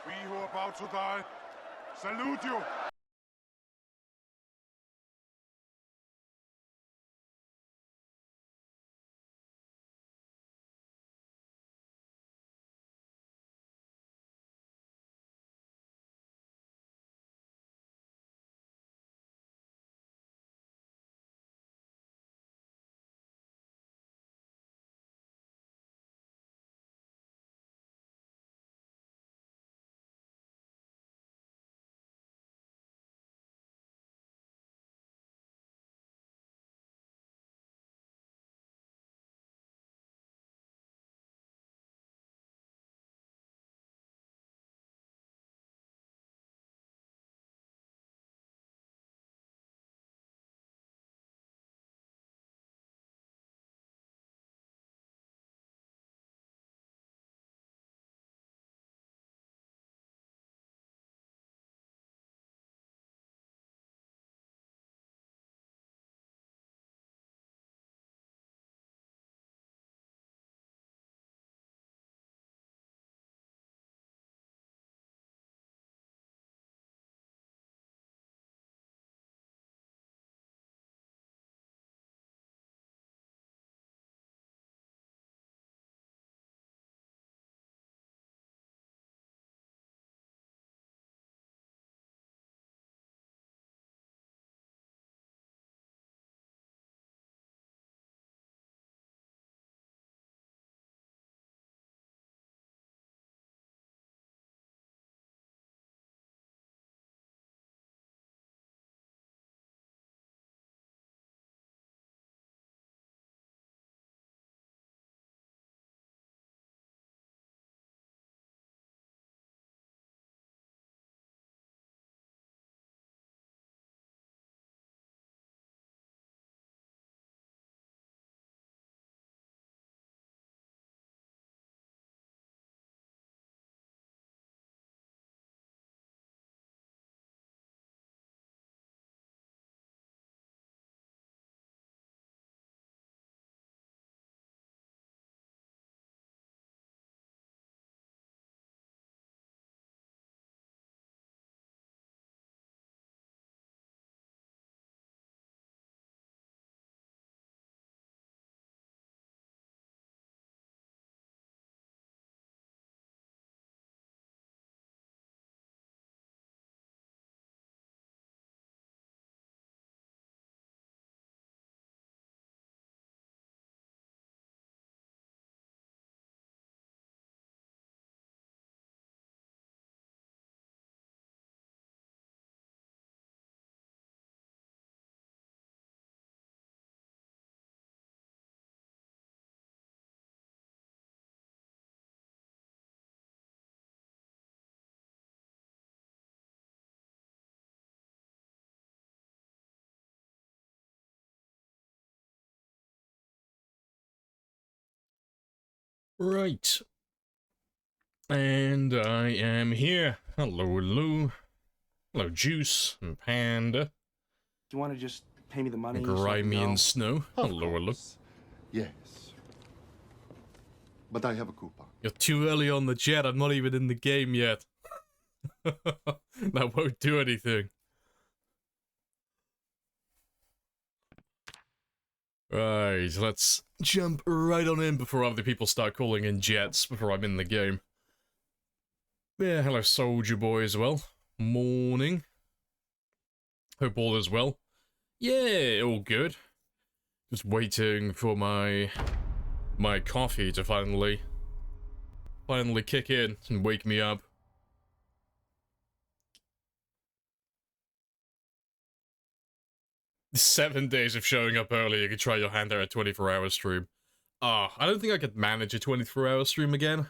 We who are about to die, salute you! Right. And I am here. Hello, hello. Hello, Juice and Panda. Do you want to just pay me the money? Grimy and Snow. Hello, hello. Yes. But I have a coupon. You're too early on the jet. I'm not even in the game yet. That won't do anything. Right, let's jump right on in before other people start calling in jets before I'm in the game. Yeah, hello Soldier Boy as well. Morning. Hope all is well. Yeah, all good. Just waiting for my coffee to finally kick in and wake me up. "7 days of showing up early, you could try your hand at a 24-hour stream." I don't think I could manage a 24-hour stream again.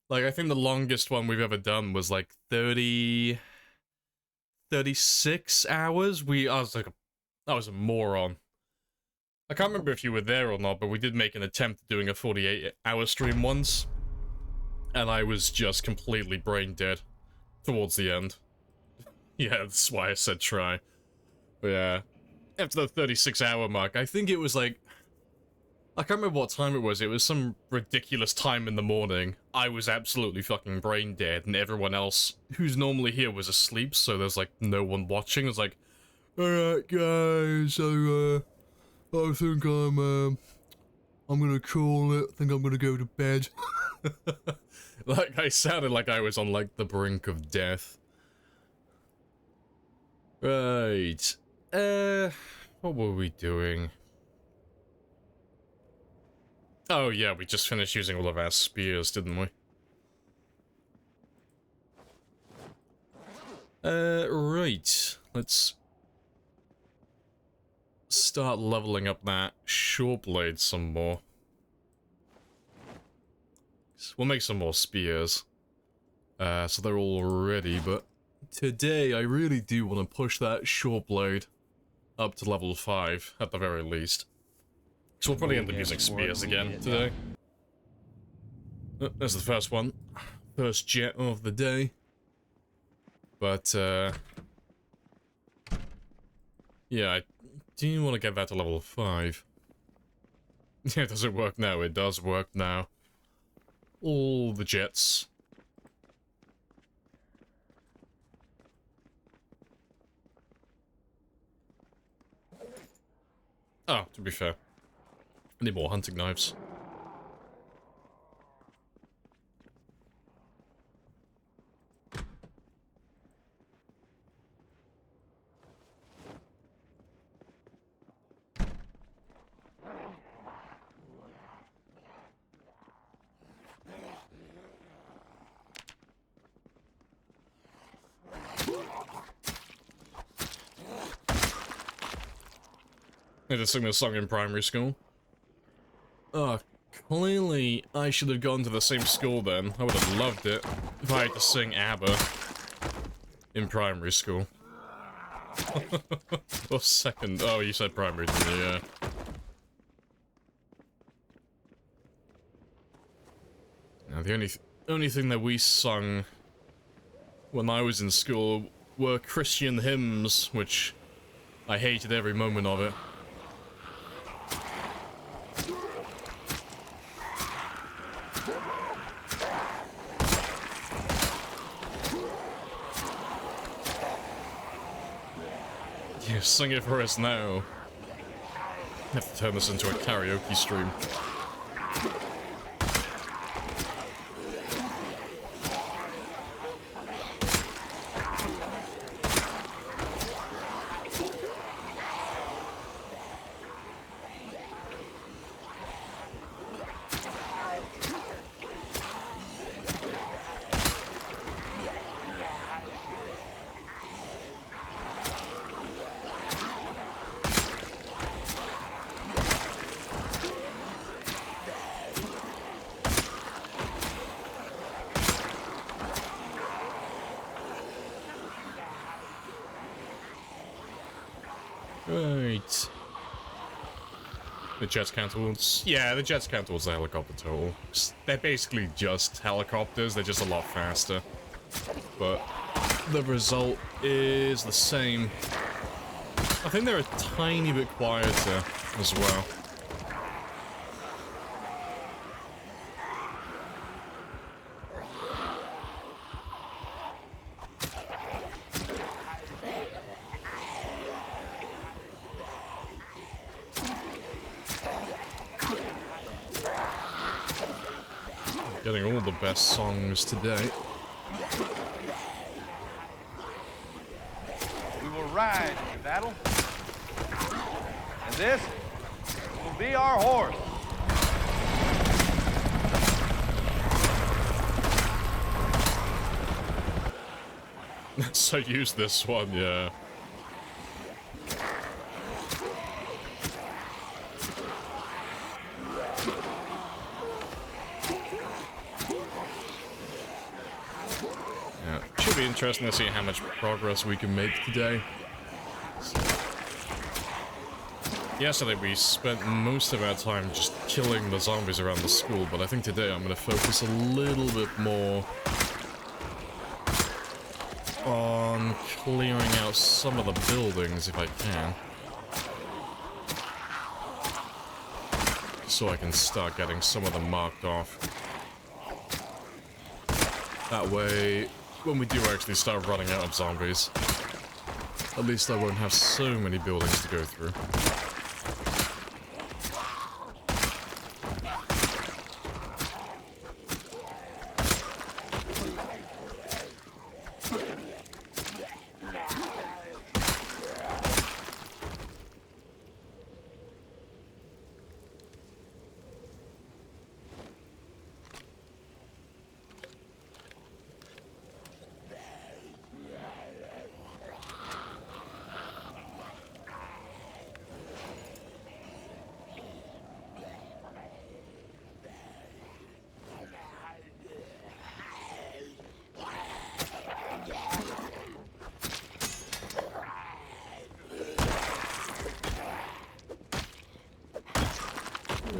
Like, I think the longest one we've ever done was like 36 hours. I was a moron. I can't remember if you were there or not, but we did make an attempt at doing a 48-hour stream once. And I was just completely brain dead towards the end. Yeah, that's why I said try. But yeah, after the 36-hour mark, I think it was like I can't remember what time it was. It was some ridiculous time in the morning. I was absolutely fucking brain dead, and everyone else who's normally here was asleep, so there's like no one watching. It's like, alright guys, so I think I'm gonna call it. I think I'm gonna go to bed. Like, I sounded like I was on like the brink of death. Right. What were we doing? Oh yeah, we just finished using all of our spears, didn't we? Right. Let's start leveling up that short blade some more. We'll make some more spears. So they're all ready, but today I really do want to push that short blade up to level 5, at the very least. So we'll probably end up using spears again today. There's the first one. First jet of the day. But, yeah, I do want to get that to level 5. Yeah, does it work now? It does work now. All the jets. Oh, to be fair. I need more hunting knives. I had to sing this song in primary school. Oh, clearly I should have gone to the same school then. I would have loved it if I had to sing ABBA in primary school. Or second. Oh, you said primary, didn't you? Yeah. Now, the only thing that we sung when I was in school were Christian hymns, which I hated every moment of it. Sing it for us now. I have to turn this into a karaoke stream. Right. The jets count towards... Yeah, the jets count towards the helicopter total. They're basically just helicopters, they're just a lot faster. But the result is the same. I think they're a tiny bit quieter as well. Getting all the best songs today. We will ride into battle, and this will be our horse. So use this one, yeah. Should be interesting to see how much progress we can make today. Yesterday we spent most of our time just killing the zombies around the school, but I think today I'm going to focus a little bit more on clearing out some of the buildings if I can. so I can start getting some of them marked off. That way, when we do actually start running out of zombies, at least I won't have so many buildings to go through.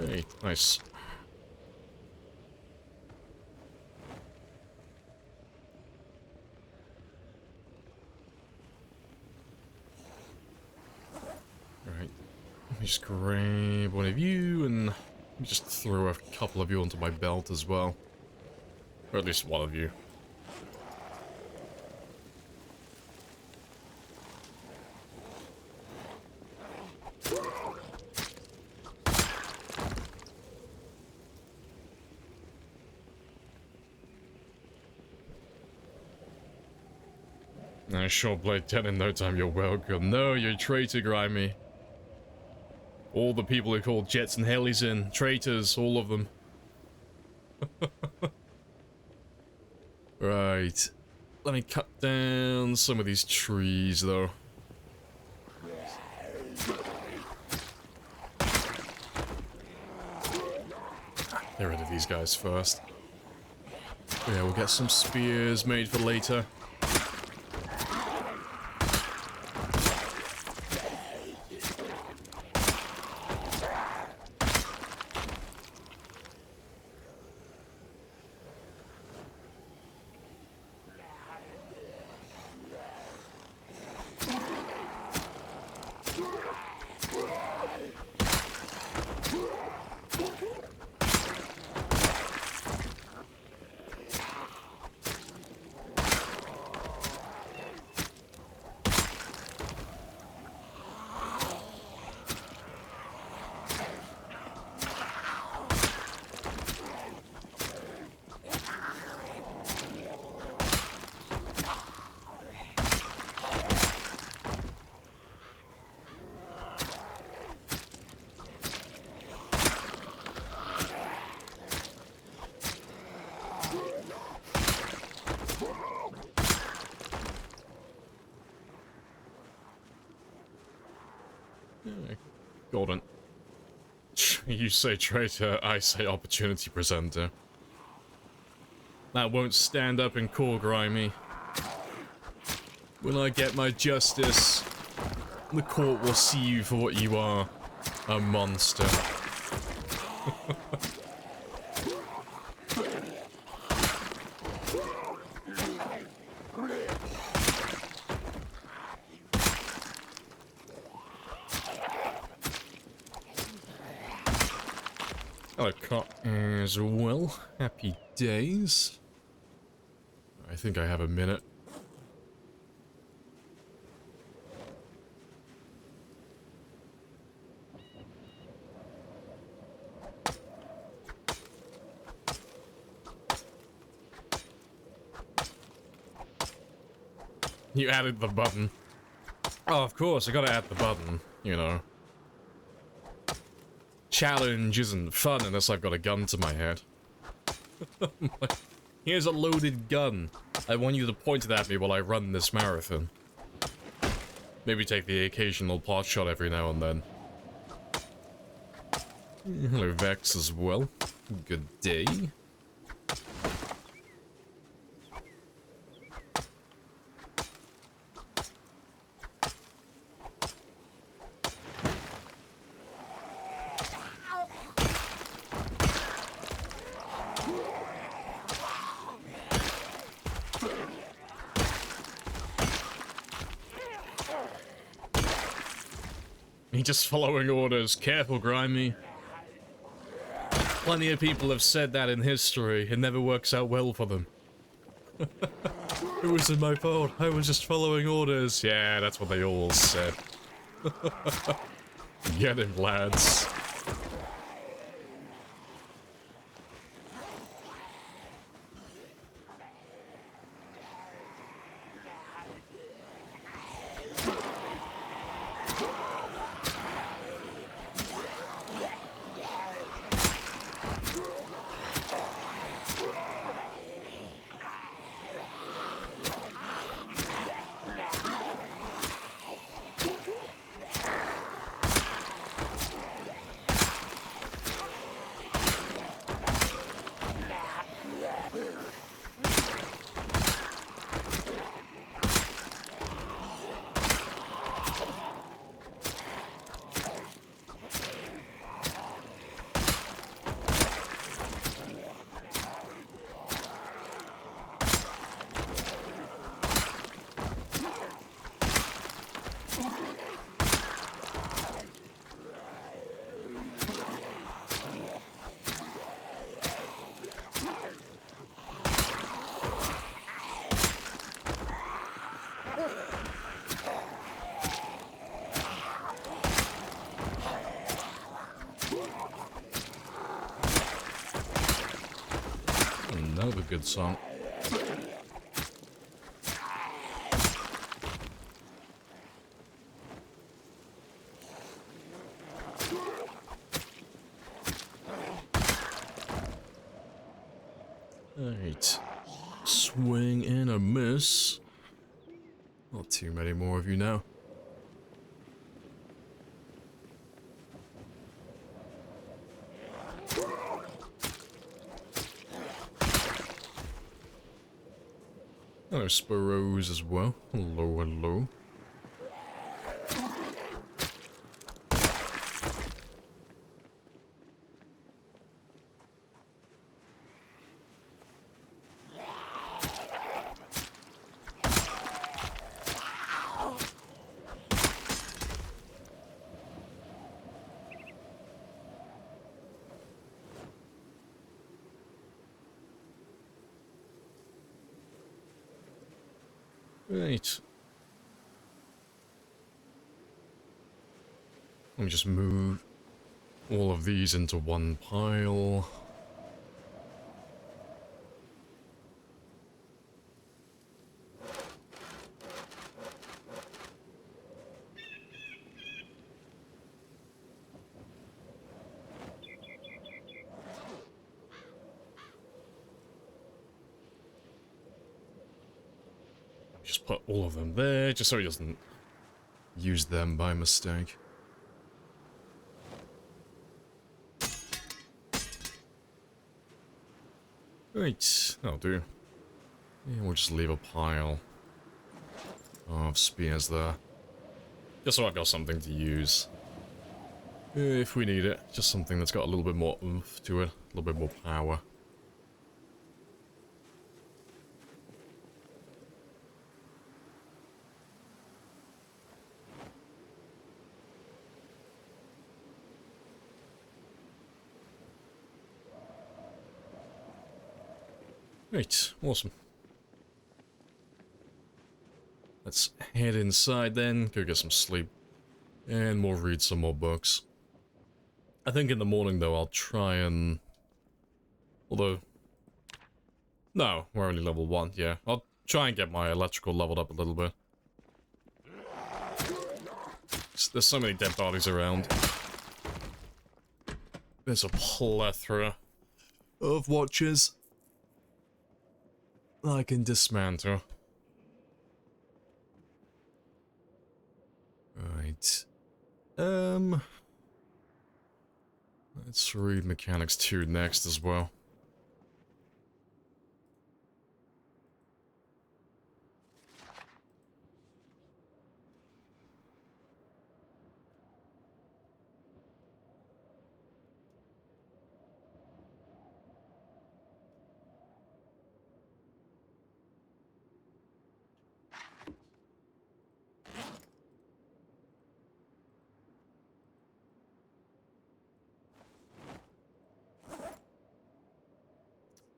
Hey, nice. Right, let me just grab one of you and let me just throw a couple of you onto my belt as well. Or at least one of you. I sure played 10 in no time, you're welcome. No, you're a traitor, Grimy. All the people who called jets and helis in, traitors, all of them. Right. Let me cut down some of these trees, though. Get rid of these guys first. Yeah, we'll get some spears made for later. Golden. You say traitor, I say opportunity presenter. That won't stand up in court, Grimy. When I get my justice, the court will see you for what you are. A monster. Hello, cop as well. Happy days. I think I have a minute. You added the button. Oh, of course, I gotta add the button, you know. Challenge isn't fun unless I've got a gun to my head. Here's a loaded gun. I want you to point it at me while I run this marathon. Maybe take the occasional pot shot every now and then. Hello, Vex as well. Good day. Just following orders. Careful, Grimy. Plenty of people have said that in history. It never works out well for them. It wasn't my fault. I was just following orders. Yeah, that's what they all said. Get him, lads. Another good song. Alright. Swing and a miss. Not too many more of you now. Hello, Sparrows as well. Hello, hello. Right. Let me just move all of these into one pile. Just put all of them there, just so he doesn't use them by mistake. Right, that'll do. Yeah, we'll just leave a pile of spears there. Just so I've got something to use. If we need it. Just something that's got a little bit more oomph to it, a little bit more power. Right, awesome. Let's head inside then, go get some sleep, and we'll read some more books. I think in the morning though I'll try and... Although... No, we're only level 1, yeah. I'll try and get my electrical leveled up a little bit. There's so many dead bodies around. There's a plethora of watchers I can dismantle. Right. Let's read Mechanics 2 next as well.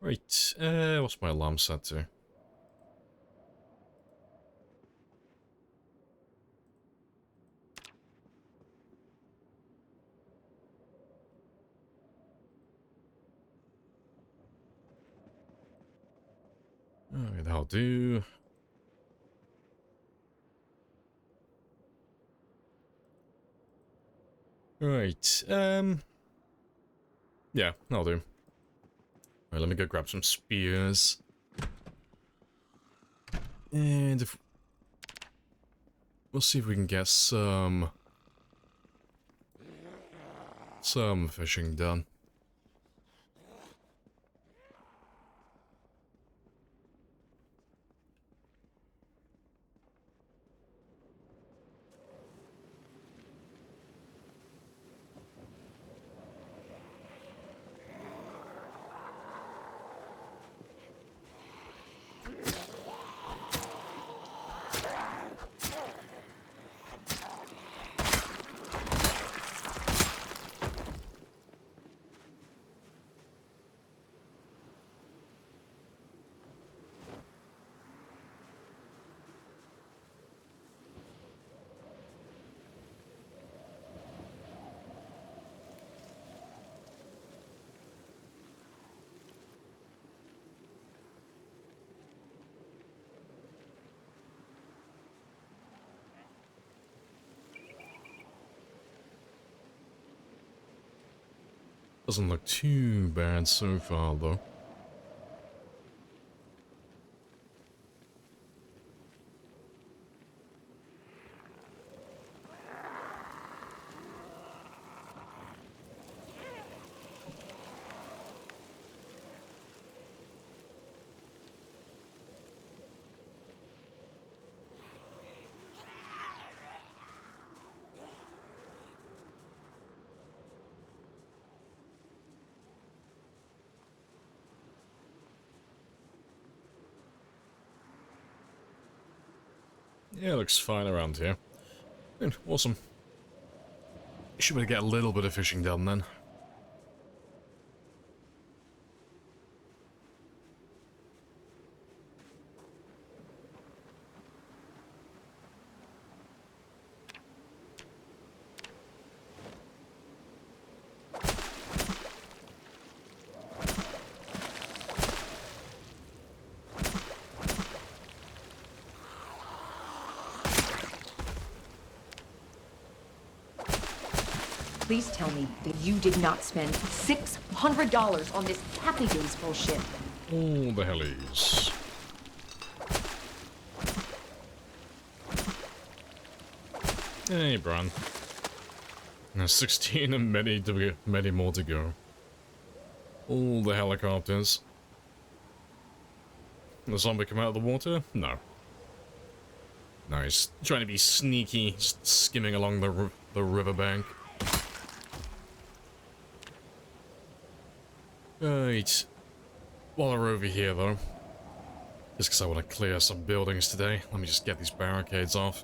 Right, what's my alarm set to? Okay, that'll do. Right, yeah, that'll do. Right, let me go grab some spears. And if... We'll see if we can get some fishing done. Doesn't look too bad so far, though. Yeah, it looks fine around here. Good, awesome. Should be able to get a little bit of fishing done then. Please tell me that you did not spend $600 on this Happy Days bullshit. Oh, the hellies. Hey, Bran. There's 16 and many more to go. All the helicopters. The zombie come out of the water? No. Nice. Trying to be sneaky, just skimming along the riverbank. Right. While we're over here, though, just because I want to clear some buildings today, let me just get these barricades off.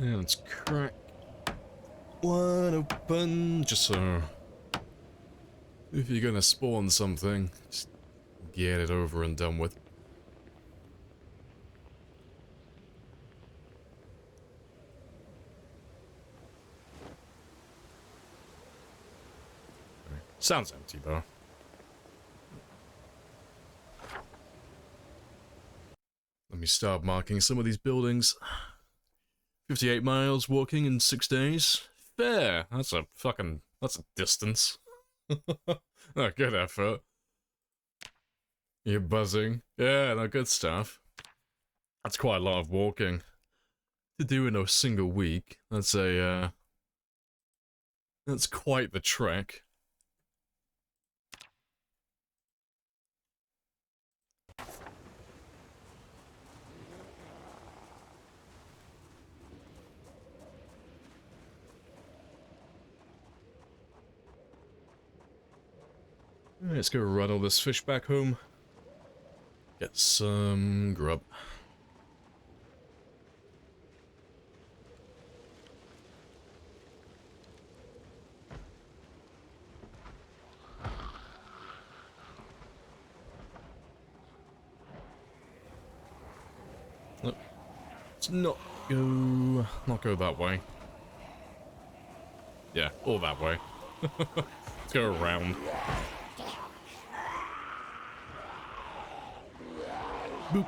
Yeah, let's crack one open, just so if you're gonna spawn something, just get it over and done with. Sounds empty though. Let me start marking some of these buildings. 58 miles walking in 6 days. Fair. That's a distance. Oh, good effort. You're buzzing. Yeah, no, good stuff. That's quite a lot of walking to do in a single week. That's quite the trek. Let's go run all this fish back home. Get some grub. Nope. Let's not go that way. Yeah, all that way. Let's go around. Boop.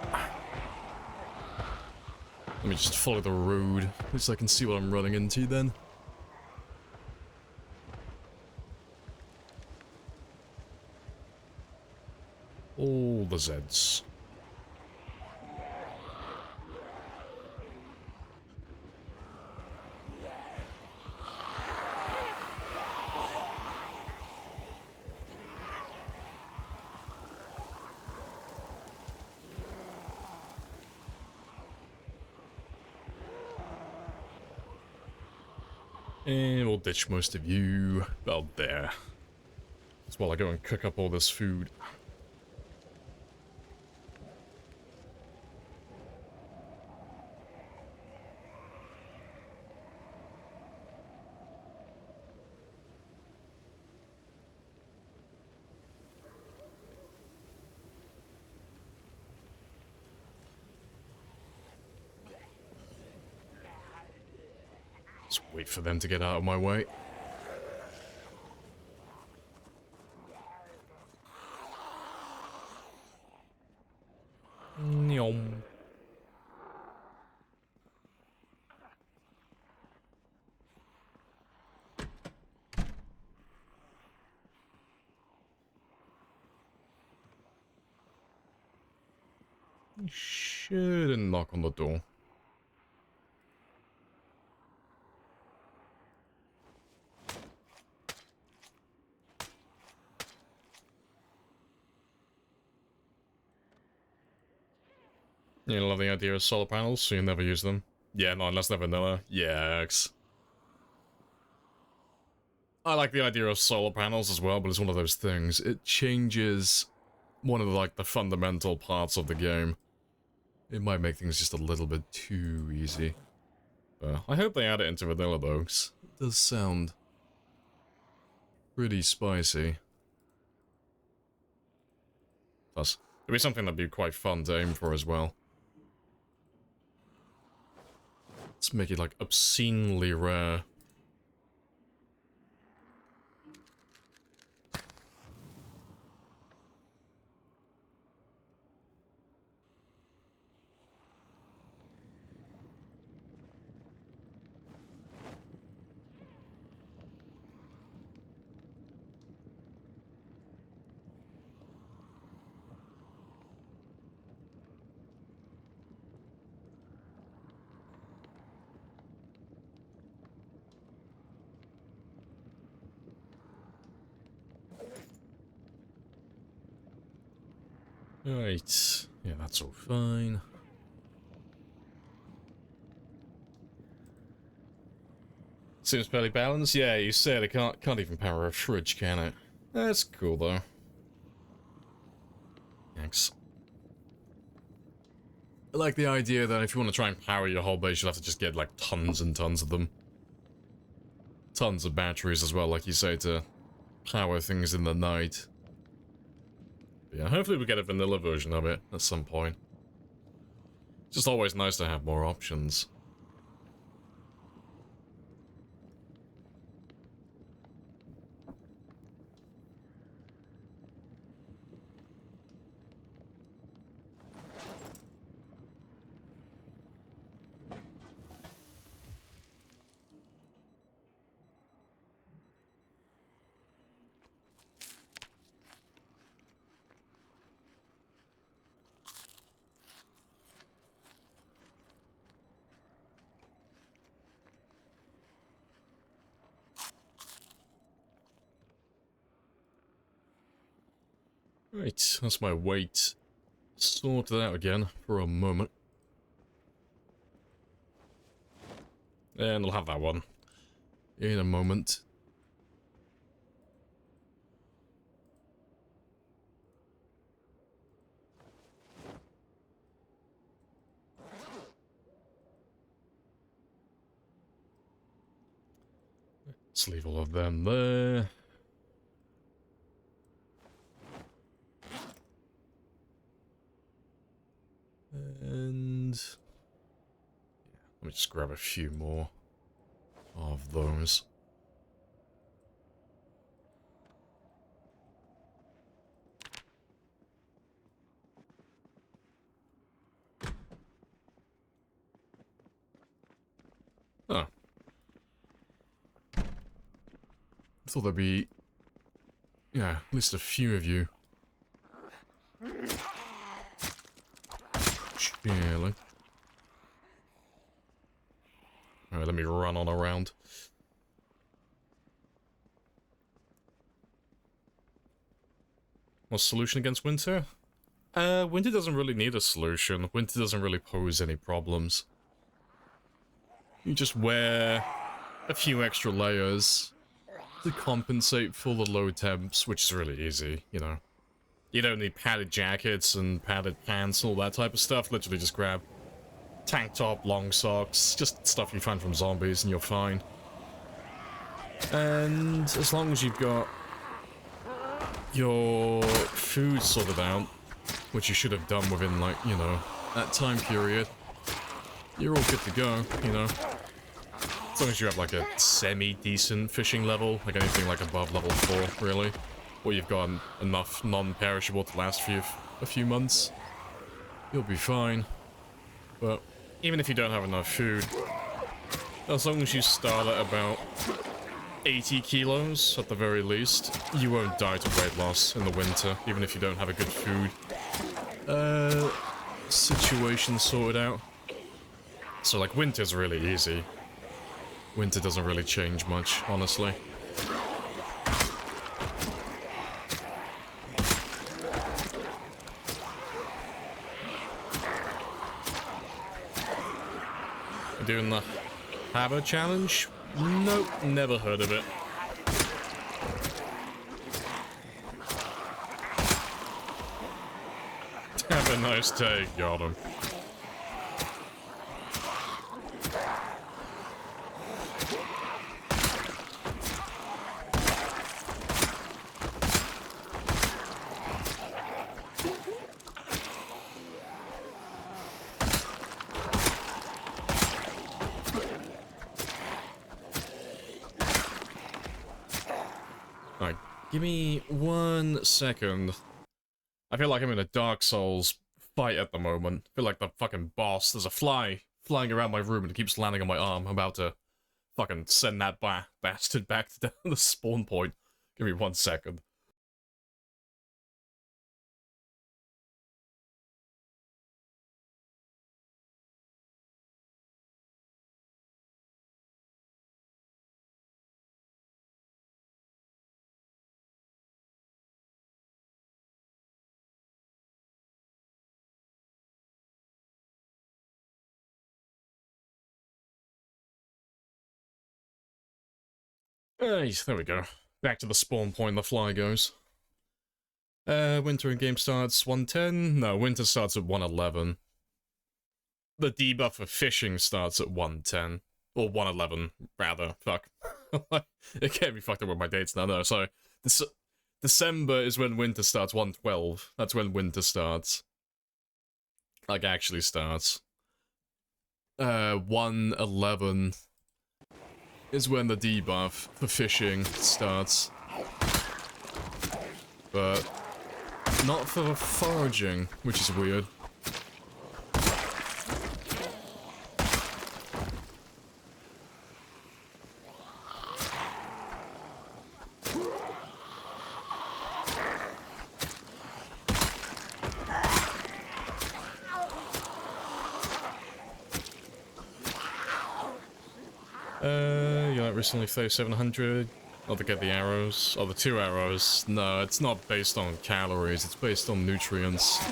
Let me just follow the road, at least I can see what I'm running into then. All the Zeds. And we'll ditch most of you out there. As well, I go and cook up all this food. Just wait for them to get out of my way. Nyom. Shouldn't knock on the door. You love the idea of solar panels, so you never use them. Yeah, no, unless they're vanilla. Yikes. I like the idea of solar panels as well, but it's one of those things. It changes one of the fundamental parts of the game. It might make things just a little bit too easy. I hope they add it into vanilla though, 'cause it does sound pretty spicy. Plus, it'd be something that'd be quite fun to aim for as well. Let's make it like obscenely rare. Right, yeah, that's all fine. Seems fairly balanced. Yeah, you said it can't even power a fridge, can it? That's cool though. Thanks. I like the idea that if you want to try and power your whole base, you'll have to just get like tons and tons of them. Tons of batteries as well, like you say, to power things in the night. Yeah, hopefully we get a vanilla version of it at some point. Just always nice to have more options. Right, that's my weight sorted out again for a moment. And I'll have that one in a moment. Let's leave all of them there. And let me just grab a few more of those. Oh. I thought there'd be, yeah, at least a few of you. Chilling. Alright, let me run on around. What's the solution against winter? Winter doesn't really need a solution. Winter doesn't really pose any problems. You just wear a few extra layers to compensate for the low temps, which is really easy, you know. You don't need padded jackets and padded pants and all that type of stuff. Literally just grab tank top, long socks, just stuff you find from zombies and you're fine. And as long as you've got your food sorted out, which you should have done within, like, you know, that time period, you're all good to go, you know. As long as you have, like, a semi-decent fishing level, like anything like above level 4, really. Or you've got enough non-perishable to last for you a few months, you'll be fine. But even if you don't have enough food, as long as you start at about 80 kilos at the very least, you won't die to weight loss in the winter, even if you don't have a good food situation sorted out. So, like, winter's really easy. Winter doesn't really change much, honestly. Doing the Hammer Challenge? Nope, never heard of it. Have a nice day, got him. Give me 1 second. I feel like I'm in a Dark Souls fight at the moment. I feel like the fucking boss. There's a fly flying around my room and it keeps landing on my arm. I'm about to fucking send that bastard back to the spawn point. Give me 1 second. There we go. Back to the spawn point the fly goes. Winter in game starts 110. No, winter starts at 111. The debuff for fishing starts at 110. Or 111, rather. Fuck. It can't be fucked up with my dates now. No, sorry. December is when winter starts, 112. That's when winter starts. Like, actually starts. 111 is when the debuff for fishing starts. But not for foraging, which is weird. You like recently faced 700 Oh, to get the arrows? Oh, the 2 arrows. No, it's not based on calories. It's based on nutrients.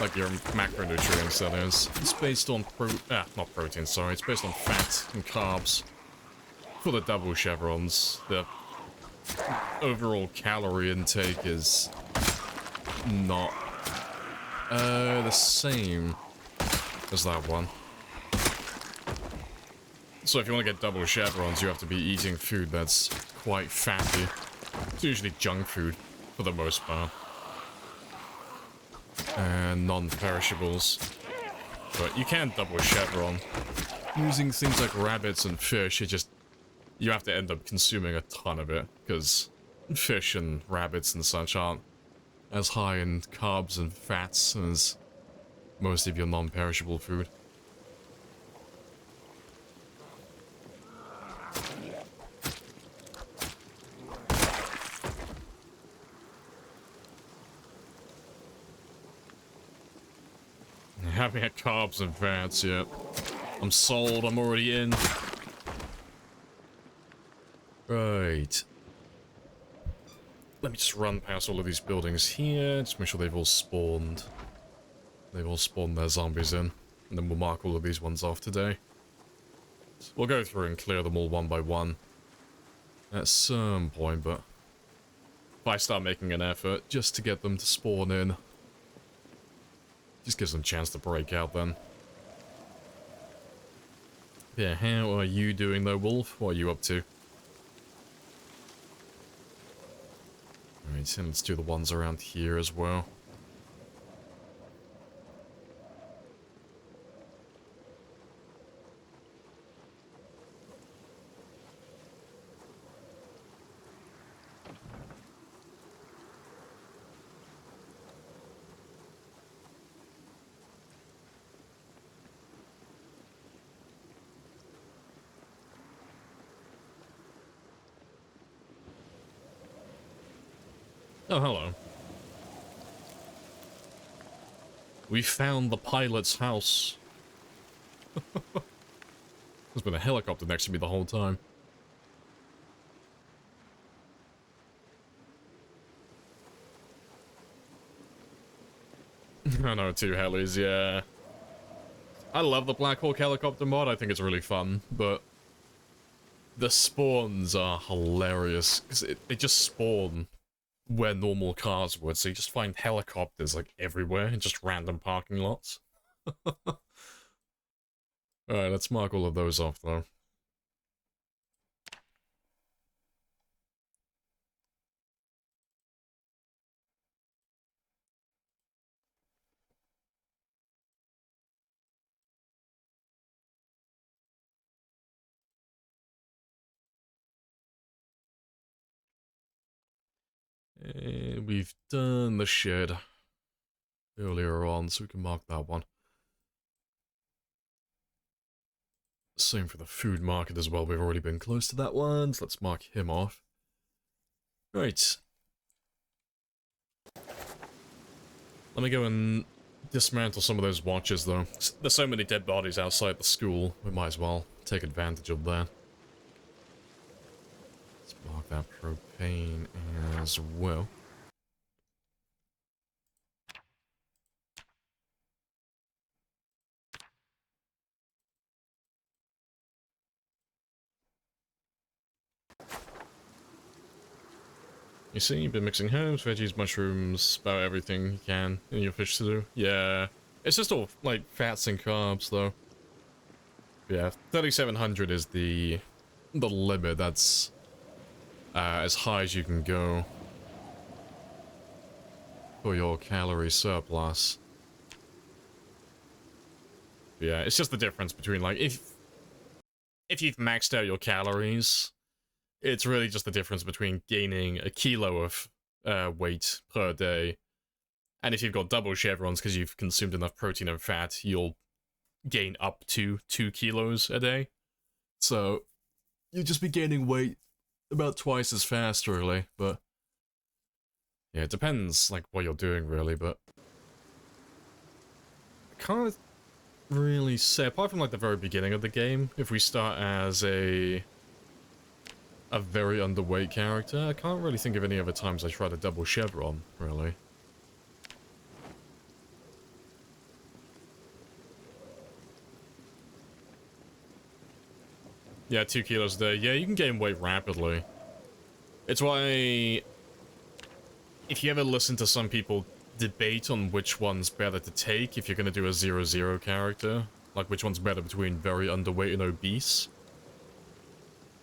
Like your macronutrients, that is. It's based on not protein, sorry. It's based on fat and carbs. For the double chevrons, the overall calorie intake is not the same as that one. So if you want to get double chevrons, you have to be eating food that's quite fatty. It's usually junk food, for the most part. And non-perishables. But you can double chevron. Using things like rabbits and fish, you have to end up consuming a ton of it, because fish and rabbits and such aren't as high in carbs and fats as most of your non-perishable food. Having had carbs and fats, yeah. I'm sold, I'm already in. Right. Let me just run past all of these buildings here, just make sure they've all spawned. They've all spawned their zombies in, and then we'll mark all of these ones off today. So we'll go through and clear them all one by one at some point, but if I start making an effort just to get them to spawn in, just gives them a chance to break out then. Yeah, how are you doing though, Wolf? What are you up to? Alright, so let's do the ones around here as well. Oh, hello. We found the pilot's house. There's been a helicopter next to me the whole time. I know, 2 helis, yeah. I love the Black Hawk helicopter mod, I think it's really fun, but the spawns are hilarious, because they just spawn where normal cars would, so you just find helicopters like everywhere in just random parking lots. Alright, let's mark all of those off though. We've done the shed earlier on, so we can mark that one. Same for the food market as well. We've already been close to that one, so let's mark him off. Right. Let me go and dismantle some of those watches, though. There's so many dead bodies outside the school, we might as well take advantage of that. Let's mark that propane as well. You see, you've been mixing herbs, veggies, mushrooms, about everything you can in your fish stew. Yeah, it's just all, like, fats and carbs, though. Yeah, 3,700 is the limit. That's as high as you can go for your calorie surplus. Yeah, it's just the difference between, like, if you've maxed out your calories, it's really just the difference between gaining a kilo of weight per day, and if you've got double chevrons because you've consumed enough protein and fat, you'll gain up to 2 kilos a day. So you'll just be gaining weight about twice as fast, really. But yeah, it depends, like, what you're doing, really. But I can't really say, apart from, like, the very beginning of the game, if we start as a a very underweight character. I can't really think of any other times I tried a double chevron, really. Yeah, 2 kilos a day. Yeah, you can gain weight rapidly. It's why, if you ever listen to some people debate on which one's better to take, if you're going to do a 0-0 character, like which one's better between very underweight and obese,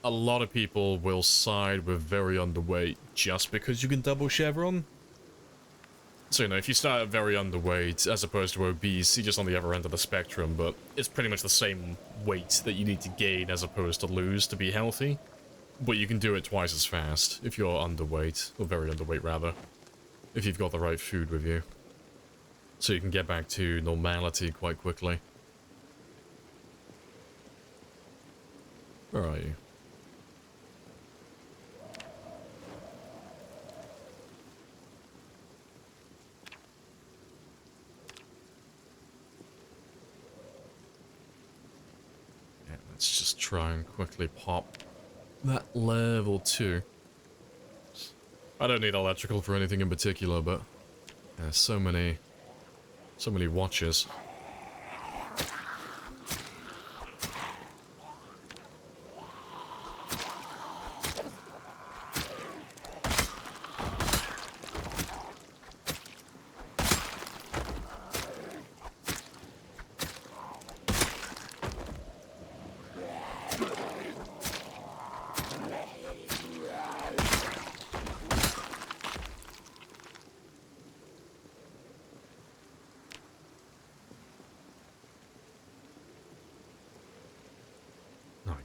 a lot of people will side with very underweight just because you can double chevron. So, you know, if you start at very underweight as opposed to obese, you're just on the other end of the spectrum, but it's pretty much the same weight that you need to gain as opposed to lose to be healthy. But you can do it twice as fast if you're underweight, or very underweight rather, if you've got the right food with you. So you can get back to normality quite quickly. Where are you? Yeah, let's just try and quickly pop that level 2. I don't need electrical for anything in particular, but there's so many watches.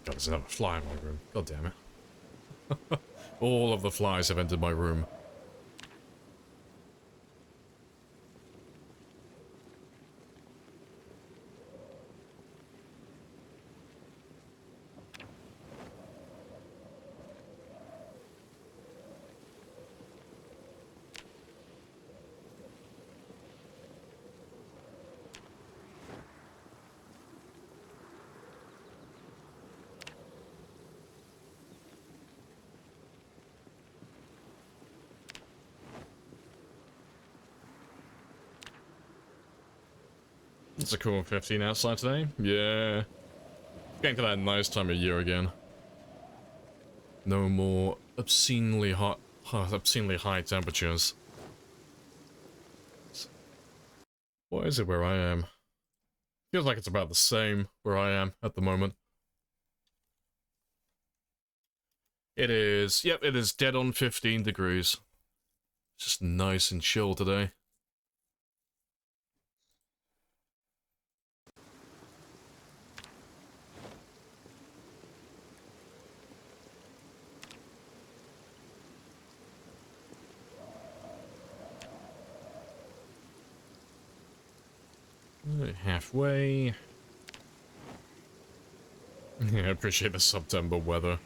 There's another fly in my room. God damn it. All of the flies have entered my room. It's a cool 15 outside today. Yeah. Getting to that nice time of year again. No more obscenely high temperatures. What is it where I am? Feels like it's about the same where I am at the moment. It is, yep, it is dead on 15 degrees. It's just nice and chill today. Halfway. Yeah, I appreciate the September weather.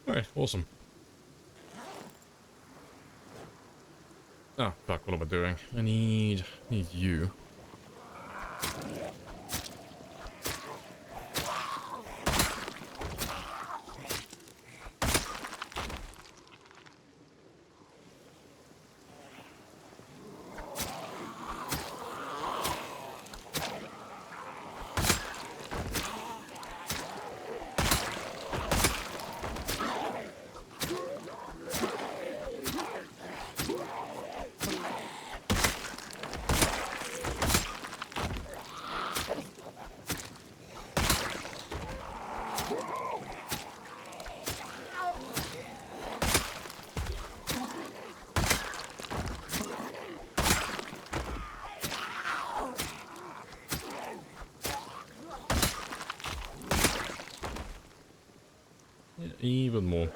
Alright, awesome. Oh, fuck, what am I doing? I need you. Even more.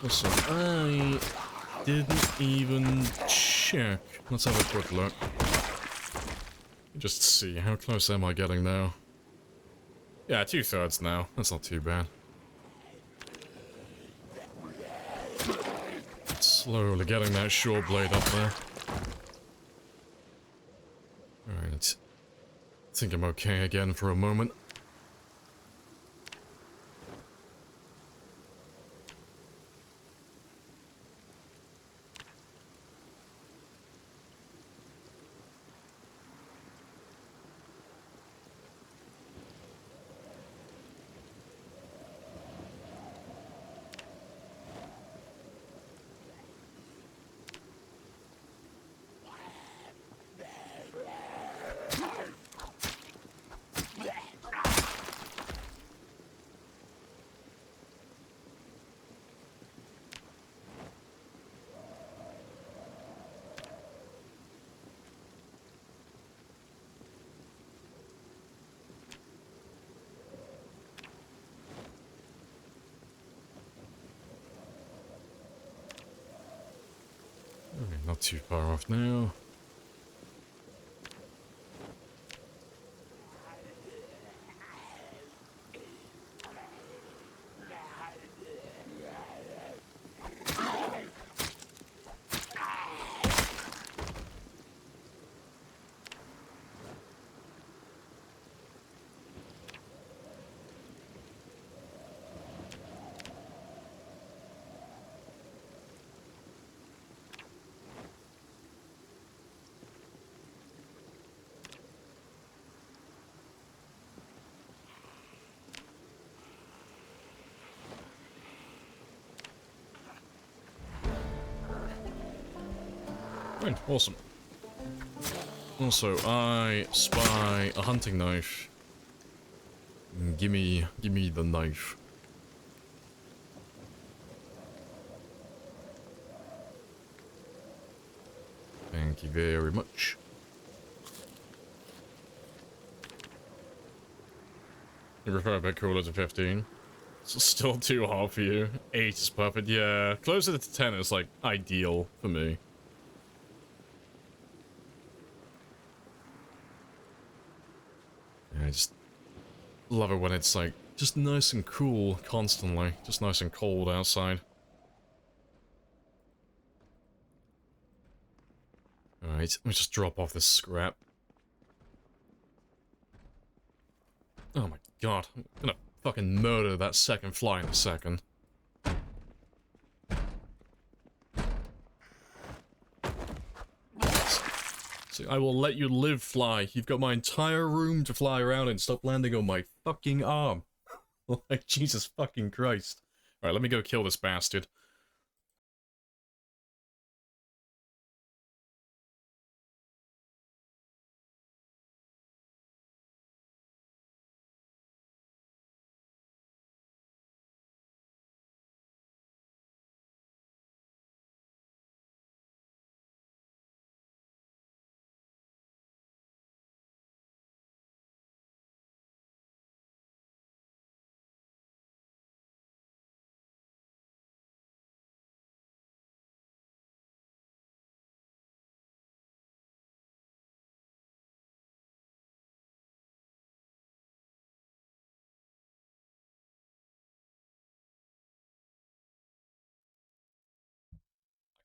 Also, I didn't even check. Let's have a quick look. Just see, how close am I getting now? Yeah, 2/3 now. That's not too bad. Slowly getting that short blade up there. Alright. I think I'm okay again for a moment. Okay, not too far off now. Right, awesome. Also, I spy a hunting knife. Gimme the knife. Thank you very much. You prefer a bit cooler to 15? It's still too hot for you. 8 is perfect, yeah. Closer to 10 is like ideal for me. I just love it when it's like just nice and cool constantly. Just nice and cold outside. Alright, let me just drop off this scrap. Oh my god, I'm gonna fucking murder that second fly in a second. See, I will let you live, fly. You've got my entire room to fly around in. Stop landing on my fucking arm. Like, Jesus fucking Christ. Alright, let me go kill this bastard.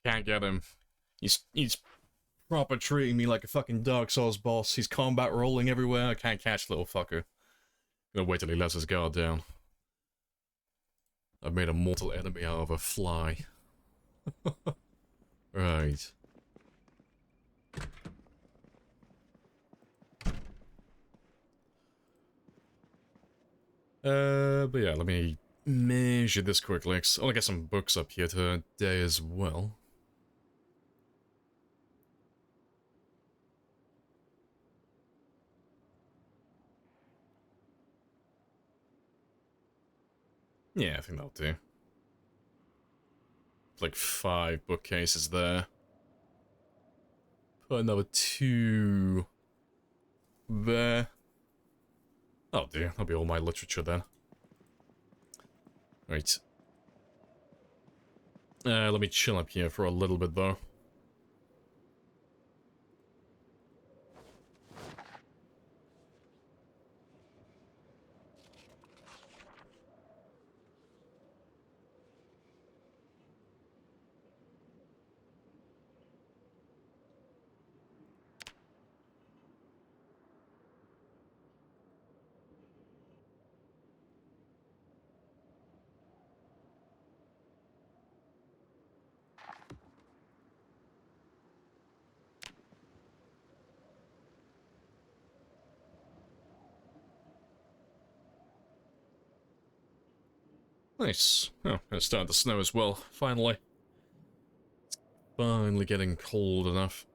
Can't get him. He's proper treating me like a fucking Dark Souls boss. He's combat rolling everywhere. I can't catch little fucker. Gonna wait till he lets his guard down. I've made a mortal enemy out of a fly. Right. But yeah, let me measure this quickly. I want to get some books up here today as well. Yeah, I think that'll do. Like 5 bookcases there. Put another 2 there. That'll do. That'll be all my literature then. Right. Let me chill up here for a little bit though. Nice. Oh, it's starting to snow as well, finally. It's finally getting cold enough.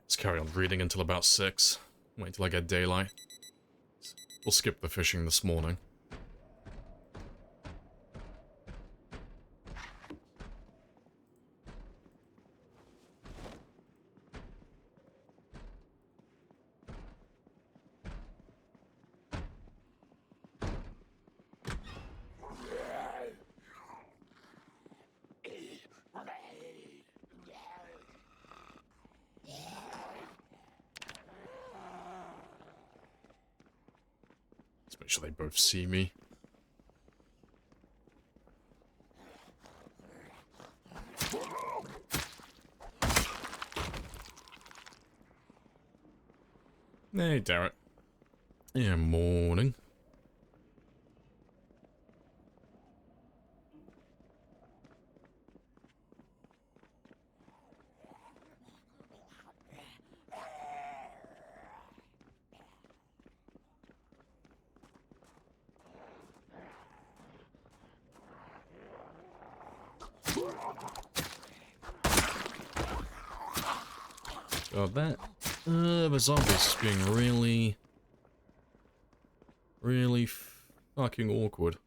Let's carry on reading until about 6. Wait till I get daylight. We'll skip the fishing this morning. Let's make sure they both see me. Hey, Darrett. Yeah, morning. God, that the zombies is being really fucking awkward.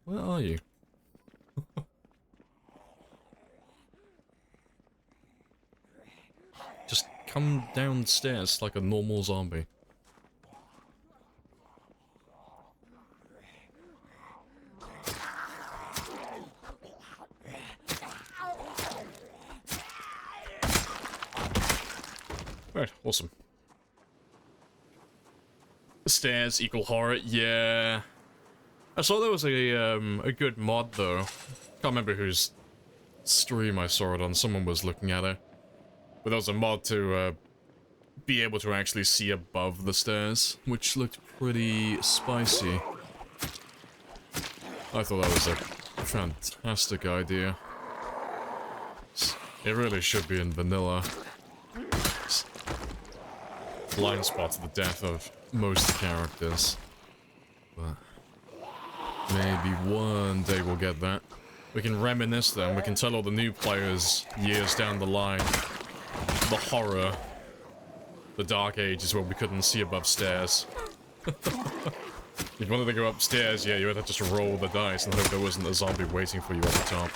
Where are you? Just come downstairs like a normal zombie. Right, awesome. Stairs equal horror, yeah. I saw there was a good mod though. Can't remember whose stream I saw it on. Someone was looking at it. But there was a mod to be able to actually see above the stairs, which looked pretty spicy. I thought that was a fantastic idea. It really should be in vanilla. Blind spot to the death of most characters. But maybe one day we'll get that. We can reminisce them, we can tell all the new players years down the line the horror, the dark ages where we couldn't see above stairs. If you wanted to go upstairs, yeah, you had to just roll the dice and hope there wasn't a zombie waiting for you at the top.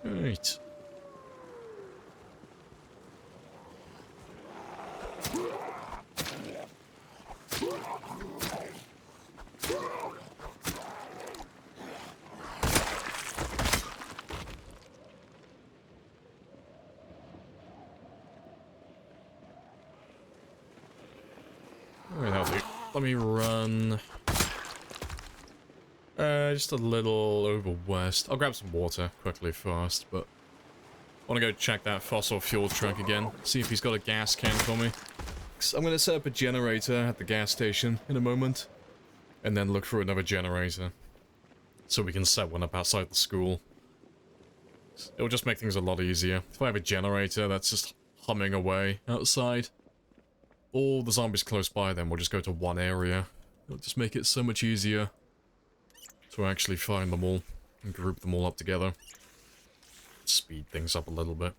Right. let me run just a little over west. I'll grab some water quickly first, but I want to go check that fossil fuel truck again, see if he's got a gas can for me. I'm going to set up a generator at the gas station in a moment, and then look for another generator, so we can set one up outside the school. It'll just make things a lot easier. If I have a generator that's just humming away outside, all the zombies close by then will just go to one area. It'll just make it so much easier to actually find them all and group them all up together. Speed things up a little bit.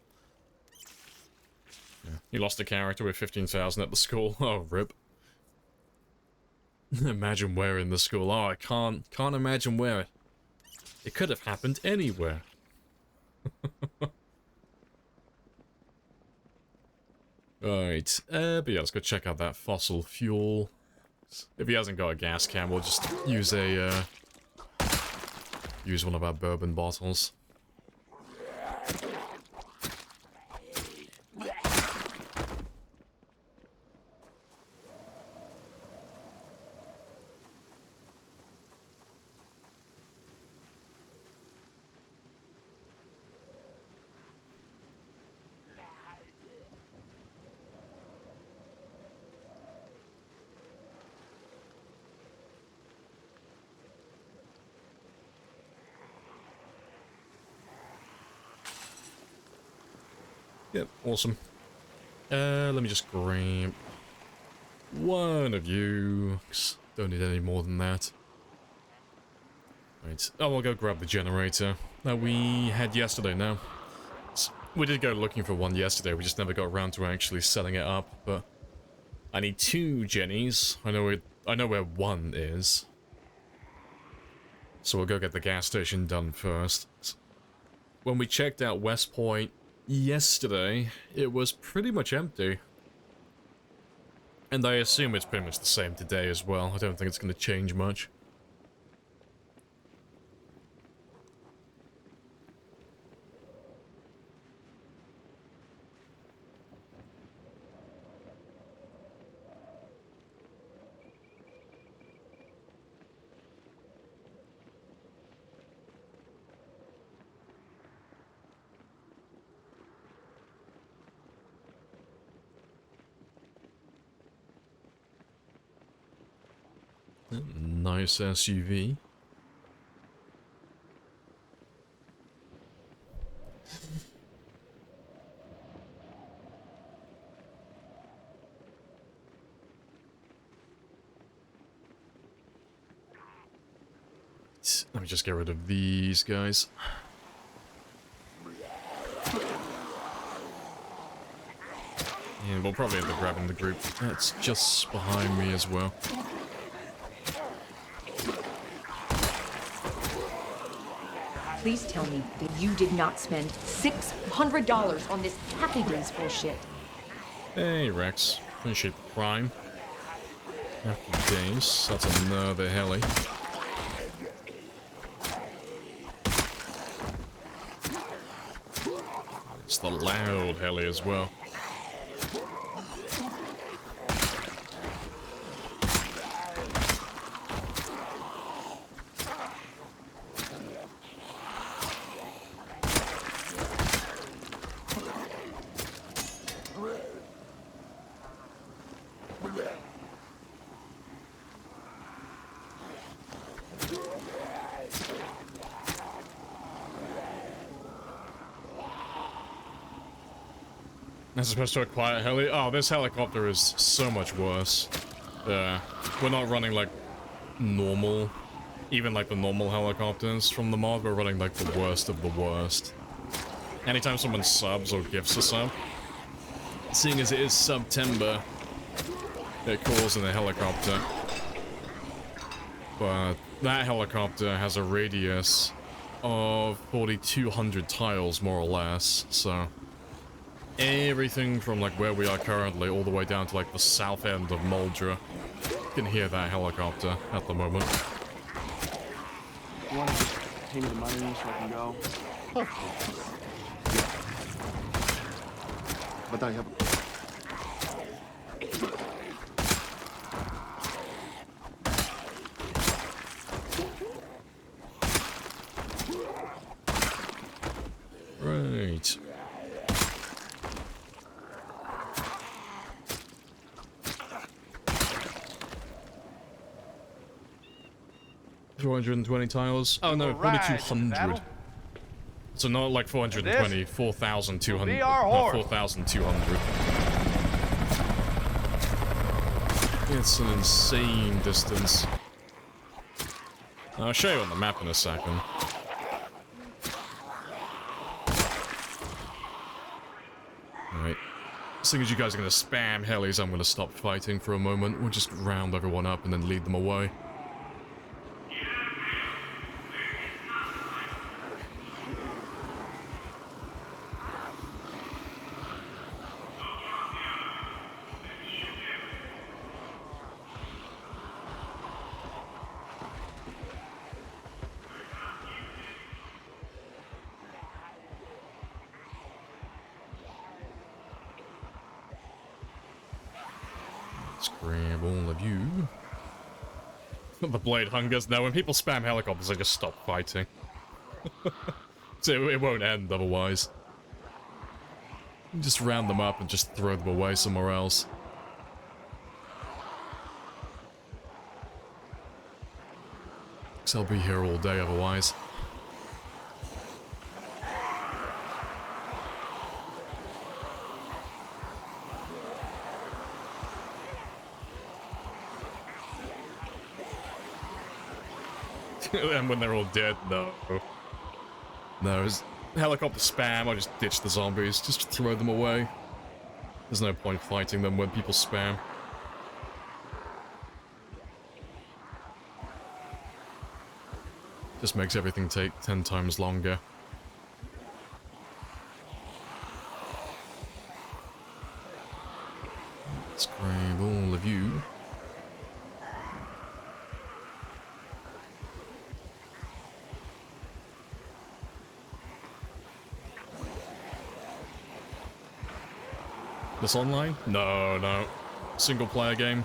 Yeah. You lost a character with 15,000 at the school. Oh, rip. Imagine where in the school. Oh, I can't imagine where. It could have happened anywhere. Alright, but yeah, let's go check out that fossil fuel. If he hasn't got a gas can, we'll just use a, use one of our bourbon bottles. Yep, awesome. Let me just grab one of you. Don't need any more than that. Right. Oh, I'll go grab the generator that we had yesterday now. We did go looking for one yesterday, we just never got around to actually setting it up, but I need 2 Jennies. I know where one is. So we'll go get the gas station done first. When we checked out West Point yesterday, it was pretty much empty. And I assume it's pretty much the same today as well. I don't think it's going to change much. Nice SUV. Let me just get rid of these guys. And we'll probably end up grabbing the group that's just behind me as well. Please tell me that you did not spend $600 on this Happy Days bullshit. Hey, Rex. Appreciate the prime. Happy Days. That's another heli. It's the loud heli as well. As opposed to a quiet heli. Oh, this helicopter is so much worse. We're not running like normal, even like the normal helicopters from the mod. We're running like the worst of the worst. Anytime someone subs or gifts a sub, seeing as it is September, it calls in a helicopter. But that helicopter has a radius of 4,200 tiles, more or less, so everything from like where we are currently all the way down to like the south end of Muldra. You can hear that helicopter at the moment. You want to just pay me the money so I can go? But I have Right. $420 tiles. Oh no, Right, 4,200. that'll- So not like 420, This 4,200. will be our Not horse. 4,200. It's an insane distance. I'll show you on the map in a second. Alright. As soon as you guys are going to spam helis, I'm going to stop fighting for a moment. We'll just round everyone up and then lead them away. Let's grab all of you. The blade hungers. No, when people spam helicopters, I just stop fighting. So it won't end otherwise. Just round them up and just throw them away somewhere else. Because I'll be here all day otherwise. And when they're all dead, no. No, it's helicopter spam, I just ditch the zombies, just throw them away. There's no point fighting them when people spam. Just makes everything take 10 times longer. Let's grab all of you. This online? No, no. Single player game.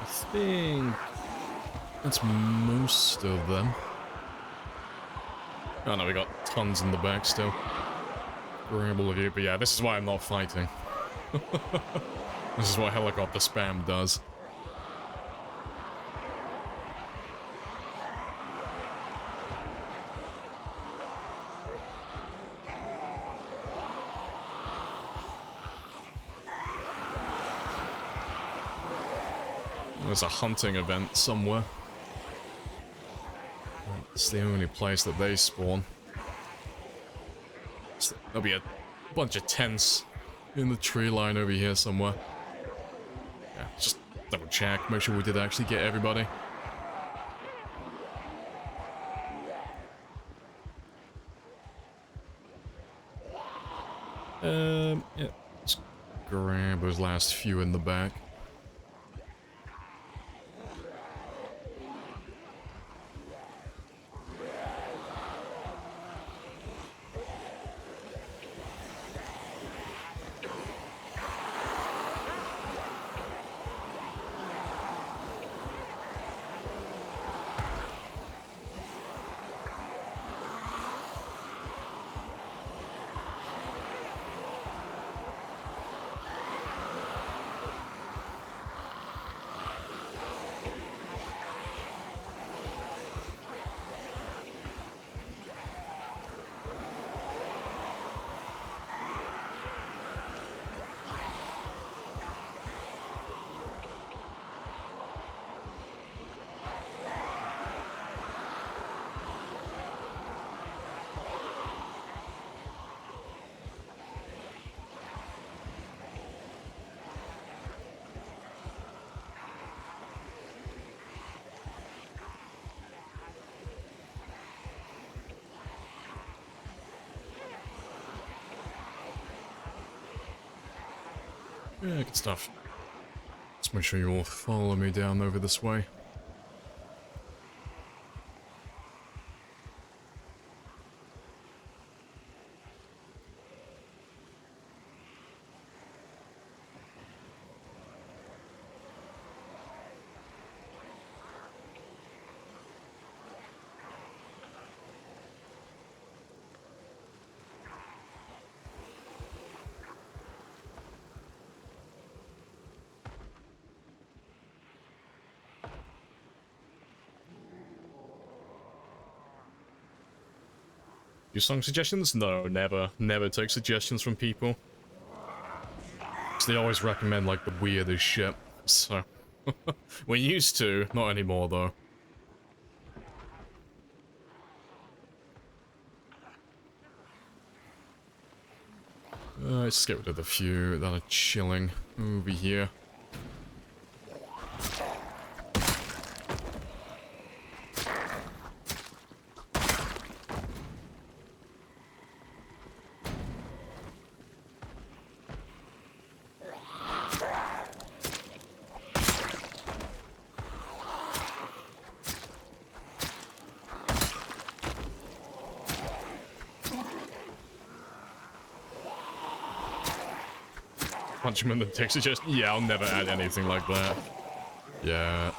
I think that's most of them. Oh no, we got tons in the back still. Grab all of you, but yeah, this is why I'm not fighting. This is what helicopter spam does. There's a hunting event somewhere. It's the only place that they spawn. So there'll be a bunch of tents in the tree line over here somewhere. Yeah, just double check, make sure we did actually get everybody. Yeah, let's grab those last few in the back. Yeah, good stuff. Let's make sure you all follow me down over this way. Do song suggestions? No, never. Never take suggestions from people. Because they always recommend, like, the weirdest shit. So, we used to. Not anymore, though. Let's get rid of the few that are chilling over here. Punch him in the text suggest. Yeah, I'll never add anything like that. Yeah.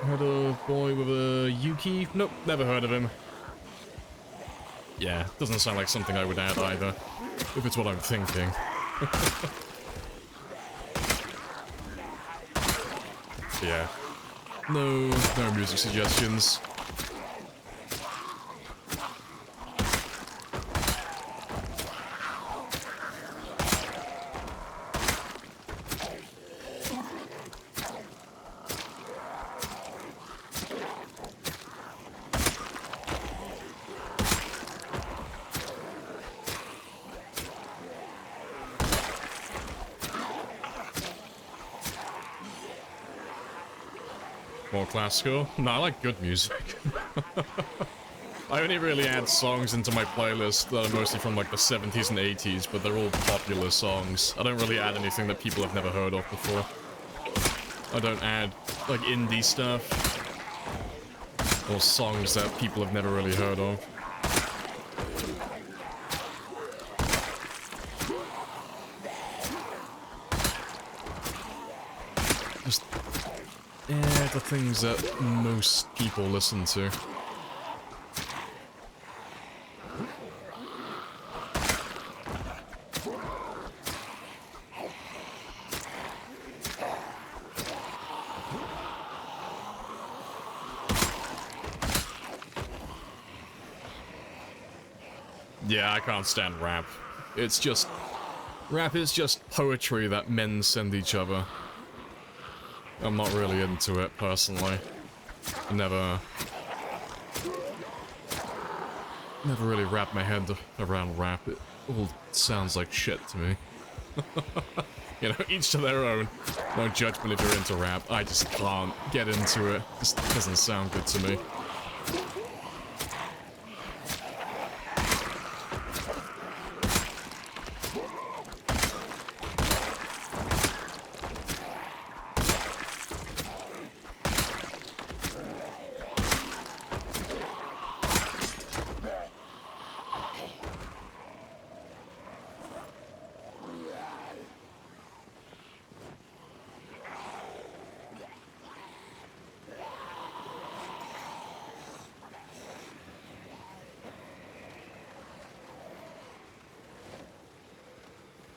Heard a boy with a Yuki? Nope, never heard of him. Yeah, doesn't sound like something I would add either. If it's what I'm thinking. Yeah. No music suggestions. More classical? No, I like good music. I only really add songs into my playlist that are mostly from like the 70s and 80s, but they're all popular songs. I don't really add anything that people have never heard of before. I don't add like indie stuff or songs that people have never really heard of. Just the things that most people listen to. Yeah, I can't stand rap. It's just... Rap is just poetry that men send each other. I'm not really into it, personally. Never really wrapped my head around rap. It all sounds like shit to me. You know, each to their own. No judgment if you're into rap. I just can't get into it. Just doesn't sound good to me.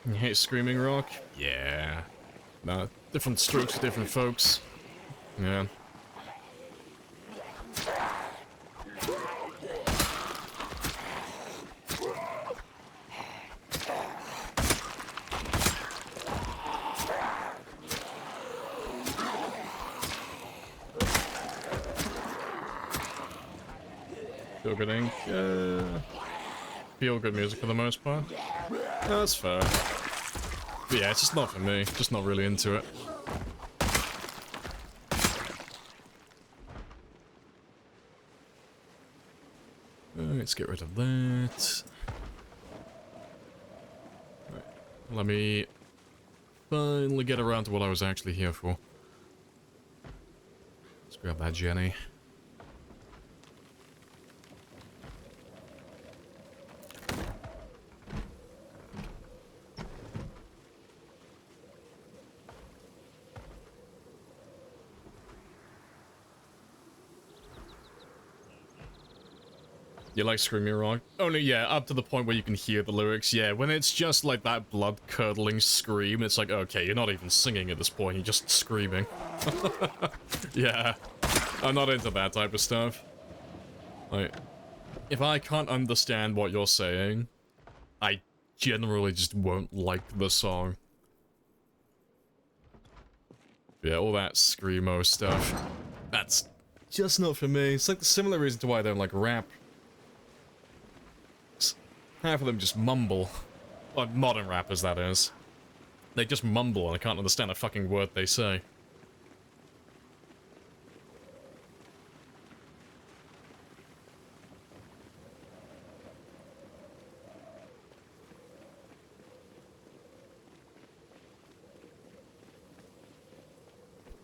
You hate screaming rock? Yeah. Nah, different strokes for different folks. Yeah. Feel good ink. Feel good music for the most part. That's fair. But yeah, it's just not for me. Just not really into it. Let's get rid of that. Right. Let me finally get around to what I was actually here for. Let's grab that Jenny. You like Screaming Rock? Only, yeah, up to the point where you can hear the lyrics. Yeah, when it's just like that blood-curdling scream, it's like, okay, you're not even singing at this point, you're just screaming. Yeah, I'm not into that type of stuff. Like, if I can't understand what you're saying, I generally just won't like the song. Yeah, all that screamo stuff, that's just not for me. It's like the similar reason to why I don't like rap. Half of them just mumble. Like, modern rappers, that is. They just mumble and I can't understand a fucking word they say.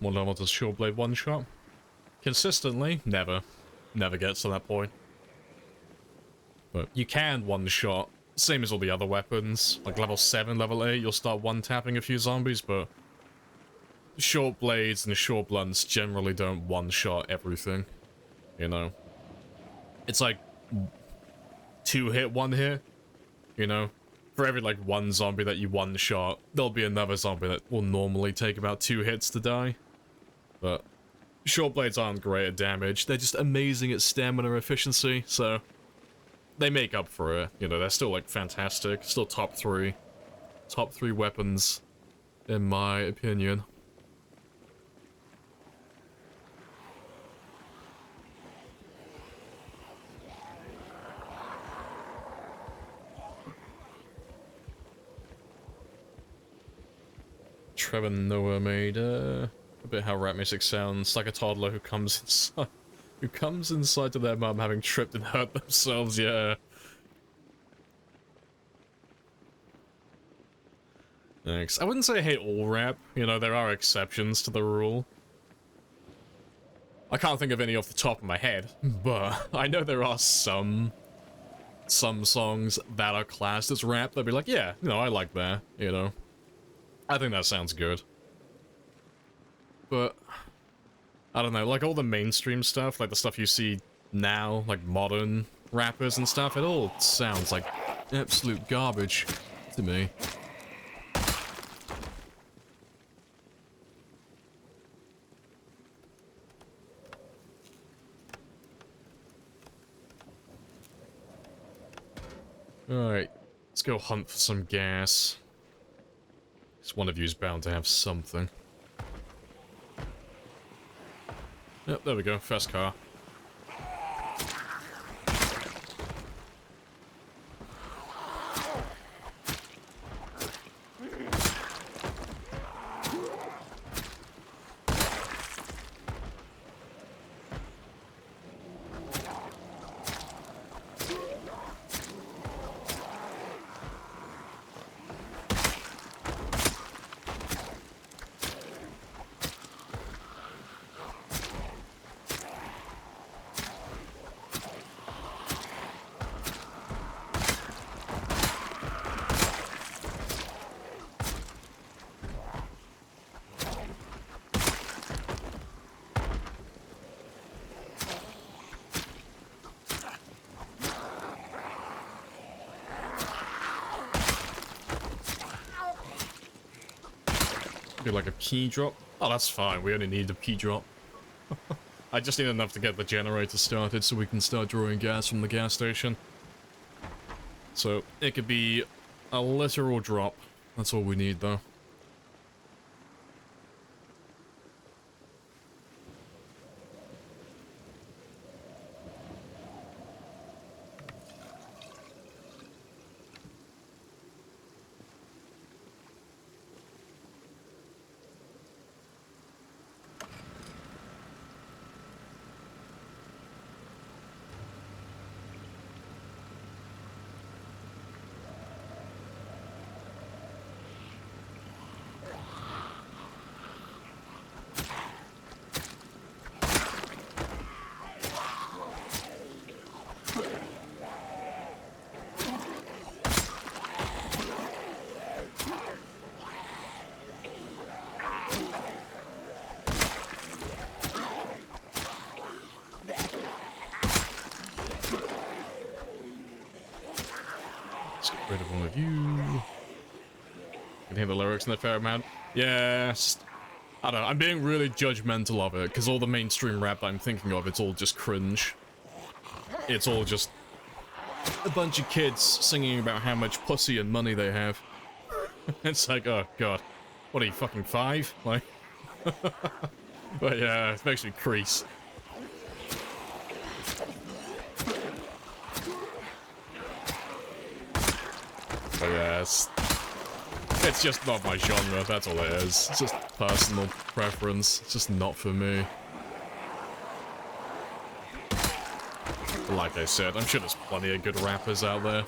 What level does Shawblade one-shot? Consistently? Never. Never gets to that point. But you can one-shot, same as all the other weapons. Like level 7, level 8, you'll start one-tapping a few zombies, but short blades and short blunts generally don't one-shot everything. You know? It's like 2-hit, 1-hit. You know? For every like one zombie that you one-shot, there'll be another zombie that will normally take about 2 hits to die. But short blades aren't great at damage, they're just amazing at stamina efficiency, so they make up for it. You know, they're still, like, fantastic. Still top 3. Top 3 weapons, in my opinion. Trevor Noah made, a bit how rap music sounds. Like a toddler who comes inside... Who comes inside to their mum having tripped and hurt themselves, yeah. Thanks. I wouldn't say I hate all rap, you know, there are exceptions to the rule. I can't think of any off the top of my head, but I know there are some songs that are classed as rap that'd be like, yeah, no, I like that, you know. I think that sounds good. But I don't know, like all the mainstream stuff, like the stuff you see now, like modern rappers and stuff, it all sounds like absolute garbage to me. Alright, let's go hunt for some gas. Because one of you's bound to have something. Yep, there we go, first car. Be like a key drop. Oh, that's fine. We only need a key drop. I just need enough to get the generator started so we can start drawing gas from the gas station. So, it could be a literal drop. That's all we need, though. One of you. Can hear the lyrics in the fair amount. Yes. I don't know, I'm being really judgmental of it, because all the mainstream rap that I'm thinking of, it's all just cringe. It's all just a bunch of kids singing about how much pussy and money they have. It's like, oh god. What are you, fucking 5? Like... But yeah, it makes me crease. But yeah, it's just not my genre, that's all it is. It's just personal preference. It's just not for me. Like I said, I'm sure there's plenty of good rappers out there.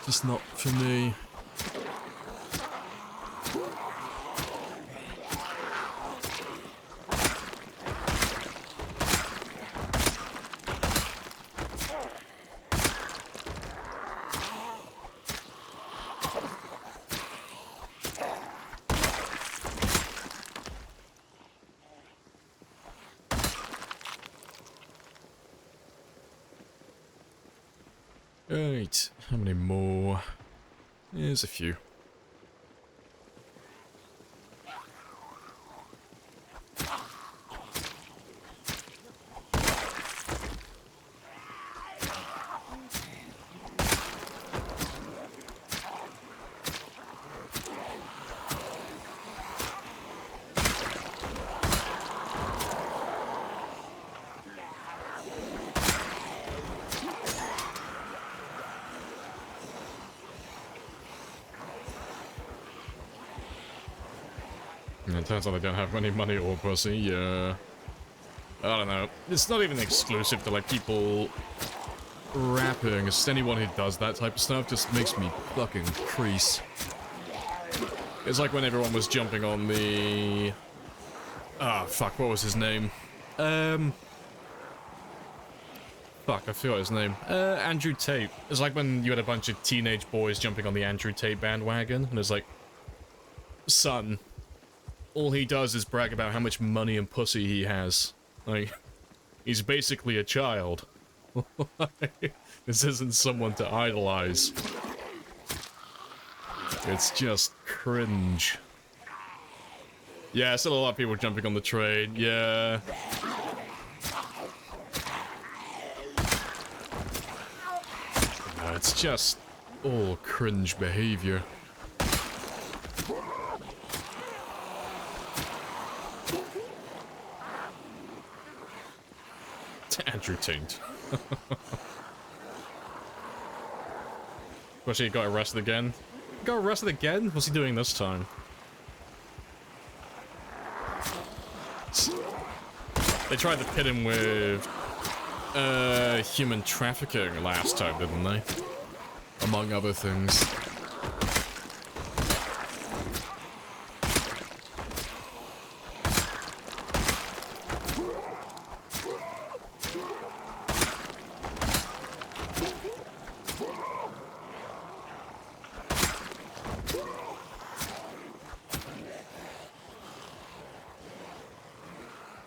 Just not for me. Right, how many more? There's a few. It turns out I don't have any money or pussy, yeah. I don't know. It's not even exclusive to, like, people rapping. It's just anyone who does that type of stuff just makes me fucking crease. It's like when everyone was jumping on the... Ah, fuck, what was his name? Fuck, I forgot his name. Andrew Tate. It's like when you had a bunch of teenage boys jumping on the Andrew Tate bandwagon, and it's like... Son... All he does is brag about how much money and pussy he has. Like, he's basically a child. This isn't someone to idolize. It's just cringe. Yeah, still a lot of people jumping on the train, yeah. No, it's just all cringe behavior. Andrew Tate. Especially he got arrested again. Got arrested again? What's he doing this time? They tried to pit him with human trafficking last time, didn't they? Among other things.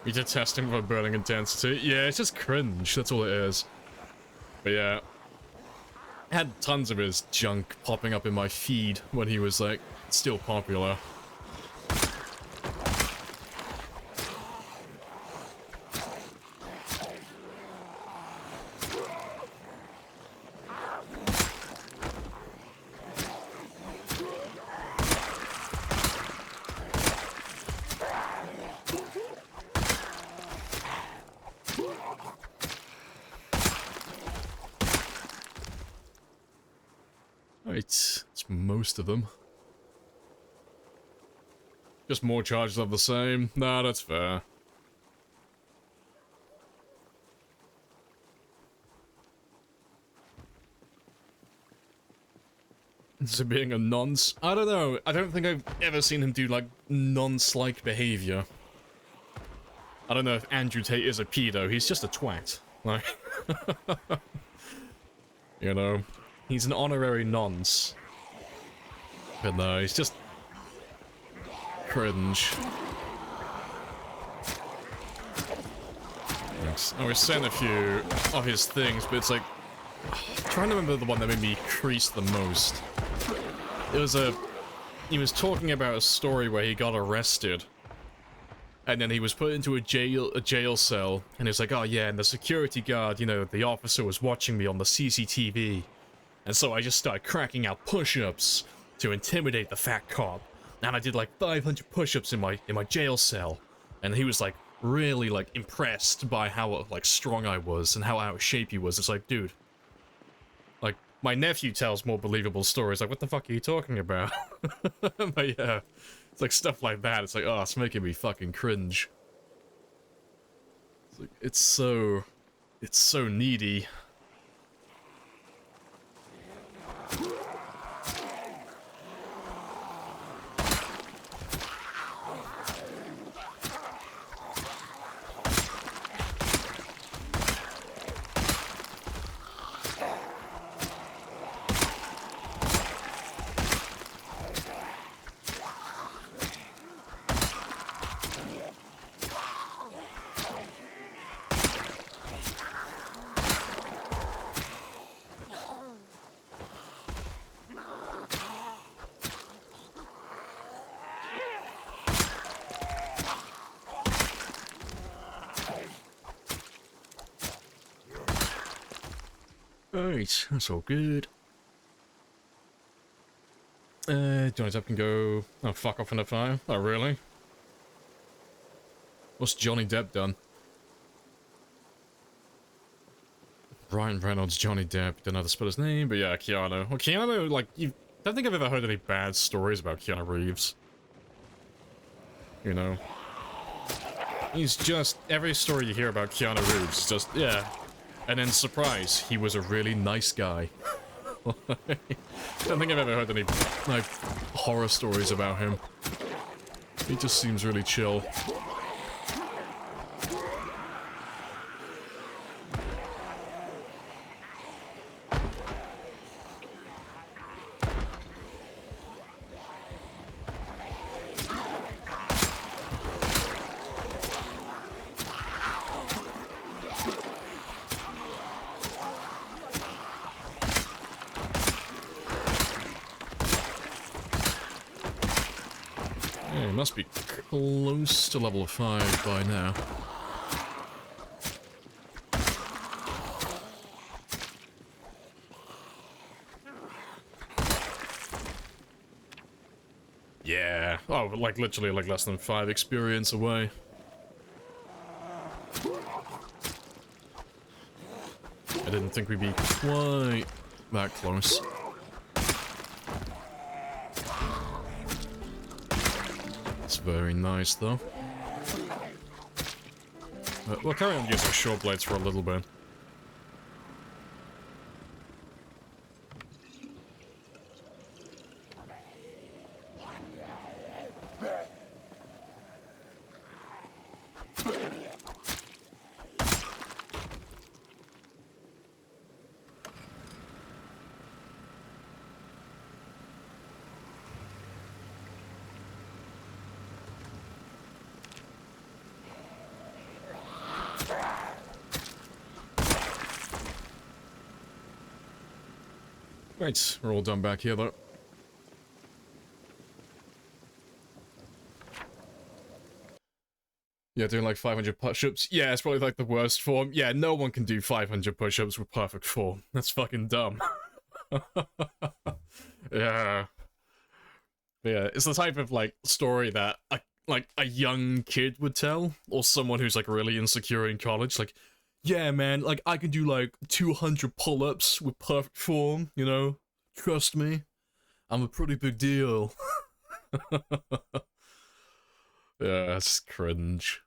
You detest him for burning intensity. Yeah, it's just cringe, that's all it is. But yeah. I had tons of his junk popping up in my feed when he was, like, still popular. It's most of them. Just more charges of the same. Nah, that's fair. So being a nonce? I don't know. I don't think I've ever seen him do, like, nonce-like behavior. I don't know if Andrew Tate is a pedo. He's just a twat. Like... you know? He's an honorary nonce. But no, he's just... cringe. Thanks. I was saying a few of his things, but it's like... I'm trying to remember the one that made me crease the most. It was he was talking about a story where he got arrested. And then he was put into a jail cell, and he's like, oh yeah, and the security guard, you know, the officer was watching me on the CCTV. And so I just started cracking out push-ups to intimidate the fat cop. And I did like 500 push-ups in my jail cell. And he was like really like impressed by how like strong I was and how out of shape he was. It's like, dude, like my nephew tells more believable stories. Like, what the fuck are you talking about? But yeah, it's like stuff like that. It's like, oh, it's making me fucking cringe. It's like, it's so needy. Alright, that's all good. Johnny Depp can go... Oh, fuck off in the fire? Oh, really? What's Johnny Depp done? Ryan Reynolds, Johnny Depp, don't know how to spell his name, but yeah, Keanu. Well, Keanu, like, I don't think I've ever heard any bad stories about Keanu Reeves. You know? He's just... Every story you hear about Keanu Reeves is just, yeah... And then, surprise, he was a really nice guy. I don't think I've ever heard any, like, horror stories about him. He just seems really chill. Must be close to level 5 by now. Yeah. Oh, like literally like less than 5 experience away. I didn't think we'd be quite that close. Very nice, though. We'll carry on using short blades for a little bit. Right, we're all done back here, though. Yeah, doing like 500 push-ups. Yeah, it's probably like the worst form. Yeah, no one can do 500 push-ups with perfect form. That's fucking dumb. Yeah. Yeah, it's the type of, like, story that, a young kid would tell. Or someone who's, like, really insecure in college. Like, yeah, man, like, I can do, like, 200 pull-ups with perfect form, you know? Trust me. I'm a pretty big deal. Yeah, it's cringe.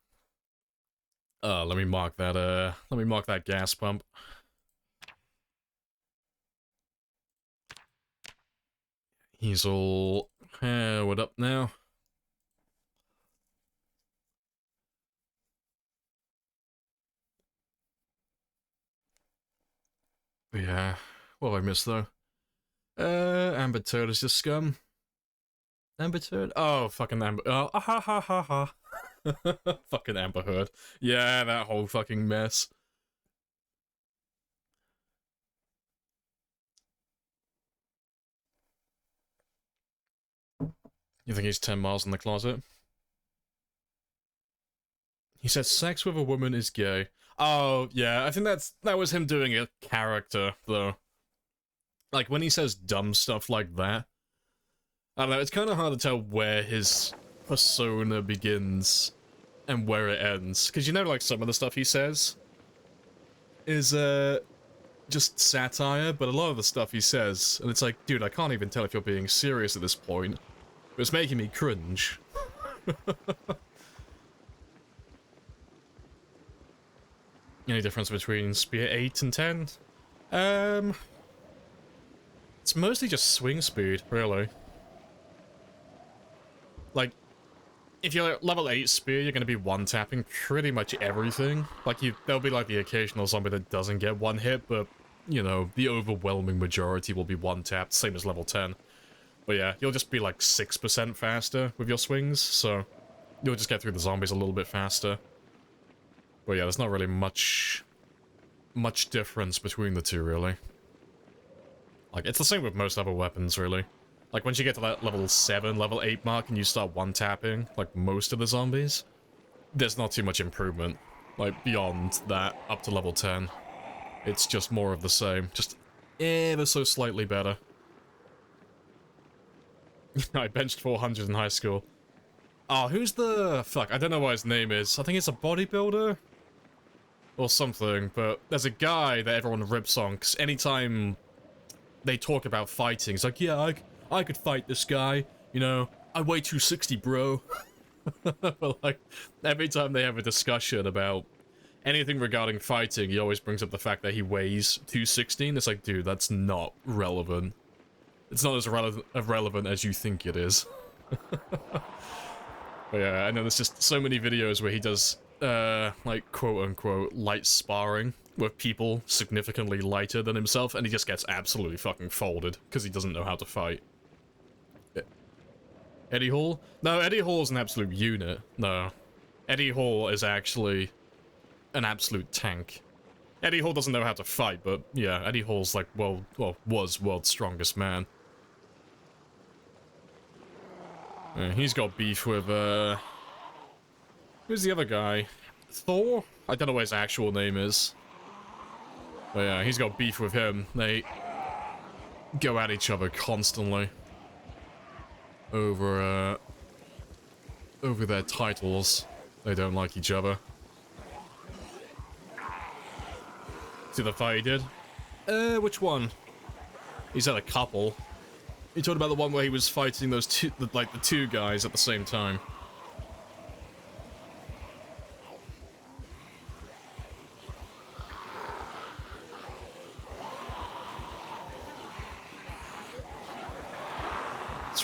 Let me mark that gas pump. He's all powered up now. But yeah, what have I missed though? Amber Turd is just scum. Amber Turd? Oh, fucking Amber. Oh, ha ha ha ha. Fucking Amber Heard. Yeah, that whole fucking mess. You think he's 10 miles in the closet? He said sex with a woman is gay. Oh, yeah, I think that was him doing a character, though. Like, when he says dumb stuff like that, I don't know, it's kind of hard to tell where his persona begins and where it ends. Because you know, like, some of the stuff he says is, just satire, but a lot of the stuff he says, and it's like, dude, I can't even tell if you're being serious at this point. It's making me cringe. Any difference between Spear 8 and 10? It's mostly just swing speed, really. Like, if you're at level 8 Spear, you're going to be one-tapping pretty much everything. Like, there'll be, like, the occasional zombie that doesn't get one hit, but, you know, the overwhelming majority will be one-tapped, same as level 10. But yeah, you'll just be, like, 6% faster with your swings, so you'll just get through the zombies a little bit faster. But yeah, there's not really much difference between the two, really. Like, it's the same with most other weapons, really. Like, once you get to that level 7, level 8 mark, and you start one-tapping, like, most of the zombies, there's not too much improvement. Like, beyond that, up to level 10. It's just more of the same. Just ever so slightly better. I benched 400 in high school. Oh, who's the... Fuck, I don't know what his name is. I think it's a bodybuilder? Or something, but there's a guy that everyone rips on, because anytime they talk about fighting, it's like, yeah, I could fight this guy, you know, I weigh 260, bro. But, like, every time they have a discussion about anything regarding fighting, he always brings up the fact that he weighs 260, and it's like, dude, that's not relevant. It's not as relevant as you think it is. But yeah, I know there's just so many videos where he does... like, quote-unquote, light sparring with people significantly lighter than himself, and he just gets absolutely fucking folded, because he doesn't know how to fight. Eddie Hall? No, Eddie Hall's an absolute unit. No. Eddie Hall is actually an absolute tank. Eddie Hall doesn't know how to fight, but yeah, Eddie Hall's like, was world's strongest man. He's got beef with, who's the other guy? Thor? I don't know what his actual name is. But yeah, he's got beef with him. They go at each other constantly. Over their titles. They don't like each other. See the fight he did? Which one? He's had a couple. You talked about the one where he was fighting those two, like the two guys at the same time.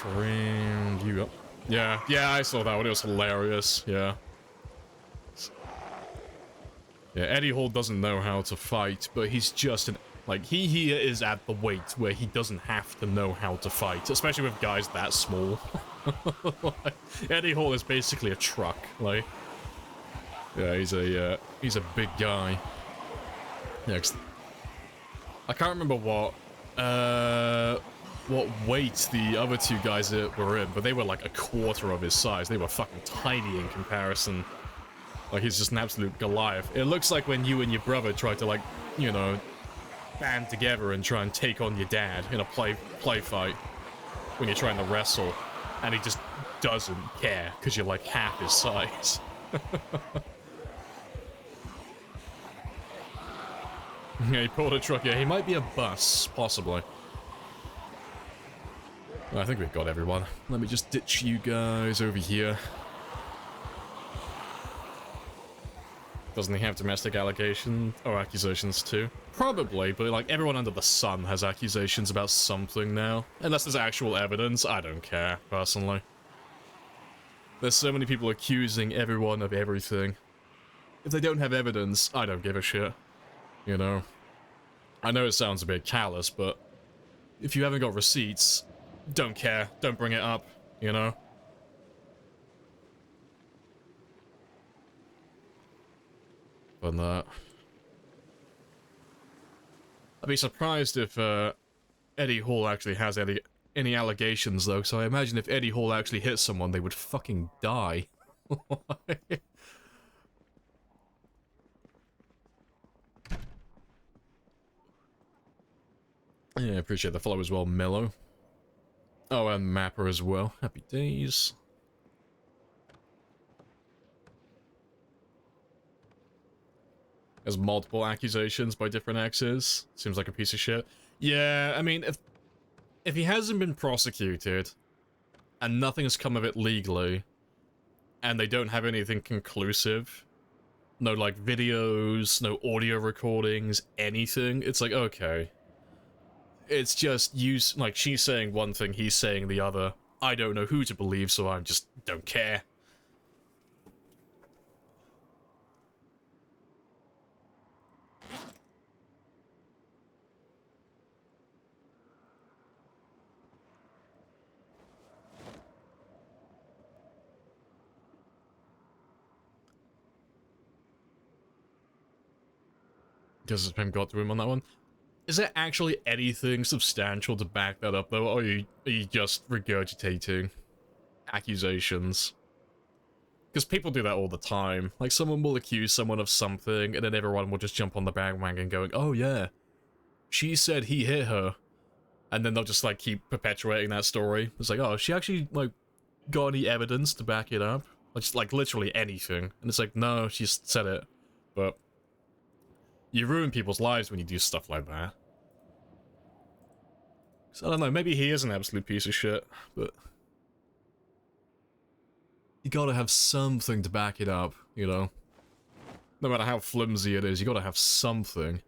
Round you up. Yeah, I saw that one. It was hilarious. Yeah. Yeah, Eddie Hall doesn't know how to fight, but he's just an... Like, he is at the weight where he doesn't have to know how to fight, especially with guys that small. Like, Eddie Hall is basically a truck. Like, yeah, he's a big guy. Yeah, I can't remember what weight the other two guys were in, but they were like a quarter of his size. They were fucking tiny in comparison. Like, he's just an absolute Goliath. It looks like when you and your brother try to, like, you know, band together and try and take on your dad in a play fight when you're trying to wrestle, and he just doesn't care because you're like half his size. Yeah, he pulled a truck. Yeah, he might be a bus, possibly. I think we've got everyone. Let me just ditch you guys over here. Doesn't he have domestic accusations too? Probably, but like everyone under the sun has accusations about something now. Unless there's actual evidence, I don't care, personally. There's so many people accusing everyone of everything. If they don't have evidence, I don't give a shit. You know? I know it sounds a bit callous, but if you haven't got receipts, don't care. Don't bring it up, you know? But I'd be surprised if Eddie Hall actually has any allegations, though, so I imagine if Eddie Hall actually hit someone, they would fucking die. Yeah, appreciate the follow as well, Mello. Oh, and Mapper as well. Happy days. There's multiple accusations by different exes. Seems like a piece of shit. Yeah, I mean, if he hasn't been prosecuted, and nothing has come of it legally, and they don't have anything conclusive, no, like, videos, no audio recordings, anything, it's like, okay. It's just you, like, she's saying one thing, he's saying the other. I don't know who to believe, so I just don't care. Does him got to him on that one? Is there actually anything substantial to back that up, though, or are you just regurgitating accusations? Because people do that all the time. Like, someone will accuse someone of something, and then everyone will just jump on the bandwagon going, oh yeah, she said he hit her. And then they'll just, like, keep perpetuating that story. It's like, oh, she actually, like, got any evidence to back it up? Just, like, literally anything. And it's like, no, she just said it. But you ruin people's lives when you do stuff like that. So I don't know, maybe he is an absolute piece of shit, but you gotta have something to back it up, you know? No matter how flimsy it is, you gotta have something.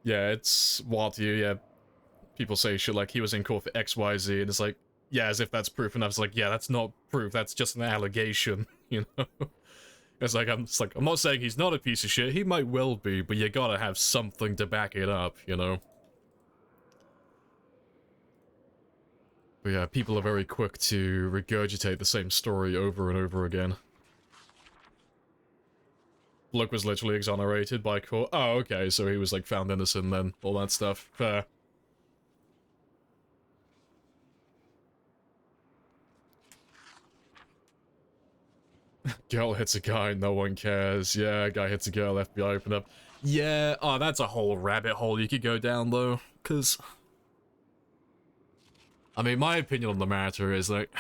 Yeah, it's wild to you, yeah. People say shit like, he was in court for XYZ, and it's like, yeah, as if that's proof enough. It's like, yeah, that's not proof, that's just an allegation, you know? It's like, I'm not saying he's not a piece of shit, he might well be, but you gotta have something to back it up, you know? But yeah, people are very quick to regurgitate the same story over and over again. Bloke was literally exonerated by court. Oh, okay, so he was, like, found innocent then, all that stuff. Fair. Girl hits a guy, no one cares. Yeah, guy hits a girl, FBI open up. Yeah, oh, that's a whole rabbit hole you could go down, though, because I mean, my opinion on the matter is, like,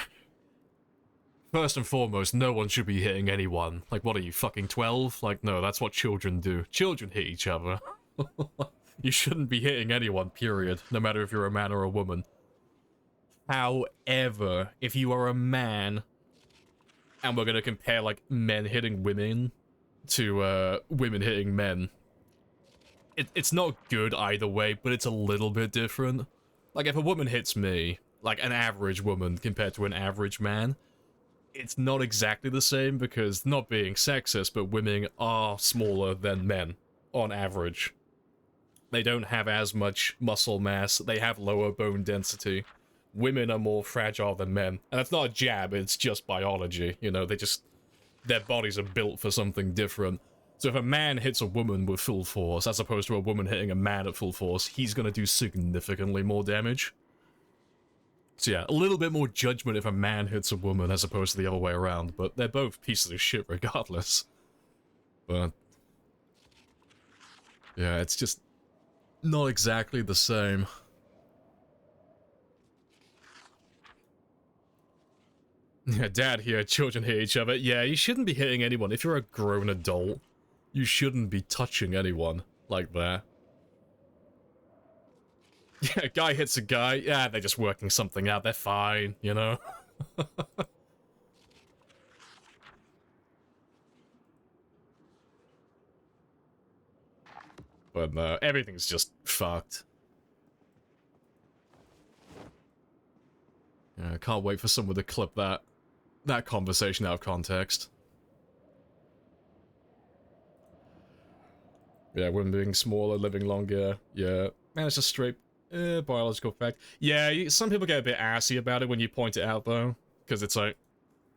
first and foremost, no one should be hitting anyone. Like, what are you, fucking 12? Like, no, that's what children do. Children hit each other. You shouldn't be hitting anyone, period, no matter if you're a man or a woman. However, if you are a man, and we're gonna compare, like, men hitting women to, women hitting men, it's not good either way, but it's a little bit different. Like, if a woman hits me, like an average woman compared to an average man, it's not exactly the same because, not being sexist, but women are smaller than men, on average. They don't have as much muscle mass, they have lower bone density. Women are more fragile than men. And that's not a jab, it's just biology, you know, their bodies are built for something different. So if a man hits a woman with full force, as opposed to a woman hitting a man at full force, he's gonna do significantly more damage. So yeah, a little bit more judgment if a man hits a woman as opposed to the other way around, but they're both pieces of shit regardless. But yeah, it's just not exactly the same. Yeah, dad here, children hit each other. Yeah, you shouldn't be hitting anyone. If you're a grown adult, you shouldn't be touching anyone like that. Yeah, a guy hits a guy. Yeah, they're just working something out. They're fine, you know? But no, everything's just fucked. Yeah, I can't wait for someone to clip that conversation out of context. Yeah, women being smaller, living longer. Yeah, man, it's just straight biological fact. Yeah, some people get a bit assy about it when you point it out, though, because it's like,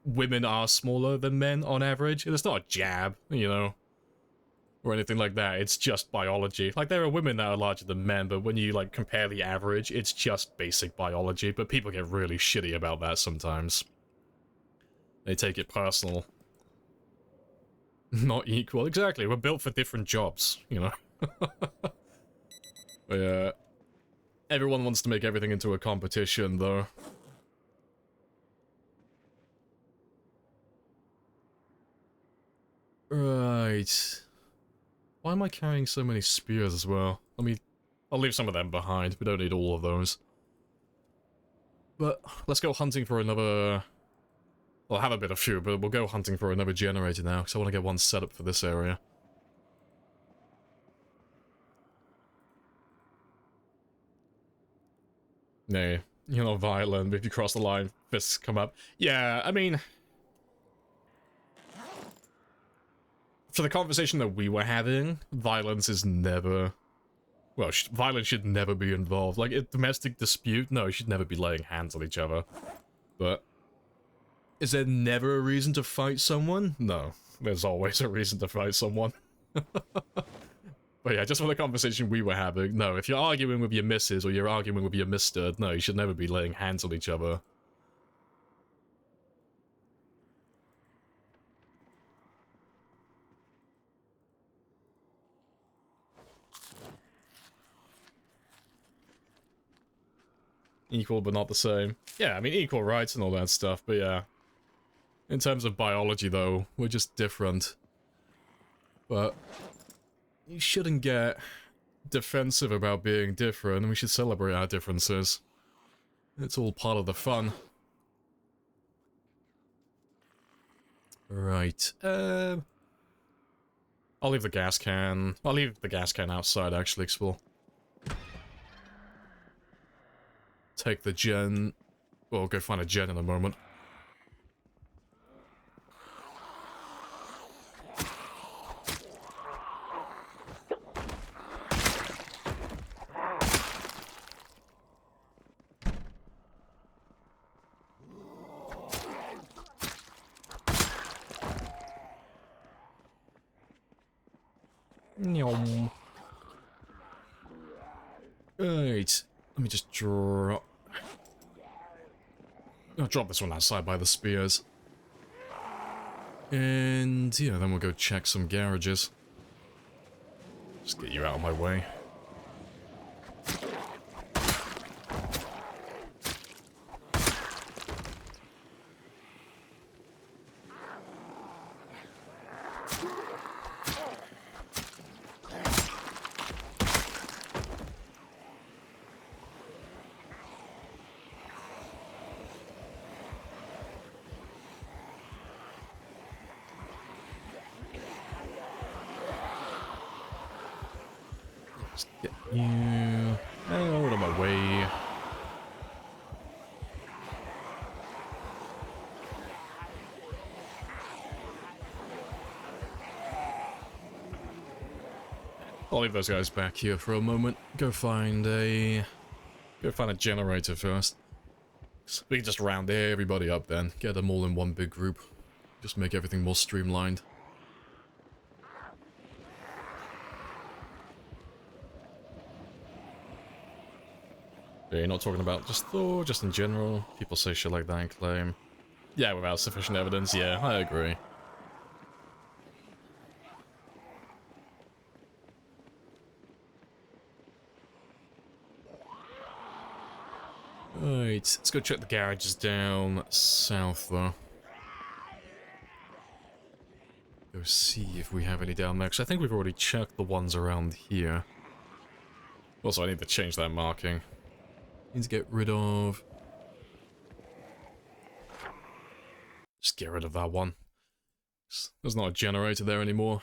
women are smaller than men on average. It's not a jab, you know. or anything like that. It's just biology. Like, there are women that are larger than men, but when you, like, compare the average, it's just basic biology. But people get really shitty about that sometimes. They take it personal. Not equal. Exactly, we're built for different jobs, you know? But yeah, everyone wants to make everything into a competition, though. Right. Why am I carrying so many spears as well? I'll leave some of them behind. We don't need all of those. But let's go hunting for another... Well, I have a bit of few, but we'll go hunting for another generator now, because I want to get one set up for this area. Nay, you're not violent, but if you cross the line, fists come up. Yeah, I mean... For the conversation that we were having, violence is never... Well, violence should never be involved. Like, a domestic dispute, no, you should never be laying hands on each other. But... Is there never a reason to fight someone? No. There's always a reason to fight someone. But yeah, just for the conversation we were having, no, if you're arguing with your missus or you're arguing with your mister, no, you should never be laying hands on each other. Equal but not the same. Yeah, I mean, equal rights and all that stuff, but yeah. In terms of biology, though, we're just different. But you shouldn't get defensive about being different, and we should celebrate our differences. It's all part of the fun. Right. I'll leave the gas can. I'll leave the gas can outside, actually, explore. Take the gen. Well, go find a gen in a moment. Right. Let me just drop... I'll drop this one outside by the spears. And, yeah, then we'll go check some garages. Just get you out of my way. Get you out of my way. I'll leave those guys back here for a moment. Go find a generator first. So we can just round everybody up then. Get them all in one big group. Just make everything more streamlined. Yeah, you're not talking about just Thor, just in general. People say shit like that and claim. Yeah, without sufficient evidence, yeah, I agree. Right, let's go check the garages down south, though. Go see if we have any down there, because I think we've already checked the ones around here. Also, I need to change that marking. Need to get rid of... Just get rid of that one. There's not a generator there anymore.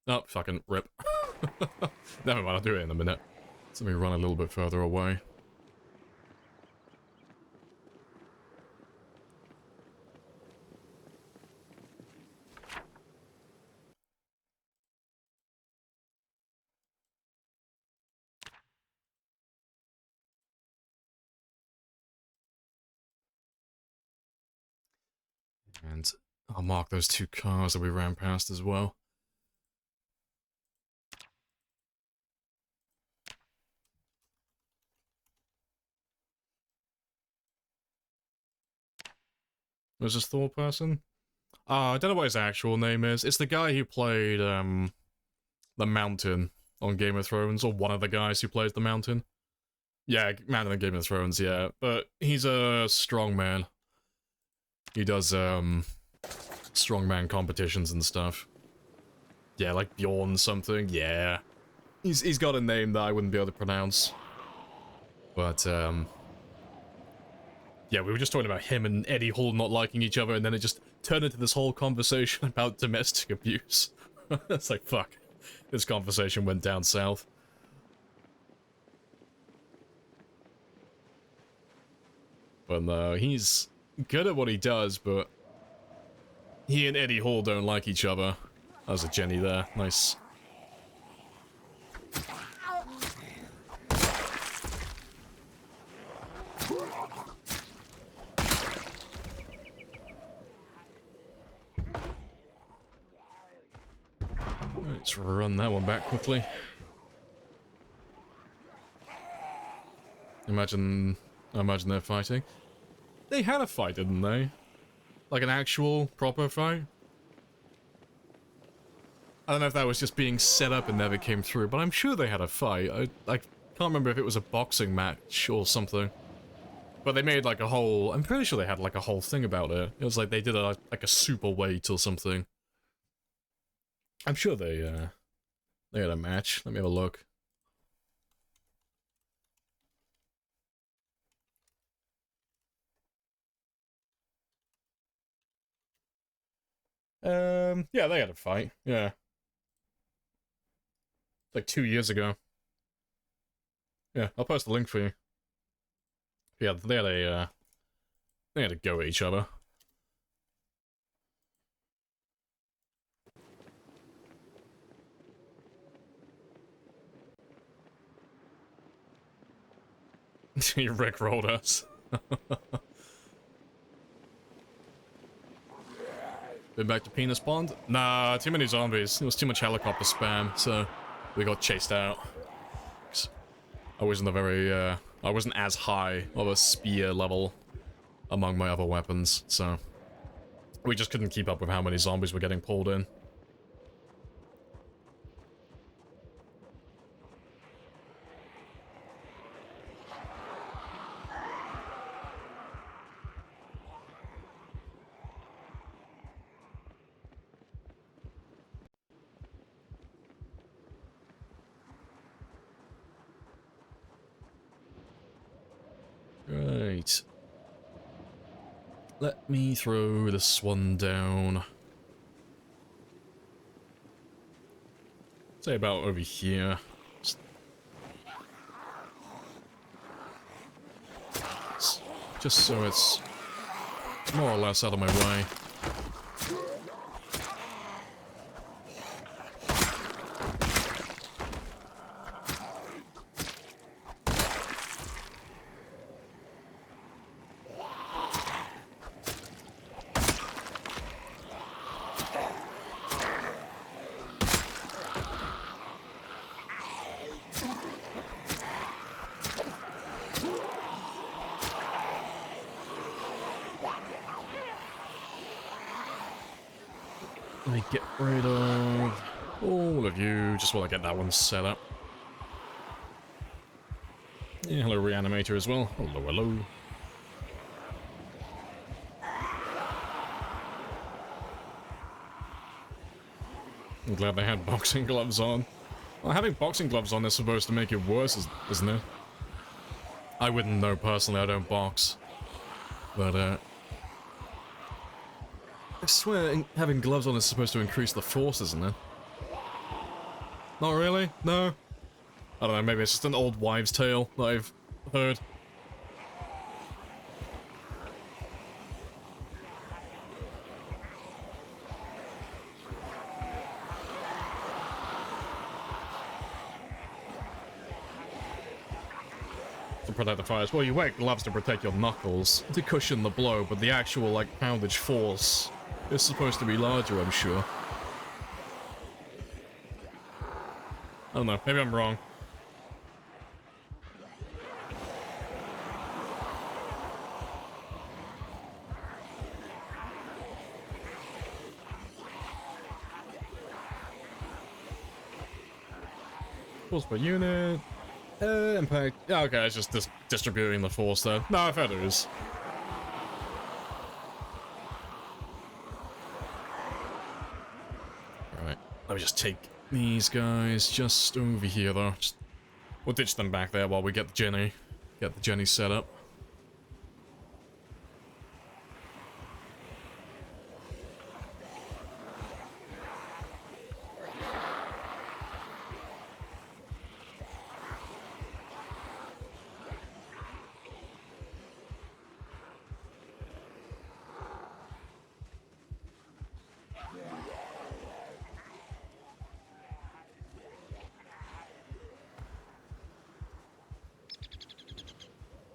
Oh, fucking rip. Never mind, I'll do it in a minute. Let me run a little bit further away. And I'll mark those two cars that we ran past as well. Was this Thor person? I don't know what his actual name is. It's the guy who played, the Mountain on Game of Thrones, or one of the guys who plays the Mountain. Yeah, Mountain on Game of Thrones, yeah. But he's a strongman. He does, strongman competitions and stuff. Yeah, like Bjorn something, yeah. He's got a name that I wouldn't be able to pronounce. But, yeah, we were just talking about him and Eddie Hall not liking each other, and then it just turned into this whole conversation about domestic abuse. It's like, fuck. This conversation went down south. But no, he's good at what he does, but he and Eddie Hall don't like each other. That was a Jenny there. Nice. Let's run that one back quickly. Imagine they're fighting. They had a fight, didn't they? Like an actual, proper fight? I don't know if that was just being set up and never came through, but I'm sure they had a fight. I can't remember if it was a boxing match or something. But they made like a whole... I'm pretty sure they had like a whole thing about it. It was like they did like a super weight or something. I'm sure they had a match. Let me have a look. Yeah, they had a fight. Yeah. Like 2 years ago. Yeah, I'll post the link for you. Yeah, they had a go at each other. You rickrolled us. Been back to Penis Pond? Nah, too many zombies. It was too much helicopter spam, so we got chased out. I wasn't I wasn't as high of a spear level among my other weapons, so we just couldn't keep up with how many zombies were getting pulled in. Right. Let me throw this one down. Say about over here. Just so it's more or less out of my way. Get rid of all of you, just while I get that one set up. Yeah, hello Reanimator as well. Hello, hello. I'm glad they had boxing gloves on. Well, having boxing gloves on is supposed to make it worse, isn't it? I wouldn't know personally, I don't box. But, I swear having gloves on is supposed to increase the force, isn't it? Not really? No? I don't know, maybe it's just an old wives' tale that I've heard. To protect the fires. Well, you wear gloves to protect your knuckles, to cushion the blow, but the actual, like, poundage force is supposed to be larger, I'm sure. I don't know, maybe I'm wrong. force per unit. Impact. Yeah, okay, it's just distributing the force there. No, I thought it is. Right, let me just take these guys just over here, though. We'll ditch them back there while we get the Jenny. Get the Jenny set up.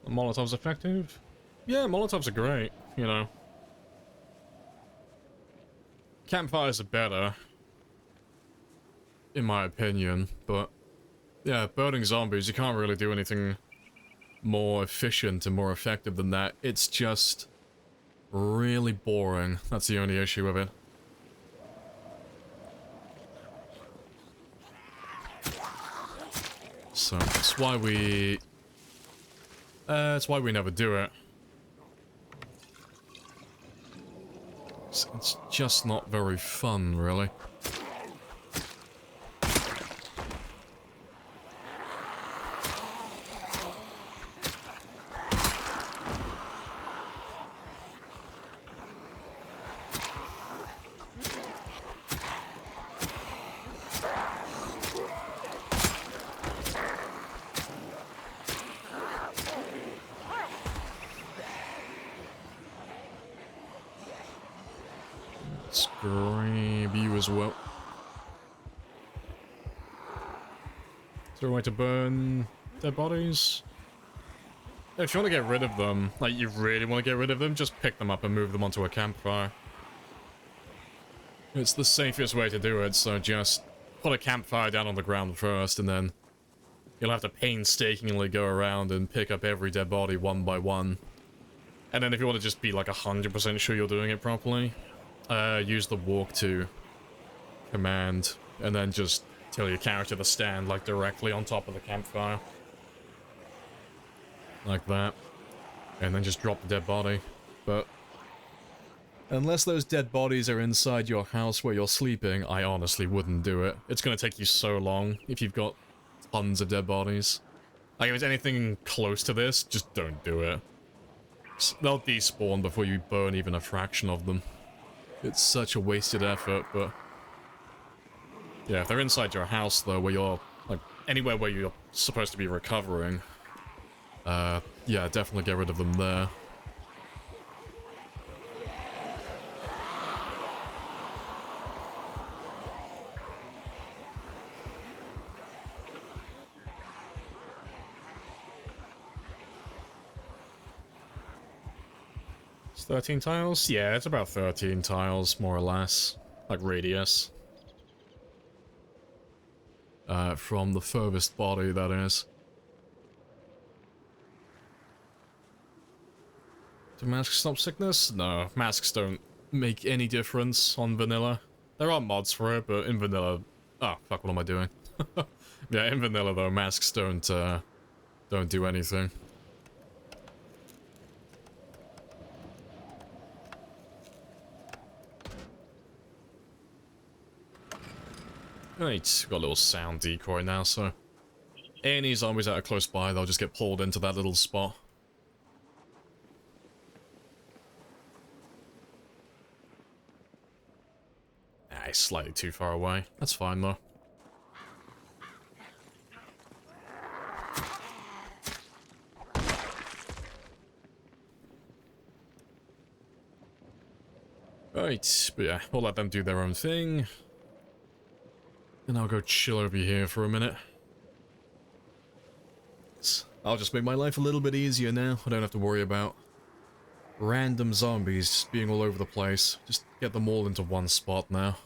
Molotov's effective? Yeah, Molotovs are great, you know. Campfires are better, in my opinion, but yeah, burning zombies, you can't really do anything more efficient and more effective than that. It's just really boring. That's the only issue with it. So, that's why we... that's why we never do it. It's just not very fun, really. Let's grab you as well. Is there a way to burn dead bodies? If you want to get rid of them, like you really want to get rid of them, just pick them up and move them onto a campfire. It's the safest way to do it, so just put a campfire down on the ground first, and then you'll have to painstakingly go around and pick up every dead body one by one. And then if you want to just be like 100% sure you're doing it properly, use the walk to command, and then just tell your character to stand like directly on top of the campfire. Like that. And then just drop the dead body. But unless those dead bodies are inside your house where you're sleeping, I honestly wouldn't do it. It's gonna take you so long if you've got tons of dead bodies. Like, if it's anything close to this, just don't do it. They'll despawn before you burn even a fraction of them. It's such a wasted effort, but... yeah, if they're inside your house, though, where you're, like, anywhere where you're supposed to be recovering, yeah, definitely get rid of them there. It's 13 tiles? Yeah, it's about 13 tiles, more or less. Like, radius. From the furthest body, that is. Do masks stop sickness? No, masks don't make any difference on vanilla. There are mods for it, but in vanilla... oh, fuck, what am I doing? Yeah, in vanilla, though, masks don't do anything. Right, got a little sound decoy now, so... any zombies that are close by, they'll just get pulled into that little spot. Ah, he's slightly too far away. That's fine, though. Right, but yeah, we'll let them do their own thing. And I'll go chill over here for a minute. I'll just make my life a little bit easier now. I don't have to worry about random zombies being all over the place. Just get them all into one spot now.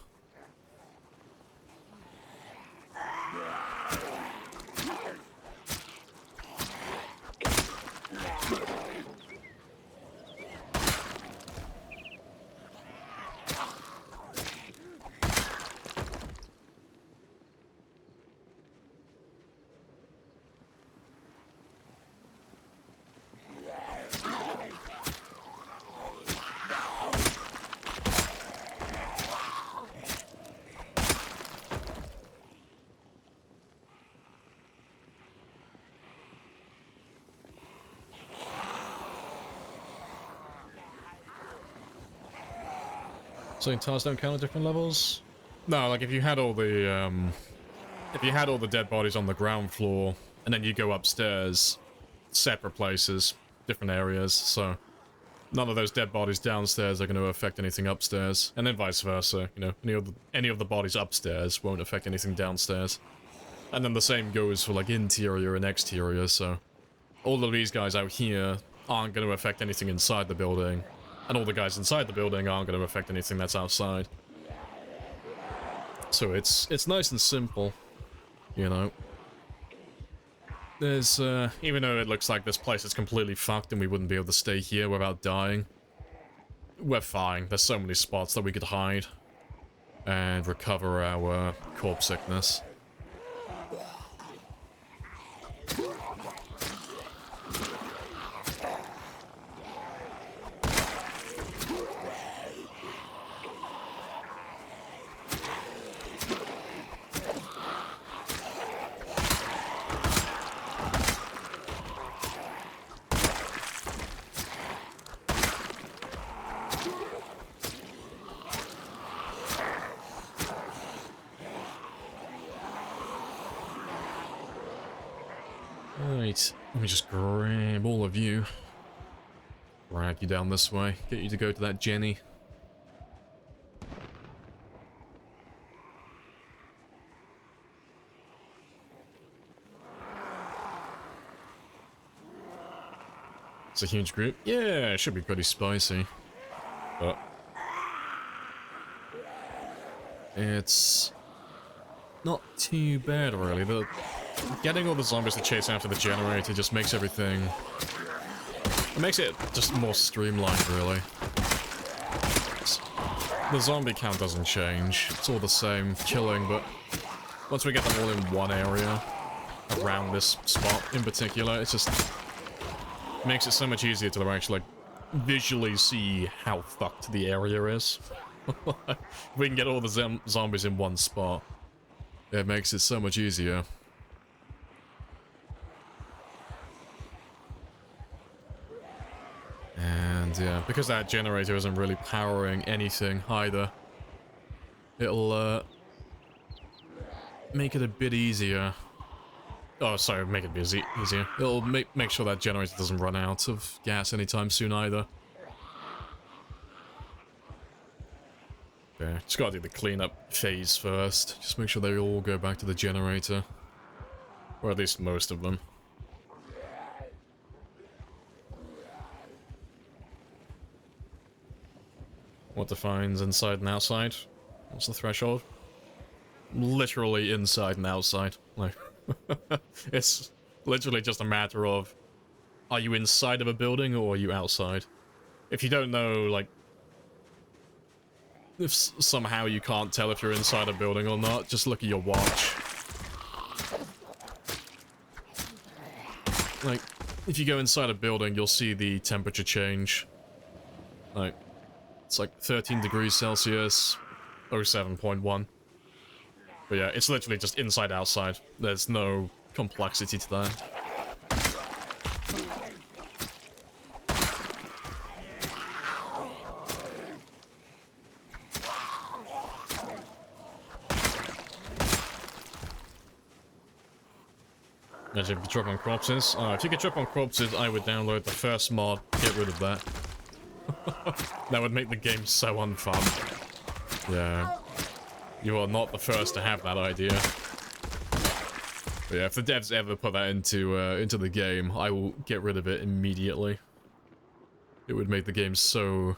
So tires don't count at different levels? No, like if you had all the dead bodies on the ground floor, and then you go upstairs, separate places, different areas, so none of those dead bodies downstairs are going to affect anything upstairs, and then vice versa, you know, any of the bodies upstairs won't affect anything downstairs. And then the same goes for like interior and exterior, so all of these guys out here aren't going to affect anything inside the building, and all the guys inside the building aren't going to affect anything that's outside. So it's nice and simple, you know. There's, even though it looks like this place is completely fucked and we wouldn't be able to stay here without dying, we're fine. There's so many spots that we could hide and recover our corpse sickness. Right, let me just grab all of you. Drag you down this way. Get you to go to that Jenny. It's a huge group. Yeah, it should be pretty spicy. But it's not too bad, really. Getting all the zombies to chase after the generator just makes everything... It makes it just more streamlined, really. The zombie count doesn't change. It's all the same killing, but once we get them all in one area, around this spot in particular, it just makes it so much easier to actually visually see how fucked the area is. If we can get all the zombies in one spot, it makes it so much easier. And yeah, because that generator isn't really powering anything either, it'll make it a bit easier. Oh, sorry, make it a bit easier. It'll make sure that generator doesn't run out of gas anytime soon either. Yeah, just gotta do the cleanup phase first. Just make sure they all go back to the generator. Or at least most of them. What defines inside and outside? What's the threshold? Literally inside and outside. Like, it's literally just a matter of, are you inside of a building or are you outside? If you don't know, like, if somehow you can't tell if you're inside a building or not, just look at your watch. Like, if you go inside a building, you'll see the temperature change. Like, it's like 13 degrees Celsius, 07.1. But yeah, it's literally just inside outside. There's no complexity to that. Imagine if you drop on corpses. If you could drop on corpses, I would download the first mod, get rid of that. That would make the game so unfun. Yeah. You are not the first to have that idea. But yeah, if the devs ever put that into the game, I will get rid of it immediately. It would make the game so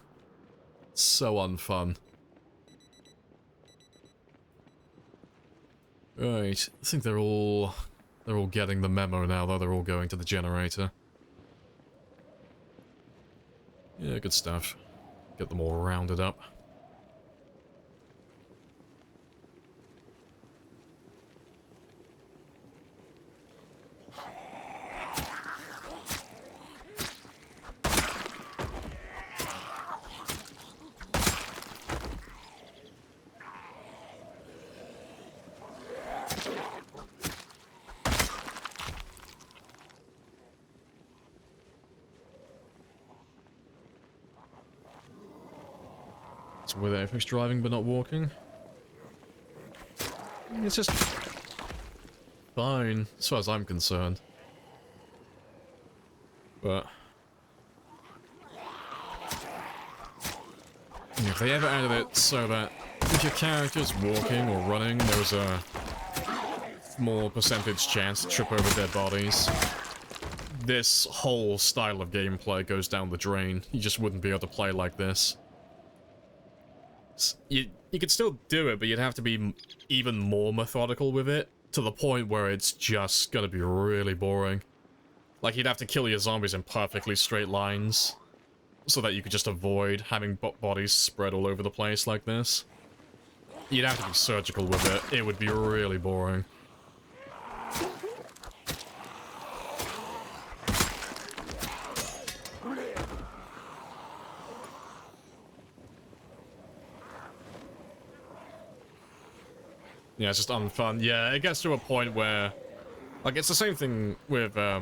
unfun. Right, I think they're all getting the memo now, though. They're all going to the generator. Yeah, good stuff. Get them all rounded up. better with it if it's driving but not walking. It's just fine, as far as I'm concerned. But if they ever added it so that if your character's walking or running, there was a more percentage chance to trip over dead bodies, this whole style of gameplay goes down the drain. You just wouldn't be able to play like this. You could still do it, but you'd have to be even more methodical with it, to the point where it's just gonna be really boring. Like, you'd have to kill your zombies in perfectly straight lines, so that you could just avoid having bodies spread all over the place like this. You'd have to be surgical with it. It would be really boring. Yeah, it's just unfun. Yeah, it gets to a point where, like, it's the same thing with a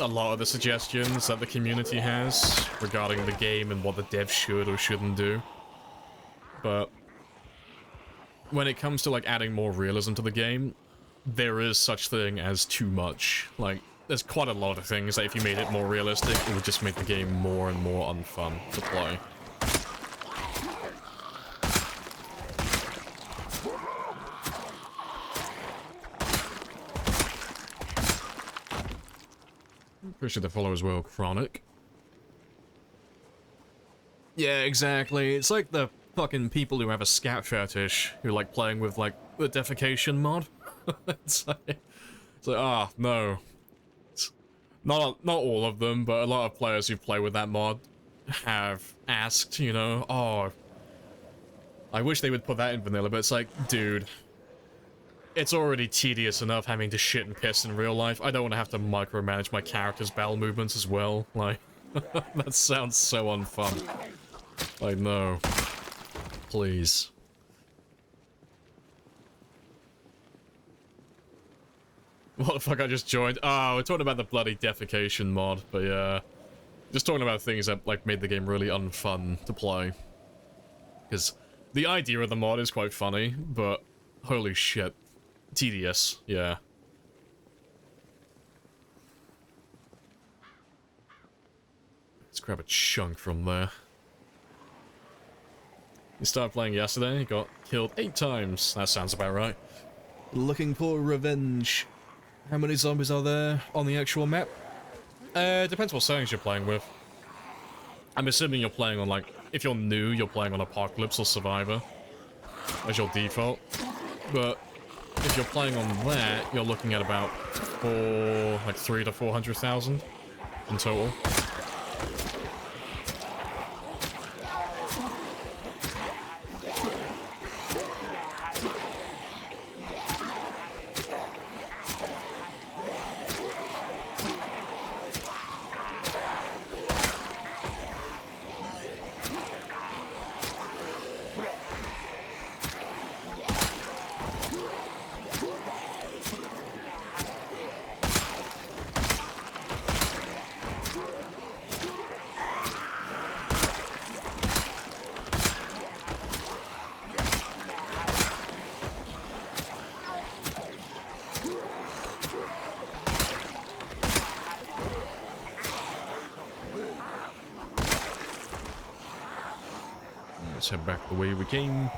lot of the suggestions that the community has regarding the game and what the devs should or shouldn't do. But when it comes to, like, adding more realism to the game, there is such thing as too much. Like, there's quite a lot of things that if you made it more realistic, it would just make the game more and more unfun to play. Pretty sure the follow as well, Chronic. Yeah, exactly. It's like the fucking people who have a scat fetish, who like playing with, like, the defecation mod. It's like, ah, no. It's not all of them, but a lot of players who play with that mod have asked, you know, oh, I wish they would put that in vanilla, but it's like, dude, it's already tedious enough having to shit and piss in real life. I don't want to have to micromanage my character's bowel movements as well. Like, that sounds so unfun. Like, no. Please. What the fuck I just joined? Oh, we're talking about the bloody defecation mod, but yeah. Just talking about things that, like, made the game really unfun to play. Because the idea of the mod is quite funny, but holy shit. Tedious, yeah. Let's grab a chunk from there. You started playing yesterday, got killed 8 times. That sounds about right. Looking for revenge. How many zombies are there on the actual map? Depends what settings you're playing with. I'm assuming you're playing on, like, if you're new, you're playing on Apocalypse or Survivor as your default. But if you're playing on that, you're looking at about 300,000 to 400,000 in total. Let's head back the way we came.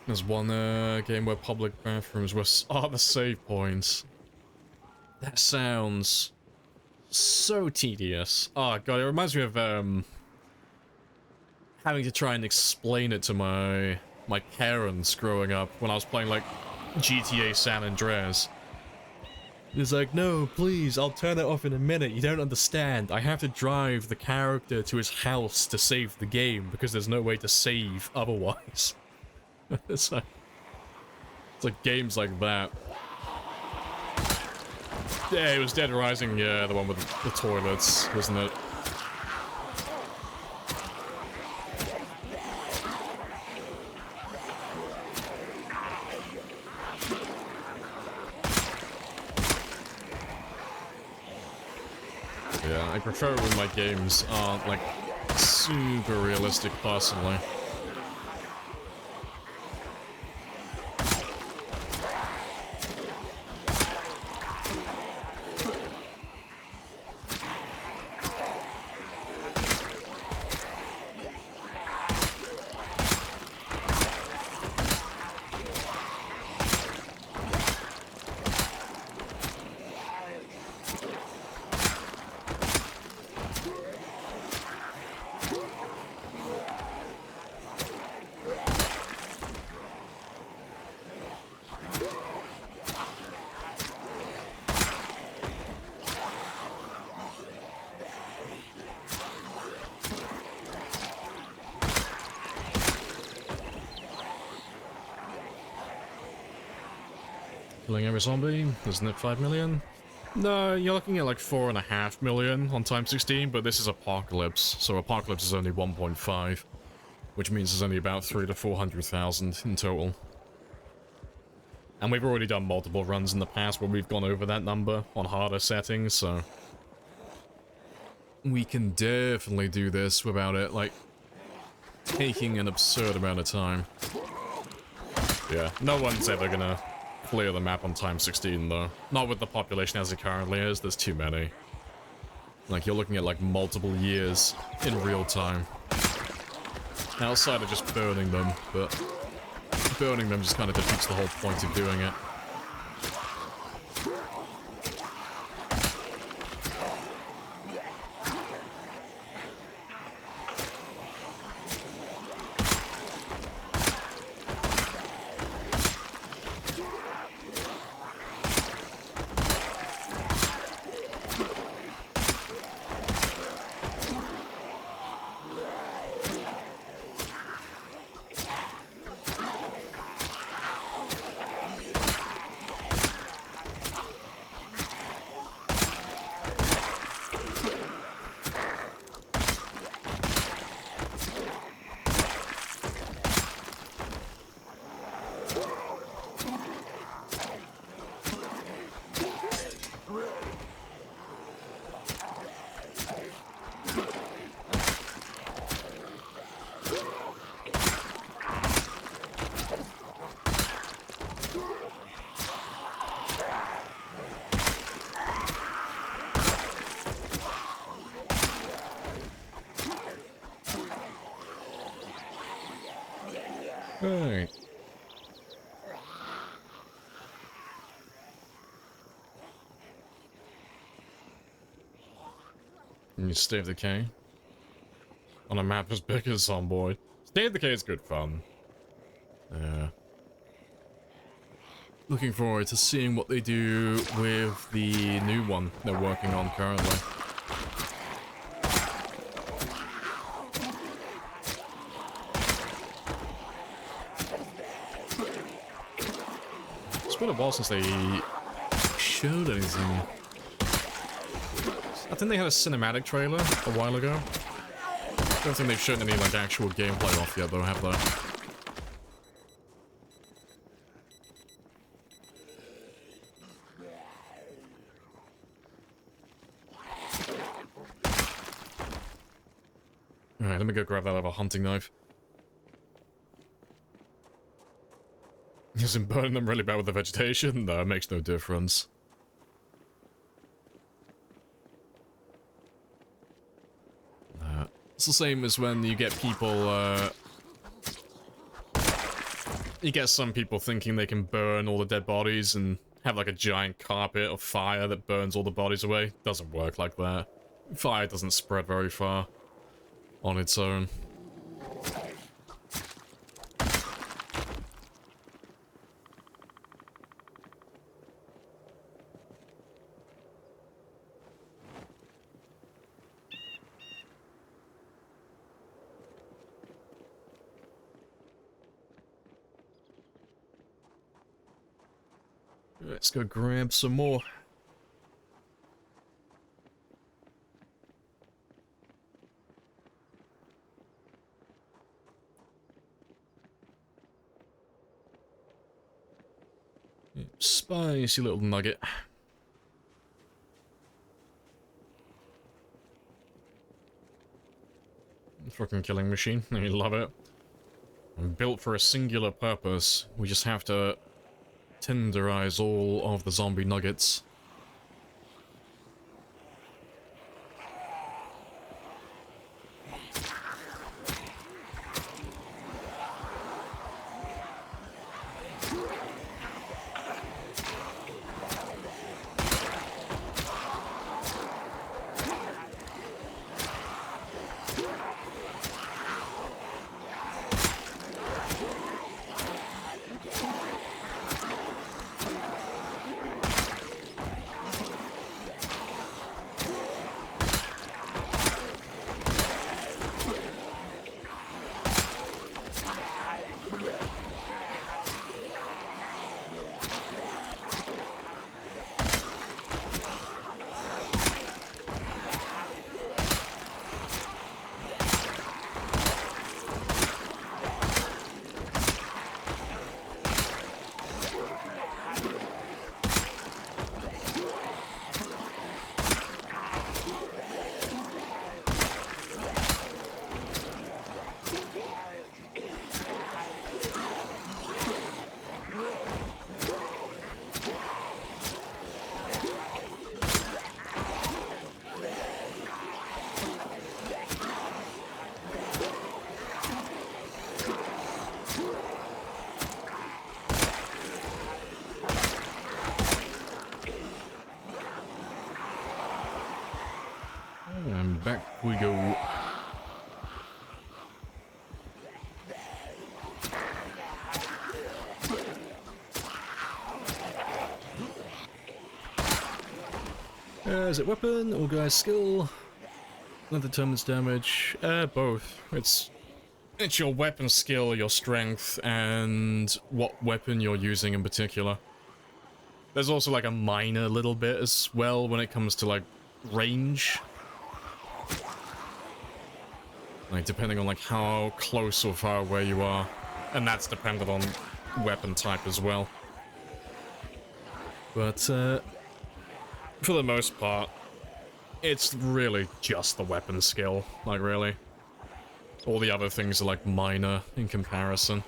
There's one game where public bathrooms are the save points. That sounds so tedious. Oh god, it reminds me of having to try and explain it to my parents growing up when I was playing like GTA San Andreas. It's like, no, please, I'll turn it off in a minute. You don't understand. I have to drive the character to his house to save the game because there's no way to save otherwise. It's like games like that. Yeah, it was Dead Rising, yeah, the one with the toilets, wasn't it? I prefer when my games aren't, like, super realistic, personally. Killing every zombie, isn't it 5 million? No, you're looking at like 4.5 million on time 16, but this is Apocalypse, so Apocalypse is only 1.5, which means there's only about 300 to 400,000 in total. And we've already done multiple runs in the past where we've gone over that number on harder settings, so we can definitely do this without it, like, taking an absurd amount of time. Yeah, no one's ever gonna clear the map on time 16 though. Not with the population as it currently is, there's too many. Like, you're looking at like multiple years in real time. Outside of just burning them, but burning them just kind of defeats the whole point of doing it. Right. And you State of Decay on a map as big as Zomboid. State of Decay is good fun. Yeah. Looking forward to seeing what they do with the new one they're working on currently. It's been a while since they showed anything. I think they had a cinematic trailer a while ago. I don't think they've shown any like actual gameplay off yet though, have they? Alright, let me go grab that other hunting knife. Isn't burning them really bad with the vegetation? No, it makes no difference. It's the same as when you get people, you get some people thinking they can burn all the dead bodies and have like a giant carpet of fire that burns all the bodies away. Doesn't work like that. Fire doesn't spread very far on its own. Let's go grab some more. Spicy little nugget. fucking killing machine. I love it. Built for a singular purpose. We just have to tenderize all of the zombie nuggets. And back we go. Is it weapon or guy's skill? That determines damage. Both. It's your weapon skill, your strength, and what weapon you're using in particular. There's also like a minor little bit as well when it comes to like range. Like depending on like how close or far away you are. And that's dependent on weapon type as well. But for the most part, it's really just the weapon skill, like really. All the other things are like minor in comparison.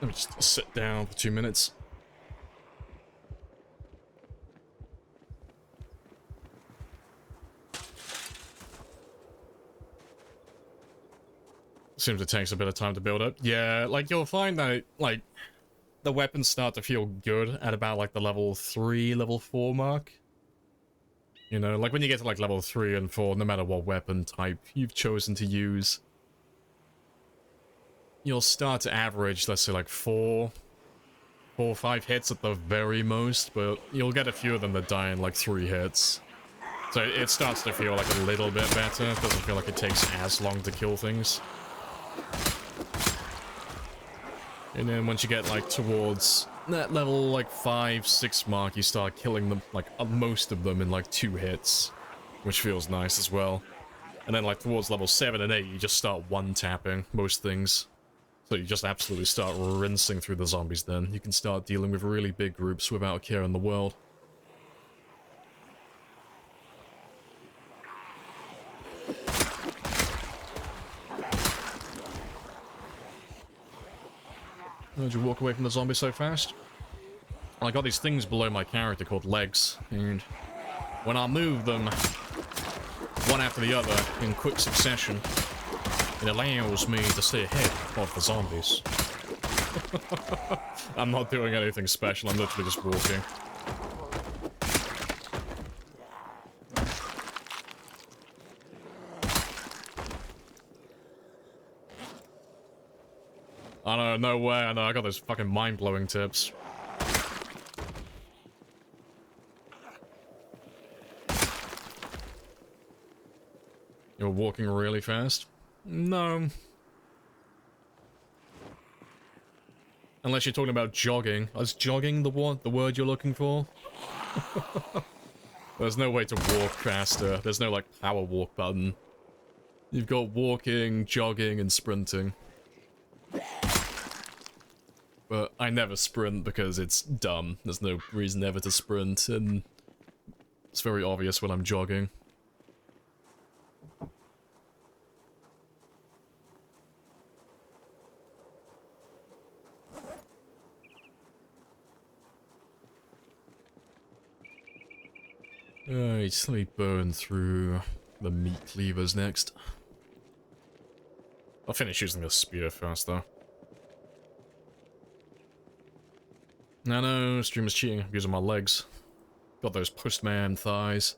Let me just sit down for 2 minutes. Seems it takes a bit of time to build up. Yeah, like you'll find that like the weapons start to feel good at about like the level 3, level 4 mark. You know, like when you get to like level 3 and 4, no matter what weapon type you've chosen to use, you'll start to average, let's say, like 4 or 5 hits at the very most, but you'll get a few of them that die in like 3 hits. So it starts to feel like a little bit better. It doesn't feel like it takes as long to kill things. And then once you get like towards that level like 5, 6 mark, you start killing them, like most of them in like 2 hits, which feels nice as well. And then like towards level 7 and 8, you just start one-tapping most things. So you just absolutely start rinsing through the zombies then. You can start dealing with really big groups without a care in the world. How'd you walk away from the zombie so fast? Well, I got these things below my character called legs, and when I move them one after the other in quick succession, it allows me to stay ahead of the zombies. I'm not doing anything special, I'm literally just walking. I know, no way, I know, I got those fucking mind-blowing tips. You're walking really fast? No. Unless you're talking about jogging. Is jogging the word you're looking for? There's no way to walk faster. There's no, like, power walk button. You've got walking, jogging, and sprinting. But I never sprint because it's dumb. There's no reason ever to sprint, and it's very obvious when I'm jogging. Alright, let me burn through the meat cleavers next. I'll finish using the spear first, though. No, stream is cheating. I'm using my legs. Got those postman thighs.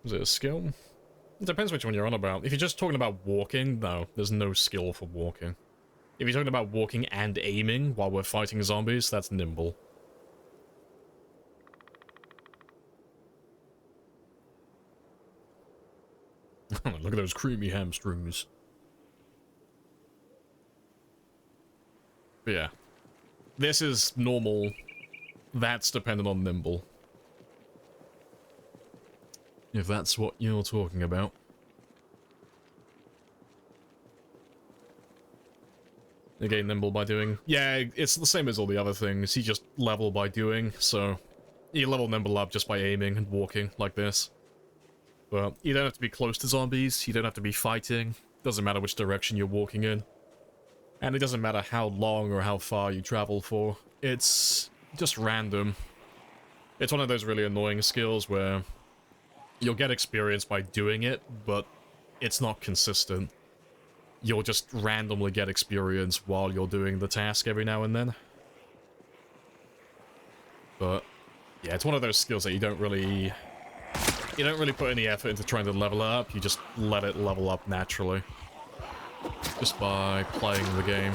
Is it a skill? It depends which one you're on about. If you're just talking about walking, no, there's no skill for walking. If you're talking about walking and aiming while we're fighting zombies, that's nimble. Look at those creamy hamstrings. But yeah. This is normal. That's dependent on nimble. If that's what you're talking about. You gain nimble by doing... Yeah, it's the same as all the other things. You just level by doing, so... You level nimble up just by aiming and walking, like this. But you don't have to be close to zombies, you don't have to be fighting. Doesn't matter which direction you're walking in. And it doesn't matter how long or how far you travel for. It's just random. It's one of those really annoying skills where... You'll get experience by doing it, but it's not consistent. You'll just randomly get experience while you're doing the task every now and then. But, yeah, it's one of those skills that you don't really put any effort into trying to level it up, you just let it level up naturally. Just by playing the game.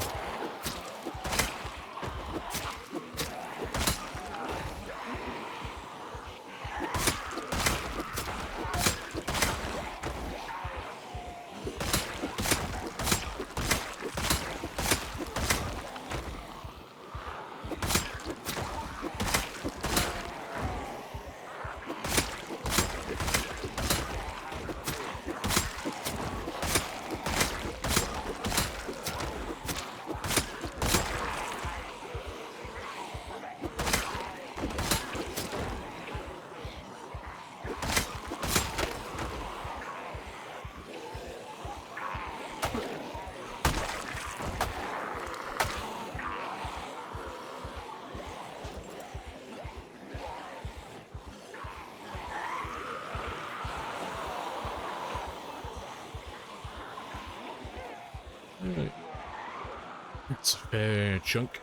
It's a fair chunk.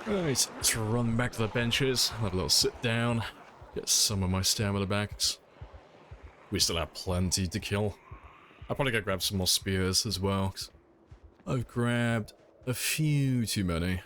Right, let's run back to the benches, have a little sit down, get some of my stamina back. It's We still have plenty to kill. I'll probably go grab some more spears as well, 'cause I've grabbed a few too many.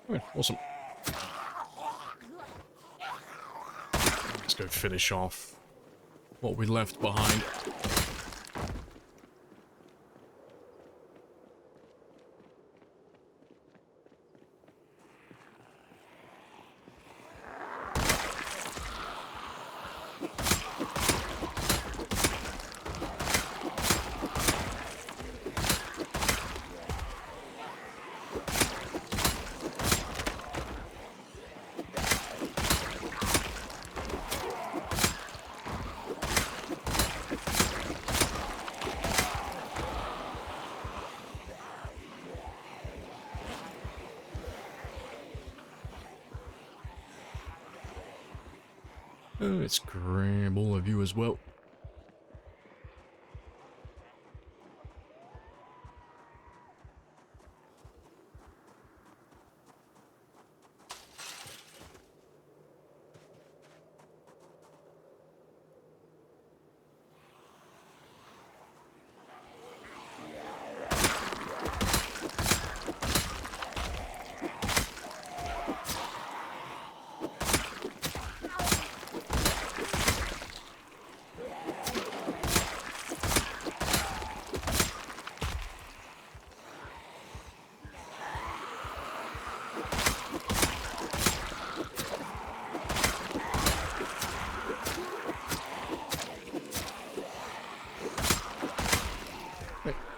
Alright, awesome. Let's go finish off what we left behind. Let's grab all of you as well.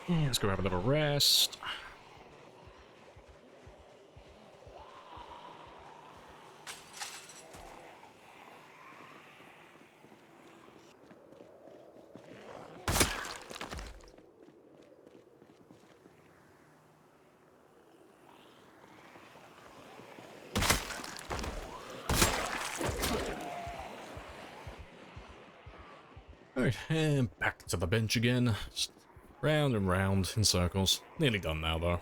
Let's go have a little rest. Alright, and back to the bench again. Just round and round in circles. Nearly done now, though.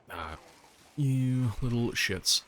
Ah, you little shits.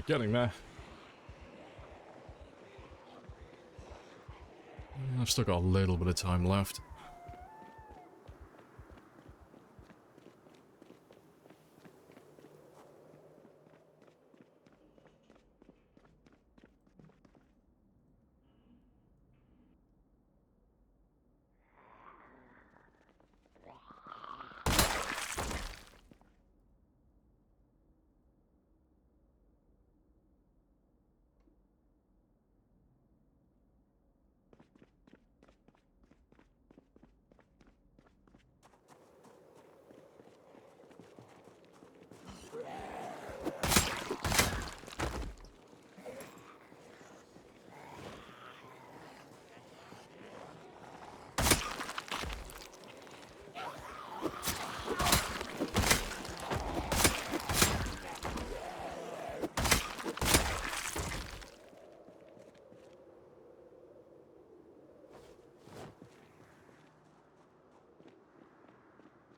Getting there. I've still got a little bit of time left.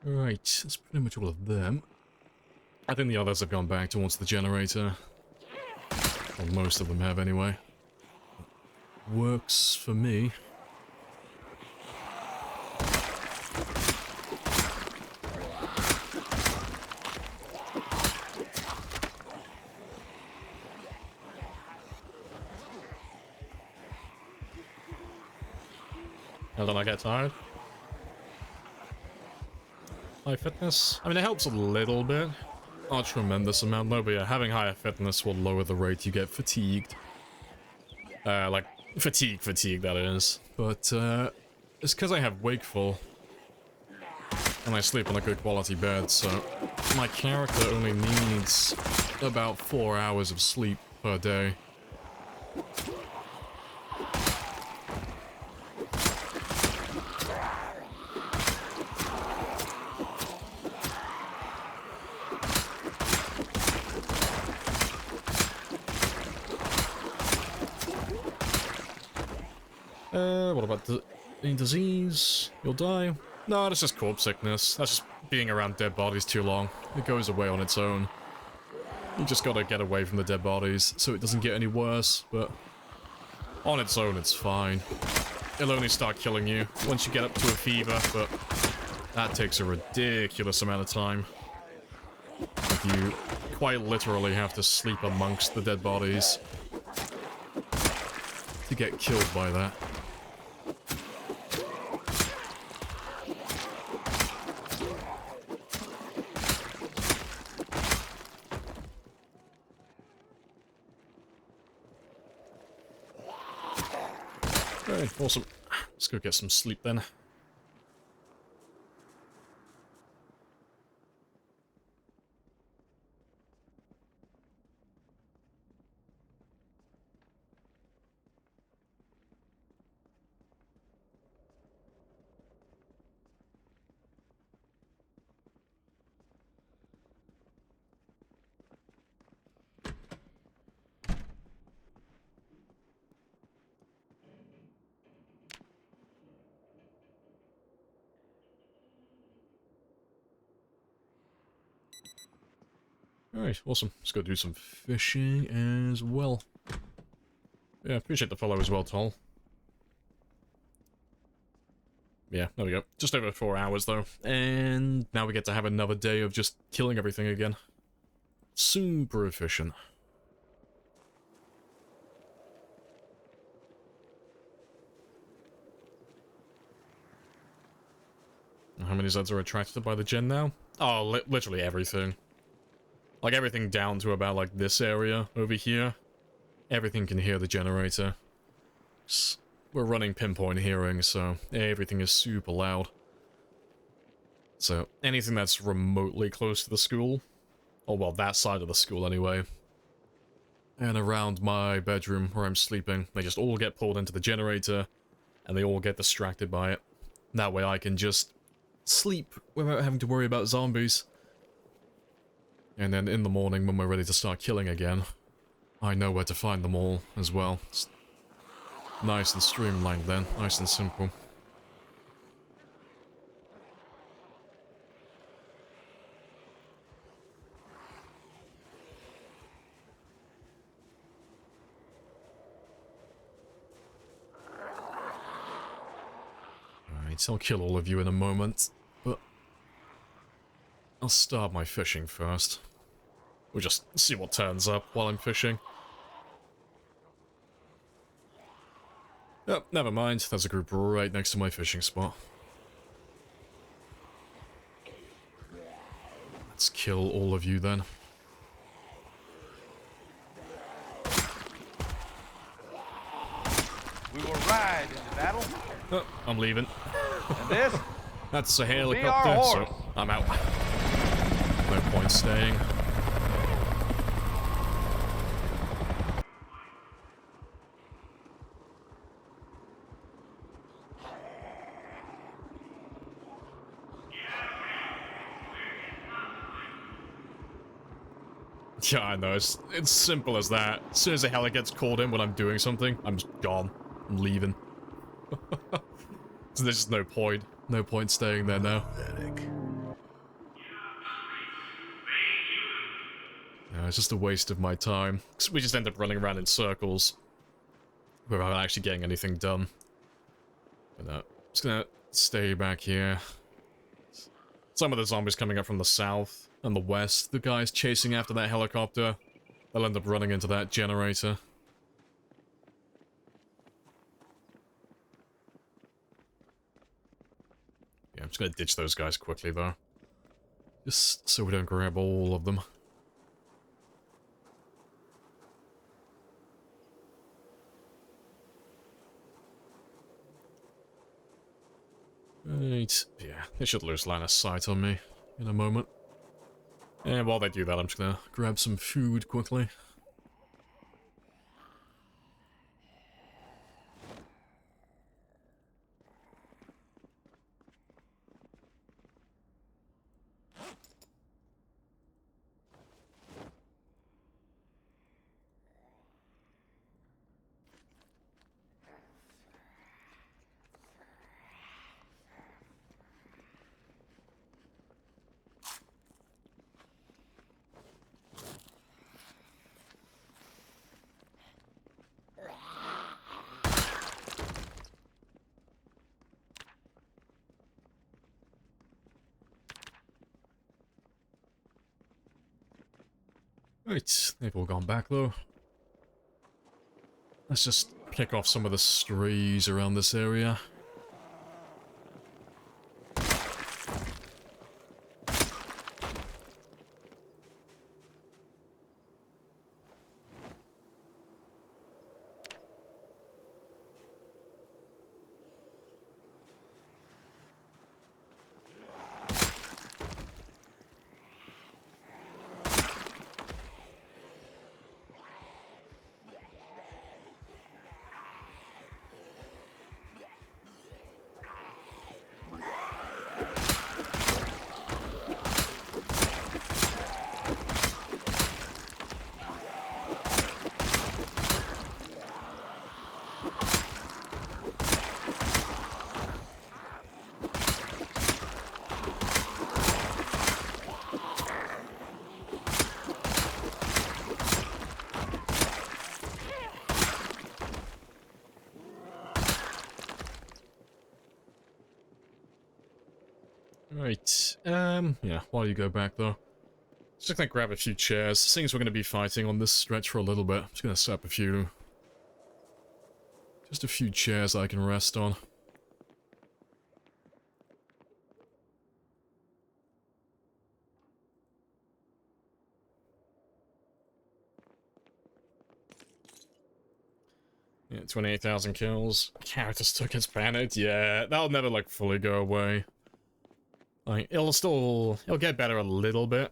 Right, that's pretty much all of them. I think the others have gone back towards the generator. Well, most of them have anyway. Works for me. Now don't I get tired? High fitness? I mean, it helps a little bit. Not a tremendous amount though, but yeah, having higher fitness will lower the rate you get fatigued. Like, fatigue, that is. But, it's because I have wakeful. And I sleep on a good quality bed, so my character only needs about 4 hours of sleep per day. What about any disease? You'll die? No, that's just corpse sickness. That's just being around dead bodies too long. It goes away on its own. You just gotta get away from the dead bodies so it doesn't get any worse, but on its own it's fine. It'll only start killing you once you get up to a fever, but that takes a ridiculous amount of time. You quite literally have to sleep amongst the dead bodies to get killed by that. Alright, awesome. Let's go get some sleep then. Alright, awesome. Let's go do some fishing as well. Yeah, appreciate the follow as well, Toll. Yeah, there we go. Just over 4 hours, though. And now we get to have another day of just killing everything again. Super efficient. How many Zeds are attracted by the gen now? Oh, literally everything. Like, everything down to about, like, this area over here. Everything can hear the generator. We're running pinpoint hearing, so everything is super loud. So, anything that's remotely close to the school, or well, that side of the school anyway, and around my bedroom where I'm sleeping, they just all get pulled into the generator, and they all get distracted by it. That way I can just sleep without having to worry about zombies. And then in the morning, when we're ready to start killing again, I know where to find them all as well. It's nice and streamlined then, nice and simple. Right, I'll kill all of you in a moment, but I'll start my fishing first. We'll just see what turns up while I'm fishing. Oh, never mind. There's a group right next to my fishing spot. Let's kill all of you then. We will ride into battle. Oh, I'm leaving. And this That's a will be our helicopter, so horse. I'm out. No point staying. Yeah, I know, it's simple as that. As soon as a heli gets called in when I'm doing something, I'm just gone. I'm leaving. So there's just no point. No point staying there now. Yeah, it's just a waste of my time. 'Cause we just end up running around in circles without actually getting anything done. But no, I'm just gonna stay back here. Some of the zombies coming up from the south and the west. The guys chasing after that helicopter. They'll end up running into that generator. Yeah, I'm just gonna ditch those guys quickly, though. Just so we don't grab all of them. Right, yeah, they should lose line of sight on me in a moment. And while they do that, I'm just gonna grab some food quickly. Right, they've all gone back though. Let's just pick off some of the strays around this area. Right, yeah, while you go back though, just gonna grab a few chairs. Seeing as we're gonna be fighting on this stretch for a little bit, I'm just gonna set up a few... just a few chairs I can rest on. Yeah, 28,000 kills. Character still gets panicked. Yeah, that'll never, like, fully go away. Like, it'll get better a little bit.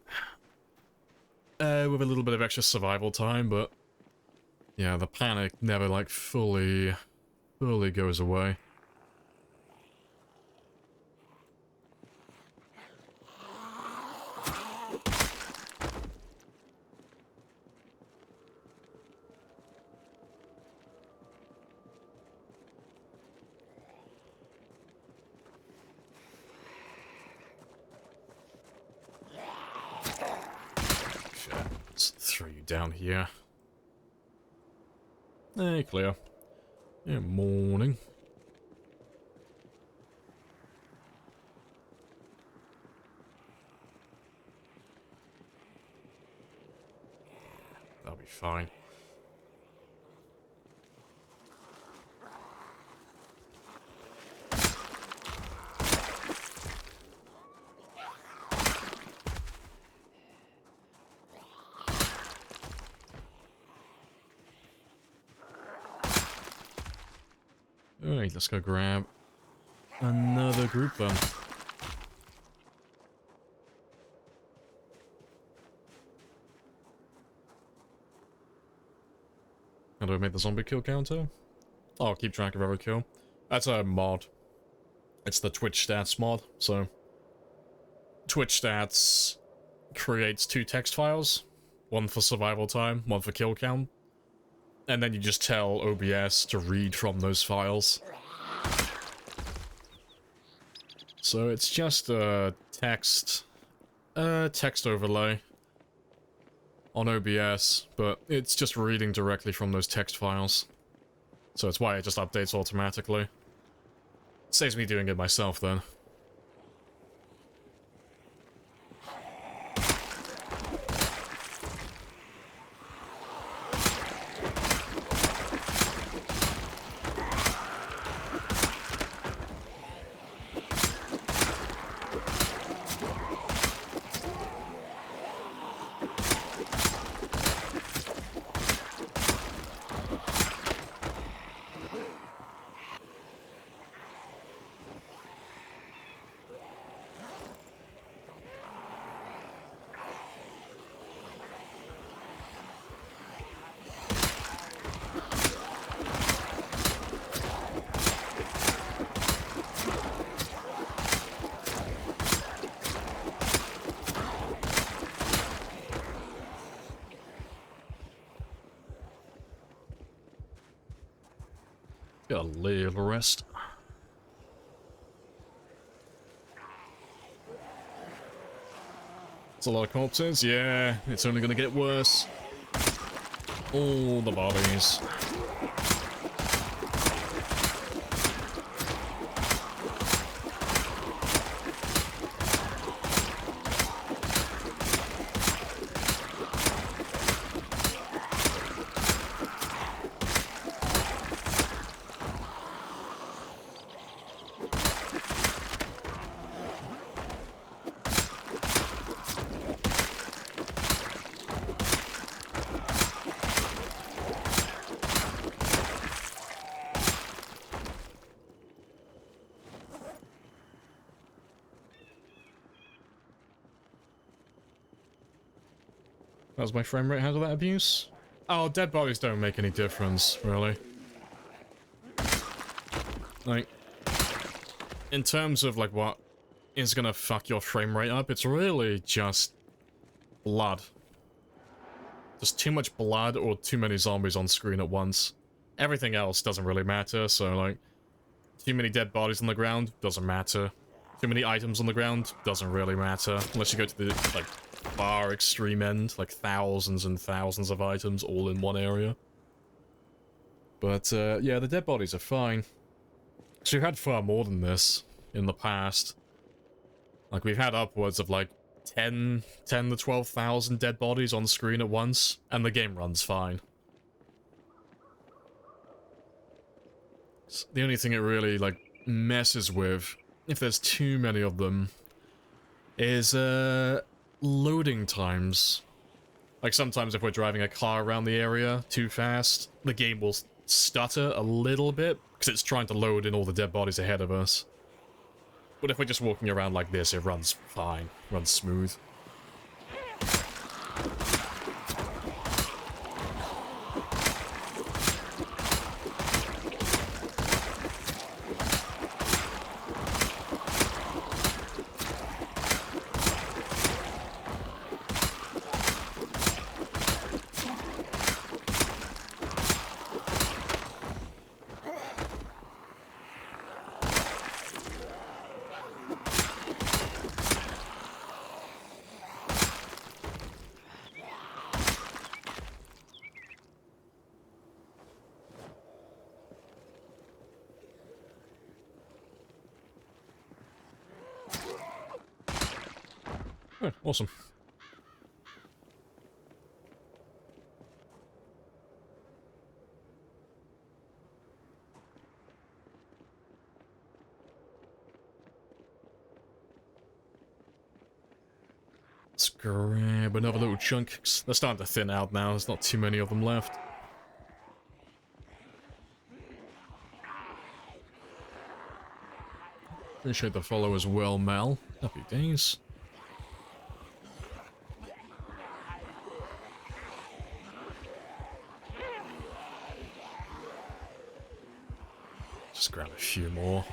With a little bit of extra survival time, but... yeah, the panic never, like, fully goes away. Let's throw you down here. Hey, clear. Yeah, morning. be fine. Alright, let's go grab another group then. How do I make the zombie kill counter? Oh, I'll keep track of every kill. That's a mod. It's the Twitch stats mod, so... Twitch stats creates 2 text files. One for survival time, one for kill count. And then you just tell OBS to read from those files. So it's just a text overlay on OBS, but it's just reading directly from those text files. So it's why it just updates automatically. Saves me doing it myself then. Got a little rest. It's a lot of corpses. Yeah, it's only gonna get worse. All the bodies. How's my frame rate handle that abuse? Oh, dead bodies don't make any difference, really. Like, in terms of, like, what is gonna fuck your frame rate up, it's really just blood. Just too much blood or too many zombies on screen at once. Everything else doesn't really matter, so, like, too many dead bodies on the ground, doesn't matter. Too many items on the ground, doesn't really matter. Unless you go to the, like, far extreme end, like thousands and thousands of items all in one area. But, yeah, the dead bodies are fine. So we've had far more than this in the past. Like, we've had upwards of, like, 10 to 12,000 dead bodies on screen at once, and the game runs fine. The only thing it really, like, messes with, if there's too many of them, is, loading times. Like, sometimes if we're driving a car around the area too fast, the game will stutter a little bit, because it's trying to load in all the dead bodies ahead of us. But if we're just walking around like this, it runs fine, runs smooth. Oh, awesome. Let's grab another little chunk. They're starting to thin out now. There's not too many of them left. Appreciate the follow as well, Mal. Happy days. Just grab a few more.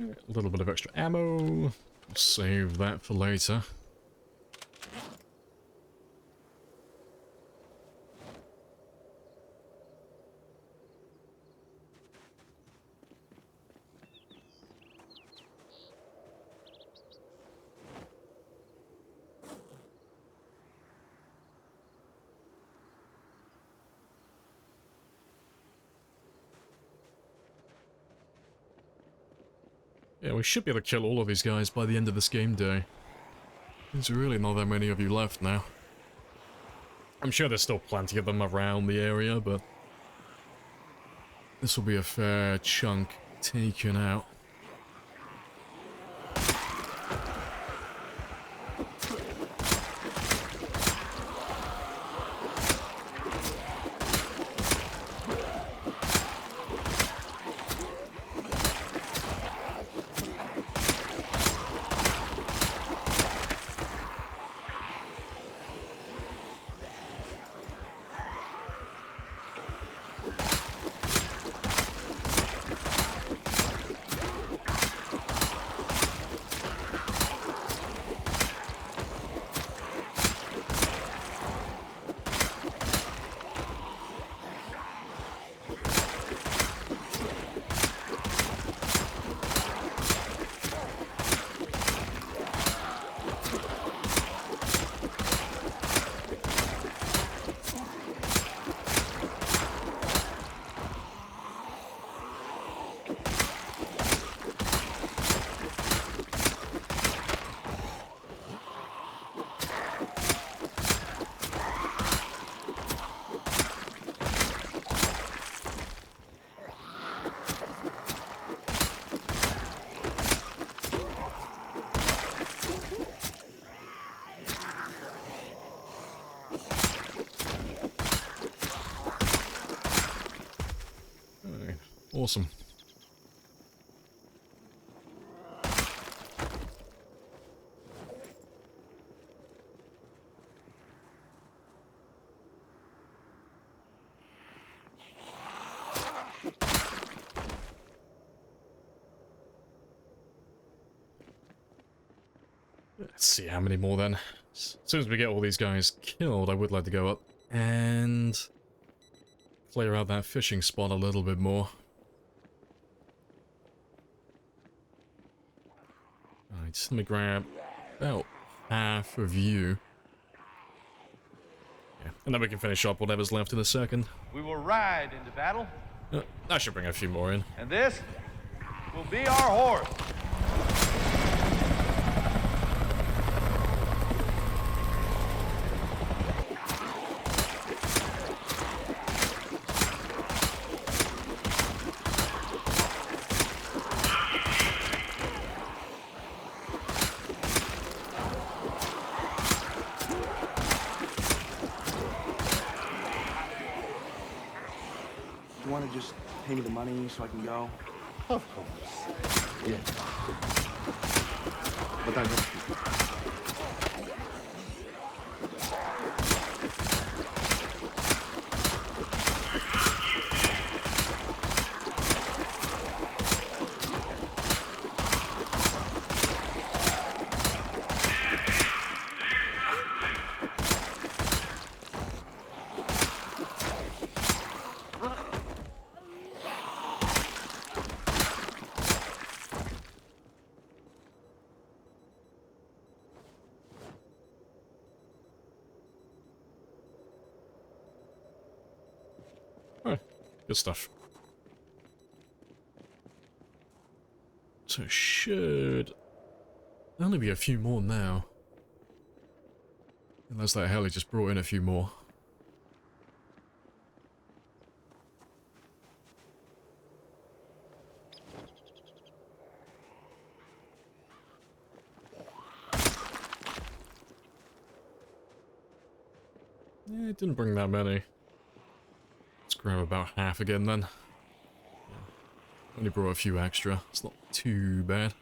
A little bit of extra ammo. Save that for later. Yeah, we should be able to kill all of these guys by the end of this game day. There's really not that many of you left now. I'm sure there's still plenty of them around the area, but this will be a fair chunk taken out. Awesome. Let's see how many more then. As soon as we get all these guys killed, I would like to go up and clear out that fishing spot a little bit more. Alright, let me grab about half of you. Yeah, and then we can finish up whatever's left in a second. We will ride into battle. I should bring a few more in. And this will be our horse. You want to just pay me the money so I can go? Of course. Yeah. But I have to. Oh, good stuff. So it should only be a few more now. Unless that heli just brought in a few more. Yeah, it didn't bring that many. Let's grab about half again then. Yeah. Only brought a few extra. It's not too bad.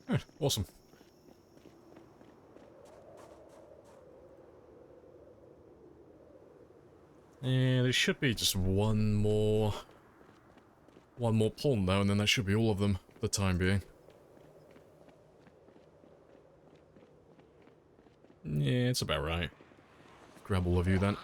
Right, awesome. And there should be just one more pawn though, and then that should be all of them for the time being. Yeah, it's about right. Grab all of you then.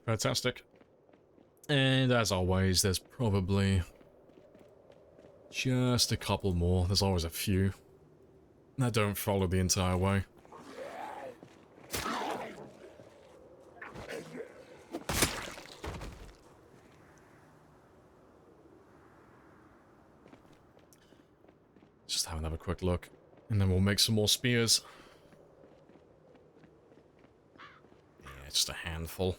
Fantastic. And as always, there's probably just a couple more. There's always a few that don't follow the entire way. Just have another quick look, and then we'll make some more spears. Yeah, just a handful.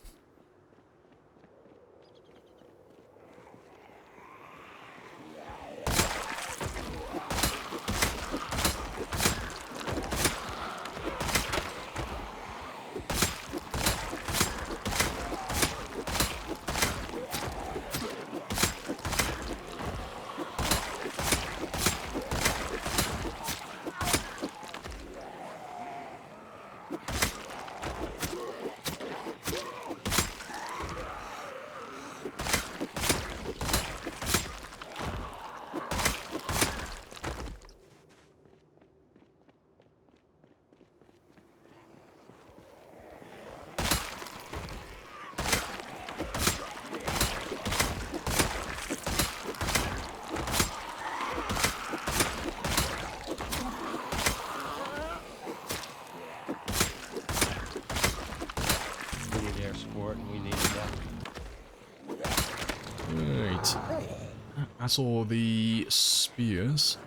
That's all the spears.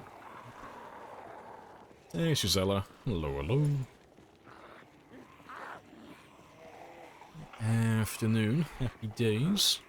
Hey, Shuzella. Hello, hello. Afternoon. Happy days.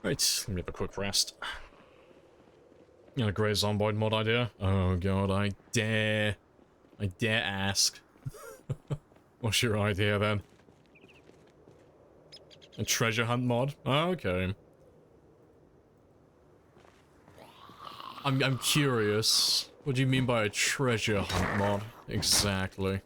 Right, let me have a quick rest. You got a great zomboid mod idea? Oh god, I dare ask. What's your idea then? A treasure hunt mod? Oh, okay. I'm curious. What do you mean by a treasure hunt mod? Exactly.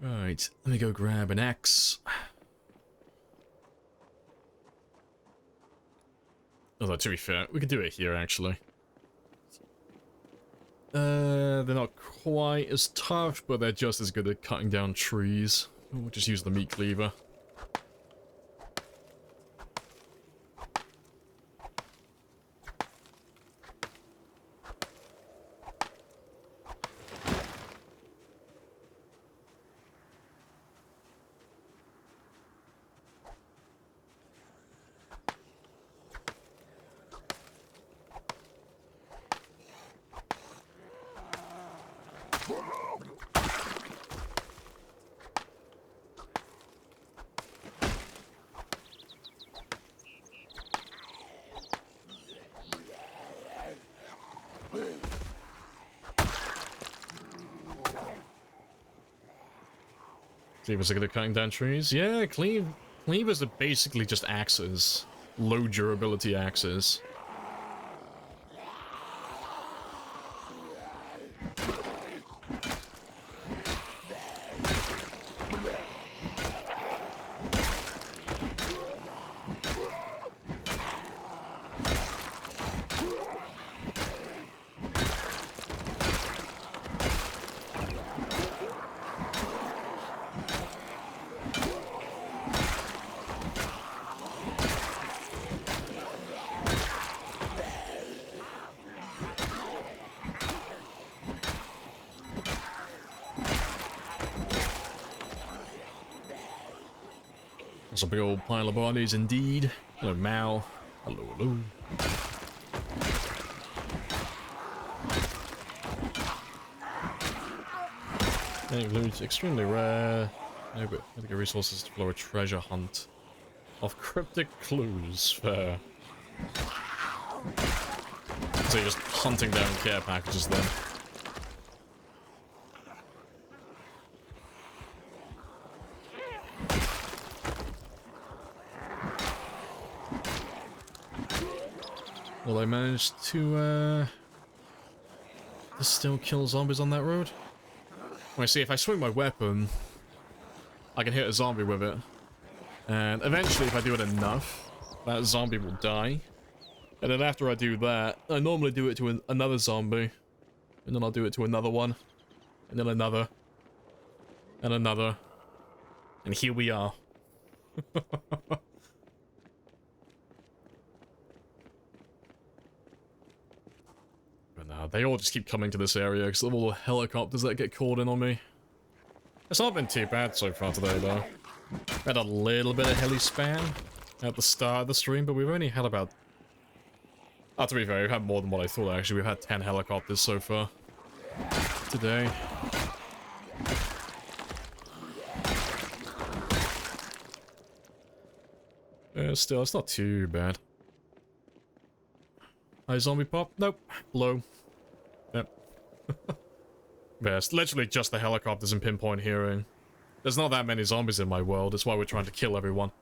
Right, let me go grab an axe. Although, to be fair, we could do it here, actually. They're not quite as tough, but they're just as good at cutting down trees. We'll just use the meat cleaver. Cleavers are good at cutting down trees? Yeah, cleavers are basically just axes. Low durability axes. That's a big old pile of bodies indeed. Hello, Mal. Hello, hello. That includes extremely rare. No, but get resources to follow a treasure hunt of cryptic clues. Fair. So you're just hunting down care packages then. Will I manage to still kill zombies on that road? Well, see, if I swing my weapon, I can hit a zombie with it. And eventually, if I do it enough, that zombie will die. And then after I do that, I normally do it to another zombie. And then I'll do it to another one. And then another. And another. And here we are. They all just keep coming to this area because of all the helicopters that get called in on me. It's not been too bad so far today, though. We had a little bit of heli spam at the start of the stream, but we've only had about... Oh, to be fair, we've had more than what I thought, actually. We've had 10 helicopters so far today. Still, it's not too bad. Hi, zombie pop? Nope. Low. Yep. Yeah, it's literally just the helicopters and pinpoint hearing. There's not that many zombies in my world, that's why we're trying to kill everyone.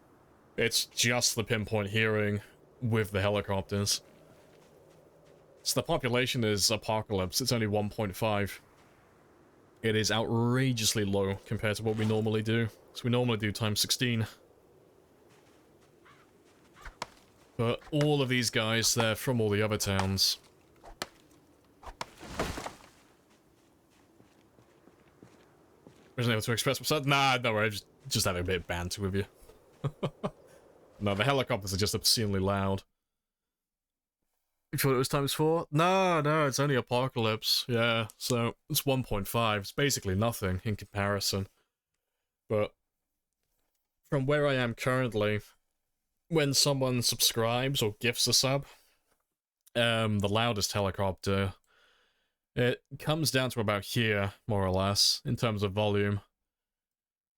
It's just the pinpoint hearing with the helicopters. So the population is apocalypse, it's only 1.5. it is outrageously low compared to what we normally do. So we normally do times 16. But all of these guys, they're from all the other towns. Wasn't able to express myself. Nah, no worry, just having a bit of banter with you. No, the helicopters are just obscenely loud. You thought it was times 4? No, it's only Apocalypse. Yeah, so it's 1.5. It's basically nothing in comparison. But from where I am currently, when someone subscribes or gifts a sub, the loudest helicopter, it comes down to about here, more or less, in terms of volume.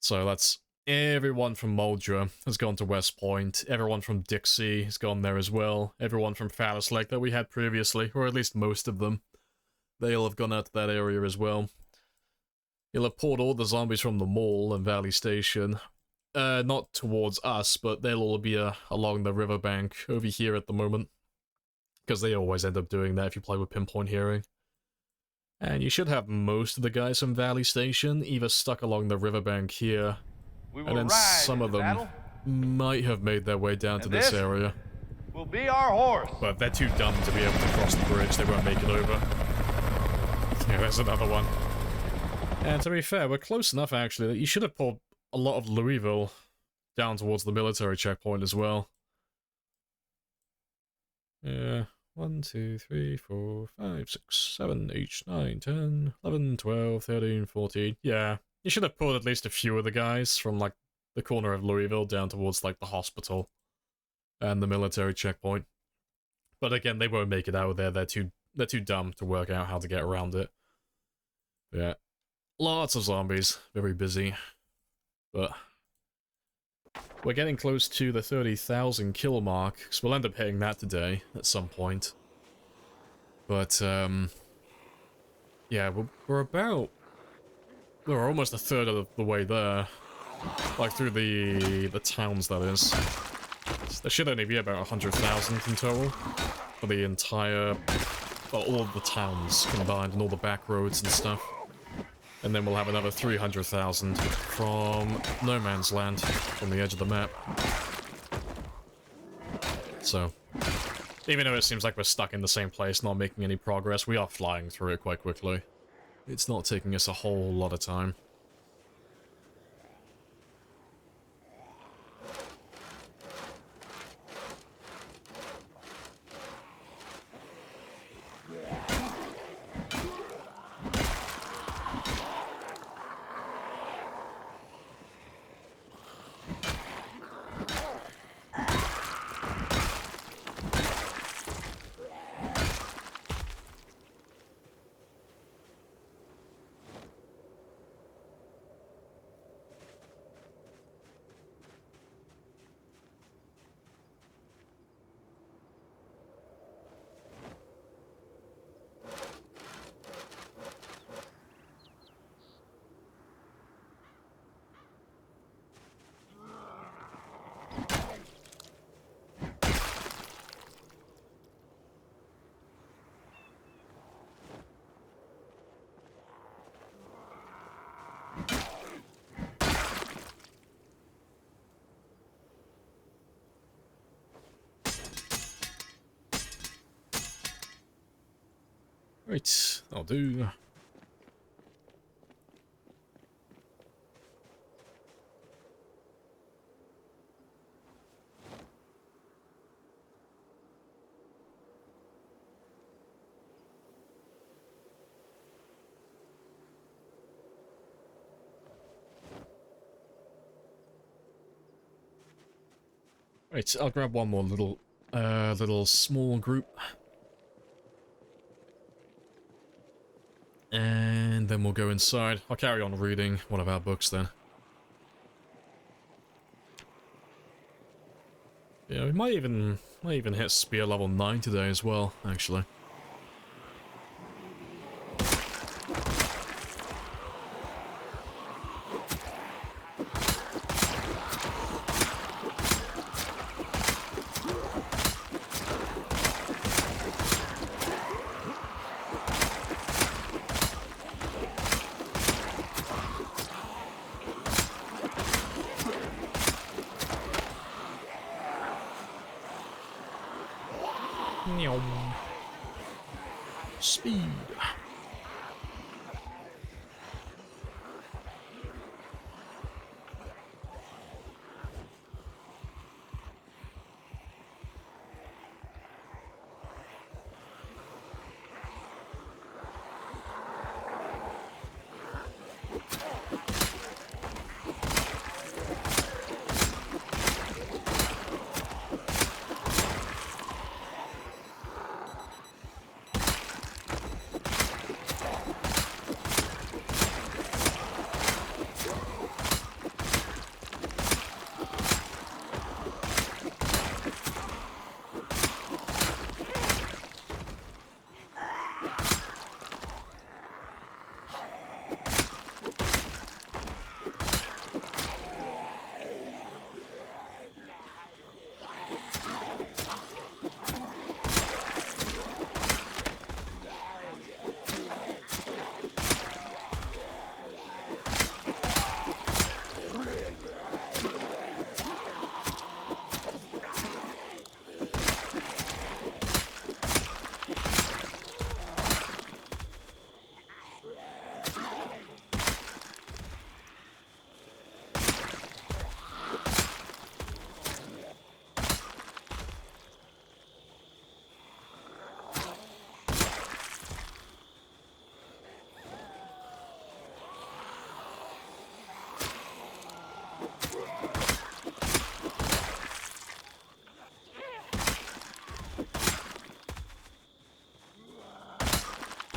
So that's everyone from Muldra has gone to West Point, everyone from Dixie has gone there as well, everyone from Phallus Lake that we had previously, or at least most of them, they'll have gone out to that area as well. You'll have poured all the zombies from the mall and Valley Station, not towards us, but they'll all be along the riverbank over here at the moment, because they always end up doing that if you play with Pinpoint Hearing. And you should have most of the guys from Valley Station either stuck along the riverbank here, and then some of them might have made their way down to this area. Will be our horse. But they're too dumb to be able to cross the bridge, they won't make it over. Yeah, there's another one. And to be fair, we're close enough actually that you should have pulled a lot of Louisville down towards the military checkpoint as well. Yeah. 1, 2, 3, 4, 5, 6, 7, 8, 9, 10, 11, 12, 13, 14. Yeah, you should have pulled at least a few of the guys from, like, the corner of Louisville down towards, like, the hospital and the military checkpoint. But again, they won't make it out of there. They're too dumb to work out how to get around it. Yeah, lots of zombies. Very busy. But we're getting close to the 30,000 kill mark, so we'll end up hitting that today at some point. But, yeah, we're almost a third of the way there. Like, through the towns, that is. So there should only be about 100,000 in total for the entire, well, all of the towns combined and all the back roads and stuff. And then we'll have another 300,000 from No Man's Land, from the edge of the map. So, even though it seems like we're stuck in the same place, not making any progress, we are flying through it quite quickly. It's not taking us a whole lot of time. Right, I'll do. Right, I'll grab one more little small group. And then we'll go inside. I'll carry on reading one of our books then. Yeah, we might even hit spear level 9 today as well, actually. Speed.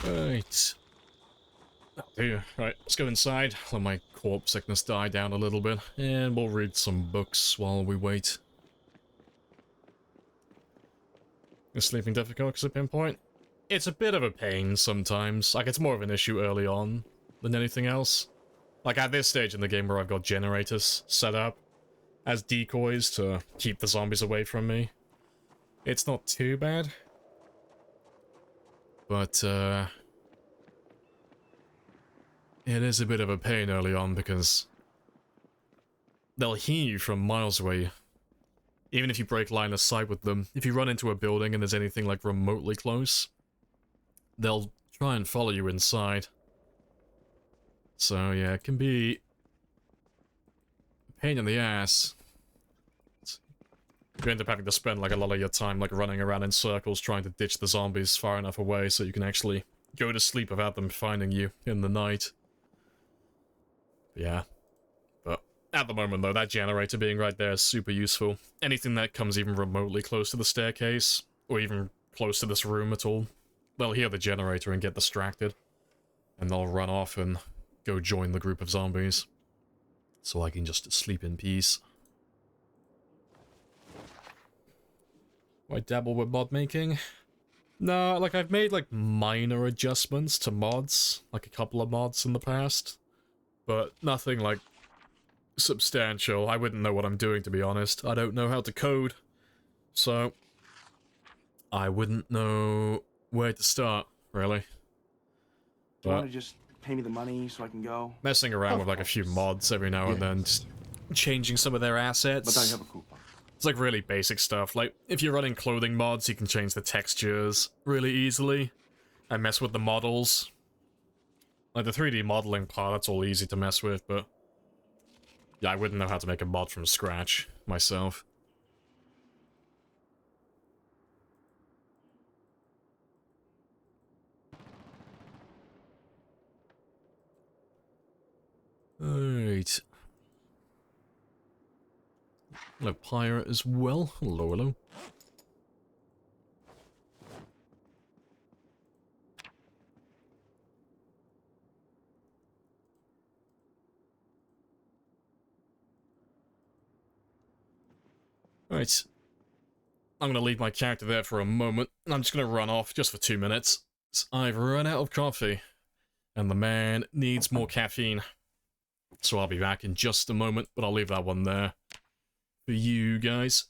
Right. That'll do. Right, let's go inside, let my corpse sickness die down a little bit, and we'll read some books while we wait. Is sleeping difficult because of pinpoint? It's a bit of a pain sometimes. Like, it's more of an issue early on than anything else. Like, at this stage in the game where I've got generators set up as decoys to keep the zombies away from me, it's not too bad. But, it is a bit of a pain early on because they'll hear you from miles away. Even if you break line of sight with them, if you run into a building and there's anything like remotely close, they'll try and follow you inside. So yeah, it can be a pain in the ass. You end up having to spend like a lot of your time like running around in circles trying to ditch the zombies far enough away so you can actually go to sleep without them finding you in the night. Yeah. But at the moment though, that generator being right there is super useful. Anything that comes even remotely close to the staircase, or even close to this room at all, they'll hear the generator and get distracted. And they'll run off and go join the group of zombies. So I can just sleep in peace. Do I dabble with mod making? No, like I've made like minor adjustments to mods, like a couple of mods in the past, but nothing like substantial. I wouldn't know what I'm doing, to be honest. I don't know how to code, so I wouldn't know where to start, really. Do you want to just pay me the money so I can go? Messing around with like a few mods every now and then, just changing some of their assets. But don't you have a coupon? It's like really basic stuff. Like, if you're running clothing mods, you can change the textures really easily and mess with the models. Like, the 3D modeling part, that's all easy to mess with, but yeah, I wouldn't know how to make a mod from scratch myself. Alright. Hello, pirate as well. Hello, hello. Right. I'm gonna leave my character there for a moment, and I'm just gonna run off just for 2 minutes. I've run out of coffee, and the man needs more caffeine. So I'll be back in just a moment, but I'll leave that one there for you guys.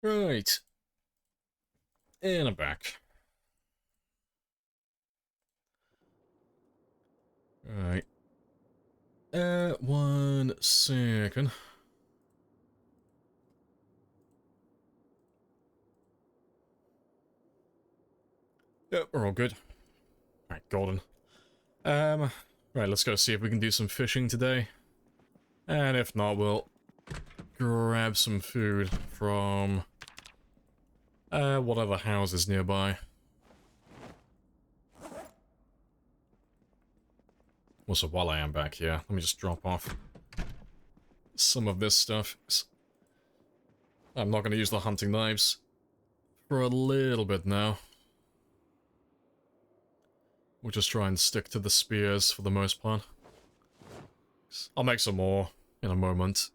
Right. And I'm back. Alright. 1 second. Yep, we're all good. Alright, golden. Right, let's go see if we can do some fishing today. And if not, we'll grab some food from whatever houses nearby. Also, while I am back here, let me just drop off some of this stuff. I'm not going to use the hunting knives for a little bit now. We'll just try and stick to the spears for the most part. I'll make some more in a moment.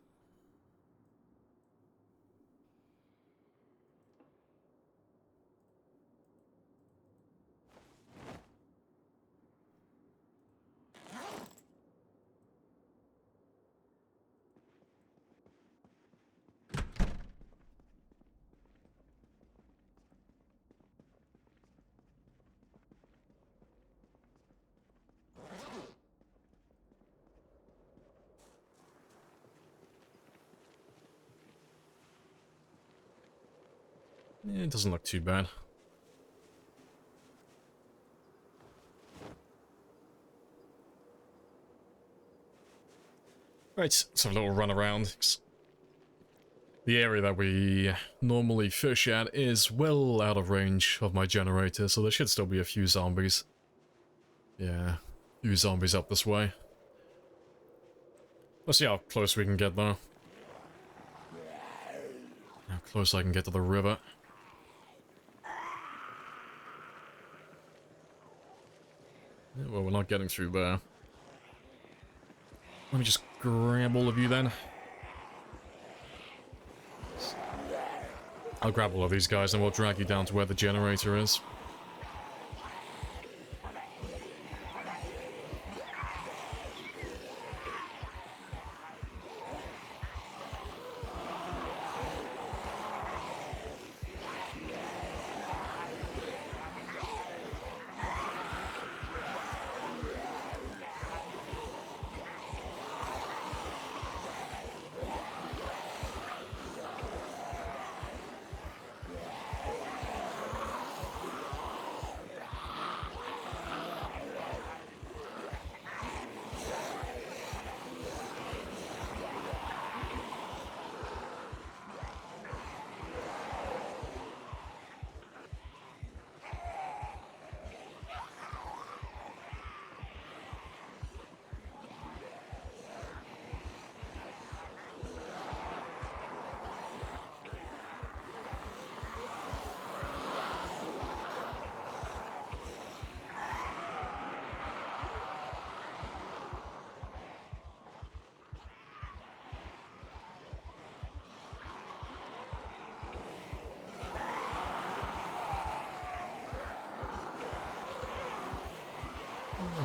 Yeah, it doesn't look too bad. Right, let's have a little run around. The area that we normally fish at is well out of range of my generator, so there should still be a few zombies. Yeah, a few zombies up this way. Let's see how close we can get, though. How close I can get to the river. Yeah, well, we're not getting through there. Let me just grab all of you then. I'll grab all of these guys and we'll drag you down to where the generator is.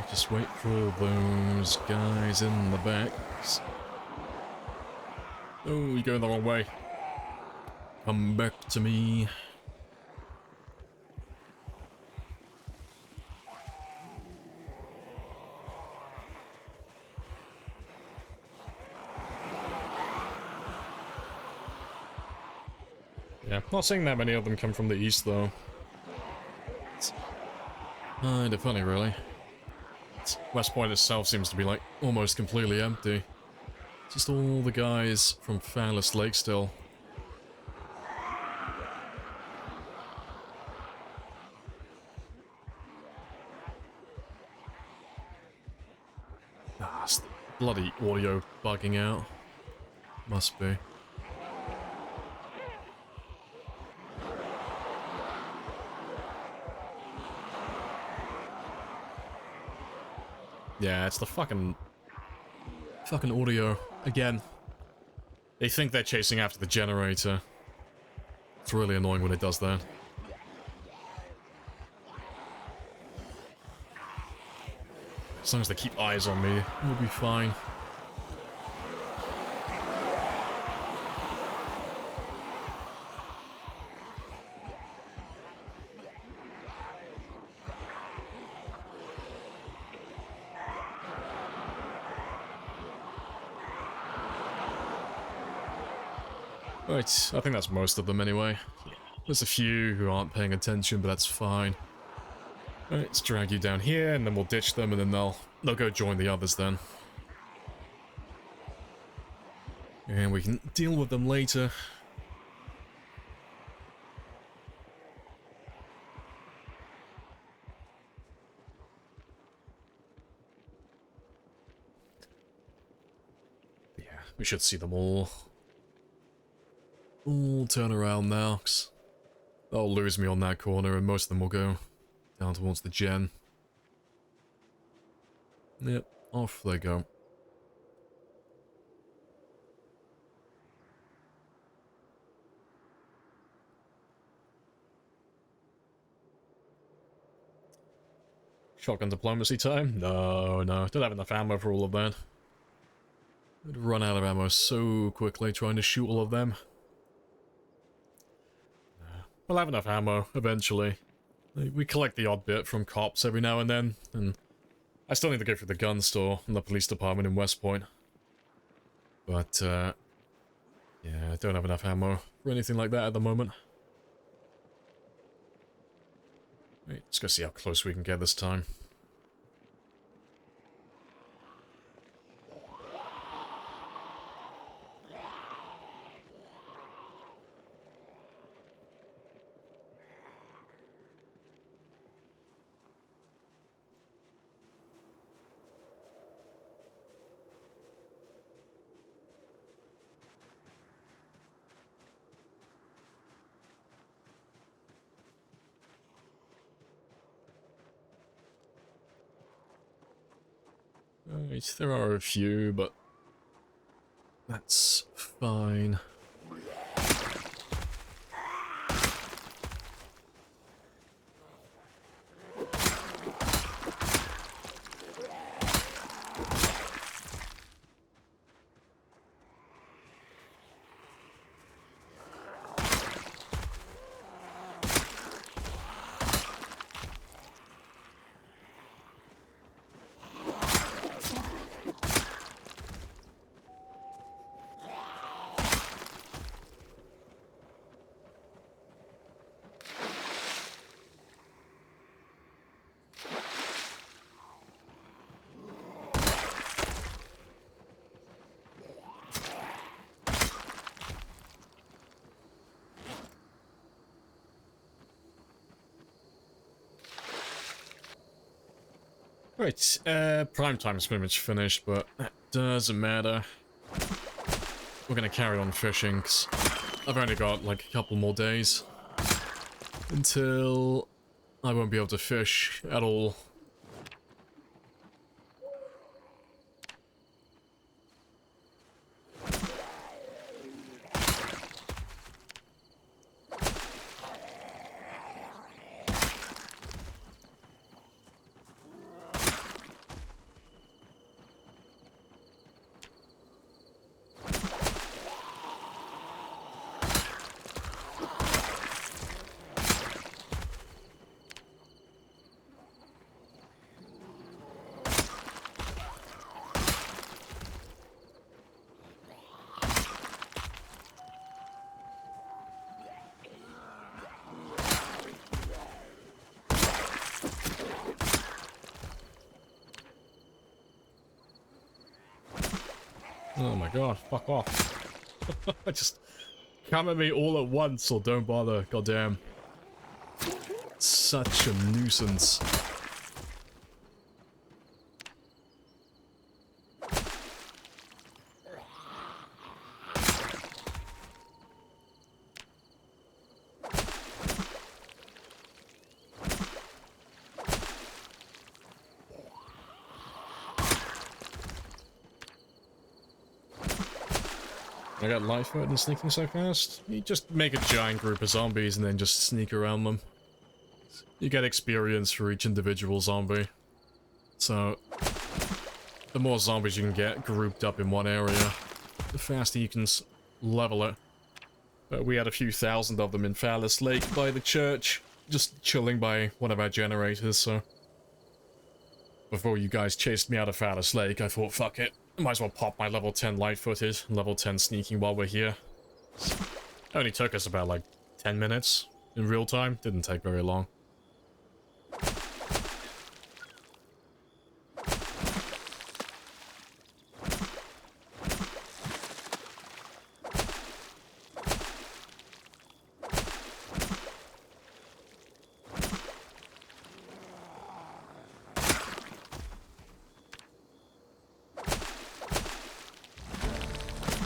Just wait for all those guys in the back. Oh, you're going the wrong way. Come back to me. Yeah, not seeing that many of them come from the east, though. It's kind of funny, really. West Point itself seems to be, like, almost completely empty. Just all the guys from Fairless Lake still. Ah, it's the bloody audio bugging out. Must be. Yeah, it's the fucking audio again. They think they're chasing after the generator. It's really annoying when it does that. As long as they keep eyes on me, we'll be fine. Right, I think that's most of them anyway. There's a few who aren't paying attention, but that's fine. Right, let's drag you down here, and then we'll ditch them, and then they'll go join the others then. And we can deal with them later. Yeah, we should see them all. All turn around now, 'cause they'll lose me on that corner, and most of them will go down towards the gen. Yep, off they go. Shotgun diplomacy time? No, don't have enough ammo for all of that. I'd run out of ammo so quickly trying to shoot all of them. We'll have enough ammo, eventually. We collect the odd bit from cops every now and then, and I still need to go through the gun store and the police department in West Point. But, yeah, I don't have enough ammo for anything like that at the moment. Right, let's go see how close we can get this time. Right, there are a few, but that's fine. Right, prime time's pretty much finished, but that doesn't matter. We're gonna carry on fishing, 'cause I've only got like a couple more days until I won't be able to fish at all. Oh my god, fuck off. Just come at me all at once or don't bother, goddamn. Such a nuisance. I got life mode and sneaking so fast. You just make a giant group of zombies and then just sneak around them. You get experience for each individual zombie. So, the more zombies you can get grouped up in one area, the faster you can level it. But we had a few thousand of them in Phallus Lake by the church, just chilling by one of our generators, so... Before you guys chased me out of Phallus Lake, I thought, fuck it. I might as well pop my level 10 light-footed and level 10 sneaking while we're here. Only took us about, like, 10 minutes in real time. Didn't take very long.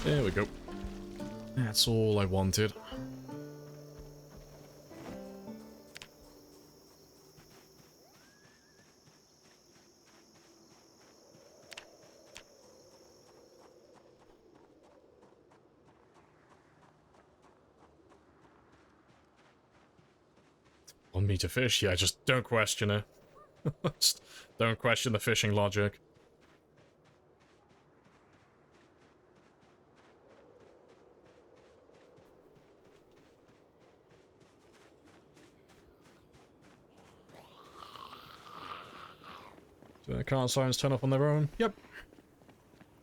There we go. That's all I wanted. Want me to fish? Yeah, just don't question it. Just don't question the fishing logic. Do the car signs turn up on their own? Yep.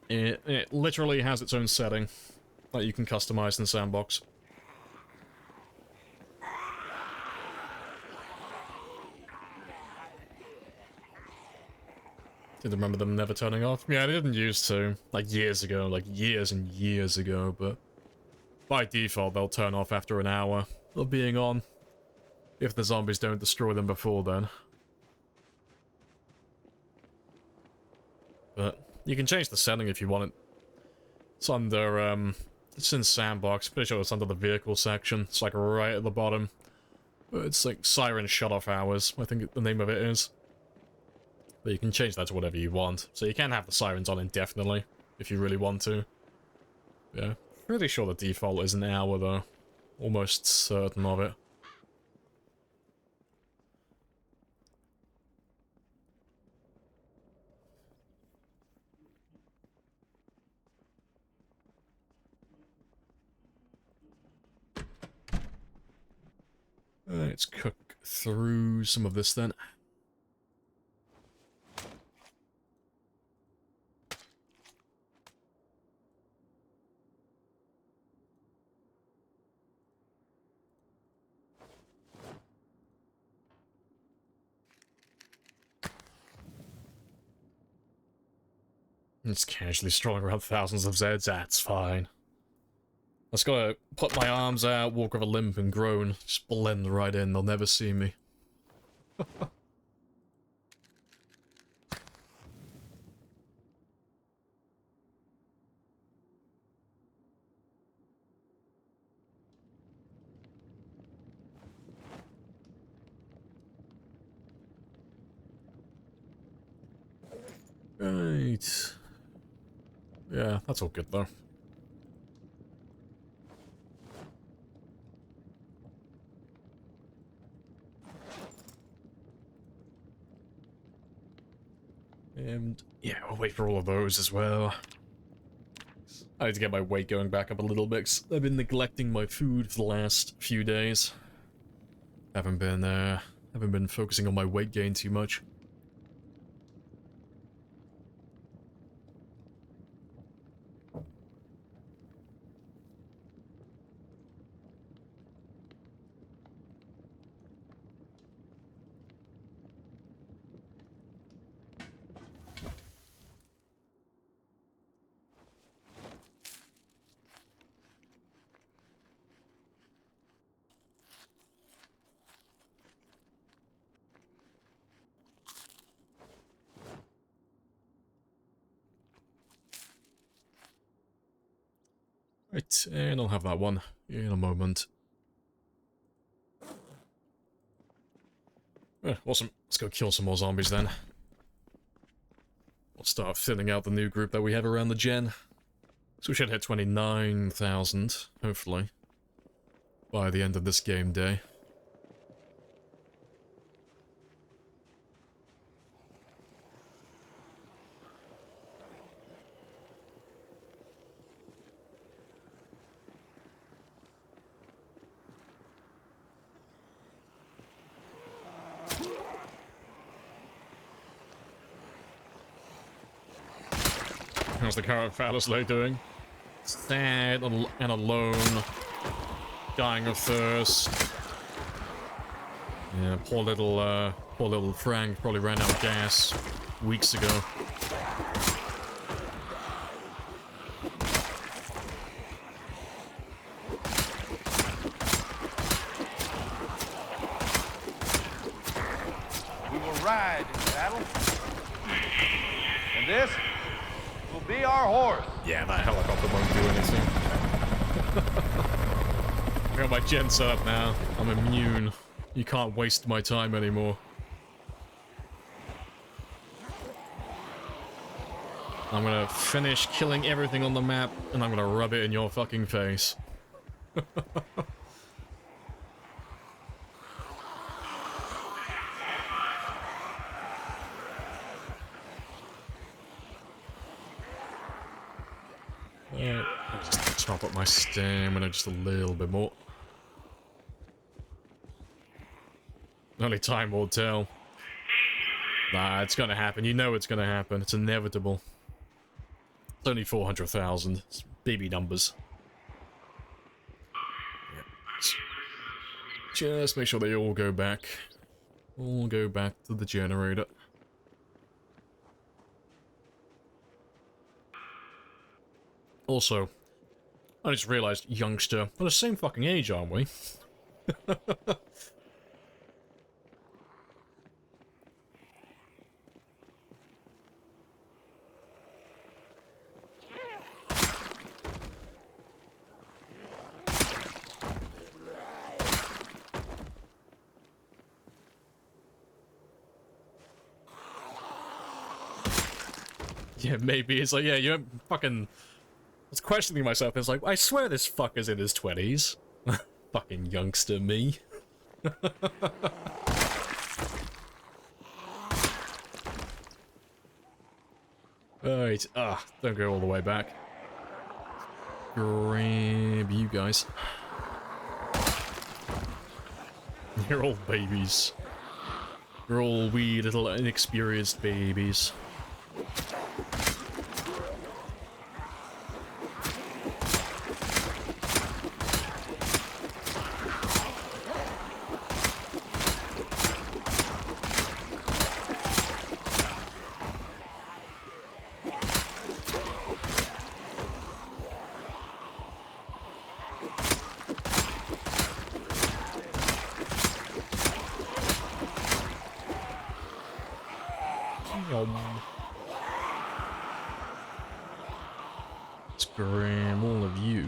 It literally has its own setting that you can customize in the sandbox. Did remember them never turning off? Yeah, they didn't used to. Like years ago, like years and years ago, but by default they'll turn off after an hour of being on. If the zombies don't destroy them before then. But you can change the setting if you want it. It's under, it's in sandbox. Pretty sure it's under the vehicle section. It's like right at the bottom. But it's like siren shut-off hours, I think the name of it is. But you can change that to whatever you want. So you can have the sirens on indefinitely, if you really want to. Yeah, pretty sure the default is an hour though. Almost certain of it. Let's cook through some of this then. It's casually strolling around thousands of Zeds, that's fine. I just gotta put my arms out, walk with a limp and groan. Just blend right in, they'll never see me. Right. Yeah, that's all good though. And yeah, I'll wait for all of those as well. I need to get my weight going back up a little bit, 'cause I've been neglecting my food for the last few days. Haven't been focusing on my weight gain too much. Right, and I'll have that one in a moment. Awesome. Let's go kill some more zombies then. We'll start filling out the new group that we have around the gen. So we should hit 29,000, hopefully, by the end of this game day. How's the current Phallus doing? Sad and alone. dying of thirst. Yeah, poor little Frank probably ran out of gas weeks ago. We will ride in battle. And this will be our horse. Yeah, that helicopter won't do anything. I got my gen set up now. I'm immune. You can't waste my time anymore. I'm gonna finish killing everything on the map, and I'm gonna rub it in your fucking face. I'll just chop up my stamina just a little bit more. Only time will tell. Nah, it's gonna happen. You know it's gonna happen. It's inevitable. It's only 400,000. It's baby numbers. Yeah. Just make sure they all go back. All go back to the generator. Also, I just realized, youngster, we're the same fucking age, aren't we? Yeah, maybe. It's like, yeah, you're fucking... I was questioning myself. It's like, I swear this fucker's in his 20s. Fucking youngster me. Alright, don't go all the way back. Grab you guys. You're all babies. You're all wee little inexperienced babies. Let's grab all of you.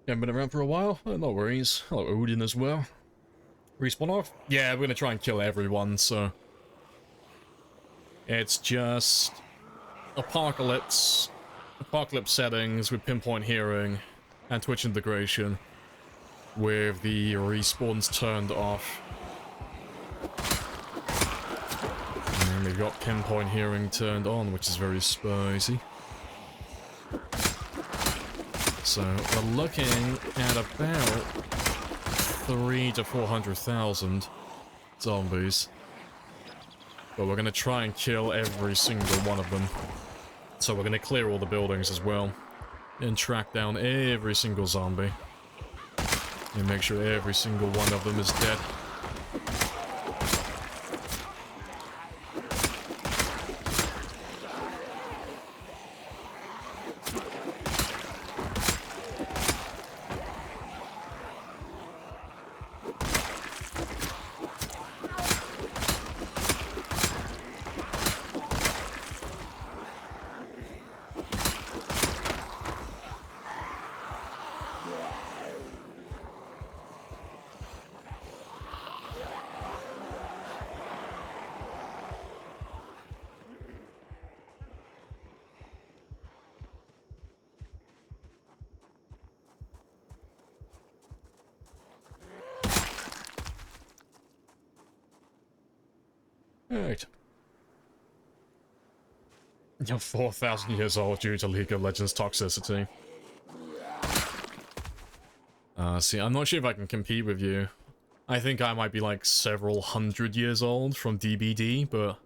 Haven't been around for a while? No worries. Hello, Odin as well. Respawn off? Yeah, we're gonna try and kill everyone, so... It's just... Apocalypse settings with pinpoint hearing and Twitch integration with the respawns turned off. And we've got pinpoint hearing turned on, which is very spicy. So we're looking at about 300,000 to 400,000 zombies. But we're going to try and kill every single one of them. So we're going to clear all the buildings as well. And track down every single zombie. And make sure every single one of them is dead. Alright. You're 4,000 years old due to League of Legends toxicity. See, I'm not sure if I can compete with you. I think I might be like several hundred years old from DBD, but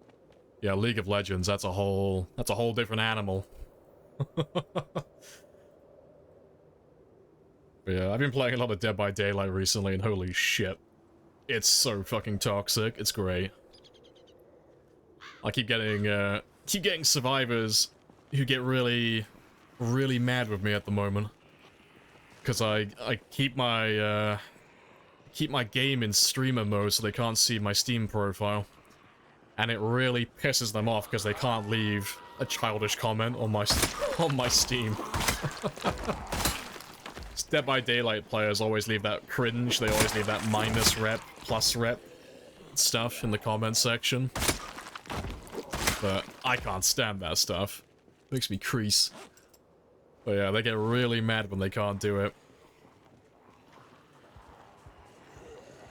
yeah, League of Legends, that's a whole different animal. But yeah, I've been playing a lot of Dead by Daylight recently, and holy shit. It's so fucking toxic, it's great. I keep getting survivors who get really mad with me at the moment. Because I keep my game in streamer mode so they can't see my Steam profile. And it really pisses them off because they can't leave a childish comment on my Steam. Dead by Daylight players always leave that cringe, they always leave that minus rep, plus rep stuff in the comment section. But I can't stand that stuff. Makes me crease. But yeah, they get really mad when they can't do it.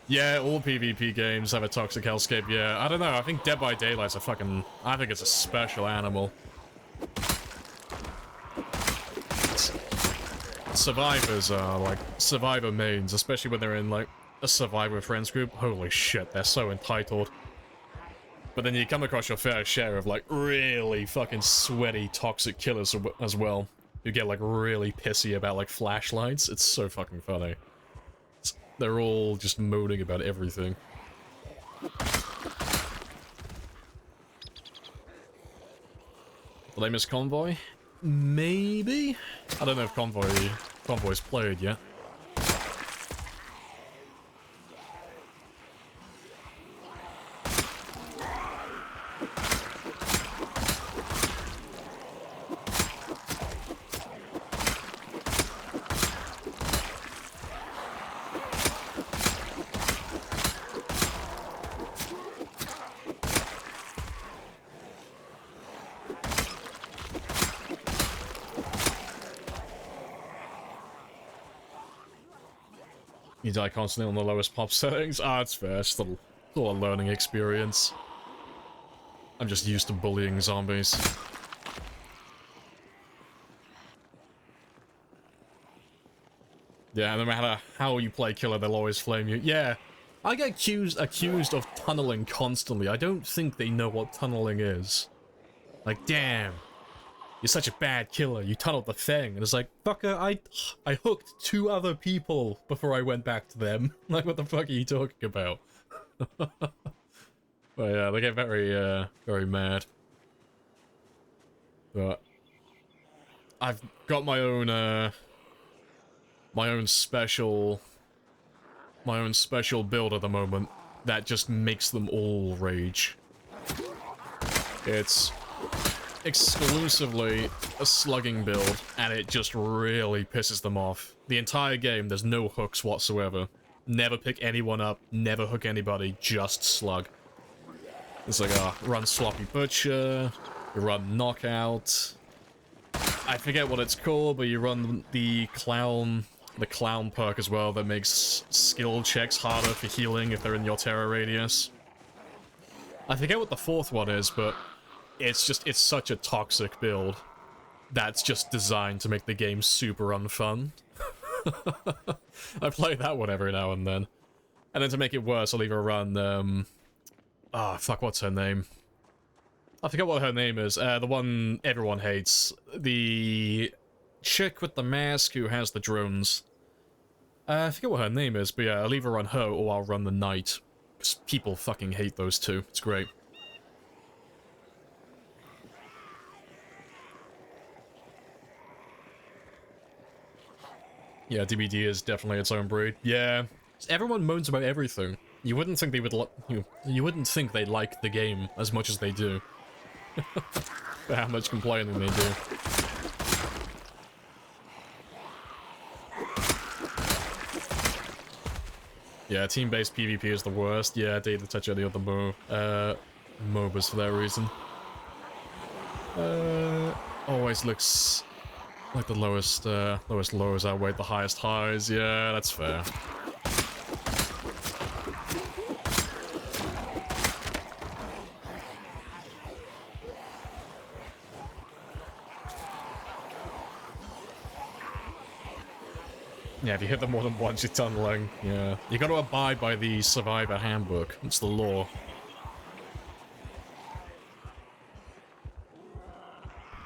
Yeah, all PvP games have a toxic hellscape, yeah. I don't know, I think Dead by Daylight's a fucking... I think it's a special animal. Survivors are, like, survivor mains, especially when they're in, like, a survivor friends group. Holy shit, they're so entitled. But then you come across your fair share of, like, really fucking sweaty, toxic killers as well. You get, like, really pissy about, like, flashlights. It's so fucking funny. They're all just moaning about everything. Did I miss Convoy? Maybe? I don't know if Convoy's played yet. You die constantly on the lowest pop settings? Ah, it's fair. It's a little learning experience. I'm just used to bullying zombies. Yeah, no matter how you play killer, they'll always flame you. Yeah, I get accused of tunneling constantly. I don't think they know what tunneling is. Like, damn. You're such a bad killer, you tunneled the thing. And it's like, fucker, I hooked 2 other people before I went back to them. Like, what the fuck are you talking about? But yeah, they get very mad. But I've got my own special build at the moment that just makes them all rage. It's exclusively a slugging build, and it just really pisses them off. The entire game, there's no hooks whatsoever. Never pick anyone up, never hook anybody, just slug. It's like, run Sloppy Butcher, you run Knockout. I forget what it's called, but you run the Clown perk as well that makes skill checks harder for healing if they're in your terror radius. I forget what the 4th one is, but it's such a toxic build that's just designed to make the game super unfun. I play that one every now and then. And then to make it worse, I'll either run, fuck, what's her name? I forget what her name is. The one everyone hates. The chick with the mask who has the drones. I forget what her name is, but yeah, I'll either run her or I'll run the knight. Because people fucking hate those two. It's great. Yeah, DBD is definitely its own breed. Yeah, everyone moans about everything. You wouldn't think they would you wouldn't think they like the game as much as they do. For how much complaining they do. Yeah, team-based PvP is the worst. Yeah, I did touch any other MOBAs for that reason. Always looks like the lowest lows outweigh the highest highs. Yeah, that's fair. Yeah, if you hit them more than once, you're tunneling. Yeah. You gotta abide by the Survivor Handbook. It's the law.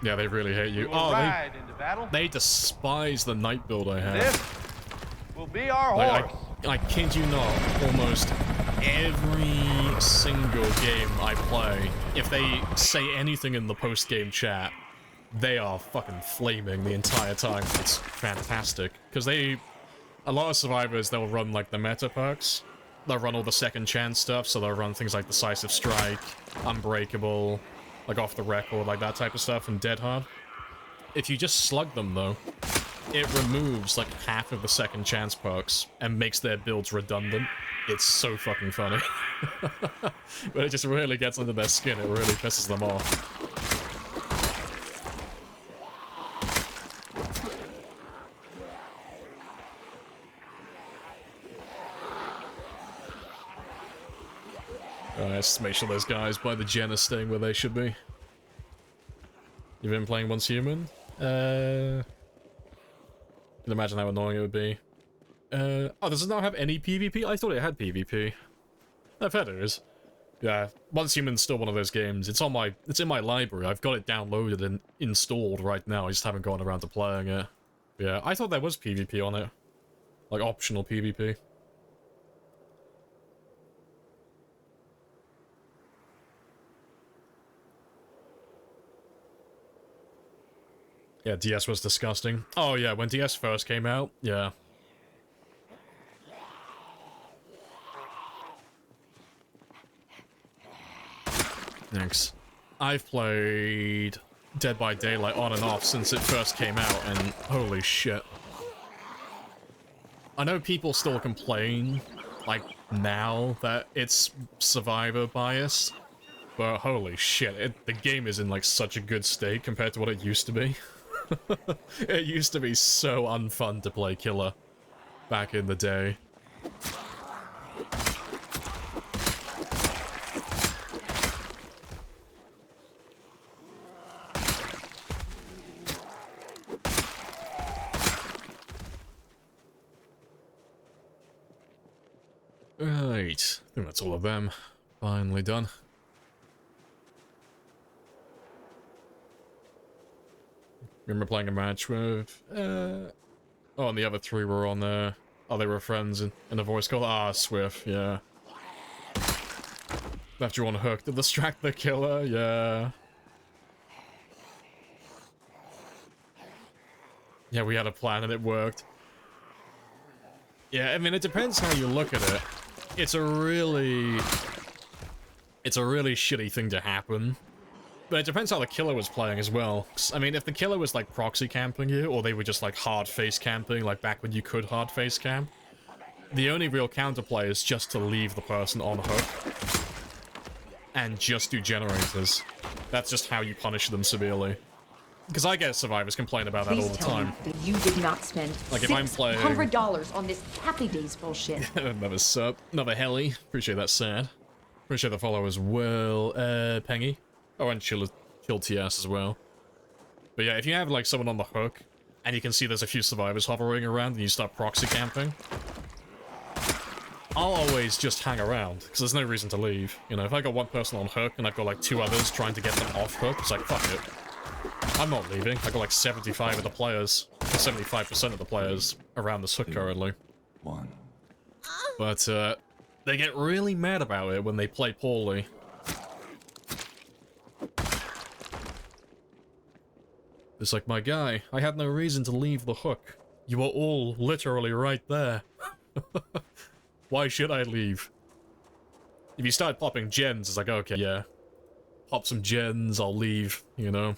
Yeah, they really hate you. We'll ride into battle. They despise the night build I have. This will be our Like, horse. I kid you not, almost every single game I play, if they say anything in the post-game chat, they are fucking flaming the entire time. It's fantastic. Because a lot of survivors, they'll run like the meta perks. They'll run all the second chance stuff, so they'll run things like Decisive Strike, Unbreakable, like Off the Record, like that type of stuff, and Dead Hard. If you just slug them though, it removes like half of the second chance perks and makes their builds redundant. It's so fucking funny. But it just really gets under their skin, it really pisses them off. Let's make sure those guys by the gen are staying where they should be. You've been playing Once Human? Can imagine how annoying it would be. Oh, does it not have any PvP? I thought it had PvP. I've heard it is. Yeah, Once Human's still one of those games. It's in my library. I've got it downloaded and installed right now. I just haven't gone around to playing it. Yeah, I thought there was PvP on it. Like optional PvP. Yeah, DS was disgusting. Oh yeah, when DS first came out, yeah. Thanks. I've played Dead by Daylight on and off since it first came out, and holy shit. I know people still complain, like, now, that it's survivor bias, but holy shit, the game is in, like, such a good state compared to what it used to be. It used to be so unfun to play Killer back in the day. Right, I think that's all of them. Finally done. Remember playing a match with, oh, and the other three were on there. Oh, they were friends in a voice call. Ah, Swift, yeah. Left you on hook to distract the killer, yeah. Yeah, we had a plan and it worked. Yeah, I mean, it depends how you look at it. It's a really shitty thing to happen. But it depends how the killer was playing as well. I mean, if the killer was like proxy camping you, or they were just like hard face camping, like back when you could hard face camp, the only real counterplay is just to leave the person on hook and just do generators. That's just how you punish them severely. Because I get survivors complain about that all the time. That you did not spend like if I'm playing $600 on this Happy Days bullshit. Another sub, another heli. Appreciate that, sad. Appreciate the follow as well, Pengy. Oh, and Chill TS as well. But yeah, if you have like someone on the hook, and you can see there's a few survivors hovering around, and you start proxy camping, I'll always just hang around, because there's no reason to leave. You know, if I got one person on hook, and I've got like two others trying to get them off hook, it's like, fuck it. I'm not leaving. I got like 75 of the players, 75% of the players around this hook currently. But, they get really mad about it when they play poorly. It's like, my guy, I had no reason to leave the hook. You were all literally right there. Why should I leave? If you start popping gens, it's like, okay, yeah. Pop some gens, I'll leave, you know.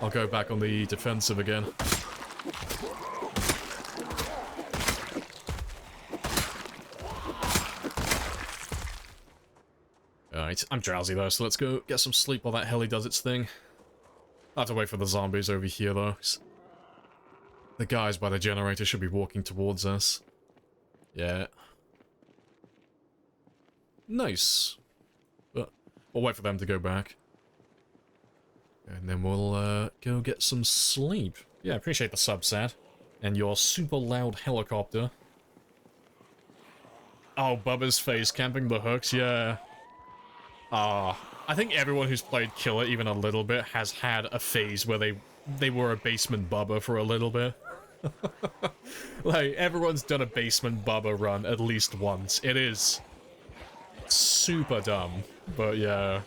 I'll go back on the defensive again. Alright, I'm drowsy though, so let's go get some sleep while that heli does its thing. I'll have to wait for the zombies over here, though. The guys by the generator should be walking towards us. Yeah. Nice. But we'll wait for them to go back. And then we'll, go get some sleep. Yeah, appreciate the sub, Sad. And your super loud helicopter. Oh, Bubba's face camping the hooks, yeah. I think everyone who's played Killer even a little bit has had a phase where they were a basement Bubba for a little bit. Like, everyone's done a basement Bubba run at least once. It is super dumb, but yeah.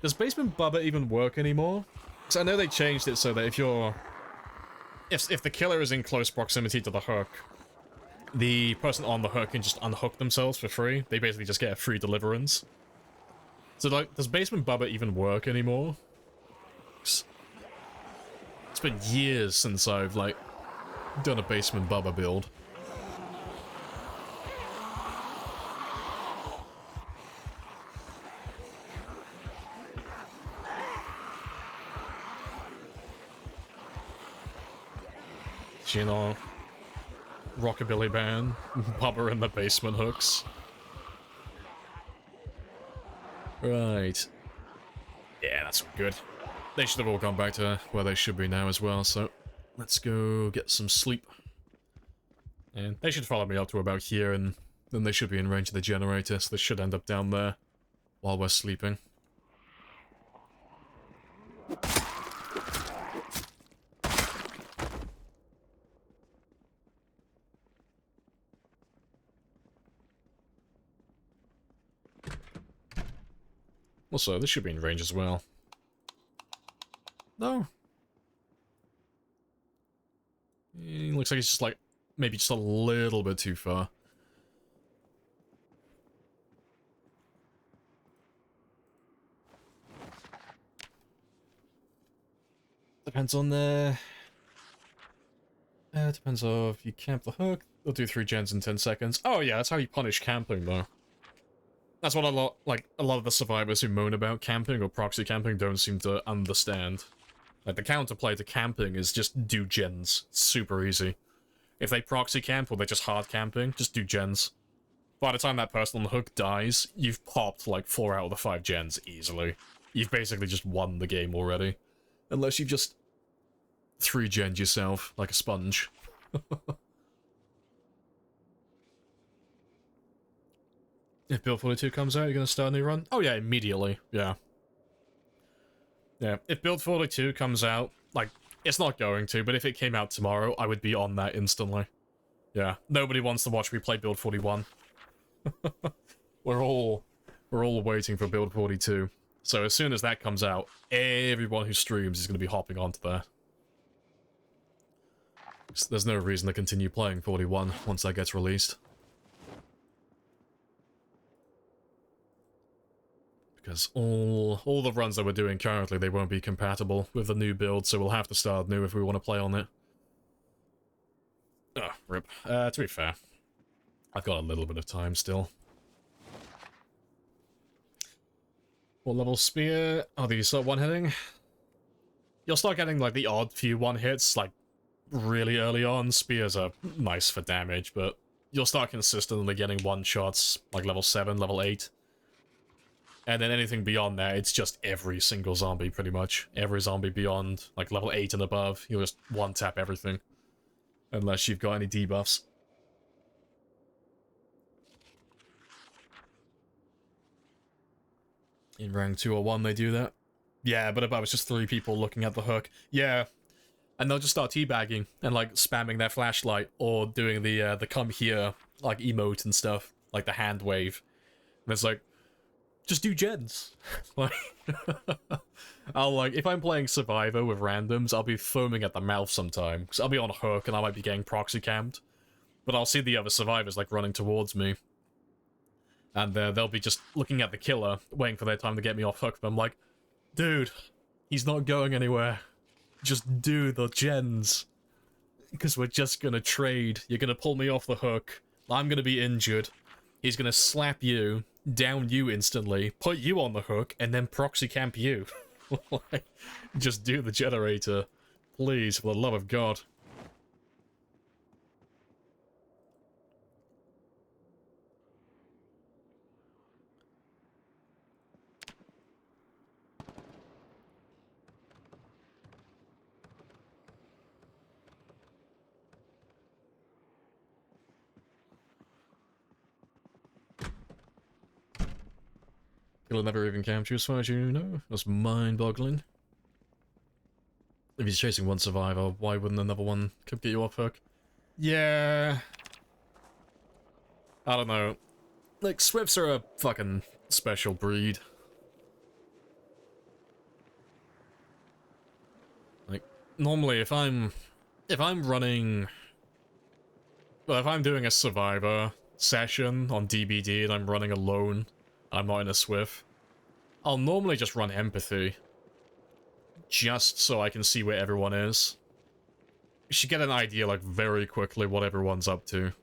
Does basement Bubba even work anymore? Because I know they changed it so that if you're... If the killer is in close proximity to the hook, the person on the hook can just unhook themselves for free. They basically just get a free deliverance. So, like, does basement Bubba even work anymore? It's been years since I've, like, done a basement Bubba build. You know, rockabilly band, Bubba in the basement hooks. Right. Yeah, that's good. They should have all gone back to where they should be now as well, so let's go get some sleep. And they should follow me up to about here, and then they should be in range of the generator, so they should end up down there while we're sleeping. Also, this should be in range as well. No. It looks like it's just like, maybe just a little bit too far. Depends on the... depends on if you camp the hook. They'll do 3 gens in 10 seconds. Oh yeah, that's how you punish camping though. That's what a lot of the survivors who moan about camping or proxy camping don't seem to understand. Like, the counterplay to camping is just do gens. It's super easy. If they proxy camp or they're just hard camping, just do gens. By the time that person on the hook dies, you've popped like 4 out of the 5 gens easily. You've basically just won the game already. Unless you've just 3 gens yourself, like a sponge. If Build 42 comes out, you're gonna start a new run? Oh yeah, immediately. Yeah. Yeah, if Build 42 comes out, like, it's not going to, but if it came out tomorrow, I would be on that instantly. Yeah, nobody wants to watch me play Build 41. We're all waiting for Build 42. So as soon as that comes out, everyone who streams is gonna be hopping onto there. There's no reason to continue playing 41 once that gets released. Because all the runs that we're doing currently, they won't be compatible with the new build, so we'll have to start new if we want to play on it. Ah, rip. To be fair, I've got a little bit of time still. What level spear? Oh, these start one-hitting? You'll start getting, like, the odd few one-hits, like, really early on. Spears are nice for damage, but you'll start consistently getting one-shots, like level 7, level 8. And then anything beyond that, it's just every single zombie, pretty much. Every zombie beyond, like, level 8 and above, you'll just one-tap everything. Unless you've got any debuffs. In rank 201, they do that. Yeah, but above it's just 3 people looking at the hook. Yeah. And they'll just start teabagging and, like, spamming their flashlight, or doing the come here, like, emote and stuff. Like, the hand wave. And it's like, just do gens. Like, I'll, like, if I'm playing Survivor with randoms, I'll be foaming at the mouth sometimes. Because I'll be on a hook and I might be getting proxy camped. But I'll see the other survivors, like, running towards me. And they'll be just looking at the killer, waiting for their time to get me off hook. But I'm like, dude, he's not going anywhere. Just do the gens. Because we're just gonna trade. You're gonna pull me off the hook. I'm gonna be injured. He's gonna slap you, down you instantly, put you on the hook, and then proxy camp you. Like, just do the generator. Please, for the love of God. It'll never even capture as far as you know. That's mind-boggling. If he's chasing one survivor, why wouldn't another one come get you off hook? Yeah. I don't know. Like, Swifts are a fucking special breed. Like, normally if I'm running... Well, if I'm doing a survivor session on DBD and I'm running alone, I'm not in a Swift, I'll normally just run empathy. Just so I can see where everyone is. You should get an idea, like, very quickly what everyone's up to.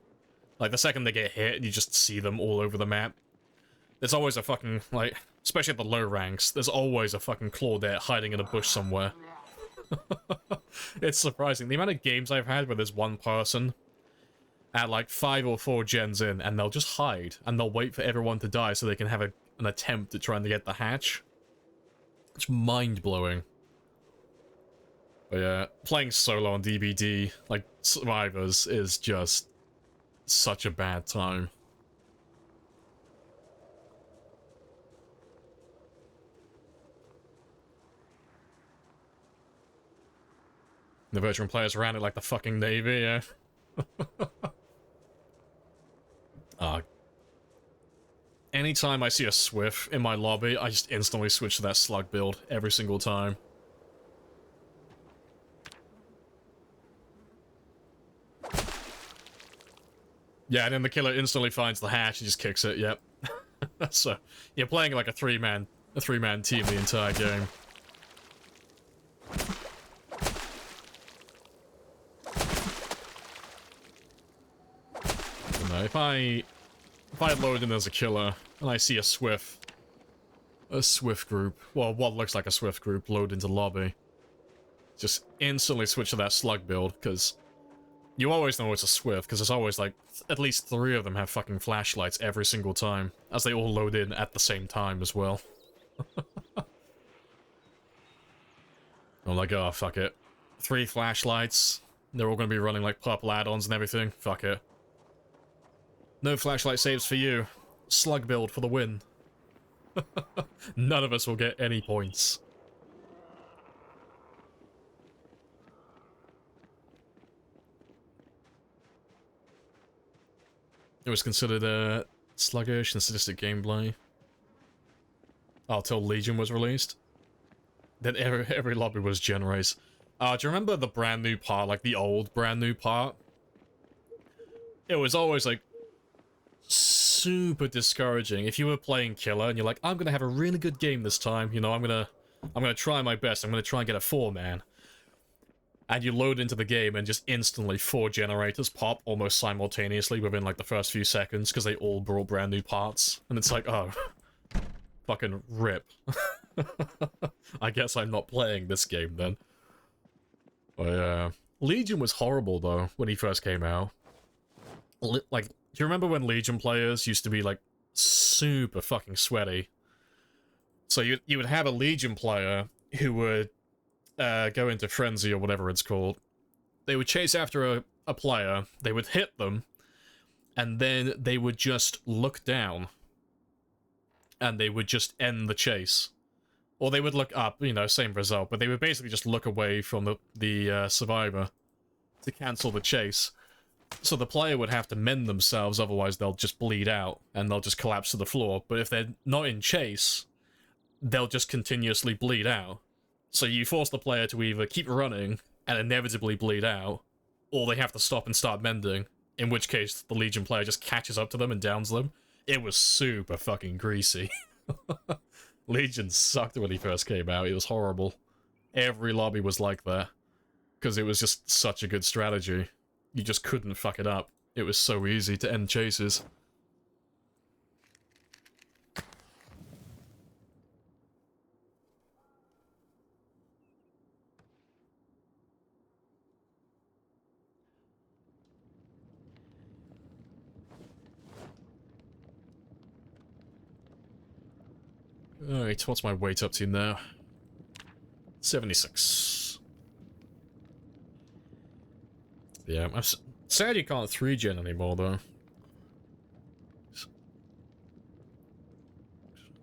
Like, the second they get hit, you just see them all over the map. There's always a fucking, like, especially at the low ranks, there's always a fucking Claudette hiding in a bush somewhere. It's surprising. The amount of games I've had where there's one person at, like, 5 or 4 gens in, and they'll just hide, and they'll wait for everyone to die so they can have an attempt at trying to get the hatch. It's mind-blowing. But yeah, playing solo on DBD, like, survivors, is just such a bad time. The veteran players ran it like the fucking Navy, yeah. Anytime I see a Swift in my lobby, I just instantly switch to that slug build every single time. Yeah, and then the killer instantly finds the hatch and just kicks it, yep. So, you're playing like a three-man team the entire game. You know, if I load in as a killer and I see a Swift group, well, what looks like a Swift group load into lobby, just instantly switch to that slug build, because you always know it's a Swift, because there's always, like, at least 3 of them have fucking flashlights every single time, as they all load in at the same time as well. I'm like, oh, fuck it. 3 flashlights, they're all gonna be running, like, purple add-ons and everything, fuck it. No flashlight saves for you. Slug build for the win. None of us will get any points. It was considered sluggish and sadistic gameplay. Oh, till Legion was released. Then every lobby was gen race. Do you remember the brand new part, like the old brand new part? It was always like super discouraging. If you were playing killer and you're like, I'm gonna have a really good game this time, you know, I'm gonna try my best, I'm gonna try and get a 4-man. And you load into the game and just instantly 4 generators pop almost simultaneously within like the first few seconds because they all brought brand new parts. And it's like, oh, fucking rip. I guess I'm not playing this game then. But Legion was horrible though when he first came out. Like, do you remember when Legion players used to be like super fucking sweaty? So you would have a Legion player who would go into frenzy or whatever it's called. They would chase after a player, they would hit them, and then they would just look down. And they would just end the chase. Or they would look up, you know, same result, but they would basically just look away from the survivor to cancel the chase. So the player would have to mend themselves, otherwise they'll just bleed out, and they'll just collapse to the floor. But if they're not in chase, they'll just continuously bleed out. So you force the player to either keep running and inevitably bleed out, or they have to stop and start mending, in which case the Legion player just catches up to them and downs them. It was super fucking greasy. Legion sucked when he first came out, it was horrible. Every lobby was like that, because it was just such a good strategy. You just couldn't fuck it up. It was so easy to end chases. Alright, what's my weight up to now? 76. Yeah, I'm sad you can't 3-gen anymore, though.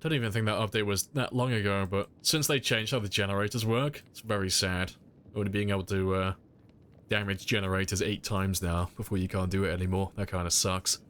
Don't even think that update was that long ago, but since they changed how the generators work, it's very sad. Only being able to damage generators 8 times now before you can't do it anymore. That kind of sucks.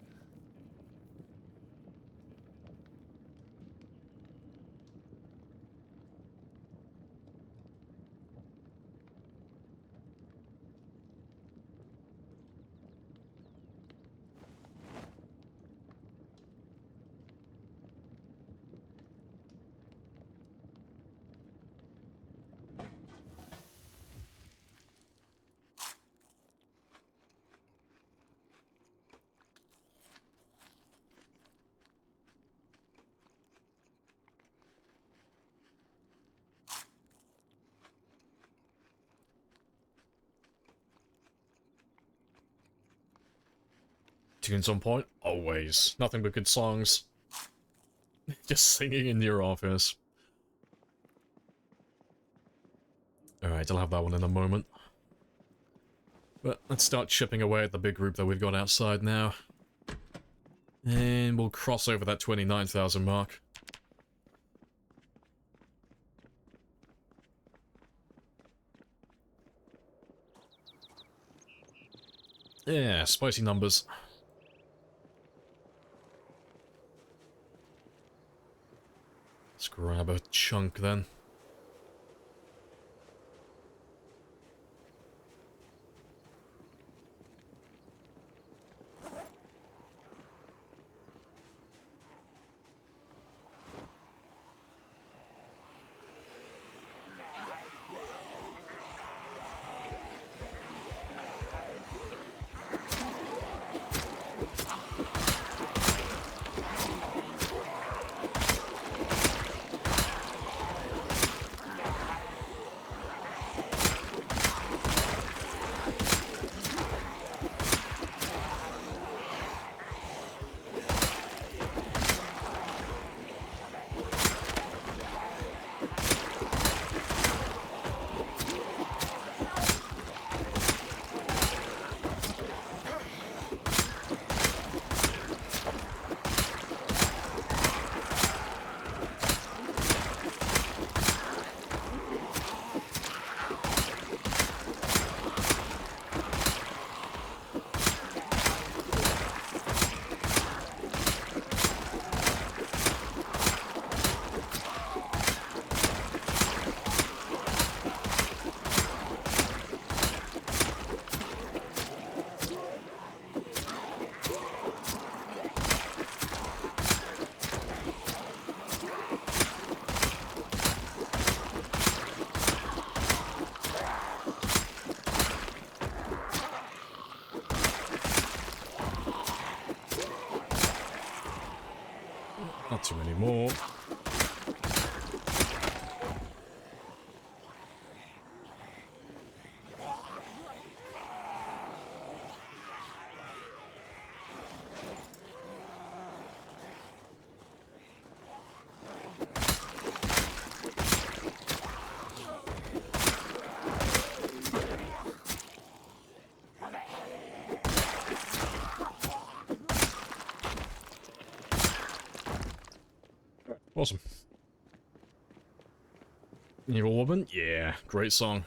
Tunes on point? Always. Nothing but good songs. Just singing in your office. Alright, I'll have that one in a moment. But let's start chipping away at the big group that we've got outside now. And we'll cross over that 29,000 mark. Yeah, spicy numbers. Let's grab a chunk then. Not too many more. Awesome. Evil Woman? Yeah, great song.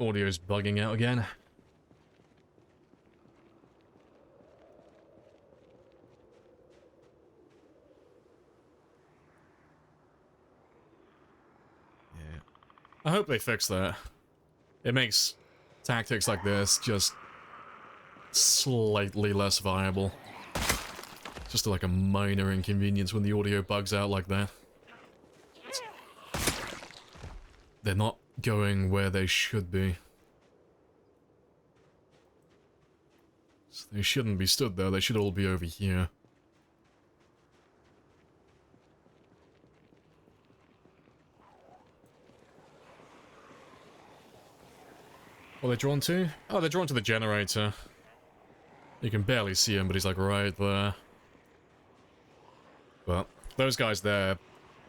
Audio's bugging out again. I hope they fix that. It makes tactics like this just slightly less viable. Just like a minor inconvenience when the audio bugs out like that. They're not going where they should be. So they shouldn't be stood there, they should all be over here. What are they drawn to? Oh, they're drawn to the generator. You can barely see him, but he's like right there. But those guys there,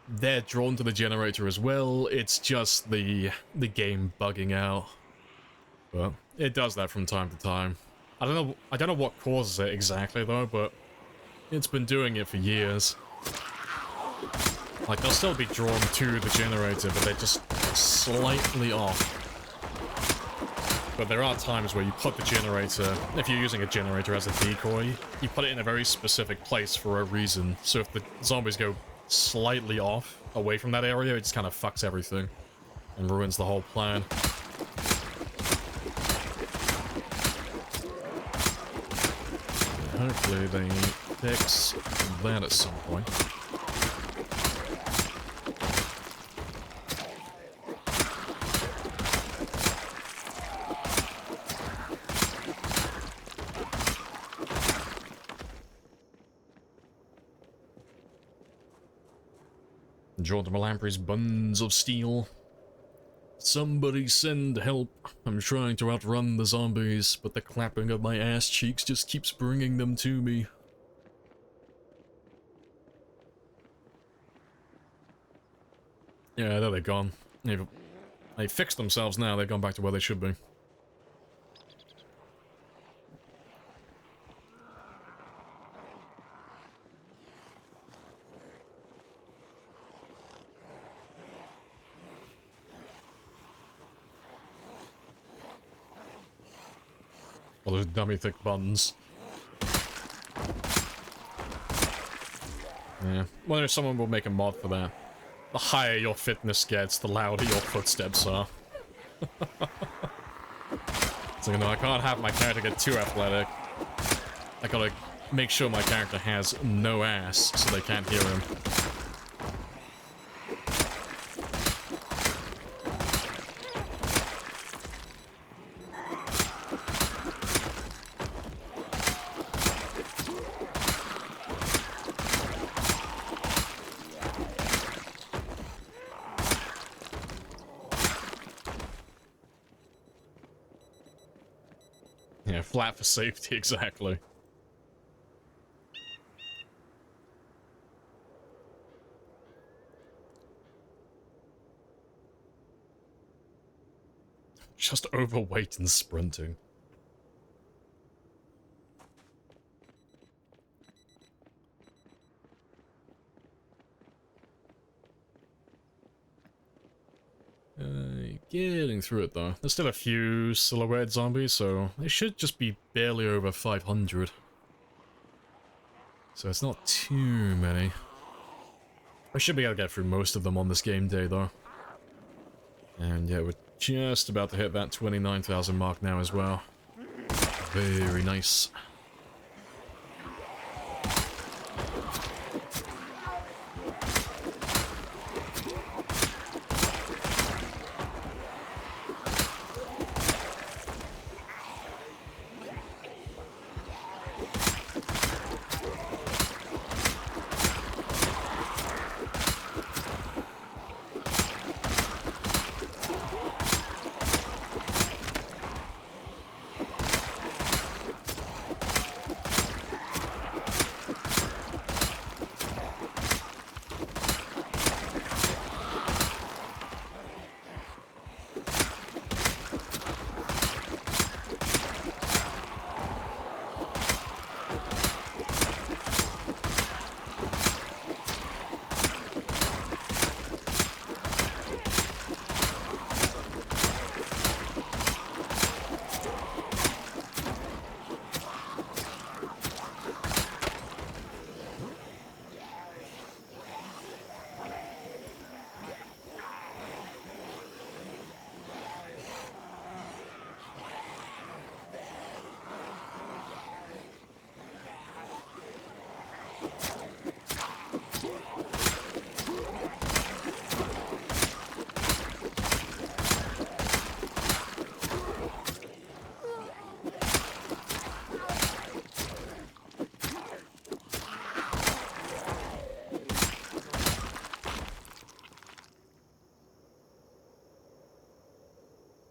they're drawn to the generator as well. It's just the game bugging out. But it does that from time to time. I don't know what causes it exactly though, but it's been doing it for years. Like, they'll still be drawn to the generator, but they're just slightly off. But there are times where you put the generator, if you're using a generator as a decoy, you put it in a very specific place for a reason. So if the zombies go slightly off, away from that area, it just kind of fucks everything and ruins the whole plan. Hopefully they fix that at some point. Drawn to Lamprey's buns of steel. Somebody send help. I'm trying to outrun the zombies, but the clapping of my ass cheeks just keeps bringing them to me. Yeah, there they're gone. They fixed themselves now, they've gone back to where they should be. All those dummy thick buns. Yeah. Wonder if someone will make a mod for that. The higher your fitness gets, the louder your footsteps are. So, no, I can't have my character get too athletic. I gotta make sure my character has no ass so they can't hear him. Yeah, flat for safety, exactly. Just overweight and sprinting. Getting through it though. There's still a few silhouette zombies, so they should just be barely over 500. So it's not too many. I should be able to get through most of them on this game day though. And yeah, we're just about to hit that 29,000 mark now as well. Very nice.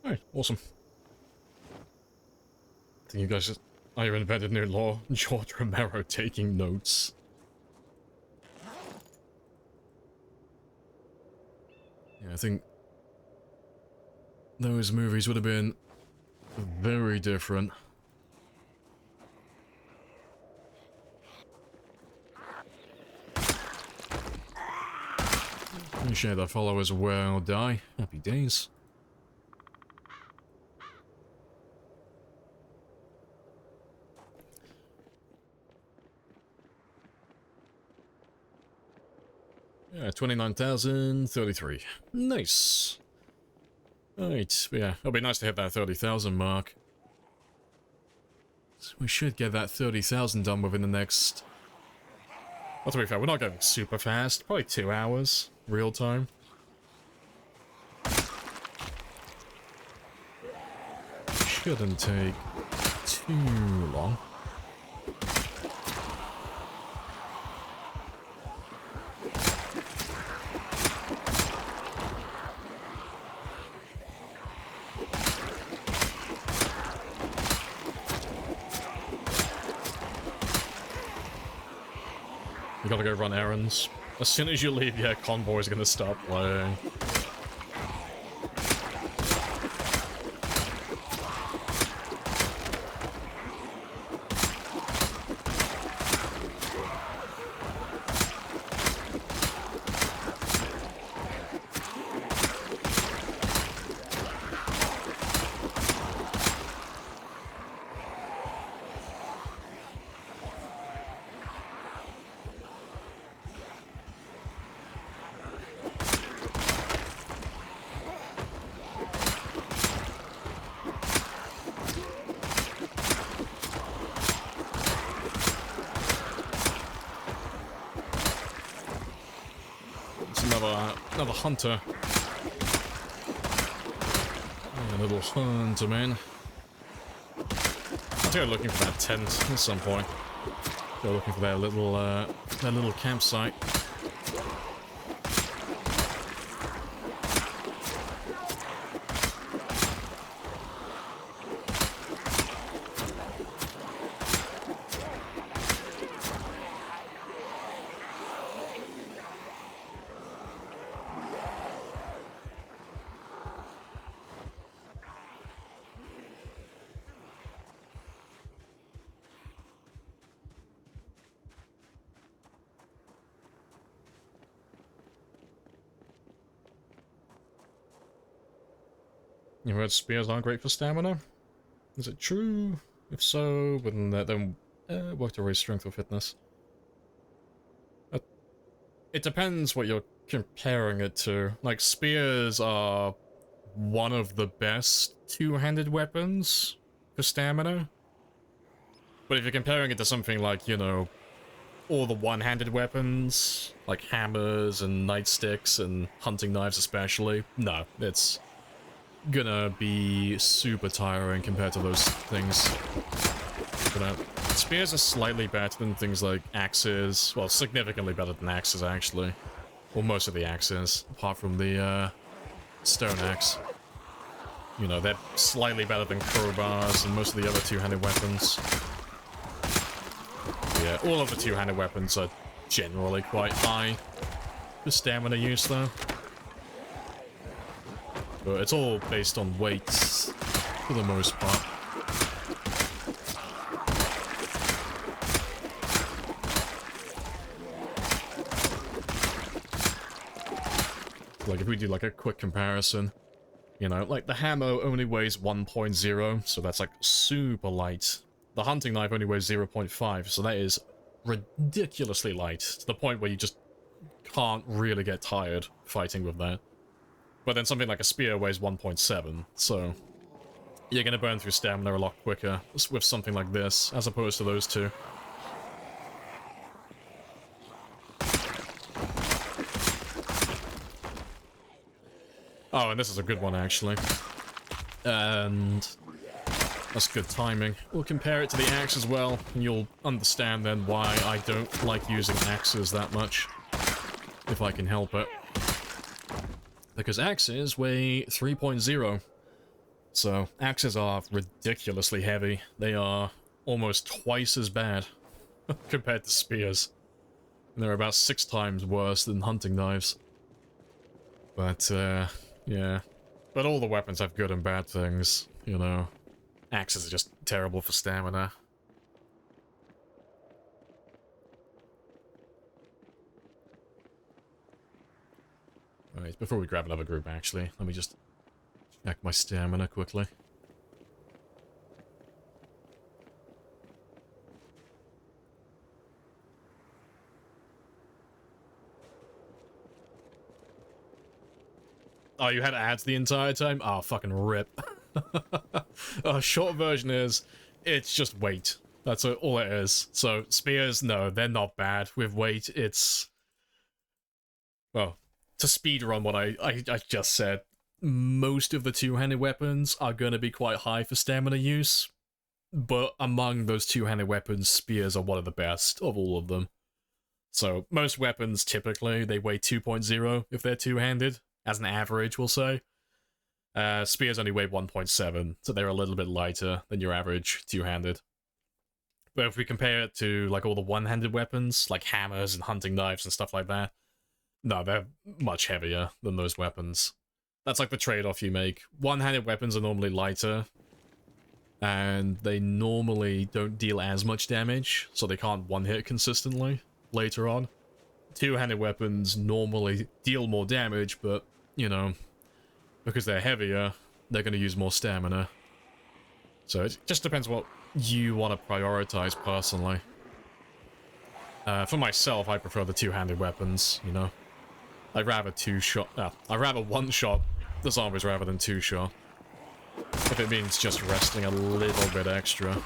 Alright, awesome. I think you guys just I invented new law. George Romero taking notes. Yeah, I think those movies would have been very different. Appreciate that followers will die. Happy days. Yeah, 29,033. Nice. Right, yeah, it'll be nice to hit that 30,000 mark. So we should get that 30,000 done within the next... Well, to be fair, we're not going super fast. Probably 2 hours, real time. Shouldn't take too long. You gotta go run errands. As soon as you leave, yeah, Convoy's gonna start playing. Another hunter. A little hunter, man. I think I'm looking for that tent at some point. Go looking for that little campsite. You heard spears aren't great for stamina? Is it true? If so, wouldn't that then work to raise strength or fitness? It depends what you're comparing it to. Like, spears are one of the best two-handed weapons for stamina. But if you're comparing it to something like, you know, all the one-handed weapons, like hammers and nightsticks and hunting knives especially, no, it's gonna be super tiring compared to those things. But spears are slightly better than things like axes. Well, significantly better than axes, actually. Well, most of the axes, apart from the stone axe. You know, they're slightly better than crowbars and most of the other two-handed weapons. Yeah, all of the two-handed weapons are generally quite high for stamina use, though. But it's all based on weights, for the most part. Like, if we do, like, a quick comparison, you know, like, the hammer only weighs 1.0, so that's, like, super light. The hunting knife only weighs 0.5, so that is ridiculously light, to the point where you just can't really get tired fighting with that. But then something like a spear weighs 1.7, so you're gonna burn through stamina a lot quicker with something like this, as opposed to those two. Oh, and this is a good one, actually. And that's good timing. We'll compare it to the axe as well, and you'll understand then why I don't like using axes that much, if I can help it. Because axes weigh 3.0. So, axes are ridiculously heavy. They are almost twice as bad compared to spears. And they're about 6 times worse than hunting knives. But, yeah. But all the weapons have good and bad things, you know. Axes are just terrible for stamina. Alright, before we grab another group, actually, let me just check my stamina quickly. Oh, you had ads the entire time? Oh, fucking rip. Short version is, it's just weight. That's all it is. So, spears, no, they're not bad. With weight, it's... Well, to speedrun what I just said, most of the two-handed weapons are going to be quite high for stamina use, but among those two-handed weapons, spears are one of the best of all of them. So, most weapons, typically, they weigh 2.0 if they're two-handed. As an average, we'll say. Spears only weigh 1.7, so they're a little bit lighter than your average two-handed. But if we compare it to, like, all the one-handed weapons, like hammers and hunting knives and stuff like that, no, they're much heavier than those weapons. That's like the trade-off you make. One-handed weapons are normally lighter, and they normally don't deal as much damage, so they can't one-hit consistently later on. Two-handed weapons normally deal more damage, but, you know, because they're heavier, they're going to use more stamina. So it just depends what you want to prioritize personally. For myself, I prefer the two-handed weapons, you know. I'd rather I'd rather one-shot the zombies rather than two-shot. If it means just resting a little bit extra.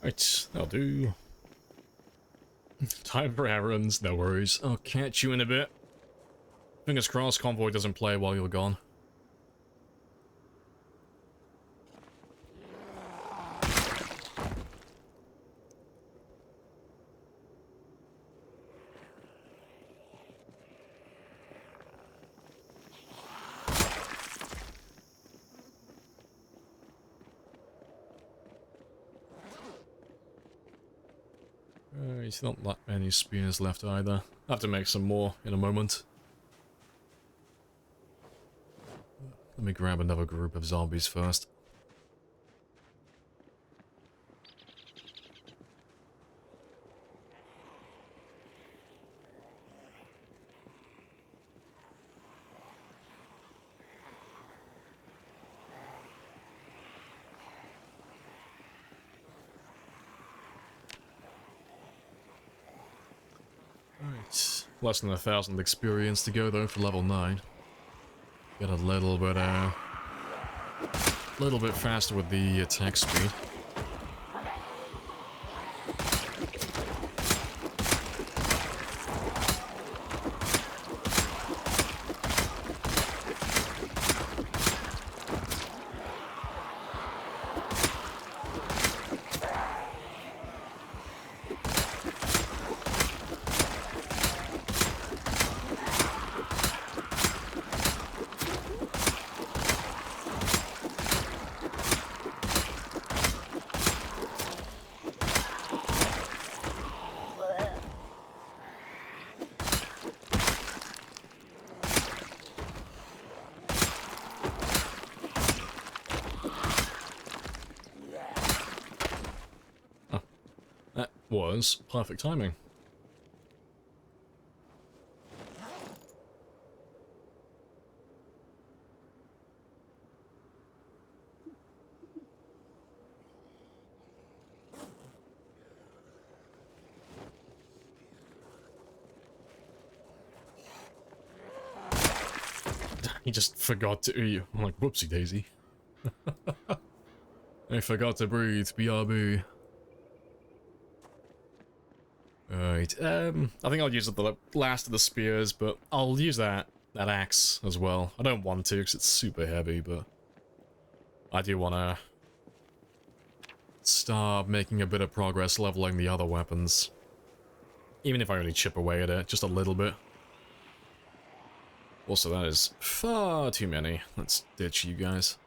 Right, that'll do. Time for errands, no worries. I'll catch you in a bit. Fingers crossed convoy doesn't play while you're gone. There's not that many spears left either. I'll have to make some more in a moment. Let me grab another group of zombies first. Alright, less than 1,000 experience to go though for level 9. Get a little bit faster with the attack speed. was perfect timing. He just forgot to eat. I'm like, whoopsie daisy. I forgot to breathe, BRB. Right, I think I'll use the last of the spears, but I'll use that axe as well. I don't want to, because it's super heavy, but I do want to start making a bit of progress leveling the other weapons. Even if I only chip away at it, just a little bit. Also, that is far too many. Let's ditch you guys.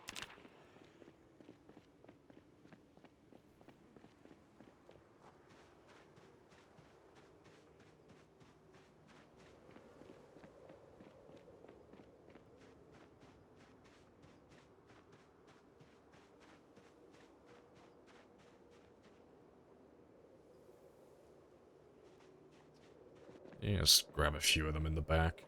Yeah, just grab a few of them in the back.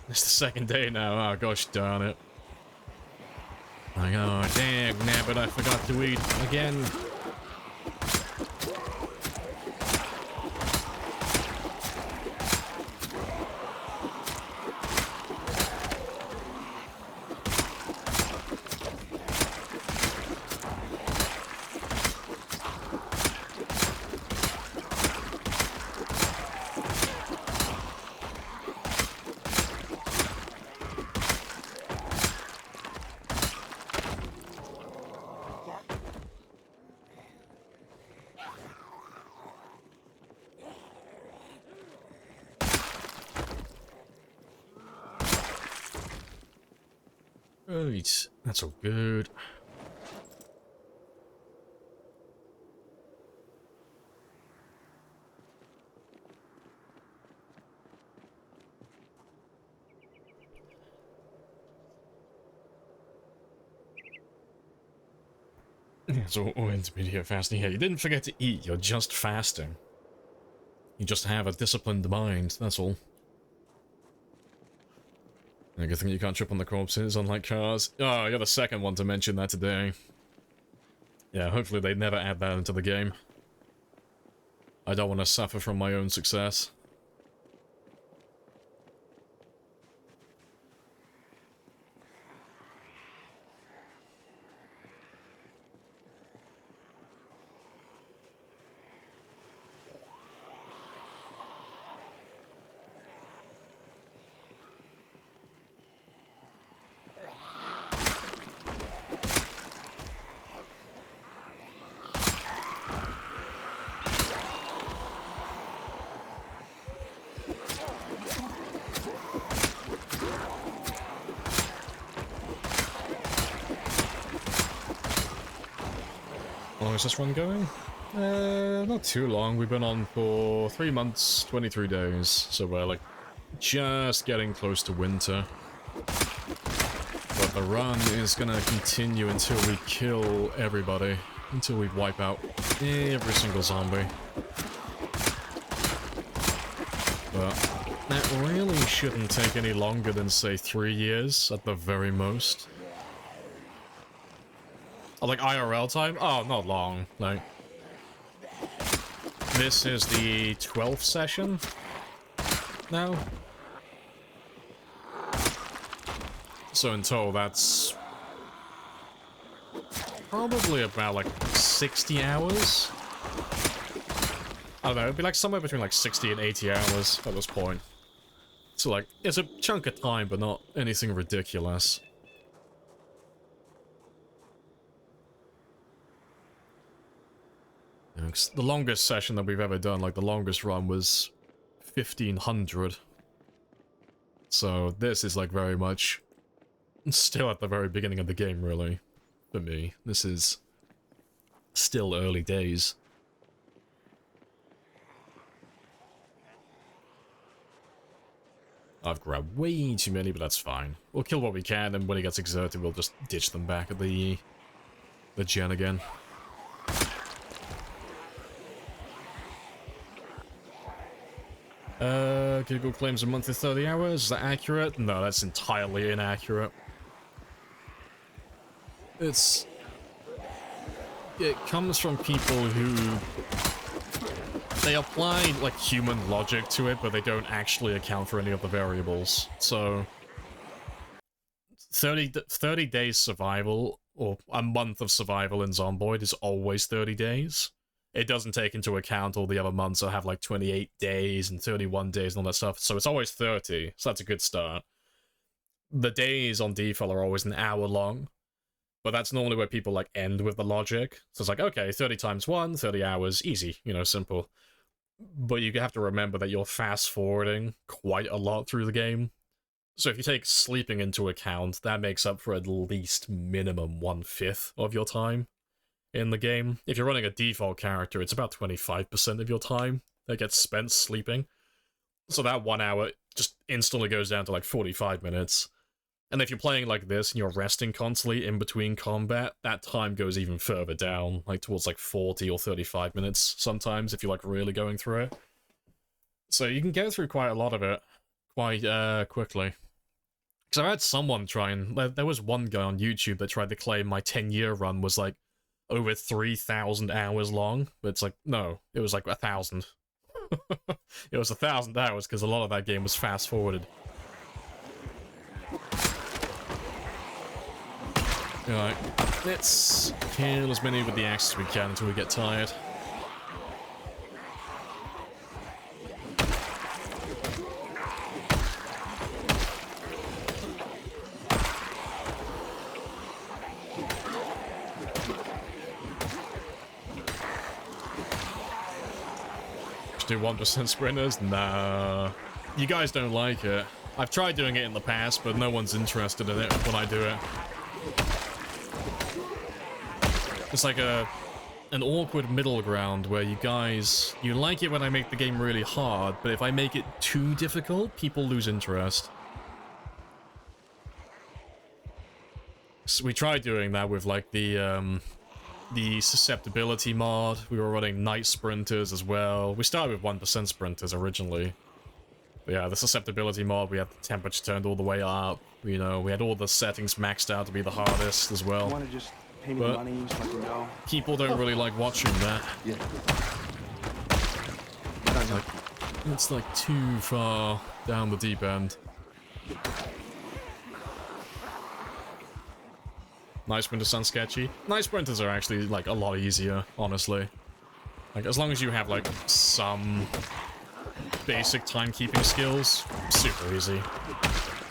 It's the second day now. Oh, gosh darn it. Like, oh, dang, nabbit, I forgot to eat again. Right, that's all good. So, intermediate fasting here. You didn't forget to eat, you're just fasting. You just have a disciplined mind, that's all. A good thing you can't trip on the corpses, unlike cars. Oh, you're the second one to mention that today. Yeah, hopefully they never add that into the game. I don't want to suffer from my own success. How long is this run going? Not too long. We've been on for 3 months, 23 days. So we're like just getting close to winter. But the run is gonna continue until we kill everybody. Until we wipe out every single zombie. But that really shouldn't take any longer than, say, 3 years at the very most. Oh, like IRL time? Oh, not long. Like, this is the 12th session now. So in total, that's probably about like 60 hours. I don't know, it'd be like somewhere between like 60 and 80 hours at this point. So like, it's a chunk of time, but not anything ridiculous. The longest session that we've ever done, like the longest run, was 1500. So this is like very much still at the very beginning of the game, really, for me. This is still early days. I've grabbed way too many, but that's fine. We'll kill what we can, and when it gets exerted, we'll just ditch them back at the gen again. Google claims a month is 30 hours. Is that accurate? No, that's entirely inaccurate. It comes from people who... They apply, like, human logic to it, but they don't actually account for any of the variables. So... 30 days survival, or a month of survival in Zomboid is always 30 days. It doesn't take into account all the other months that have like 28 days and 31 days and all that stuff, so it's always 30, so that's a good start. The days on default are always an hour long, but that's normally where people like end with the logic. So it's like, okay, 30 times 1, 30 hours, easy, you know, simple. But you have to remember that you're fast-forwarding quite a lot through the game. So if you take sleeping into account, that makes up for at least minimum 1/5 of your time in the game. If you're running a default character, it's about 25% of your time that gets spent sleeping. So that 1 hour just instantly goes down to like 45 minutes. And if you're playing like this and you're resting constantly in between combat, that time goes even further down, like towards like 40 or 35 minutes sometimes if you're like really going through it. So you can get through quite a lot of it quite quickly. Because I've had someone try and... There was one guy on YouTube that tried to claim my 10-year run was like over 3,000 hours long. But it's like, no, it was like 1,000. It was 1,000 hours because a lot of that game was fast-forwarded. Alright, let's kill as many with the axe as we can until we get tired. Do 1% sprinters? Nah. You guys don't like it. I've tried doing it in the past, but no one's interested in it when I do it. It's like an awkward middle ground where you guys... You like it when I make the game really hard, but if I make it too difficult, people lose interest. So we tried doing that with like the susceptibility mod. We were running night sprinters as well. We started with 1% sprinters originally. But yeah, the susceptibility mod, we had the temperature turned all the way up. You know, we had all the settings maxed out to be the hardest as well. You want to just pay me the money, just let me know. People don't really like watching that. Yeah. It's like too far down the deep end. Night sprinters sound sketchy. Night sprinters are actually like a lot easier, honestly. Like as long as you have like some basic timekeeping skills, super easy.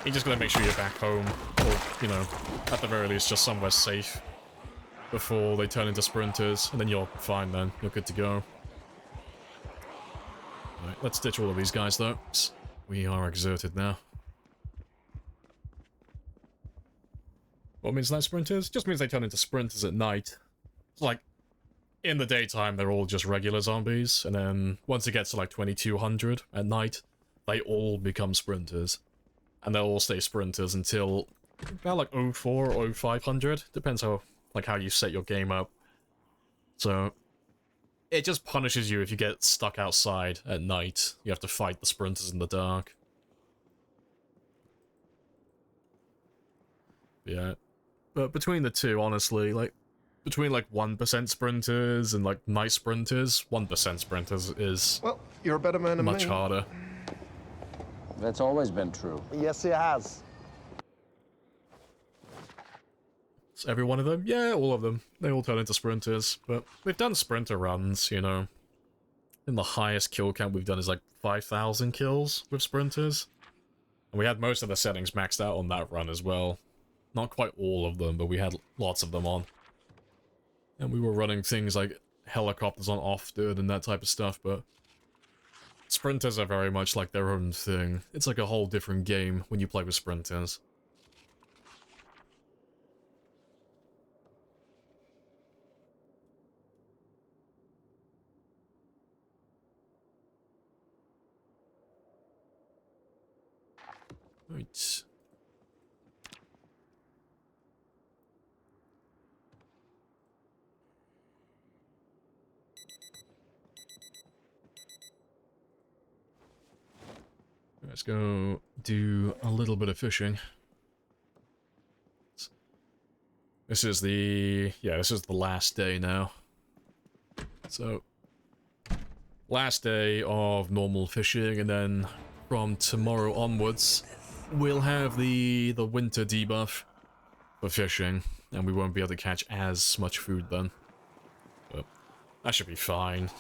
You just gotta make sure you're back home, or you know, at the very least, just somewhere safe before they turn into sprinters, and then you're fine. Then you're good to go. Right, let's ditch all of these guys though. We are exerted now. What means night sprinters? Just means they turn into sprinters at night. It's like, in the daytime, they're all just regular zombies, and then once it gets to like 2200 at night, they all become sprinters. And they'll all stay sprinters until about like 04 or 0500, depends how you set your game up. So, it just punishes you if you get stuck outside at night. You have to fight the sprinters in the dark. Yeah. But between the two, honestly, like, between like 1% sprinters and like night sprinters, 1% sprinters is Well, you're a better man than me. much harder. That's always been true. Yes, it has. Is every one of them? Yeah, all of them. They all turn into sprinters. But we've done sprinter runs, you know. And the highest kill count we've done is like 5,000 kills with sprinters. And we had most of the settings maxed out on that run as well. Not quite all of them, but we had lots of them on. And we were running things like helicopters on often and that type of stuff, but sprinters are very much like their own thing. It's like a whole different game when you play with sprinters. Right. Let's go do a little bit of fishing. This is the... yeah, this is the last day now. So, last day of normal fishing, and then from tomorrow onwards, we'll have the winter debuff for fishing, and we won't be able to catch as much food then. But that should be fine.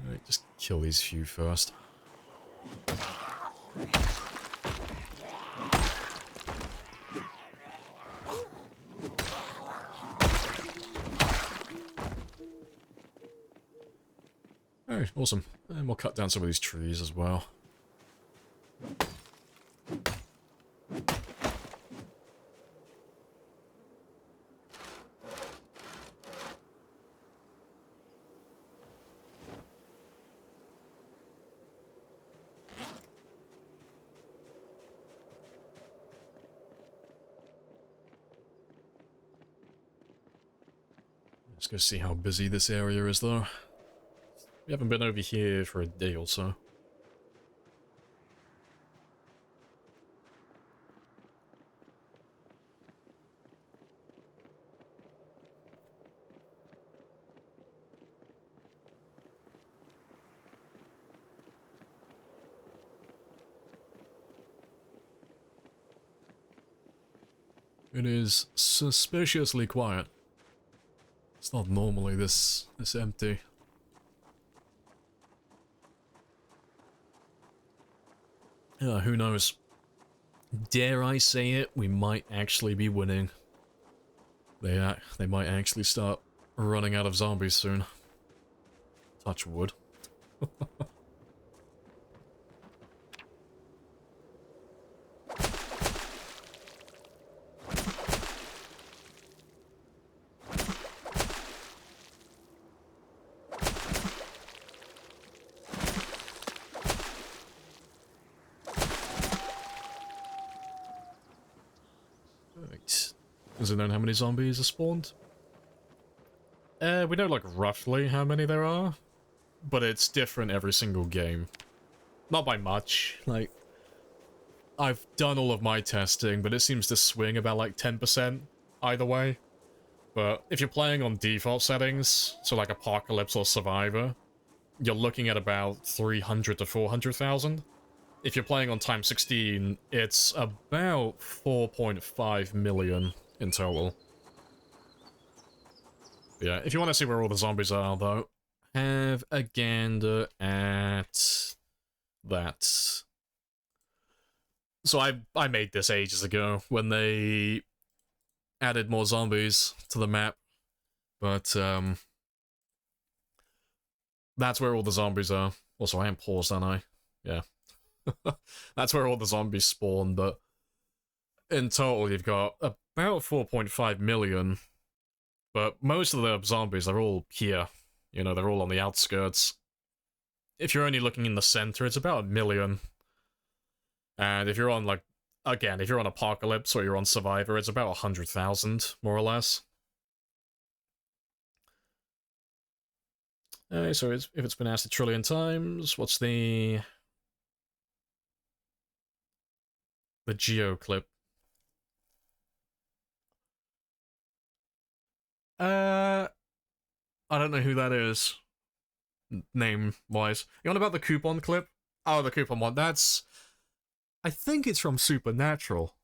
Alright, just kill these few first. Alright, awesome. And we'll cut down some of these trees as well. Let's go see how busy this area is, though. We haven't been over here for a day or so. It is suspiciously quiet. It's not normally this empty. Who knows? Dare I say it, we might actually be winning. They might actually start running out of zombies soon. Touch wood. Does it know how many zombies are spawned? We know, like, roughly how many there are, but it's different every single game. Not by much. Like, I've done all of my testing, but it seems to swing about, like, 10% either way. But if you're playing on default settings, so like Apocalypse or Survivor, you're looking at about 300 to 400,000. If you're playing on Time 16, it's about 4.5 million. In total. Yeah, if you want to see where all the zombies are, though, have a gander at that. So I made this ages ago, when they added more zombies to the map, but, that's where all the zombies are. Also, I am paused, aren't I? Yeah. That's where all the zombies spawn, but in total, you've got about 4.5 million, but most of the zombies are all here. You know, they're all on the outskirts. If you're only looking in the center, it's about 1 million. And if you're on, like, again, if you're on Apocalypse or you're on Survivor, it's about 100,000, more or less. So if it's been asked 1 trillion times, what's the geo clip? I don't know who that is, name-wise. You on about the coupon clip? Oh, the coupon one. That's... I think it's from Supernatural.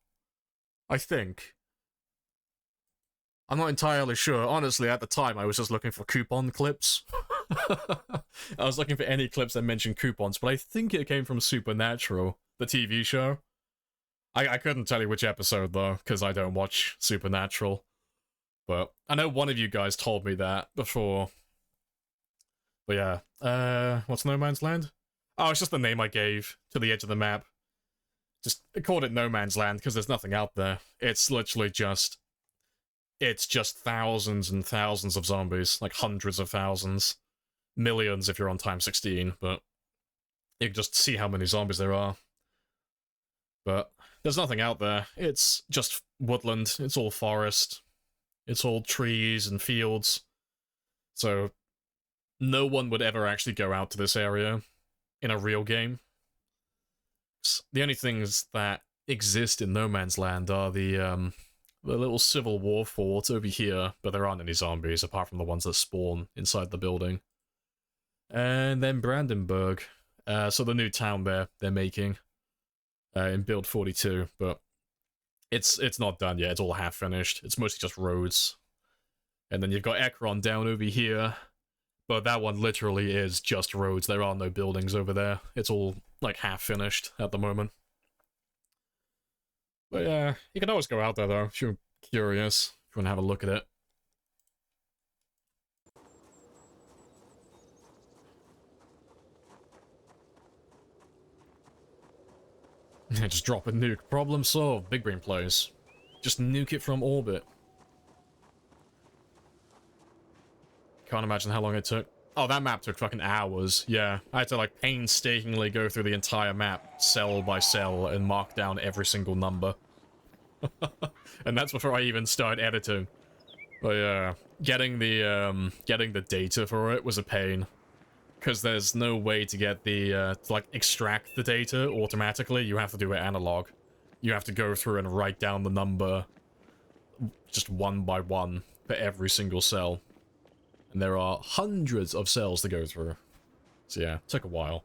I think. I'm not entirely sure. Honestly, at the time, I was just looking for coupon clips. I was looking for any clips that mentioned coupons, but I think it came from Supernatural, the TV show. I couldn't tell you which episode, though, because I don't watch Supernatural. But I know one of you guys told me that before. But yeah, what's No Man's Land? Oh, it's just the name I gave to the edge of the map. Just called it No Man's Land because there's nothing out there. It's literally just it's just thousands and thousands of zombies, like hundreds of thousands, millions if you're on time 16, but you can just see how many zombies there are. But there's nothing out there. It's just woodland, it's all forest, it's all trees and fields. So no one would ever actually go out to this area in a real game. The only things that exist in No Man's Land are the little Civil War fort over here, but there aren't any zombies apart from the ones that spawn inside the building. And then Brandenburg, so the new town they're making in Build 42, but it's not done yet. It's all half finished. It's mostly just roads. And then you've got Ekron down over here, but that one literally is just roads. There are no buildings over there. It's all like half finished at the moment. But yeah, you can always go out there though if you're curious, if you want to have a look at it. Just drop a nuke. Problem solved. Big Brain plays. Just nuke it from orbit. Can't imagine how long it took. Oh, that map took fucking hours. Yeah, I had to like painstakingly go through the entire map, cell by cell, and mark down every single number. And that's before I even started editing. But yeah, getting the data for it was a pain. Because there's no way to get the, to like extract the data automatically. You have to do it analog. You have to go through and write down the number just one by one for every single cell. And there are hundreds of cells to go through. So yeah, it took a while.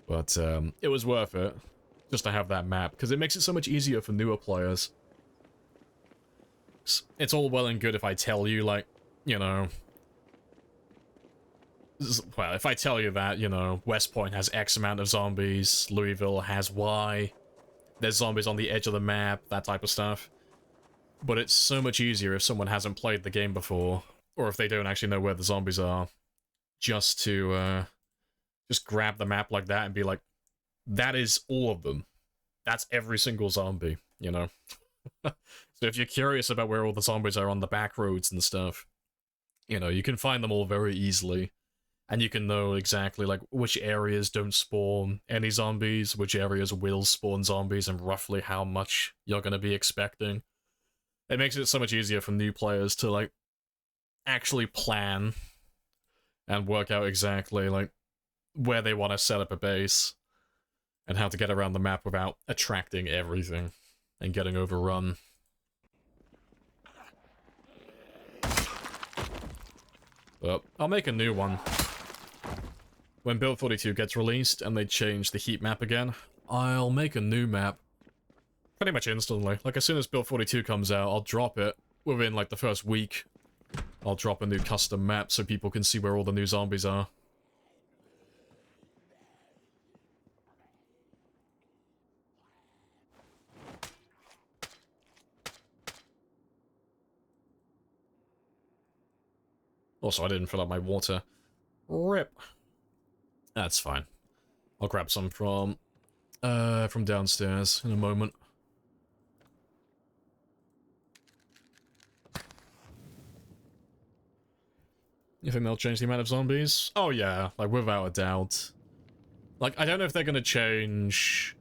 But it was worth it, just to have that map, because it makes it so much easier for newer players. It's all well and good if I tell you, like, you know... Well, if I tell you that, you know, West Point has X amount of zombies, Louisville has Y, there's zombies on the edge of the map, that type of stuff. But it's so much easier if someone hasn't played the game before, or if they don't actually know where the zombies are, just to, just grab the map like that and be like, that is all of them. That's every single zombie, you know? So if you're curious about where all the zombies are on the back roads and stuff, you know, you can find them all very easily. And you can know exactly, like, which areas don't spawn any zombies, which areas will spawn zombies, and roughly how much you're going to be expecting. It makes it so much easier for new players to, like, actually plan and work out exactly, like, where they want to set up a base and how to get around the map without attracting everything and getting overrun. But I'll make a new one. When Build 42 gets released and they change the heat map again, I'll make a new map pretty much instantly. Like, as soon as Build 42 comes out, I'll drop it within, like, the first week. I'll drop a new custom map so people can see where all the new zombies are. Also, I didn't fill up my water. RIP. That's fine. I'll grab some from downstairs in a moment. You think they'll change the amount of zombies? Oh yeah, like without a doubt. Like, I don't know if they're gonna change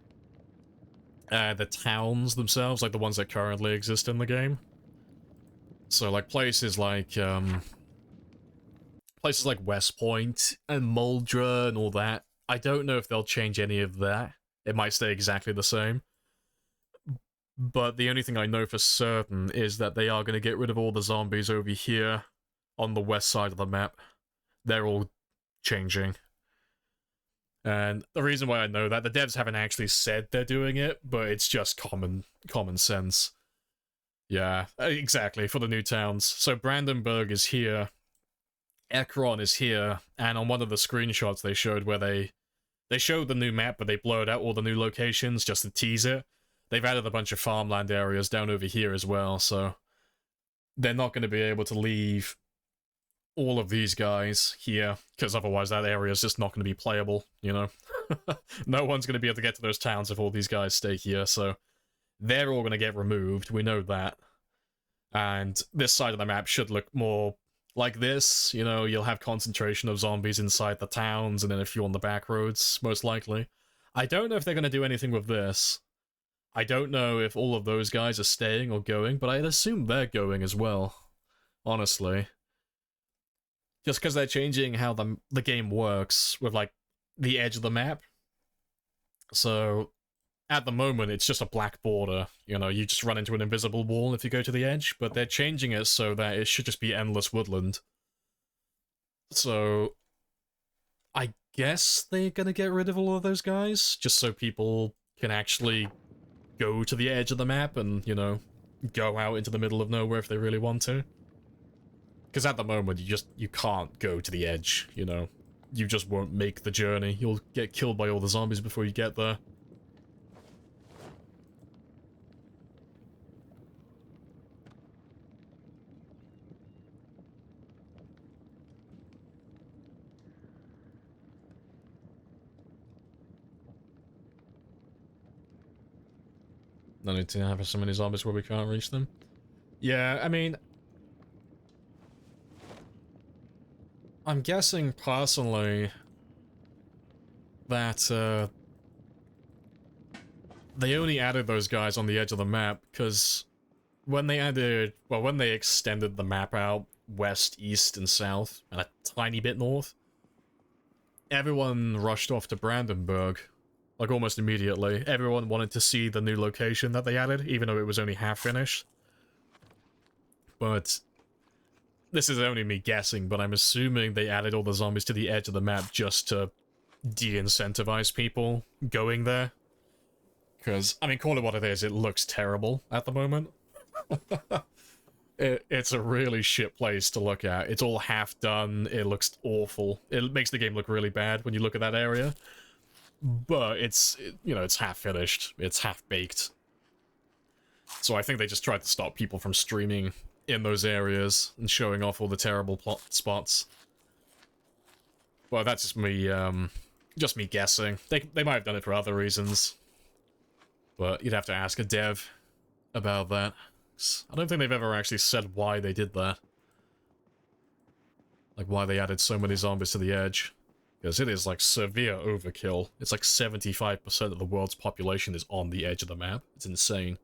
the towns themselves, like the ones that currently exist in the game. So like places like West Point and Muldra and all that, I don't know if they'll change any of that. It might stay exactly the same. But the only thing I know for certain is that they are going to get rid of all the zombies over here on the west side of the map. They're all changing. And the reason why I know that, the devs haven't actually said they're doing it, but it's just common sense. Yeah, exactly, for the new towns. So Brandenburg is here. Ekron is here, and on one of the screenshots they showed where they showed the new map, but they blurred out all the new locations just to tease it. They've added a bunch of farmland areas down over here as well, so they're not going to be able to leave all of these guys here, because otherwise that area is just not going to be playable, you know? No one's going to be able to get to those towns if all these guys stay here, so they're all going to get removed, we know that. And this side of the map should look more like this. You know, you'll have concentration of zombies inside the towns, and then a few on the back roads, most likely. I don't know if they're going to do anything with this. I don't know if all of those guys are staying or going, but I'd assume they're going as well, honestly. Just because they're changing how the game works with, like, the edge of the map. So, at the moment, it's just a black border. You know, you just run into an invisible wall if you go to the edge, but they're changing it so that it should just be endless woodland. So, I guess they're gonna get rid of all of those guys, just so people can actually go to the edge of the map and, you know, go out into the middle of nowhere if they really want to. Because at the moment, you can't go to the edge, you know. You just won't make the journey. You'll get killed by all the zombies before you get there. No need to have so many zombies where we can't reach them. Yeah, I mean, I'm guessing personally that they only added those guys on the edge of the map because when they extended the map out west, east, and south, and a tiny bit north, everyone rushed off to Brandenburg. Like, almost immediately. Everyone wanted to see the new location that they added, even though it was only half finished. But this is only me guessing, but I'm assuming they added all the zombies to the edge of the map just to de-incentivize people going there. Because, I mean, call it what it is, it looks terrible at the moment. It's a really shit place to look at. It's all half done, it looks awful. It makes the game look really bad when you look at that area. But it's, you know, it's half finished. It's half baked. So I think they just tried to stop people from streaming in those areas and showing off all the terrible plot spots. Well, that's just me guessing. They might have done it for other reasons. But you'd have to ask a dev about that. I don't think they've ever actually said why they did that. Like, why they added so many zombies to the edge. Because it is, like, severe overkill. It's like 75% of the world's population is on the edge of the map. It's insane.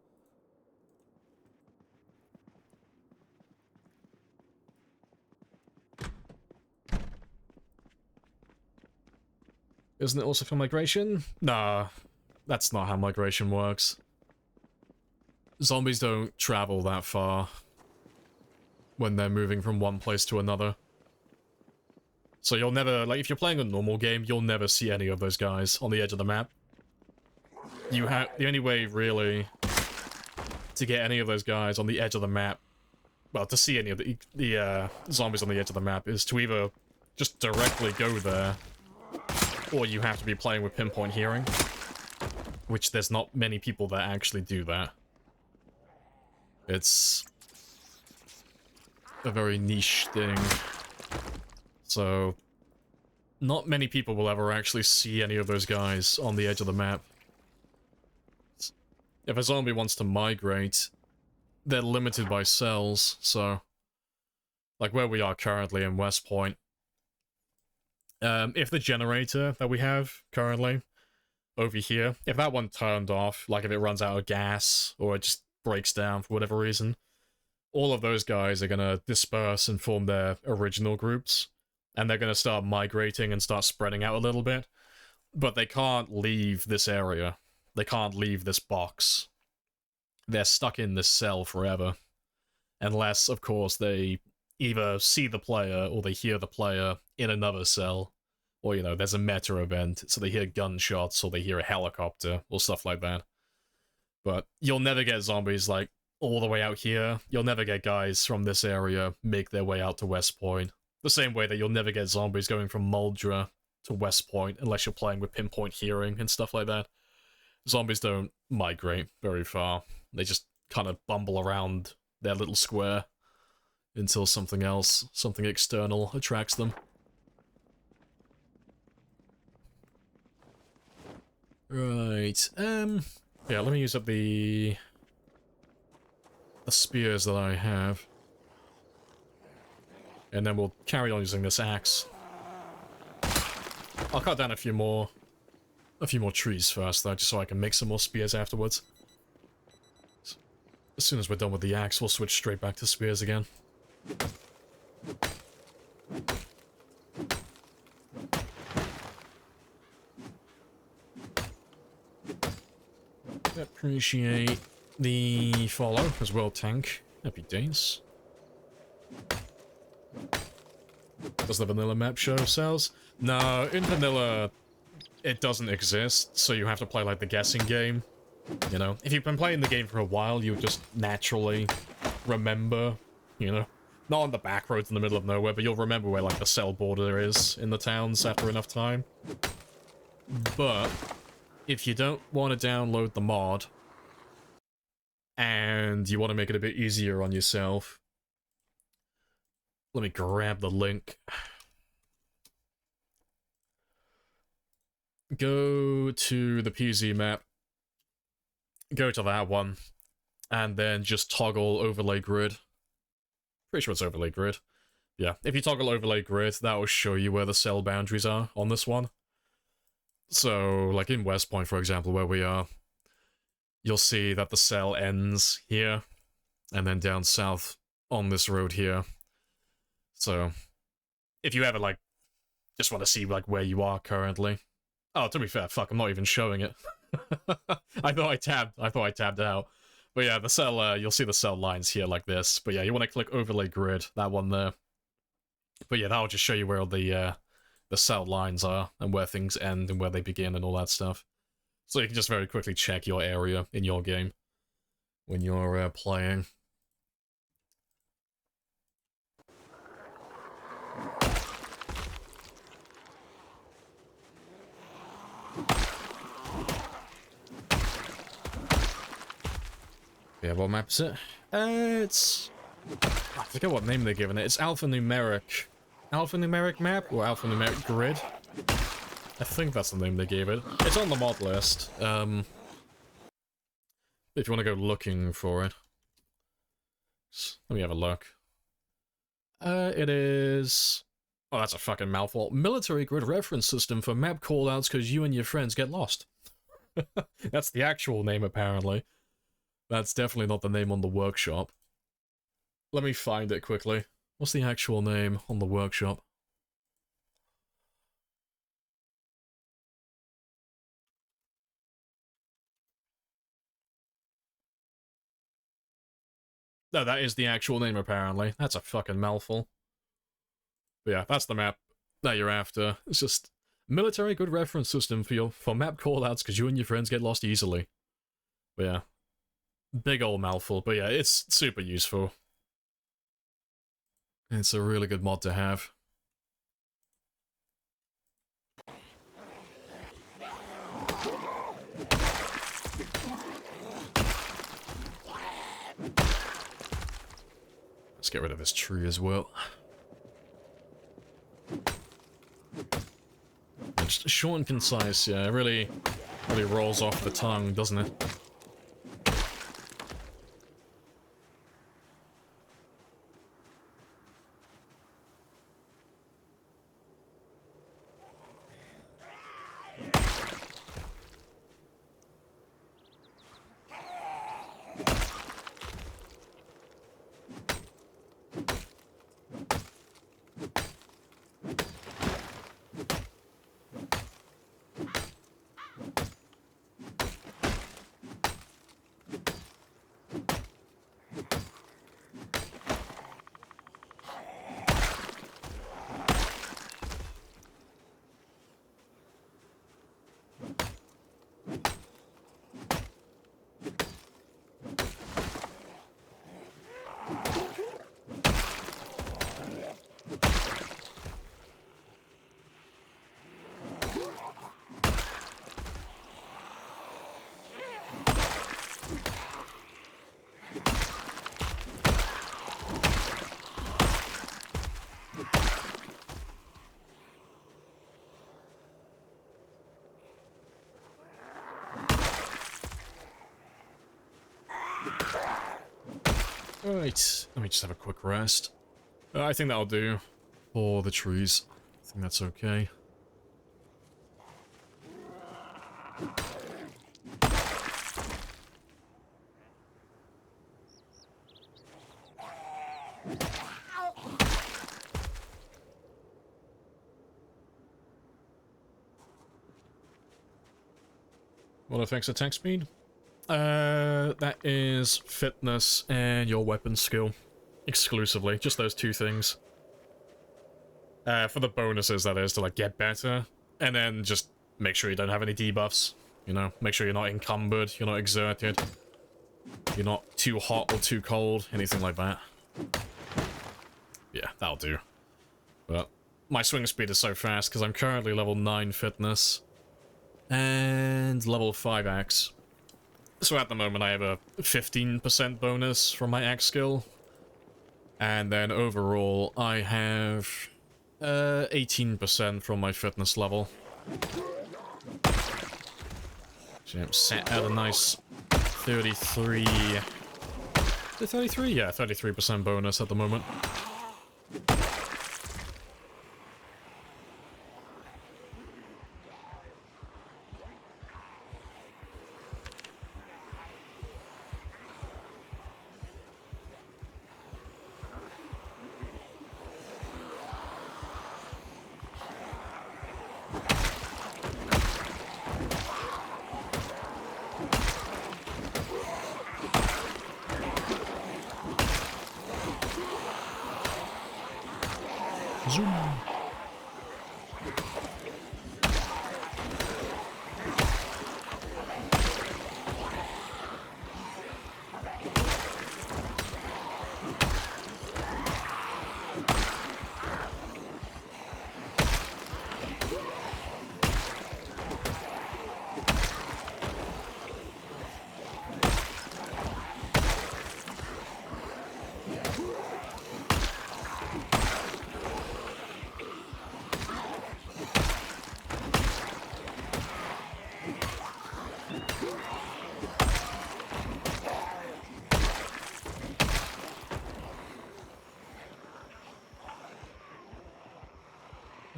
Isn't it also for migration? Nah, that's not how migration works. Zombies don't travel that far when they're moving from one place to another. So you'll never, like, if you're playing a normal game, you'll never see any of those guys on the edge of the map. The only way, really, to get any of those guys on the edge of the map, well, to see any of the zombies on the edge of the map, is to either just directly go there, or you have to be playing with pinpoint hearing, which there's not many people that actually do that. It's a very niche thing. So, not many people will ever actually see any of those guys on the edge of the map. If a zombie wants to migrate, they're limited by cells, so... Like where we are currently in West Point. If the generator that we have currently, over here, if that one turned off, like if it runs out of gas, or it just breaks down for whatever reason, all of those guys are gonna disperse and form their original groups. And they're going to start migrating and start spreading out a little bit. But they can't leave this area. They can't leave this box. They're stuck in this cell forever. Unless, of course, they either see the player or they hear the player in another cell. Or, you know, there's a meta event, so they hear gunshots or they hear a helicopter or stuff like that. But you'll never get zombies, like, all the way out here. You'll never get guys from this area make their way out to West Point. The same way that you'll never get zombies going from Muldra to West Point unless you're playing with pinpoint hearing and stuff like that. Zombies don't migrate very far. They just kind of bumble around their little square until something else, something external, attracts them. Right, yeah, let me use up the the spears that I have. And then we'll carry on using this axe. I'll cut down a few more trees first, though, just so I can make some more spears afterwards. As soon as we're done with the axe, we'll switch straight back to spears again. Appreciate the follow as well, Tank. Happy days. Does the vanilla map show cells? No, in vanilla, it doesn't exist, so you have to play like the guessing game. You know, if you've been playing the game for a while, you just naturally remember, you know, not on the back roads in the middle of nowhere, but you'll remember where like the cell border is in the towns after enough time. But if you don't want to download the mod and you want to make it a bit easier on yourself, let me grab the link. Go to the PZ map. Go to that one. And then just toggle overlay grid. Pretty sure it's overlay grid. Yeah, if you toggle overlay grid, that will show you where the cell boundaries are on this one. So, like in West Point, for example, where we are, you'll see that the cell ends here, and then down south on this road here. So, if you ever, like, just want to see, like, where you are currently. Oh, to be fair, fuck, I'm not even showing it. I thought I tabbed out. But yeah, the cell, you'll see the cell lines here like this. But yeah, you want to click overlay grid, that one there. But yeah, that'll just show you where all the cell lines are, and where things end, and where they begin, and all that stuff. So you can just very quickly check your area in your game when you're playing. Yeah, what map is it? It's... I forget what name they're giving it. It's alphanumeric. Alphanumeric map? Or alphanumeric grid? I think that's the name they gave it. It's on the mod list. If you want to go looking for it. Let me have a look. It is... Oh, that's a fucking mouthful. Military grid reference system for map callouts because you and your friends get lost. That's the actual name, apparently. That's definitely not the name on the workshop. Let me find it quickly. What's the actual name on the workshop? No, that is the actual name, apparently. That's a fucking mouthful. But yeah, that's the map that you're after. It's just military good reference system for map callouts because you and your friends get lost easily. But yeah. Big old mouthful, but yeah, it's super useful. It's a really good mod to have. Let's get rid of this tree as well. It's short and concise, yeah, it really rolls off the tongue, doesn't it? Alright, let me just have a quick rest. I think that'll do for the trees. I think that's okay. What affects attack speed? That is fitness and your weapon skill. Exclusively. Just those two things. For the bonuses, that is, to like get better. And then just make sure you don't have any debuffs. You know, make sure you're not encumbered, you're not exerted. You're not too hot or too cold, anything like that. Yeah, that'll do. But my swing speed is so fast because I'm currently level 9 fitness. And level 5 axe. So at the moment I have a 15% bonus from my axe skill. And then overall I have 18% from my fitness level. So I'm set at a nice 33... Is it 33? Yeah, 33% bonus at the moment. Zoom.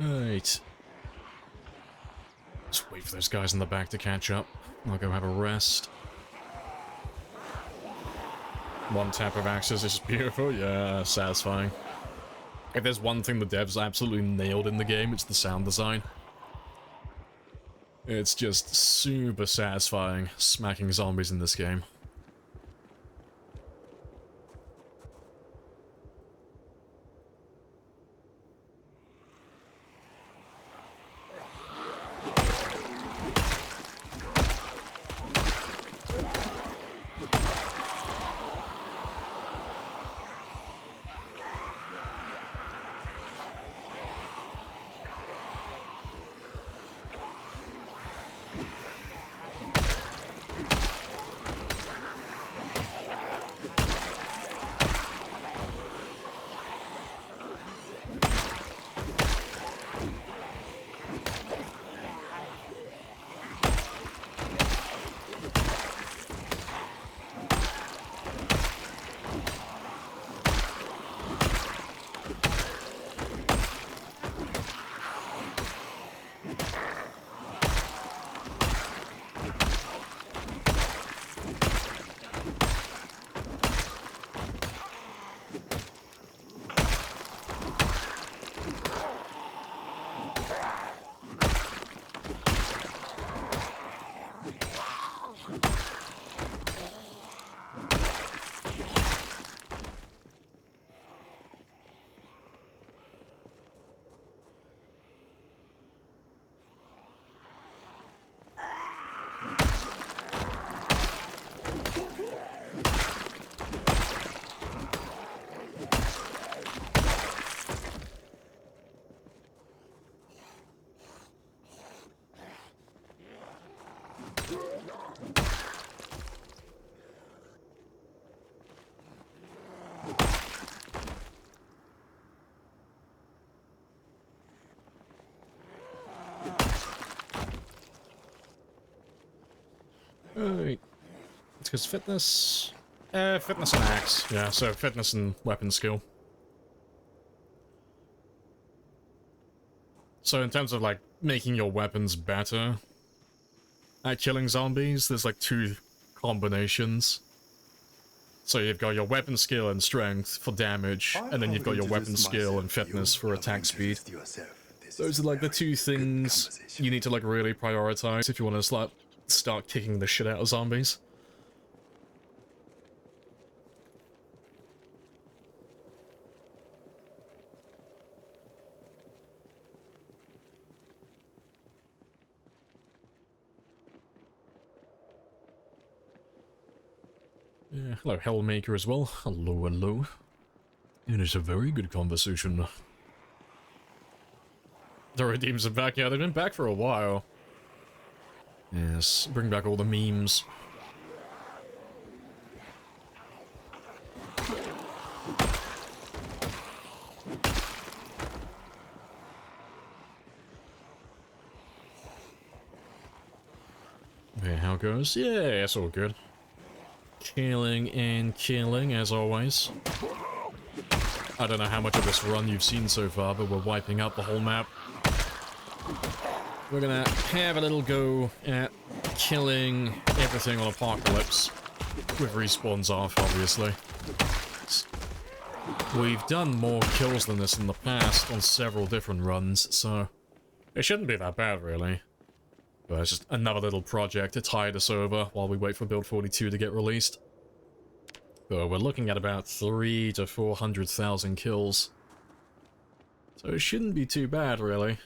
Right. Just wait for those guys in the back to catch up. I'll go have a rest. One tap of axes is beautiful. Yeah, satisfying. If there's one thing the devs absolutely nailed in the game, it's the sound design. It's just super satisfying smacking zombies in this game. Alright. Let's go to fitness. Fitness and axe. Yeah, so fitness and weapon skill. So in terms of, like, making your weapons better at killing zombies, there's, like, 2 combinations. So you've got your weapon skill and strength for damage, and then you've got your weapon skill and fitness for attack speed. Those are, like, the 2 things you need to, like, really prioritize if you want to start kicking the shit out of zombies. Yeah, hello, Hellmaker as well. Hello, hello. It is a very good conversation. The Redeems are back. Yeah, they've been back for a while. Yes, bring back all the memes. Okay, how it goes? Yeah, it's all good. Killing and killing, as always. I don't know how much of this run you've seen so far, but we're wiping out the whole map. We're gonna have a little go at killing everything on Apocalypse, with respawns off, obviously. We've done more kills than this in the past on several different runs, so it shouldn't be that bad, really. But it's just another little project to tide us over while we wait for Build 42 to get released. But we're looking at about 300,000 to 400,000 kills. So it shouldn't be too bad, really.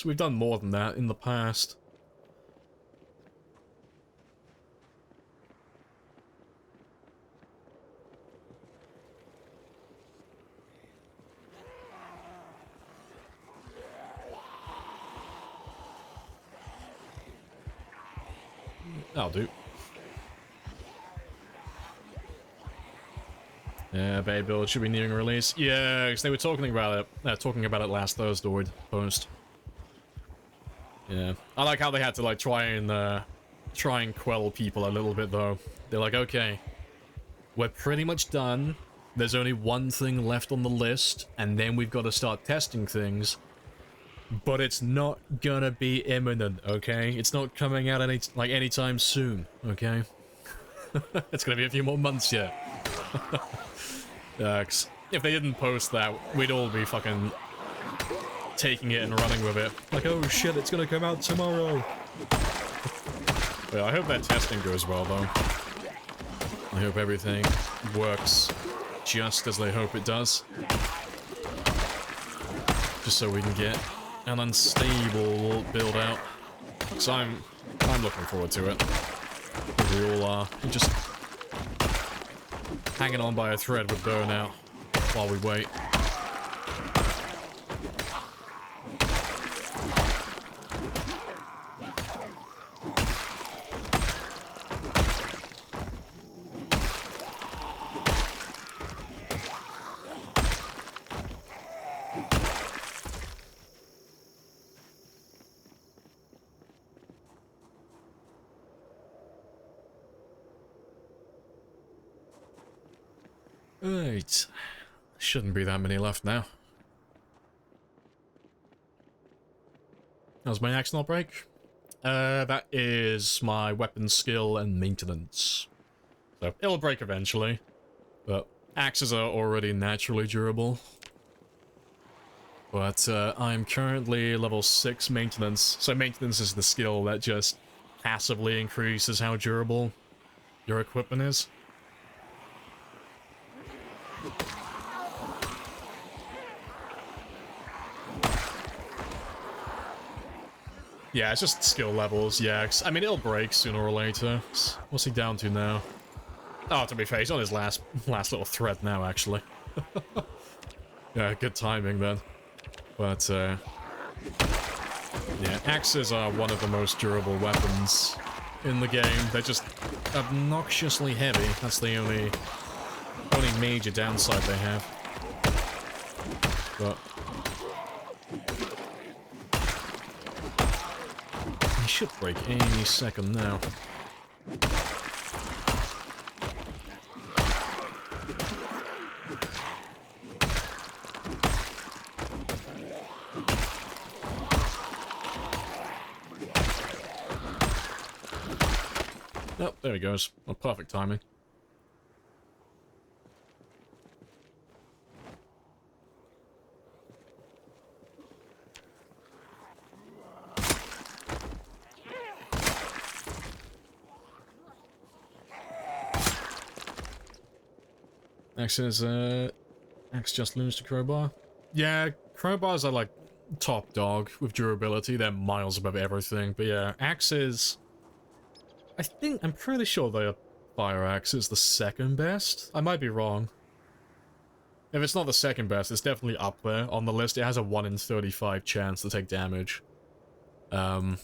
We've done more than that in the past. That'll do. Yeah, Bay build should be nearing release. Yeah, because they were talking about it last Thursday post. Yeah, I like how they had to like try and quell people a little bit though. They're like, okay, we're pretty much done. There's only one thing left on the list, and then we've got to start testing things. But it's not gonna be imminent, okay? It's not coming out anytime soon, okay? It's gonna be a few more months yet. If they didn't post that, we'd all be fucking taking it and running with it. Like, oh shit, it's gonna come out tomorrow. Well, I hope that testing goes well, though. I hope everything works just as they hope it does. Just so we can get an unstable build out. So I'm looking forward to it. We all are. We're just hanging on by a thread with burnout while we wait. Right. Shouldn't be that many left now. How's my axe not break? That is my weapon skill and maintenance. So, it'll break eventually. But axes are already naturally durable. But, I'm currently level 6 maintenance. So maintenance is the skill that just passively increases how durable your equipment is. Yeah, it's just skill levels, yeah. I mean, it'll break sooner or later. What's he down to now? Oh, to be fair, he's on his last little thread now, actually. Yeah, good timing then. But, yeah, axes are one of the most durable weapons in the game. They're just obnoxiously heavy. That's the only major downside they have. But he should break any second now. Oh, there he goes. Well, perfect timing. Next is, Axe just lose to crowbar. Yeah, crowbars are like top dog with durability. They're miles above everything. But yeah, axes... I'm pretty sure the fire axe is the second best. I might be wrong. If it's not the second best, it's definitely up there on the list. It has a 1 in 35 chance to take damage. I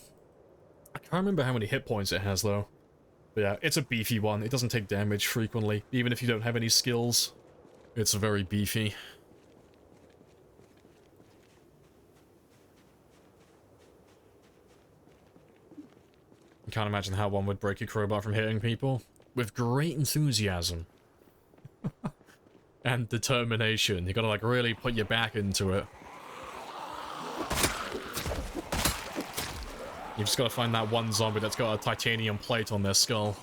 can't remember how many hit points it has, though. But yeah, it's a beefy one. It doesn't take damage frequently, even if you don't have any skills. It's very beefy. I can't imagine how one would break a crowbar from hitting people. With great enthusiasm. And determination. You gotta, like, really put your back into it. You've just gotta find that one zombie that's got a titanium plate on their skull.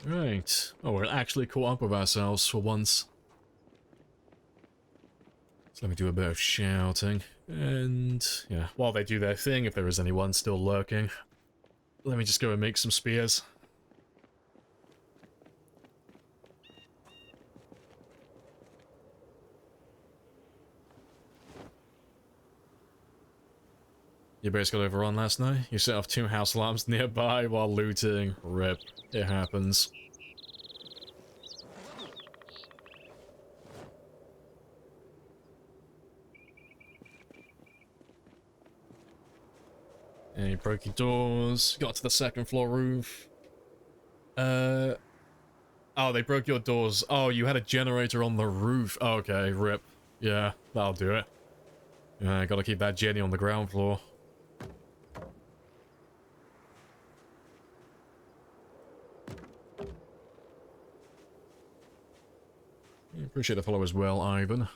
Right. Oh, we're actually caught up with ourselves for once. So let me do a bit of shouting. And, yeah, while they do their thing, if there is anyone still lurking, let me just go and make some spears. You both got overrun last night? You set off 2 house alarms nearby while looting. RIP. It happens. And you broke your doors. Got to the 2nd floor roof. Oh, they broke your doors. Oh, you had a generator on the roof. Oh, okay, RIP. Yeah, that'll do it. Yeah, gotta keep that Jenny on the ground floor. Appreciate the follow as well, Ivan.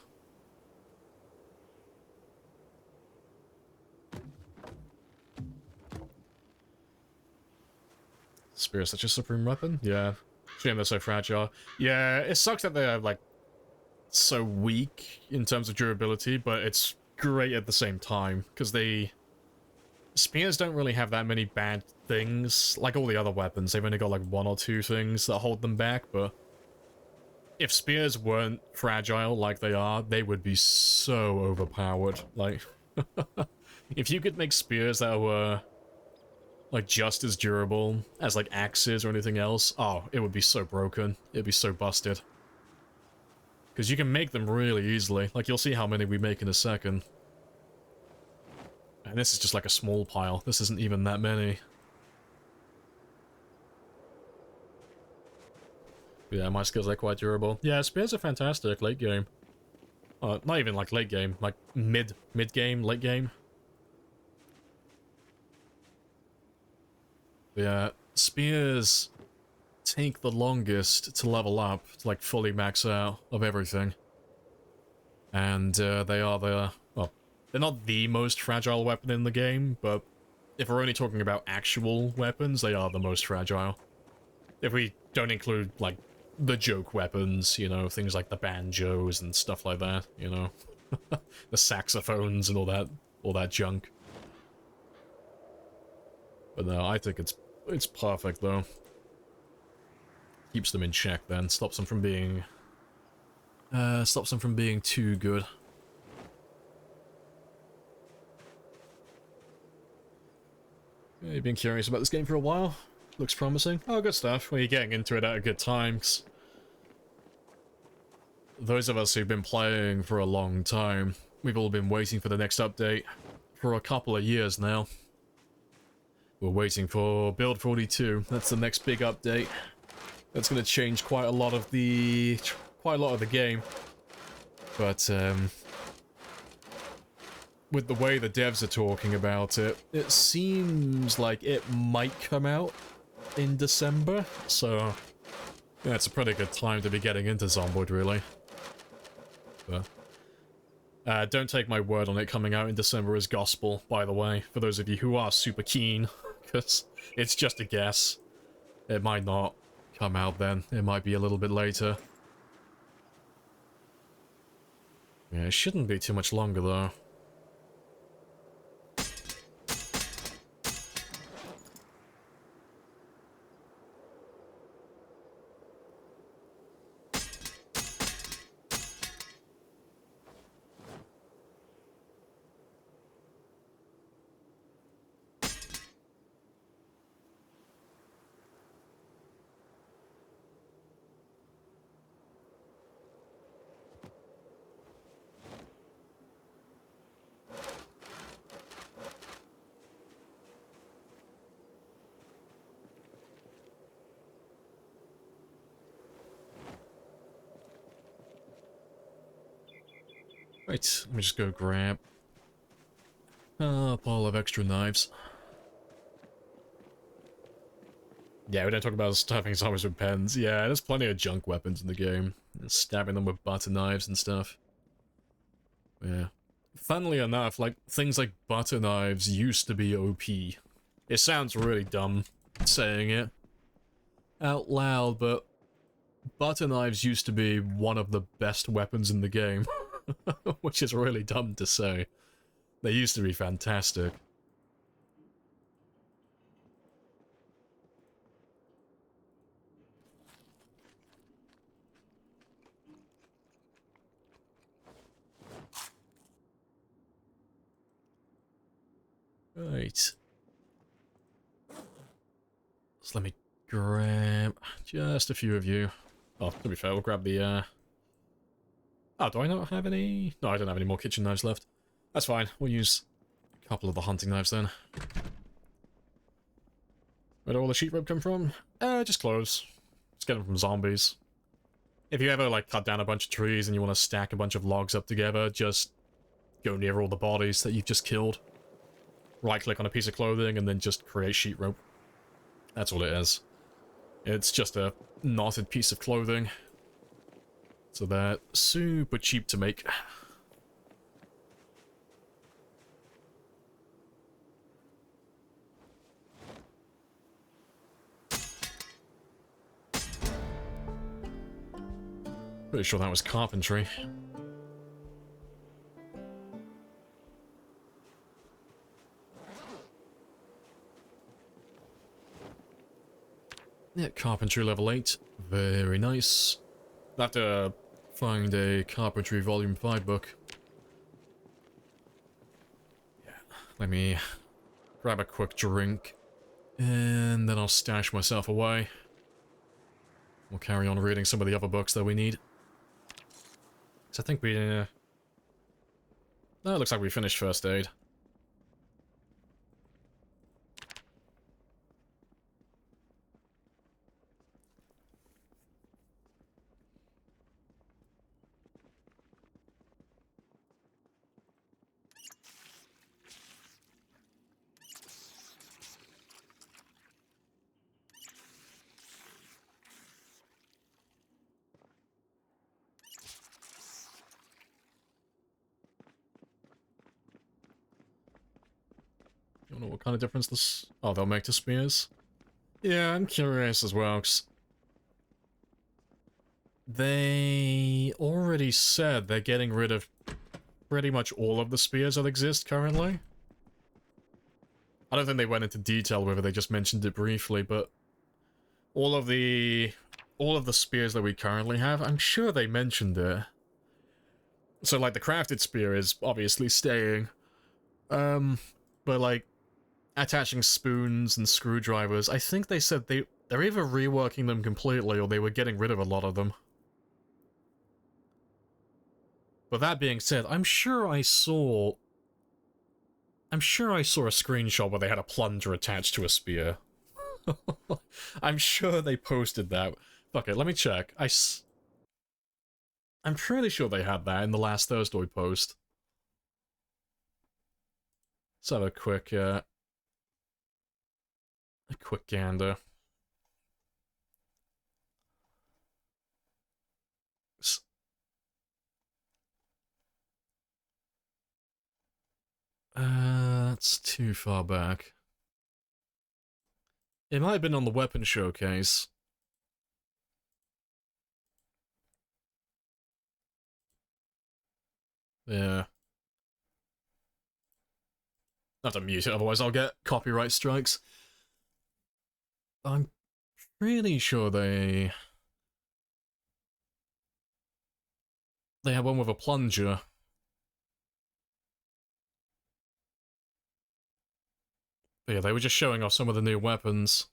Spear's such a supreme weapon? Yeah. Shame they're so fragile. Yeah, it sucks that they're, like, so weak in terms of durability, but it's great at the same time, because Spears don't really have that many bad things. Like all the other weapons, they've only got, like, 1 or 2 things that hold them back, but... if spears weren't fragile like they are, they would be so overpowered. Like, if you could make spears that were, like, just as durable as, like, axes or anything else, oh, it would be so broken. It'd be so busted. Because you can make them really easily. Like, you'll see how many we make in a second. And this is just like a small pile. This isn't even that many. Yeah, my skills are quite durable. Yeah, spears are fantastic late game. Not even like late game, like mid game, late game. Yeah, spears take the longest to level up, to like fully max out of everything. And they are well, they're not the most fragile weapon in the game, but if we're only talking about actual weapons, they are the most fragile. If we don't include, like, the joke weapons, you know, things like the banjos and stuff like that, you know. The saxophones and all that junk. But no, I think it's perfect though. Keeps them in check then, stops them from being too good. Yeah, you've been curious about this game for a while? Looks promising. Oh, good stuff. Well, you're getting into it at a good time. Those of us who've been playing for a long time, we've all been waiting for the next update for a couple of years now. We're waiting for Build 42. That's the next big update. That's going to change quite a lot of the game. But with the way the devs are talking about it, it seems like it might come out in December. So yeah, it's a pretty good time to be getting into Zomboid, really. But don't take my word on it coming out in December as gospel, by the way, for those of you who are super keen, because it's just a guess. It might not come out then. It might be a little bit later. Yeah, it shouldn't be too much longer, though. Right, let me just go grab a pile of extra knives. Yeah, we don't talk about stabbing zombies with pens. Yeah, there's plenty of junk weapons in the game. Stabbing them with butter knives and stuff. Yeah. Funnily enough, like, things like butter knives used to be OP. It sounds really dumb saying it out loud, but butter knives used to be one of the best weapons in the game. Which is really dumb to say. They used to be fantastic. Right. So let me grab just a few of you. Oh, to be fair, we'll grab the, Oh, do I not have any? No, I don't have any more kitchen knives left. That's fine. We'll use a couple of the hunting knives then. Where did all the sheep rope come from? Just clothes. Just get them from zombies. If you ever, like, cut down a bunch of trees and you want to stack a bunch of logs up together, just go near all the bodies that you've just killed. Right-click on a piece of clothing and then just create sheet rope. That's all it is. It's just a knotted piece of clothing. So they're super cheap to make. Pretty sure that was carpentry. Yeah, carpentry level 8. Very nice. I'll have to find a carpentry volume 5 book. Yeah, let me grab a quick drink. And then I'll stash myself away. We'll carry on reading some of the other books that we need. So I think we... No, it looks like we finished first aid. Don't know what kind of difference this... Oh, they'll make to spears? Yeah, I'm curious as well, 'cause they already said they're getting rid of pretty much all of the spears that exist currently. I don't think they went into detail whether they just mentioned it briefly, but all of the spears that we currently have, I'm sure they mentioned it. So, like, the crafted spear is obviously staying. But, like, attaching spoons and screwdrivers, I think they said they're either reworking them completely or they were getting rid of a lot of them. But that being said, I'm sure I saw I'm sure I saw a screenshot where they had a plunger attached to a spear. I'm sure they posted that. Fuck it, let me check. I'm pretty sure they had that in the last Thursday post. Let's have a quick gander. That's too far back. It might have been on the weapon showcase. Yeah. I have to mute it, otherwise I'll get copyright strikes. I'm pretty sure they have one with a plunger. But yeah, they were just showing off some of the new weapons.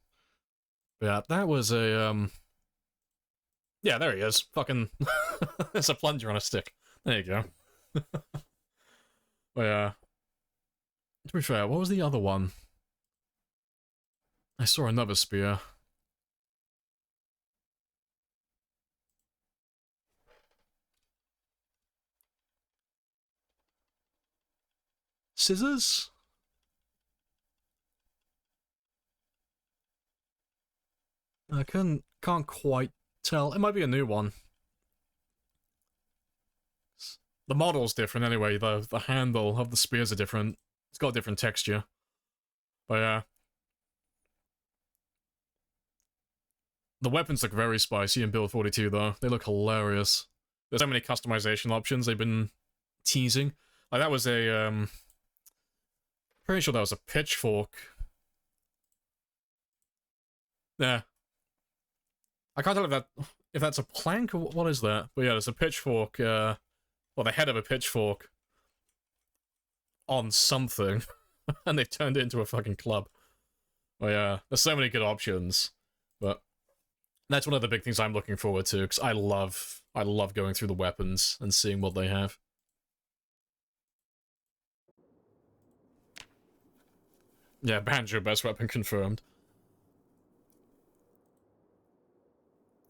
But yeah, that was a, yeah, there he is. Fucking... There's a plunger on a stick. There you go. But yeah. To be fair, what was the other one? I saw another spear. Scissors? I can't quite tell. It might be a new one. The model's different anyway. The handle of the spears are different. It's got a different texture. But yeah. The weapons look very spicy in Build 42 though. They look hilarious. There's so many customization options they've been teasing. Like that was a pretty sure that was a pitchfork. Yeah. I can't tell if that's a plank or what is that. But yeah, there's a pitchfork, well, the head of a pitchfork on something, and they've turned it into a fucking club. But yeah, there's so many good options. But that's one of the big things I'm looking forward to, because I love going through the weapons and seeing what they have. Yeah, Banjo best weapon confirmed.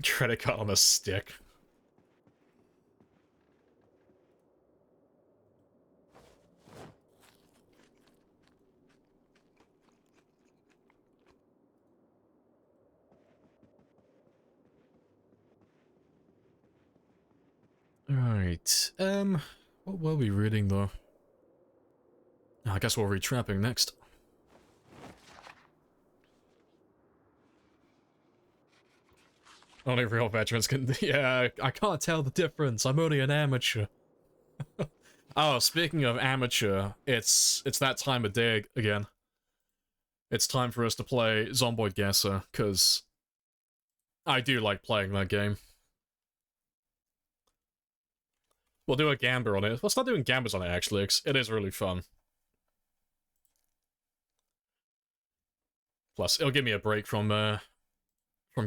Credit card on a stick. Alright, what were we reading though? I guess we'll read trapping next. Only real veterans can... Yeah, I can't tell the difference. I'm only an amateur. Oh, speaking of amateur, it's that time of day again. It's time for us to play Zomboid Guesser, because I do like playing that game. We'll do a gamber on it. Let's start doing gambers on it, actually, because it is really fun. Plus, it'll give me a break from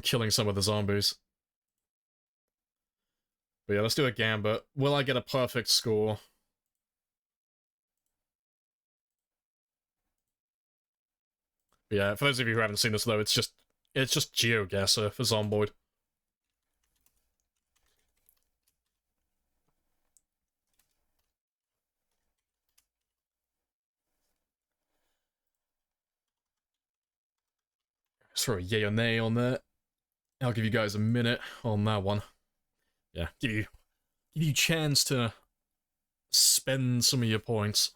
killing some of the zombies. But yeah, let's do a gambit. Will I get a perfect score? But yeah, for those of you who haven't seen this though, it's just GeoGuessr for Zomboid. Let's throw a yay or nay on that. I'll give you guys a minute on that one. Yeah, give you a chance to spend some of your points.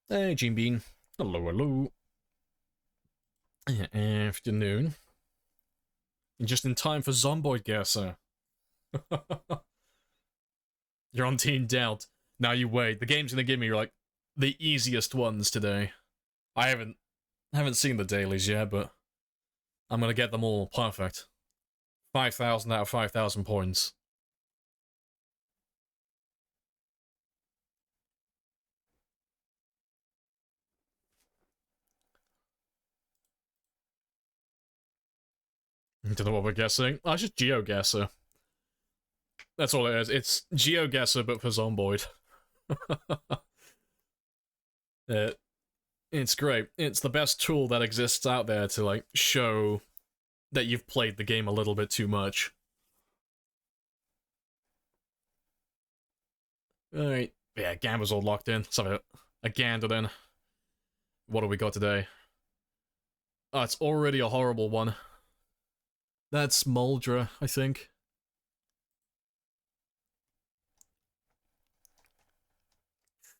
Hey, Gene Bean. Hello, hello. Afternoon. Just in time for Zomboid Guesser. You're on Team Doubt. Now you wait. The game's gonna give me like the easiest ones today. I haven't seen the dailies yet, but I'm gonna get them all perfect. 5,000 out of 5,000 points. Don't know what we're guessing. Oh, it's just GeoGuessr. That's all it is. It's GeoGuessr, but for Zomboid. It's great. It's the best tool that exists out there to, like, show that you've played the game a little bit too much. Alright. Yeah, Gamba's all locked in. Let's have a gander then. What do we got today? Oh, it's already a horrible one. That's Muldra, I think.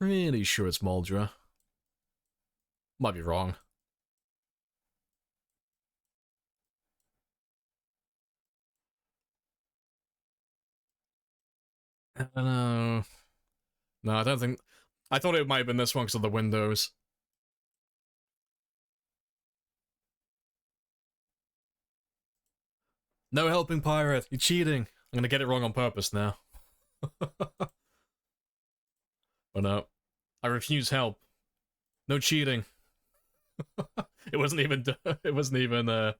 Pretty sure it's Muldra. Might be wrong. I don't know. No, I don't think... I thought it might have been this one because of the windows. No helping, pirate. You're cheating. I'm gonna get it wrong on purpose now. But no. I refuse help. No cheating. It wasn't even... It wasn't even, Well,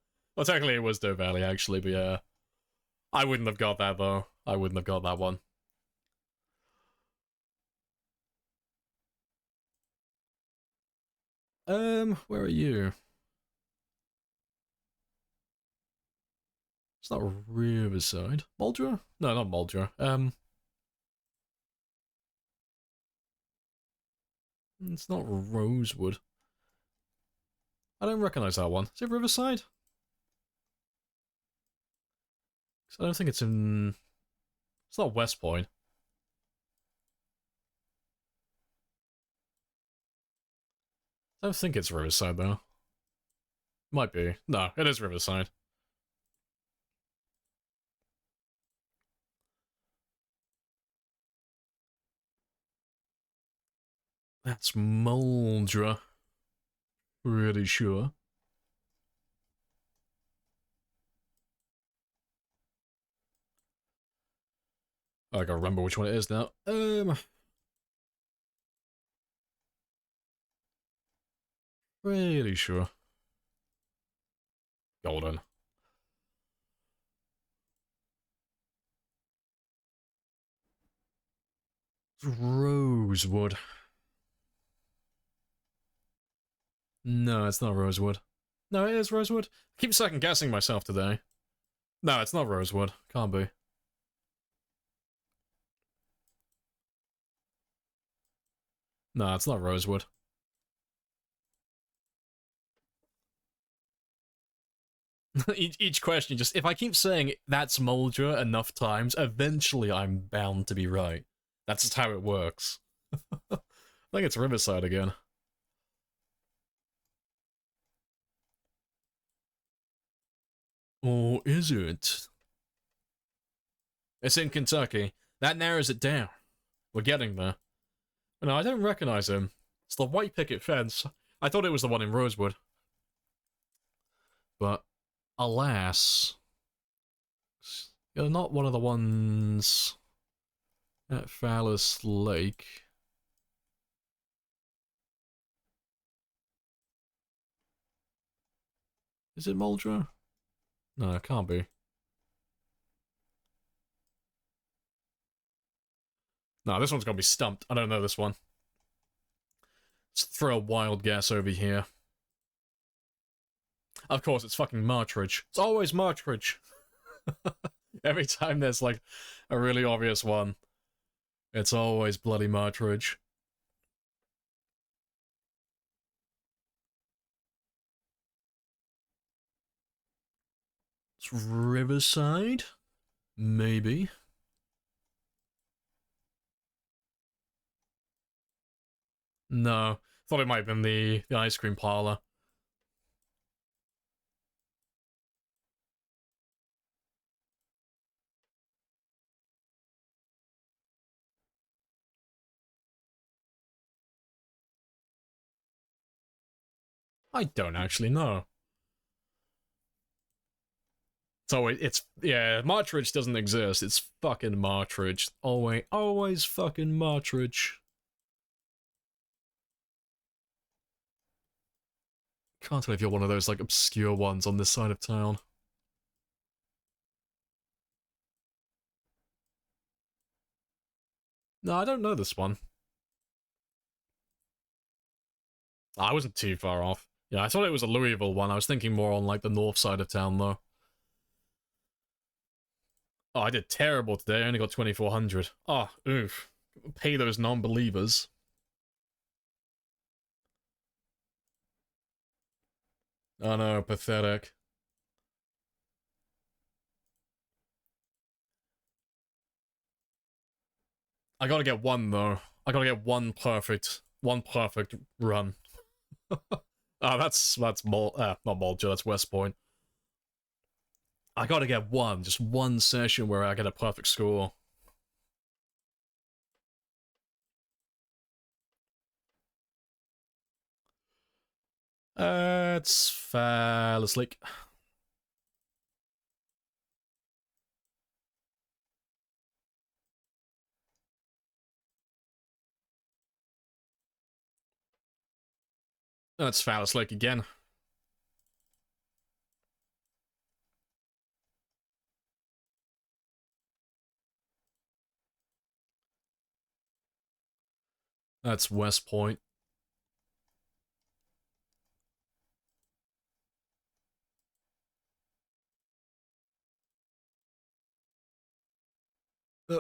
technically it was Doe Valley, actually, but yeah. I wouldn't have got that, though. I wouldn't have got that one. Where are you? It's not Riverside. Muldra? No, not Muldra. It's not Rosewood. I don't recognize that one. Is it Riverside? I don't think it's in... It's not West Point. I don't think it's Riverside, though. Might be. No, it is Riverside. That's Muldra. Pretty sure. I gotta remember which one it is now. Pretty sure. Golden. Rosewood. No, it's not Rosewood. No, it is Rosewood. I keep second guessing myself today. No, it's not Rosewood. Can't be. No, it's not Rosewood. each question, just if I keep saying that's Muldra enough times, eventually I'm bound to be right. That's just how it works. I think it's Riverside again. Or is it? It's in Kentucky. That narrows it down. We're getting there. No, I don't recognize him. It's the white picket fence. I thought it was the one in Rosewood. But, alas... You're not one of the ones... at Phallus Lake. Is it Muldra? No, it can't be. No, this one's gonna be stumped. I don't know this one. Let's throw a wild guess over here. Of course, it's fucking Martridge. It's always Martridge. Every time there's, like, a really obvious one, it's always bloody Martridge. It's Riverside? Maybe. No. Thought it might have been the ice cream parlor. I don't actually know. Yeah, Martridge doesn't exist. It's fucking Martridge. Always fucking Martridge. Can't tell if you're one of those, like, obscure ones on this side of town. No, I don't know this one. I wasn't too far off. Yeah, I thought it was a Louisville one. I was thinking more on, like, the north side of town, though. Oh, I did terrible today. I only got 2,400. Oh, oof. Pay those non-believers. Oh no, pathetic. I gotta get one, though. I gotta get one perfect run. That's not Mulcher, that's West Point. I gotta get one, just one session where I get a perfect score. It's fairly slick. That's fairly slick again. That's West Point.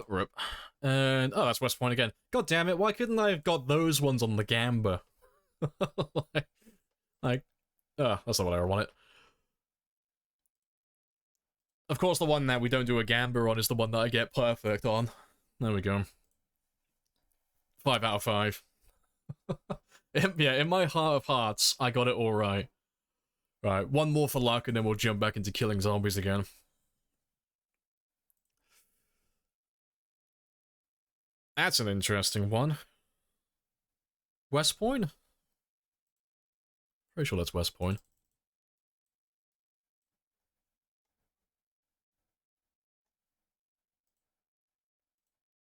Rip. And, oh, that's West Point again. God damn it, why couldn't I have got those ones on the Gamba? That's not what I wanted. Of course, the one that we don't do a Gamba on is the one that I get perfect on. There we go. 5 out of 5. Yeah, in my heart of hearts, I got it alright. Right, one more for luck, and then we'll jump back into killing zombies again. That's an interesting one. West Point? Pretty sure that's West Point.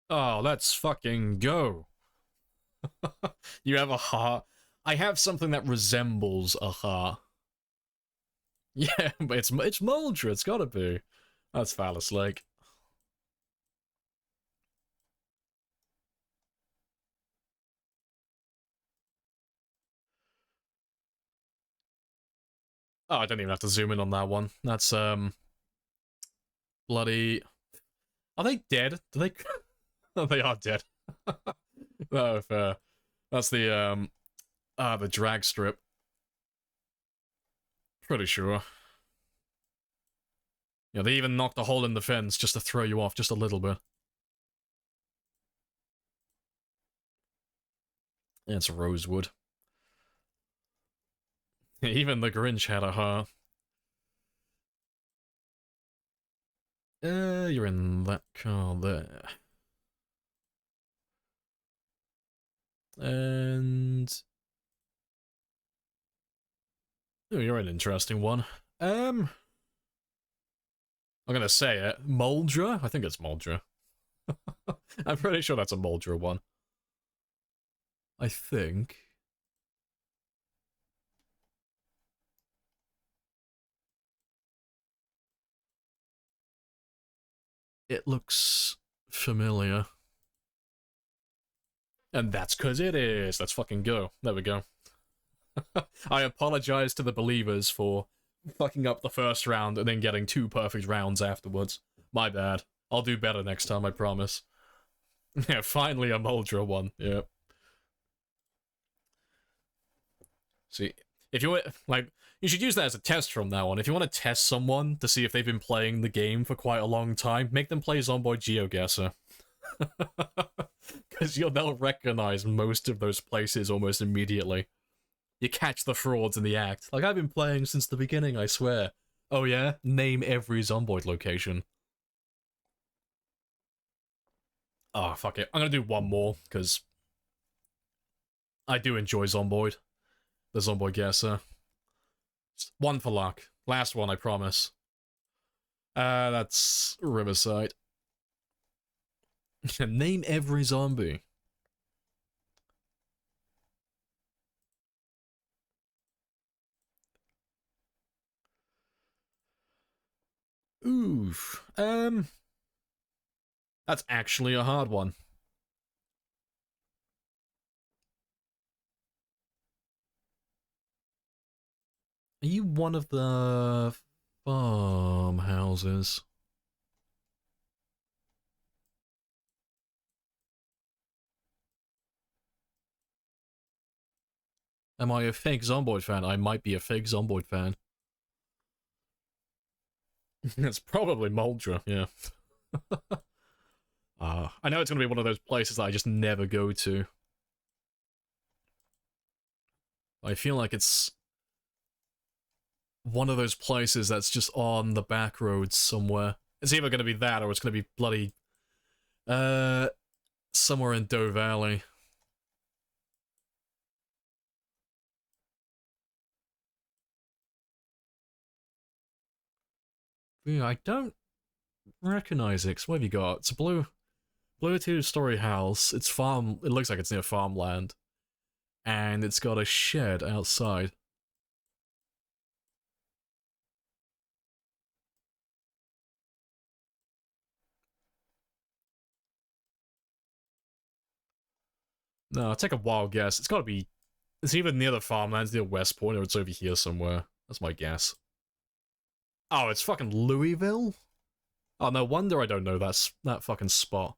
Oh, let's fucking go. You have a heart. I have something that resembles a heart. Yeah, but it's Muldra, it's gotta be. That's Phallus Lake. Oh, I don't even have to zoom in on that one. That's, bloody... Are they dead? Do they... Oh, they are dead. Oh, fair. That's the drag strip. Pretty sure. Yeah, they even knocked a hole in the fence just to throw you off just a little bit. Yeah, it's Rosewood. Even the Grinch had a heart. You're in that car there. And... Oh, you're an interesting one. I'm gonna say it. Muldra? I think it's Muldra. I'm pretty sure that's a Muldra one. I think. It looks familiar. And that's because it is. Let's fucking go. There we go. I apologize to the believers for fucking up the first round and then getting 2 perfect rounds afterwards. My bad. I'll do better next time, I promise. Yeah, finally a Muldra one. Yep. See, if you want, like, you should use that as a test from now on. If you want to test someone to see if they've been playing the game for quite a long time, make them play Zomboid GeoGuessr. Because they'll recognize most of those places almost immediately. You catch the frauds in the act. Like, I've been playing since the beginning, I swear. Oh yeah? Name every Zomboid location. Oh, fuck it. I'm gonna do one more, because I do enjoy Zomboid. The Zomboid Guesser. Just one for luck. Last one, I promise. That's Riverside. Name every zombie. Oof. That's actually a hard one. Are you one of the farmhouses? Am I a fake Zomboid fan? I might be a fake Zomboid fan. It's probably Muldra, yeah. I know it's going to be one of those places that I just never go to. I feel like it's one of those places that's just on the back roads somewhere. It's either going to be that or it's going to be bloody... somewhere in Doe Valley. Yeah, I don't recognize it. What have you got? It's a blue two-story house. It's farm. It looks like it's near farmland, and it's got a shed outside. No, I'll take a wild guess. It's got to be. It's either near the farmlands, near West Point, or it's over here somewhere. That's my guess. Oh, it's fucking Louisville? Oh, no wonder I don't know that fucking spot.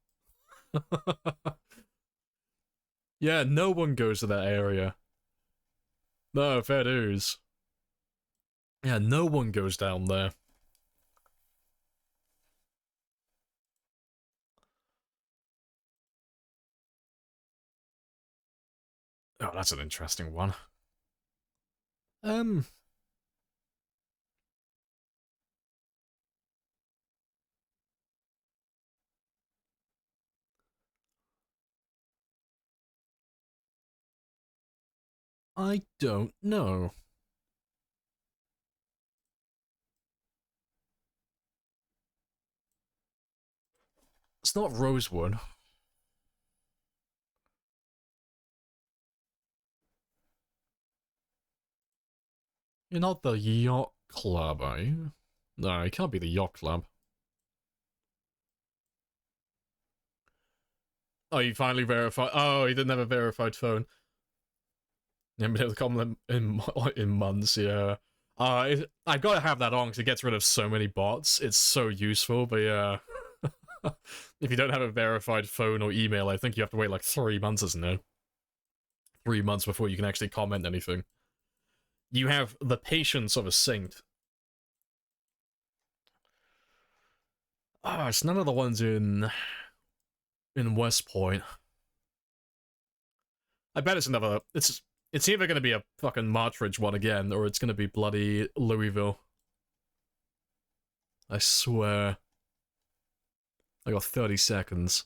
Yeah, no one goes to that area. No, fair dues. Yeah, no one goes down there. Oh, that's an interesting one. I don't know. It's not Rosewood. You're not the yacht club, are you? No, it can't be the yacht club. Oh, you finally verified. Oh, he didn't have a verified phone. Yeah, been able to comment in months, yeah. I've got to have that on because it gets rid of so many bots. It's so useful, but yeah. If you don't have a verified phone or email, I think you have to wait like 3 months, isn't it? 3 months before you can actually comment anything. You have the patience of a saint. It's none of the ones in West Point. I bet it's another. It's either going to be a fucking Martridge one again, or it's going to be bloody Louisville. I swear. I got 30 seconds.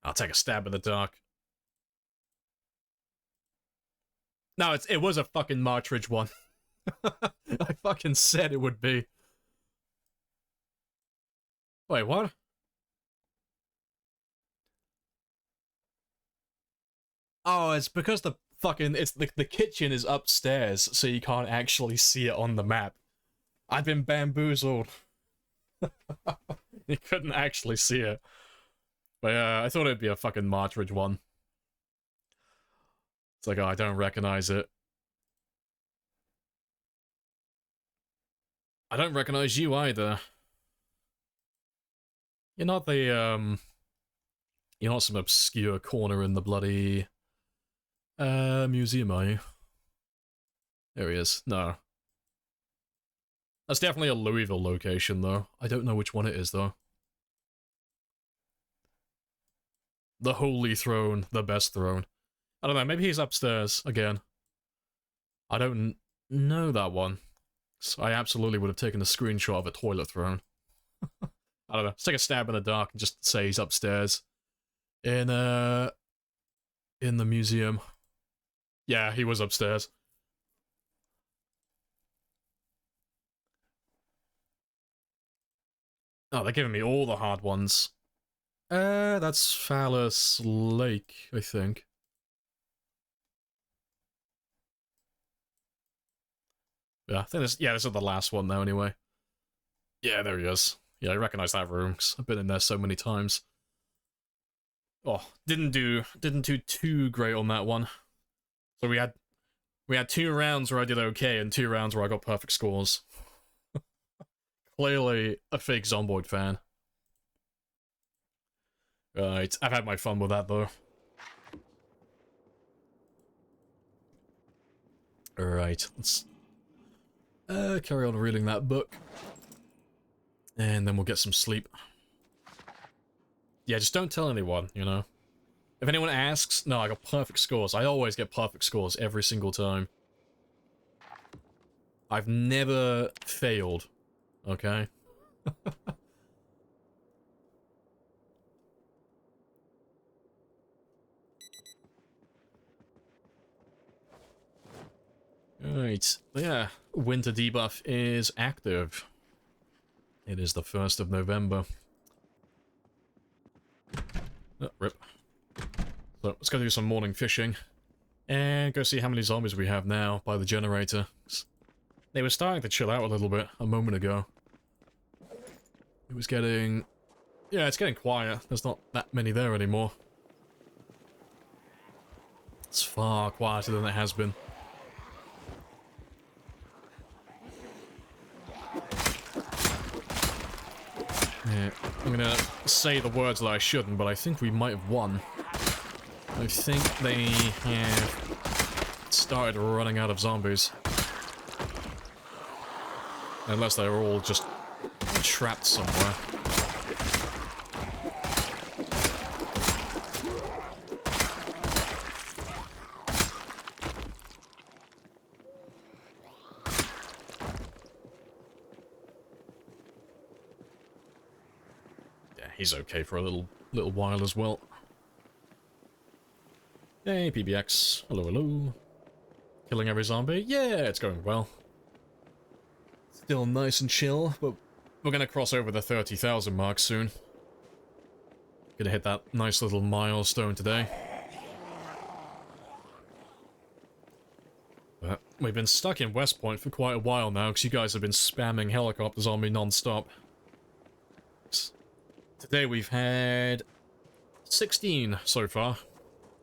I'll take a stab in the dark. No, it was a fucking Martridge one. I fucking said it would be. Wait, what? Oh, it's because the kitchen is upstairs, so you can't actually see it on the map. I've been bamboozled. You couldn't actually see it. But yeah, I thought it'd be a fucking Martridge one. It's like, oh, I don't recognize it. I don't recognize you either. You're not the, You're not some obscure corner in the bloody... museum, are you? There he is. No. That's definitely a Louisville location, though. I don't know which one it is, though. The Holy Throne. The best throne. I don't know, maybe he's upstairs again. I don't know that one. So I absolutely would have taken a screenshot of a toilet throne. I don't know. Let's take a stab in the dark and just say he's upstairs. In the museum. Yeah, he was upstairs. Oh, they're giving me all the hard ones. That's Phallus Lake, I think. Yeah, I think this is the last one now anyway. Yeah, there he is. Yeah, I recognize that room, 'cause I've been in there so many times. Oh, didn't do too great on that one. So we had 2 rounds where I did okay, and 2 rounds where I got perfect scores. Clearly a fake Zomboid fan. Right, I've had my fun with that though. Alright, let's carry on reading that book. And then we'll get some sleep. Yeah, just don't tell anyone, you know? If anyone asks, no, I got perfect scores. I always get perfect scores every single time. I've never failed, okay? Alright, yeah, winter debuff is active. It is the 1st of November. Oh, rip. So, let's go do some morning fishing. And go see how many zombies we have now by the generator. They were starting to chill out a little bit a moment ago. It was getting... Yeah, it's getting quiet. There's not that many there anymore. It's far quieter than it has been. Yeah, I'm gonna say the words that I shouldn't, but I think we might have won. I think they have started running out of zombies. Unless they're all just trapped somewhere. Yeah, he's okay for a little while as well. Hey, PBX. Hello, hello. Killing every zombie? Yeah, it's going well. Still nice and chill, but we're gonna cross over the 30,000 mark soon. Gonna hit that nice little milestone today. But we've been stuck in West Point for quite a while now, because you guys have been spamming helicopters on me non-stop. Today we've had 16 so far.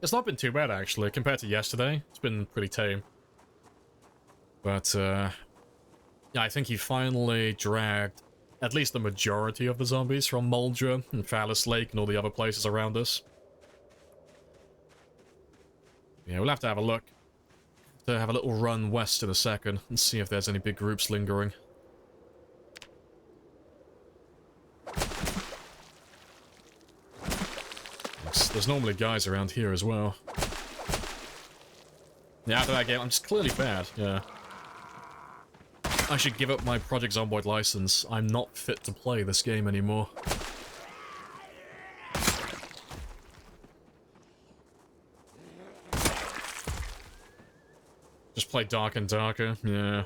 It's not been too bad, actually, compared to yesterday. It's been pretty tame. But, yeah, I think he finally dragged at least the majority of the zombies from Muldra and Phallus Lake and all the other places around us. Yeah, we'll have to have a look. To have a little run west in a second and see if there's any big groups lingering. There's normally guys around here as well. Yeah, after that game, I'm just clearly bad, yeah. I should give up my Project Zomboid license. I'm not fit to play this game anymore. Just play Dark and Darker, yeah.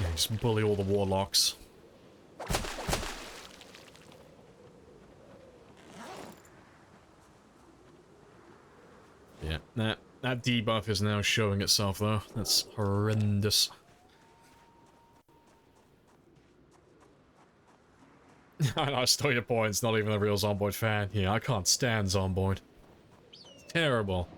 Yeah, just bully all the warlocks. Yeah, that debuff is now showing itself though. That's horrendous. I stole your points, not even a real Zomboid fan. Yeah, I can't stand Zomboid. It's terrible.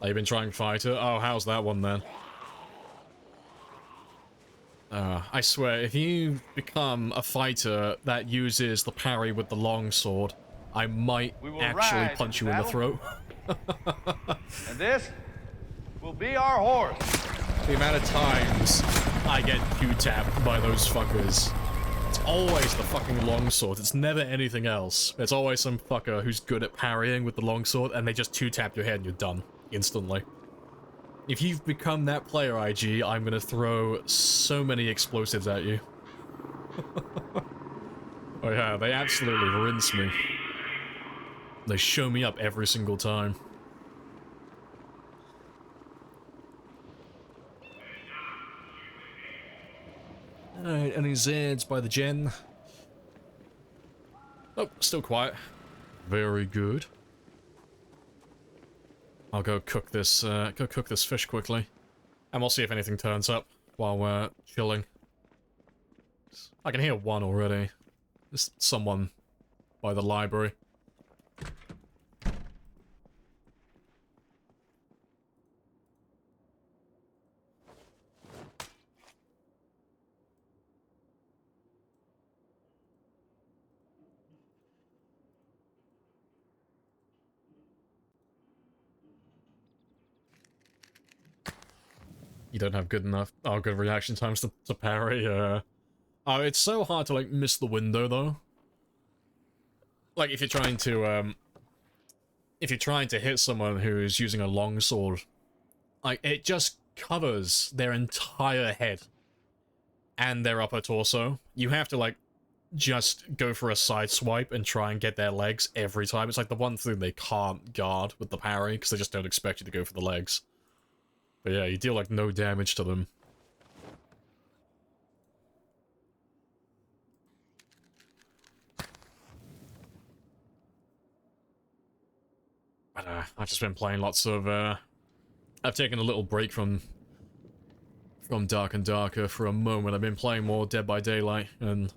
Oh, you've been trying Fighter? Oh, how's that one then? I swear, if you become a fighter that uses the parry with the longsword, I might actually punch you in the throat. And this will be our horse. The amount of times I get Q-tapped by those fuckers. It's always the fucking longsword. It's never anything else. There's always some fucker who's good at parrying with the longsword, and they just two-tap your head and you're done. Instantly. If you've become that player, IG, I'm gonna throw so many explosives at you. Oh yeah, they absolutely rinse me. They show me up every single time. Alright, any Zeds by the gen? Oh, still quiet. Very good. I'll go cook this fish quickly. And we'll see if anything turns up while we're chilling. I can hear one already. There's someone by the library. You don't have good reaction times to parry, oh, it's so hard to, like, miss the window, though. Like, if you're trying to hit someone who's using a longsword, like, it just covers their entire head and their upper torso. You have to, like, just go for a side swipe and try and get their legs every time. It's like the one thing they can't guard with the parry, because they just don't expect you to go for the legs. But yeah, you deal, like, no damage to them. But, I've just been playing lots of, I've taken a little break from Dark and Darker for a moment. I've been playing more Dead by Daylight, and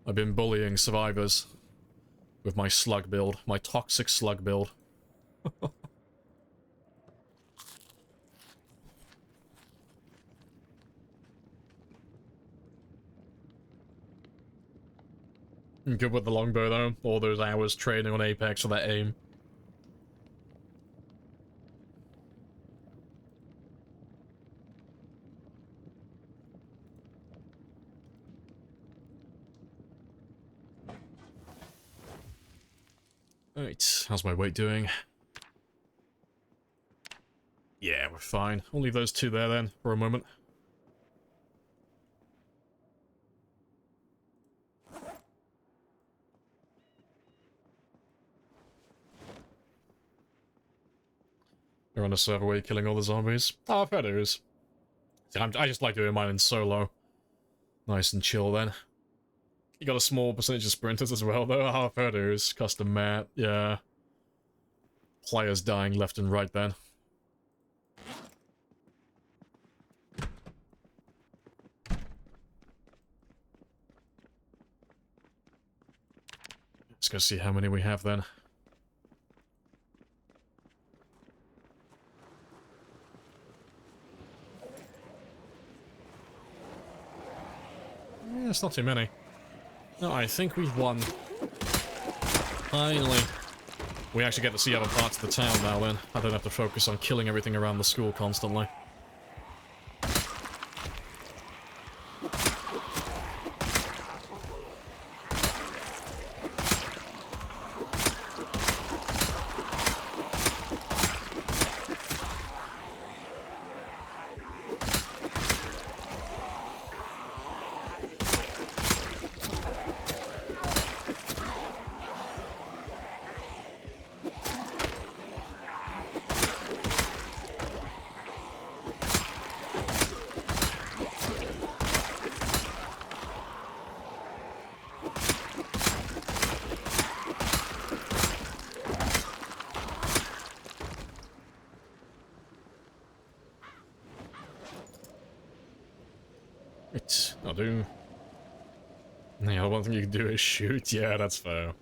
I've been bullying survivors with my slug build, my toxic slug build. Good with the longbow, though. All those hours training on Apex for that aim. Alright, how's my weight doing? Yeah, we're fine. I'll leave those two there, then, for a moment. You're on a server where you're killing all the zombies? Oh, I've heard it is. I just like doing mine in solo. Nice and chill, then. You got a small percentage of sprinters as well, though. Oh, I've heard it is. Custom map, yeah. Players dying left and right, then. Let's go see how many we have, then. Yeah, it's not too many. No, I think we've won. Finally. We actually get to see other parts of the town now, then. I don't have to focus on killing everything around the school constantly. I'll do. Yeah, one thing you can do is shoot. Yeah, that's fair.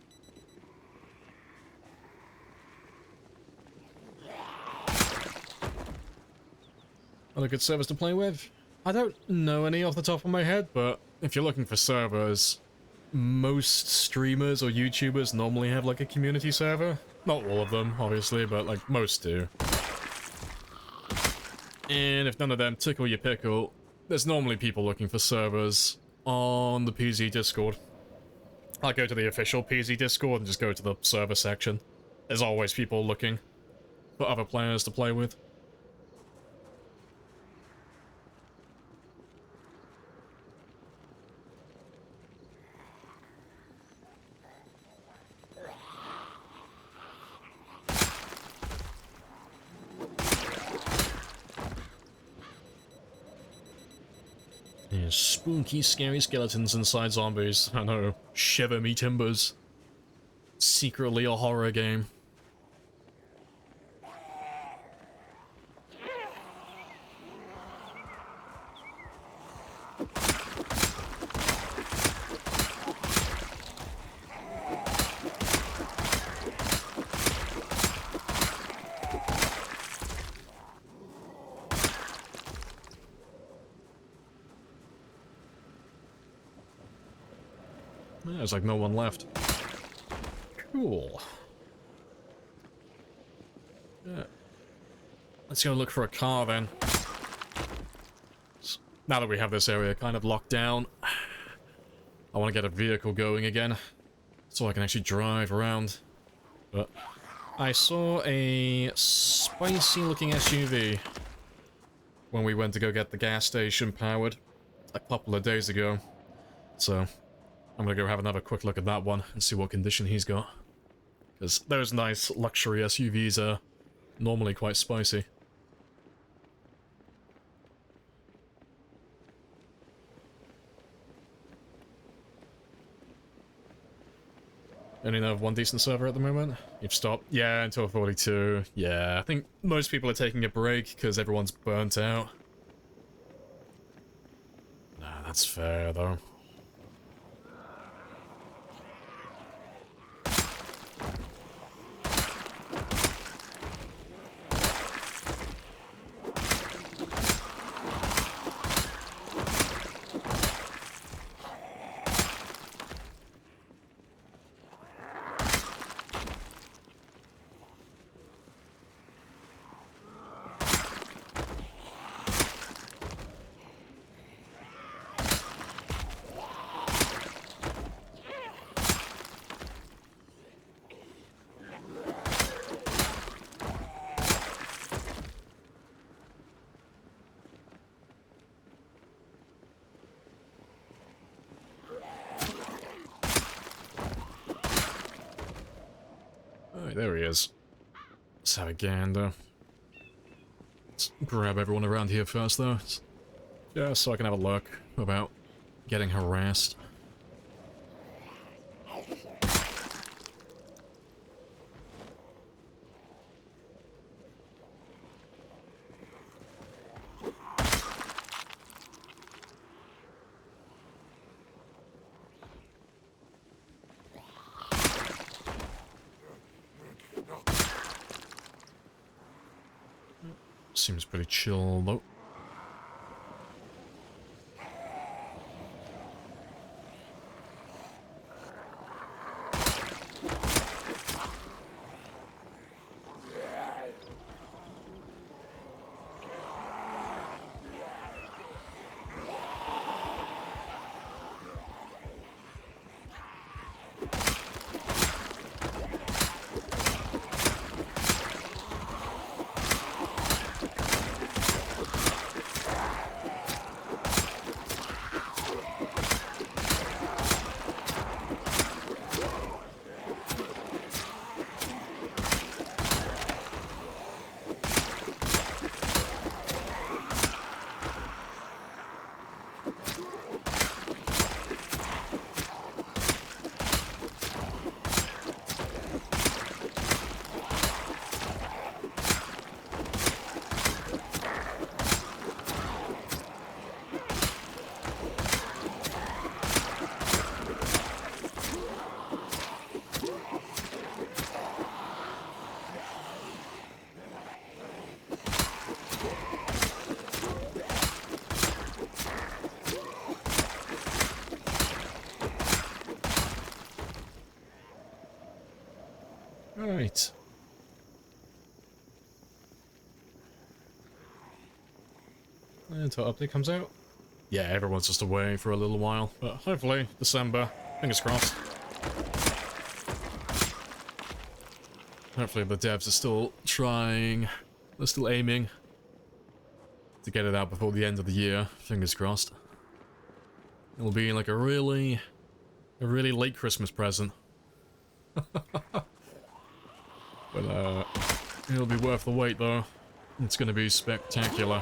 Other good servers to play with? I don't know any off the top of my head, but if you're looking for servers, most streamers or YouTubers normally have like a community server. Not all of them, obviously, but like most do. And if none of them tickle your pickle, there's normally people looking for servers on the PZ Discord. I go to the official PZ Discord and just go to the server section. There's always people looking for other players to play with. Yeah, spooky, scary skeletons inside zombies. I know. Shiver me timbers. secretly a horror game. Yeah, there's like no one left. Cool. Yeah. Let's go look for a car then. Now that we have this area kind of locked down, I want to get a vehicle going again, so I can actually drive around. But I saw a spicy-looking SUV when we went to go get the gas station powered a couple of days ago. So I'm gonna go have another quick look at that one and see what condition he's got. Because those nice luxury SUVs are normally quite spicy. Only know of one decent server at the moment? You've stopped? Yeah, until 42. Yeah, I think most people are taking a break because everyone's burnt out. Nah, that's fair though. There he is. Let's have a gander. Let's grab everyone around here first, though. Yeah, so I can have a look about getting harassed. Seems pretty chill, though. Right. Until update comes out. Yeah, everyone's just away for a little while, but hopefully December. Fingers crossed. Hopefully the devs are still trying. They're still aiming to get it out before the end of the year. Fingers crossed. It'll be like a really late Christmas present. But it'll be worth the wait though. It's gonna be spectacular.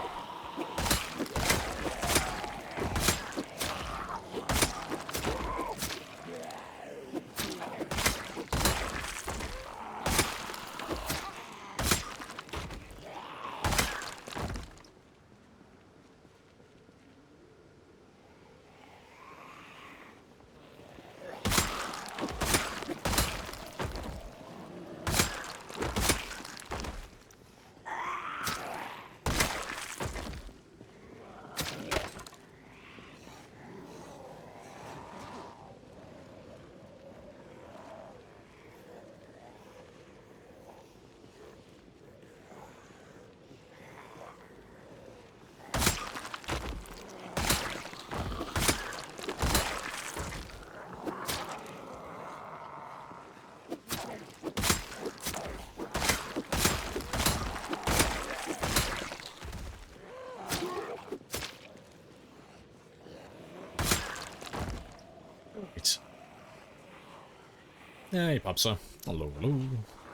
Hey, Popsa. Hello, hello.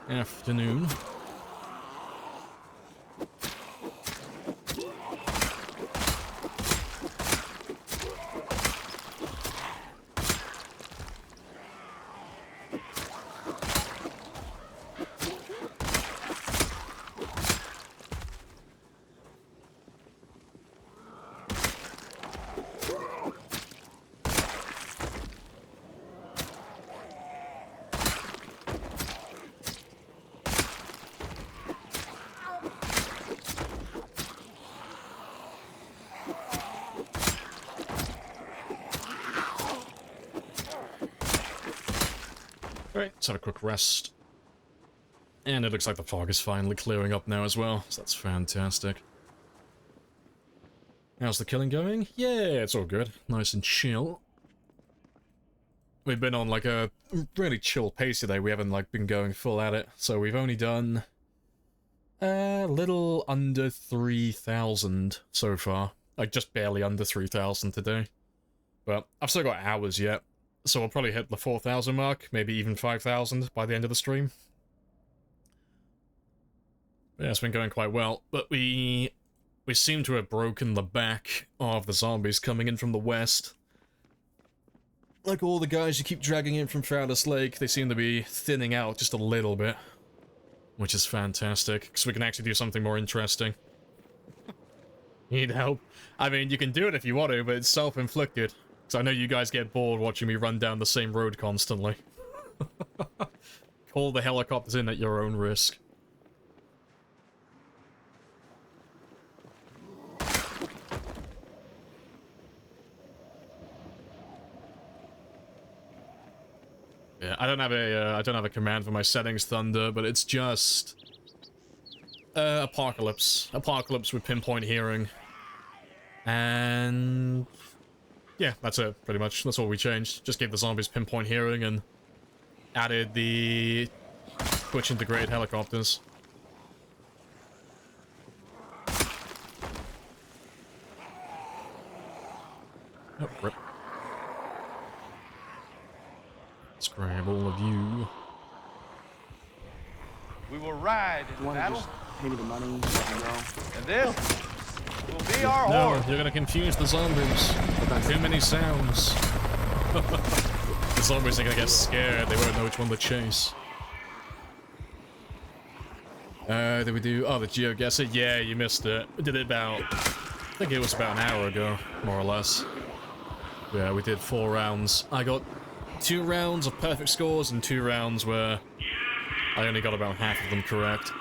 Afternoon. Alright, let's have a quick rest. And it looks like the fog is finally clearing up now as well, so that's fantastic. How's the killing going? Yeah, it's all good. Nice and chill. We've been on like a really chill pace today. We haven't like been going full at it. So we've only done a little under 3,000 so far. Like just barely under 3,000 today. But I've still got hours yet. So we'll probably hit the 4,000 mark, maybe even 5,000 by the end of the stream. Yeah, it's been going quite well, but we seem to have broken the back of the zombies coming in from the west. Like all the guys you keep dragging in from Fowler's Lake, they seem to be thinning out just a little bit. Which is fantastic, because we can actually do something more interesting. Need help? I mean, you can do it if you want to, but it's self-inflicted. So I know you guys get bored watching me run down the same road constantly. Call the helicopters in at your own risk. Yeah, I don't have a command for my settings, Thunder, but it's just Apocalypse. Apocalypse with pinpoint hearing. And yeah, that's it, pretty much. That's all we changed. Just gave the zombies pinpoint hearing and added the Twitch integrated helicopters. Oh, rip. Let's grab all of you. We will ride You into want to battle, just pay me the money, and go? and this will be our No, horde. you're gonna confuse the zombies. Too many sounds. The zombies are gonna get scared. They won't know which one to chase. Did we do... Oh, the geoguessr? Yeah, you missed it. We did it about... I think it was about an hour ago, more or less. Yeah, we did 4 rounds. I got 2 rounds of perfect scores and 2 rounds where I only got about half of them correct.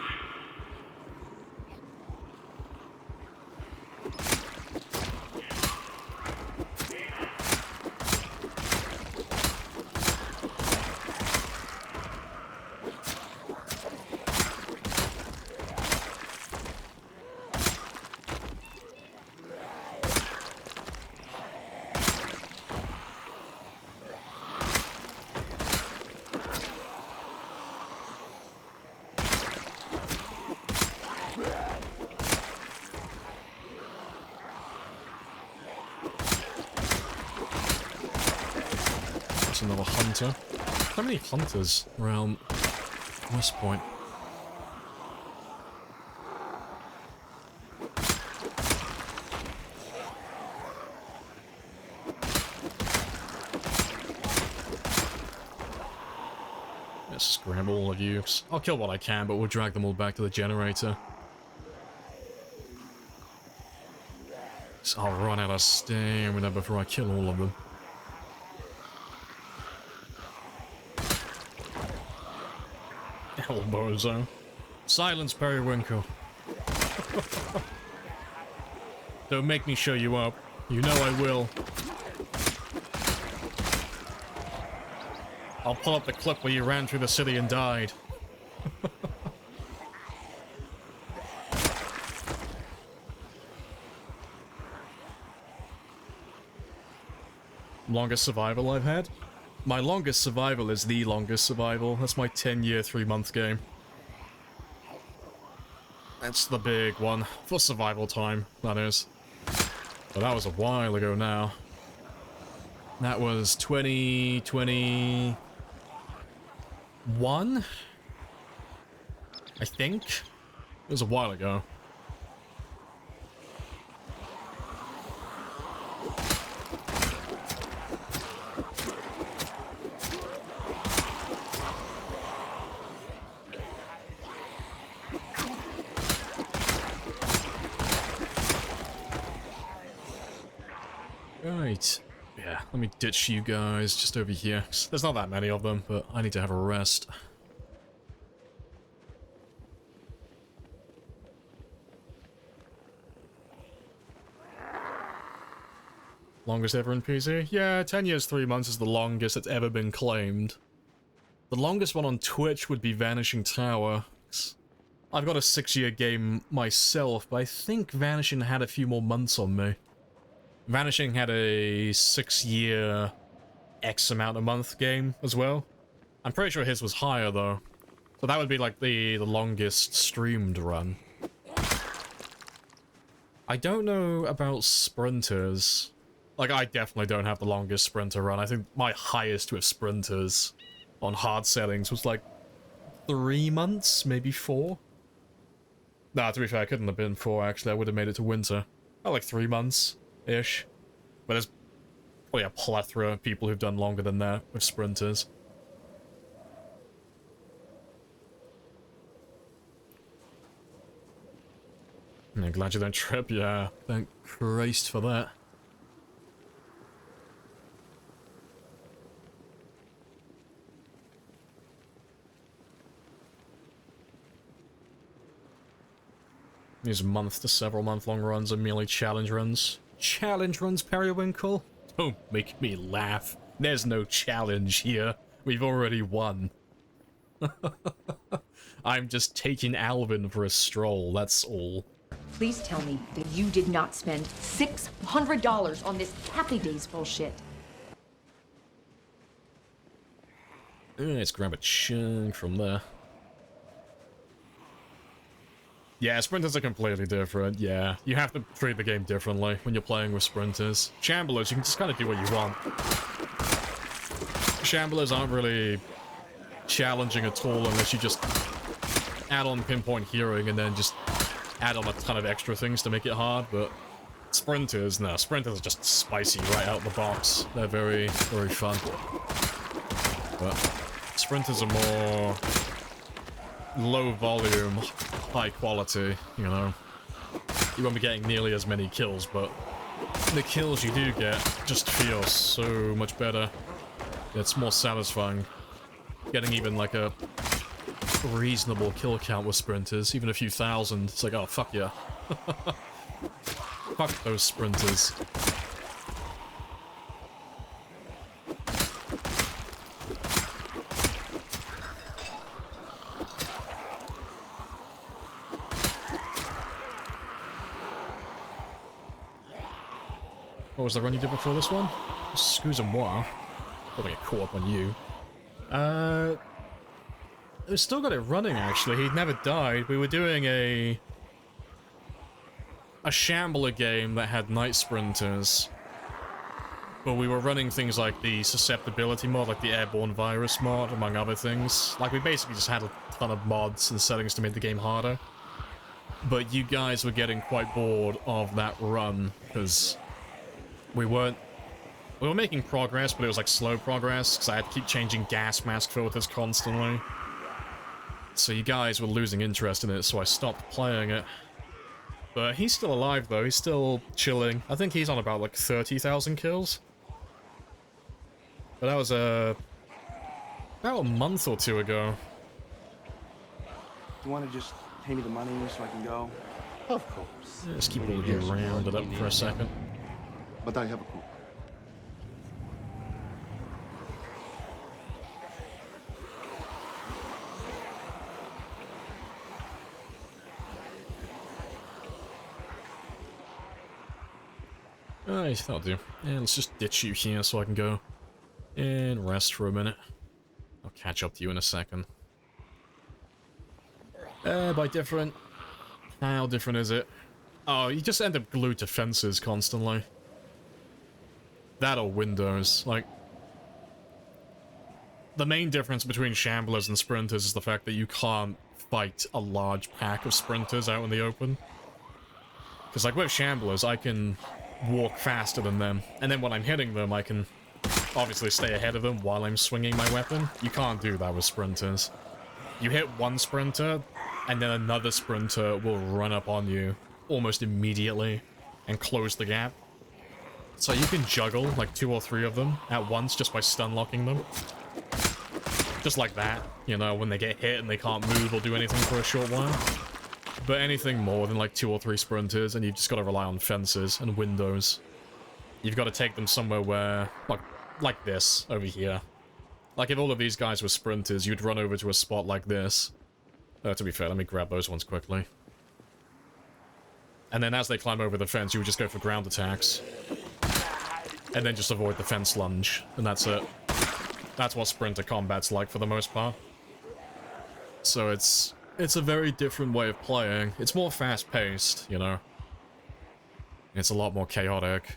Another hunter. How many hunters around West Point? Let's just grab all of you. I'll kill what I can, but we'll drag them all back to the generator. So I'll run out of stamina before I kill all of them. Bozo. Silence, Periwinkle. Don't make me show you up. You know I will. I'll pull up the clip where you ran through the city and died. Longest survival I've had? My longest survival is the longest survival. That's my 10-year, 3-month game. That's the big one. For survival time, that is. But that was a while ago now. That was 2020... 1, I think. It was a while ago. Right. Yeah, let me ditch you guys just over here. There's not that many of them, but I need to have a rest. Longest ever in PC? Yeah, 10 years, 3 months is the longest that's ever been claimed. The longest one on Twitch would be Vanishing Tower. I've got a 6-year game myself, but I think Vanishing had a few more months on me. Vanishing had a 6-year X amount of month game as well. I'm pretty sure his was higher though. So that would be like the longest streamed run. I don't know about sprinters. Like, I definitely don't have the longest sprinter run. I think my highest with sprinters on hard settings was like 3 months, maybe 4. Nah, to be fair, it couldn't have been 4 actually. I would have made it to winter. Oh, like 3 months-ish. But there's probably a plethora of people who've done longer than that with sprinters. I'm glad you don't trip, yeah. Thank Christ for that. These month to several month long runs are merely challenge runs. Challenge runs, Periwinkle? Don't make me laugh. There's no challenge here. We've already won. I'm just taking Alvin for a stroll, that's all. Please tell me that you did not spend $600 on this Happy Days bullshit. Let's grab a chunk from there. Yeah, sprinters are completely different, yeah. You have to treat the game differently when you're playing with sprinters. Shamblers, you can just kind of do what you want. Shamblers aren't really challenging at all unless you just add on pinpoint hearing and then just add on a ton of extra things to make it hard, but sprinters, no, sprinters are just spicy right out the box. They're very, very fun. But sprinters are more low volume, high quality, you know. You won't be getting nearly as many kills, but the kills you do get just feel so much better. It's more satisfying. Getting even like a reasonable kill count with sprinters, even a few thousand, it's like, oh, fuck yeah. Fuck those sprinters. What was the run you did before this one? Excuse-moi. Probably get caught up on you. We still got it running, actually. He'd never died. We were doing a Shambler game that had night sprinters. But we were running things like the susceptibility mod, like the airborne virus mod, among other things. Like, we basically just had a ton of mods and settings to make the game harder. But you guys were getting quite bored of that run, because we were making progress, but it was like slow progress, because I had to keep changing gas mask filters constantly. So you guys were losing interest in it, so I stopped playing it. But he's still alive, though. He's still chilling. I think he's on about, like, 30,000 kills. But that was, about a month or 2 ago. You want to just pay me the money so I can go? Of course. Let's keep all you rounded up for a second. But I have a clue. Alright, that'll do. And let's just ditch you here so I can go and rest for a minute. I'll catch up to you in a second. By different... How different is it? Oh, you just end up glued to fences constantly. That or windows. Like, The main difference between shamblers and sprinters is the fact that you can't fight a large pack of sprinters out in the open. Because, like, with shamblers, I can walk faster than them, and then when I'm hitting them, I can obviously stay ahead of them while I'm swinging my weapon. You can't do that with sprinters. You hit one sprinter, and then another sprinter will run up on you almost immediately and close the gap. So you can juggle, like, 2 or 3 of them at once just by stun-locking them. Just like that, you know, when they get hit and they can't move or do anything for a short while. But anything more than, like, 2 or 3 sprinters, and you've just got to rely on fences and windows. You've got to take them somewhere where, like this, over here. Like, if all of these guys were sprinters, you'd run over to a spot like this. To be fair, let me grab those ones quickly. And then as they climb over the fence, you would just go for ground attacks. And then just avoid the fence lunge, and that's it. That's what sprinter combat's like for the most part. So it's a very different way of playing. It's more fast-paced, you know. It's a lot more chaotic.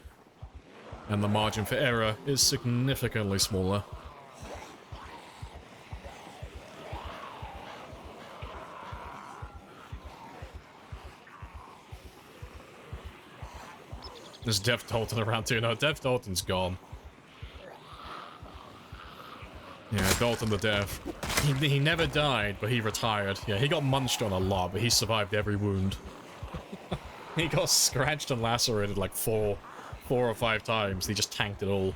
And the margin for error is significantly smaller. There's Death Dalton around too. No, Death Dalton's gone. Yeah, Dalton the Death. He never died, but he retired. Yeah, he got munched on a lot, but he survived every wound. He got scratched and lacerated like four or 5 times. He just tanked it all.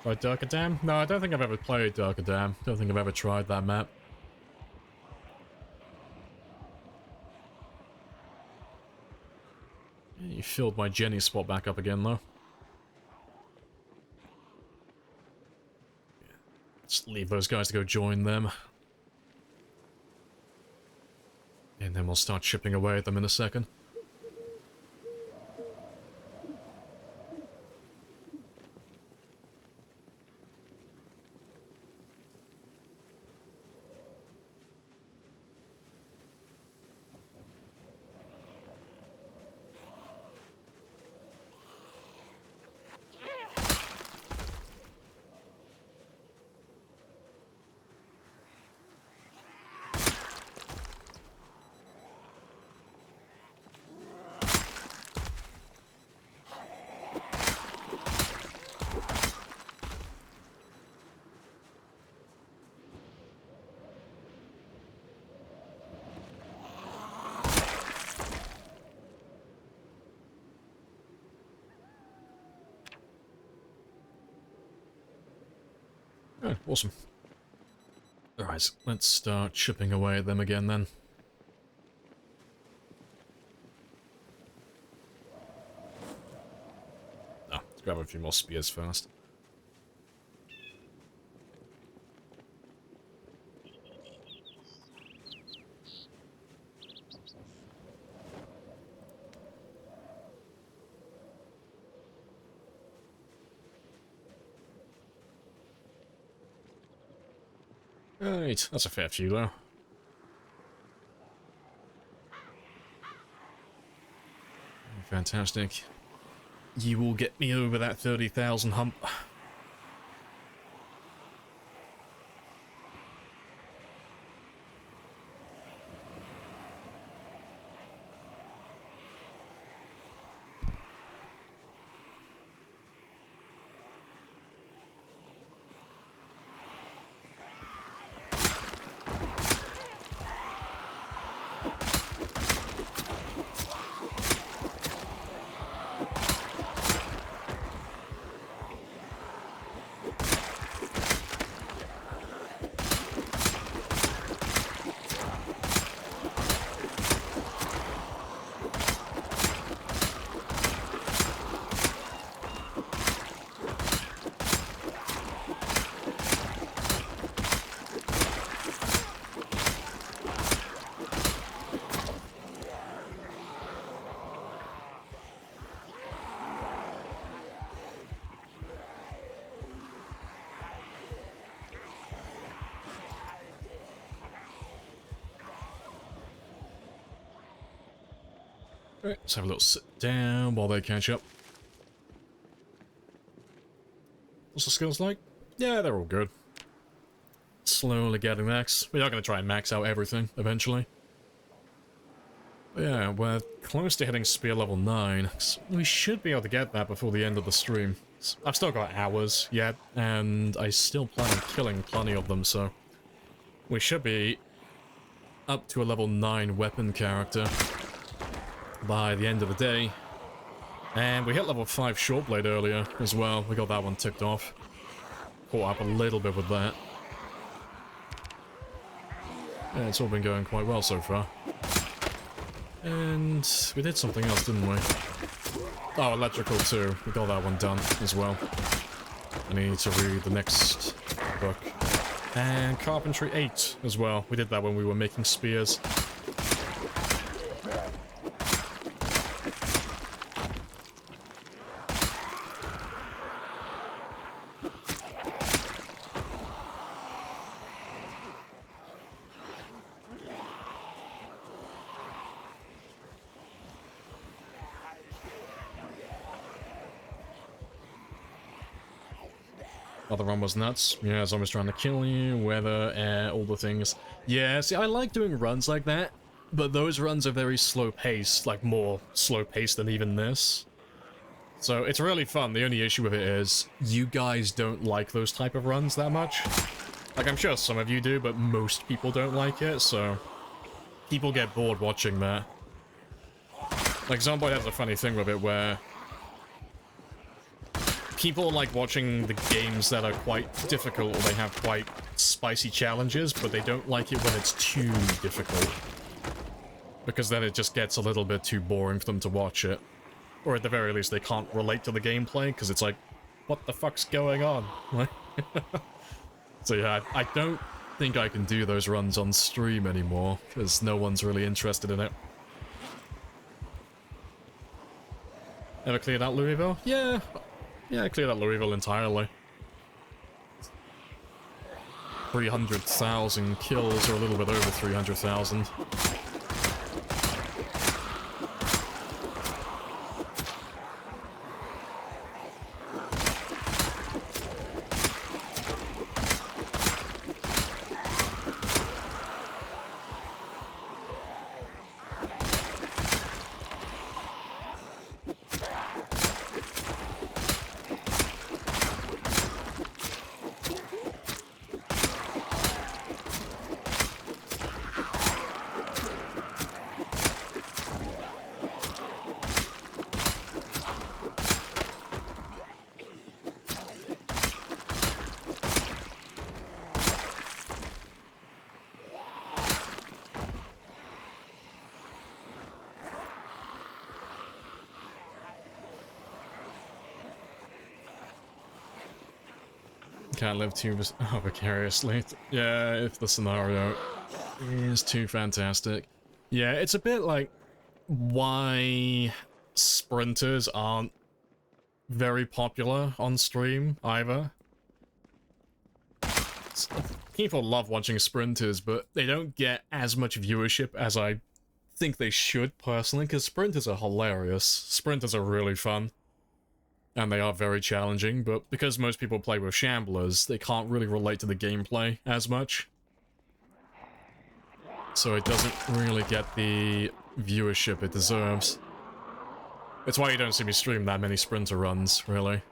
Tried Durkadam? No, I don't think I've ever played Durkadam. Don't think I've ever tried that map. You filled my Jenny spot back up again, though. Just leave those guys to go join them. And then we'll start chipping away at them in a second. Oh, awesome. Alright, let's start chipping away at them again then. Ah, let's grab a few more spears first. Right, that's a fair few though. Fantastic. You will get me over that 30,000 hump. Alright, let's have a little sit down while they catch up. What's the skills like? Yeah, they're all good. Slowly getting max. We are going to try and max out everything eventually. But yeah, we're close to hitting spear level 9. We should be able to get that before the end of the stream. I've still got hours yet, and I still plan on killing plenty of them, so we should be up to a level 9 weapon character by the end of the day. And we hit level 5 Shortblade earlier as well. We got that one ticked off. Caught up a little bit with that. Yeah, it's all been going quite well so far. And we did something else, didn't we? Oh, electrical too. We got that one done as well. I need to read the next book. And carpentry 8 as well. We did that when we were making spears. Other run was nuts. Yeah, zombies trying to kill you, weather, air, all the things. Yeah, see, I like doing runs like that, but those runs are very slow-paced, like more slow-paced than even this. So it's really fun. The only issue with it is you guys don't like those type of runs that much. Like, I'm sure some of you do, but most people don't like it, so people get bored watching that. Like, Zomboid has a funny thing with it where people like watching the games that are quite difficult, or they have quite spicy challenges, but they don't like it when it's too difficult. Because then it just gets a little bit too boring for them to watch it. Or at the very least, they can't relate to the gameplay, because it's like, what the fuck's going on? So yeah, I don't think I can do those runs on stream anymore, because no one's really interested in it. Ever cleared out Louisville? Yeah. Yeah, I cleared out Louisville entirely. 300,000 kills, or a little bit over 300,000. Can't live too vicariously. Yeah, if the scenario is too fantastic. Yeah, it's a bit like why sprinters aren't very popular on stream either. People love watching sprinters, but they don't get as much viewership as I think they should personally, because sprinters are hilarious. Sprinters are really fun. And they are very challenging, but because most people play with Shamblers, they can't really relate to the gameplay as much. So it doesn't really get the viewership it deserves. It's why you don't see me stream that many Sprinter runs, really.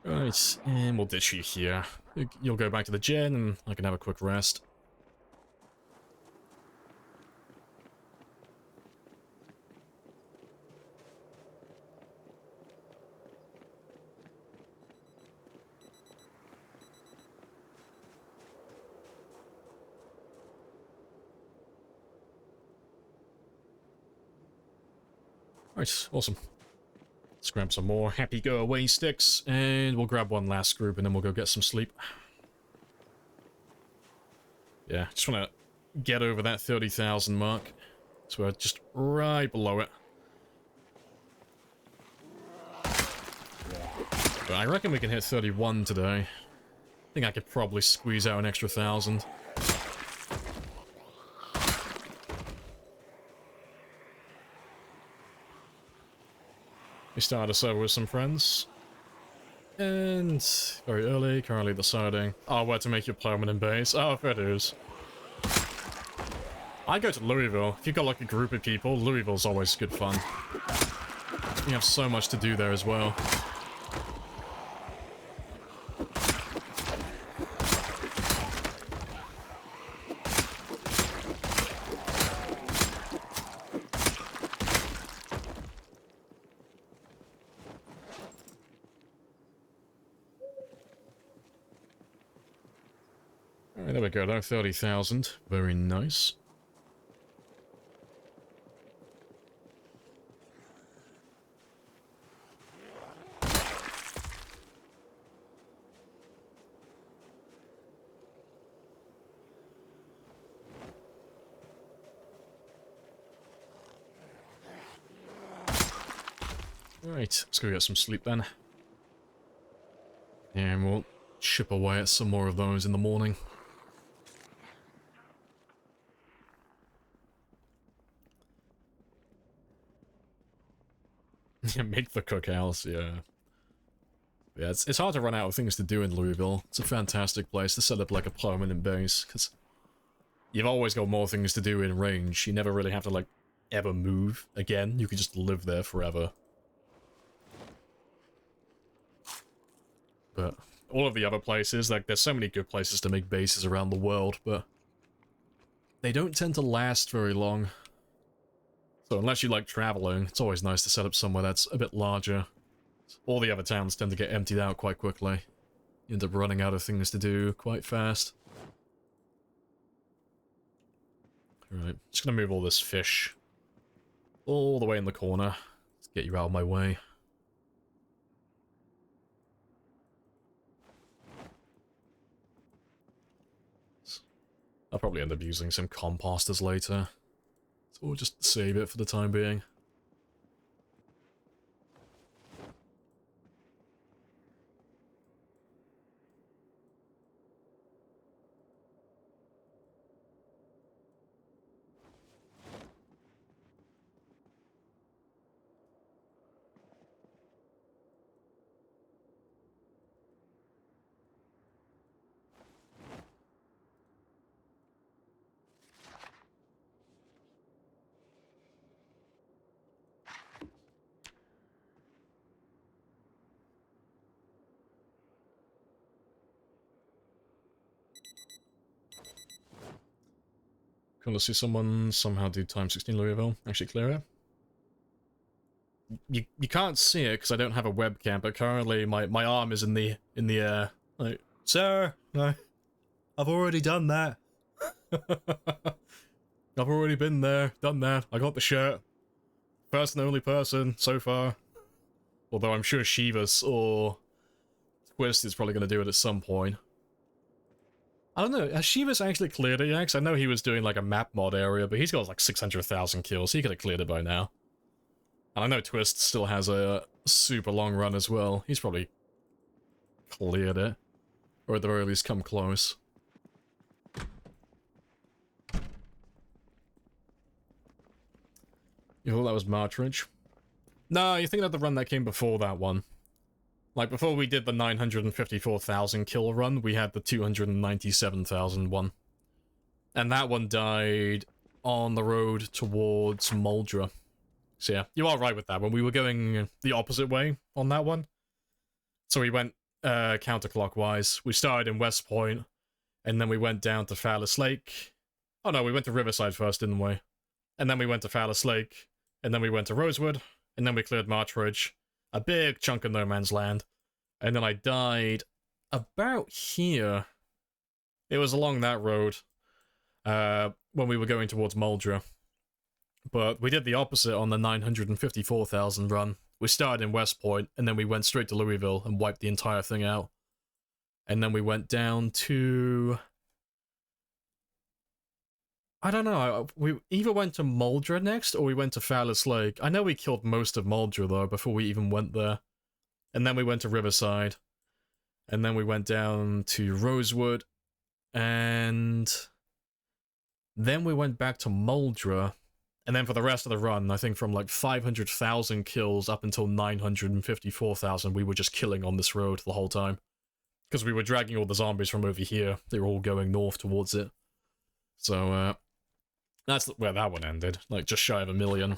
Right, and we'll ditch you here. You'll go back to the gen, and I can have a quick rest. Right, awesome. Let's grab some more happy go away sticks, and we'll grab one last group, and then we'll go get some sleep. Yeah, just want to get over that 30,000 mark. So we're just right below it. But I reckon we can hit 31 today. I think I could probably squeeze out an extra 1,000. We started a server with some friends. And very early, currently deciding, oh, where to make your permanent base. Oh, if it is. I go to Louisville. If you've got like a group of people, Louisville's always good fun. You have so much to do there as well. Alright, there we go, though. 30,000. Very nice. Right, let's go get some sleep then. And we'll chip away at some more of those in the morning. Make the cookhouse, yeah. Yeah, it's hard to run out of things to do in Louisville. It's a fantastic place to set up like a permanent base, because you've always got more things to do in range. You never really have to like ever move again. You can just live there forever. But all of the other places, like there's so many good places to make bases around the world, but they don't tend to last very long. So unless you like traveling, it's always nice to set up somewhere that's a bit larger. All the other towns tend to get emptied out quite quickly. You end up running out of things to do quite fast. Alright, just gonna move all this fish all the way in the corner. Let's get you out of my way. I'll probably end up using some composters later. So we'll just save it for the time being. Cool to see someone somehow do time 16 Louisville. Actually clear it. You can't see it because I don't have a webcam, but currently my arm is in the air. Like, sir, no, I've already done that. I've already been there, done that. I got the shirt. First and only person so far. Although I'm sure Shivas or Twist is probably going to do it at some point. I don't know, has Shivas actually cleared it yet? Because I know he was doing like a map mod area, but he's got like 600,000 kills. He could have cleared it by now. And I know Twist still has a super long run as well. He's probably cleared it. Or at the very least come close. You thought that was Martridge? No, you think that the run that came before that one. Like, before we did the 954,000 kill run, we had the 297,000 one. And that one died on the road towards Moldra. So yeah, you are right with that one. We were going the opposite way on that one. So we went counterclockwise. We started in West Point, and then we went down to Phallus Lake. Oh no, we went to Riverside first, didn't we? And then we went to Phallus Lake, and then we went to Rosewood, and then we cleared Martridge. A big chunk of no man's land. And then I died about here. It was along that road when we were going towards Moldra. But we did the opposite on the 954,000 run. We started in West Point, and then we went straight to Louisville and wiped the entire thing out. And then we went down to... I don't know, we either went to Moldra next, or we went to Phallus Lake. I know we killed most of Moldra, though, before we even went there. and then we went to Riverside, and then we went down to Rosewood, and then we went back to Muldra, and then for the rest of the run, I think from like 500,000 kills up until 954,000, we were just killing on this road the whole time. Because we were dragging all the zombies from over here. They were all going north towards it. So, that's where that one ended. Like, just shy of 1 million.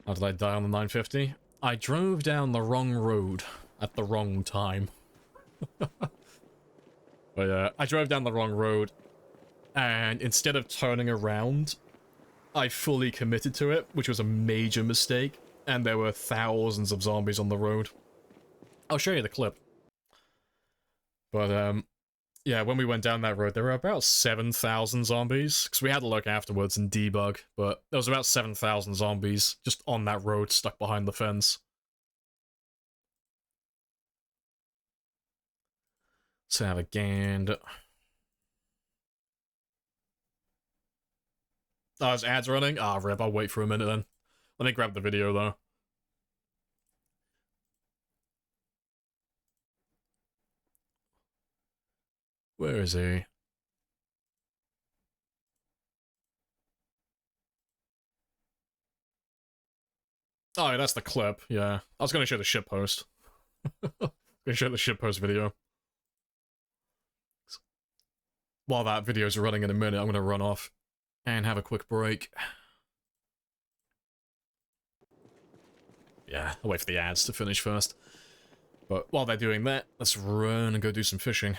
How did I die on the 950? I drove down the wrong road at the wrong time. But yeah, I drove down the wrong road, and instead of turning around, I fully committed to it, which was a major mistake, and there were thousands of zombies on the road. I'll show you the clip. But, yeah, when we went down that road, there were about 7,000 zombies, because we had to look afterwards and debug, but there was about 7,000 zombies just on that road, stuck behind the fence. Let's have a gander. Oh, is ads running? Ah, rip, I'll wait for a minute then. Let me grab the video, though. Where is he? Oh, yeah, that's the clip, yeah. I was gonna show the shitpost. Gonna show the shitpost video. While that video's running in a minute, I'm gonna run off and have a quick break. Yeah, I'll wait for the ads to finish first. But while they're doing that, let's run and go do some fishing.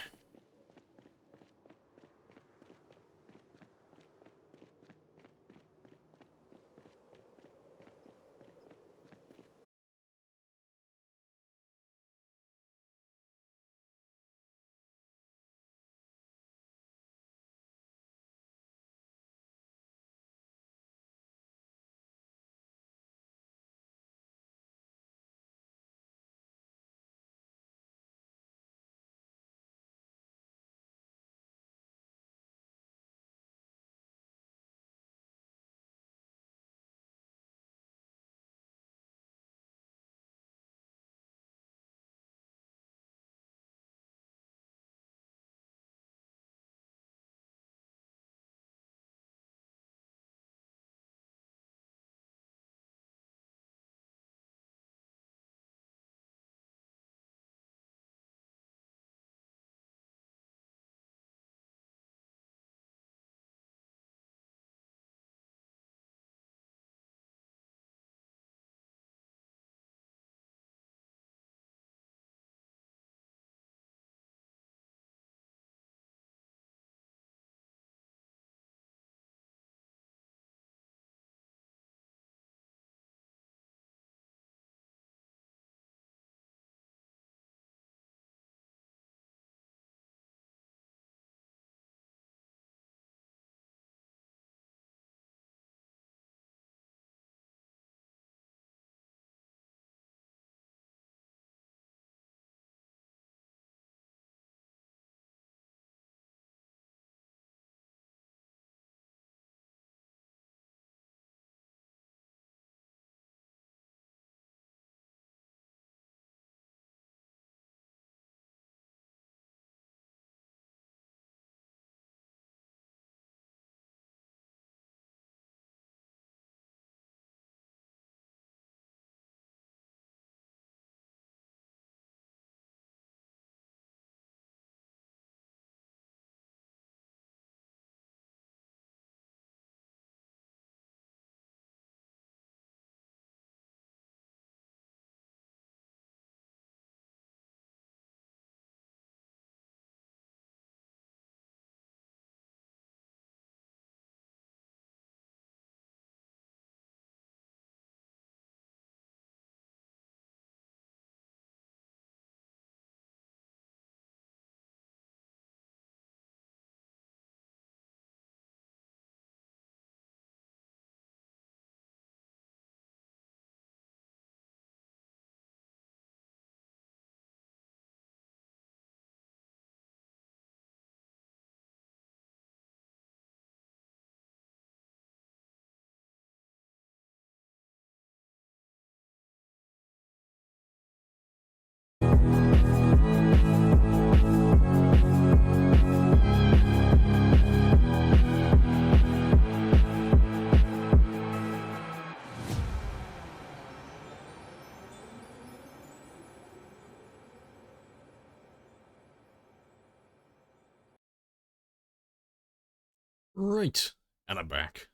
Right. And I'm back.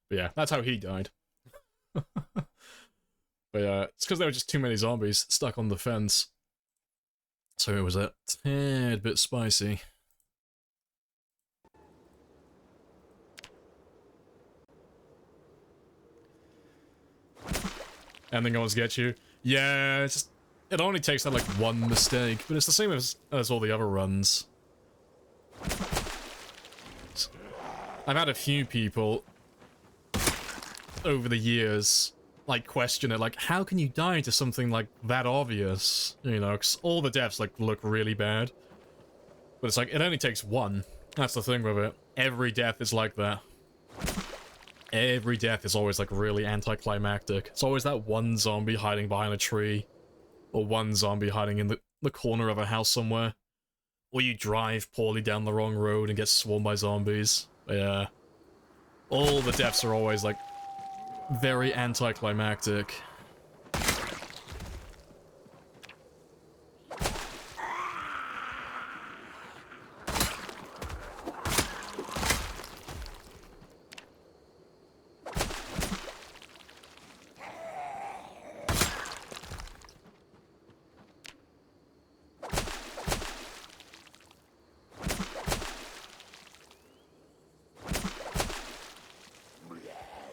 But yeah, that's how he died. But yeah, it's because there were just too many zombies stuck on the fence. So it was a tad bit spicy. And then always get you. Yeah, it's just, it only takes that like one mistake, but it's the same as all the other runs. I've had a few people over the years like question it, like, how can you die to something like that obvious? You know, because all the deaths like look really bad. But it's like, it only takes one. That's the thing with it. Every death is like that. Every death is always like really anticlimactic. It's always that one zombie hiding behind a tree. Or one zombie hiding in the corner of a house somewhere. Or you drive poorly down the wrong road and get swarmed by zombies. Yeah. All the deaths are always like very anticlimactic.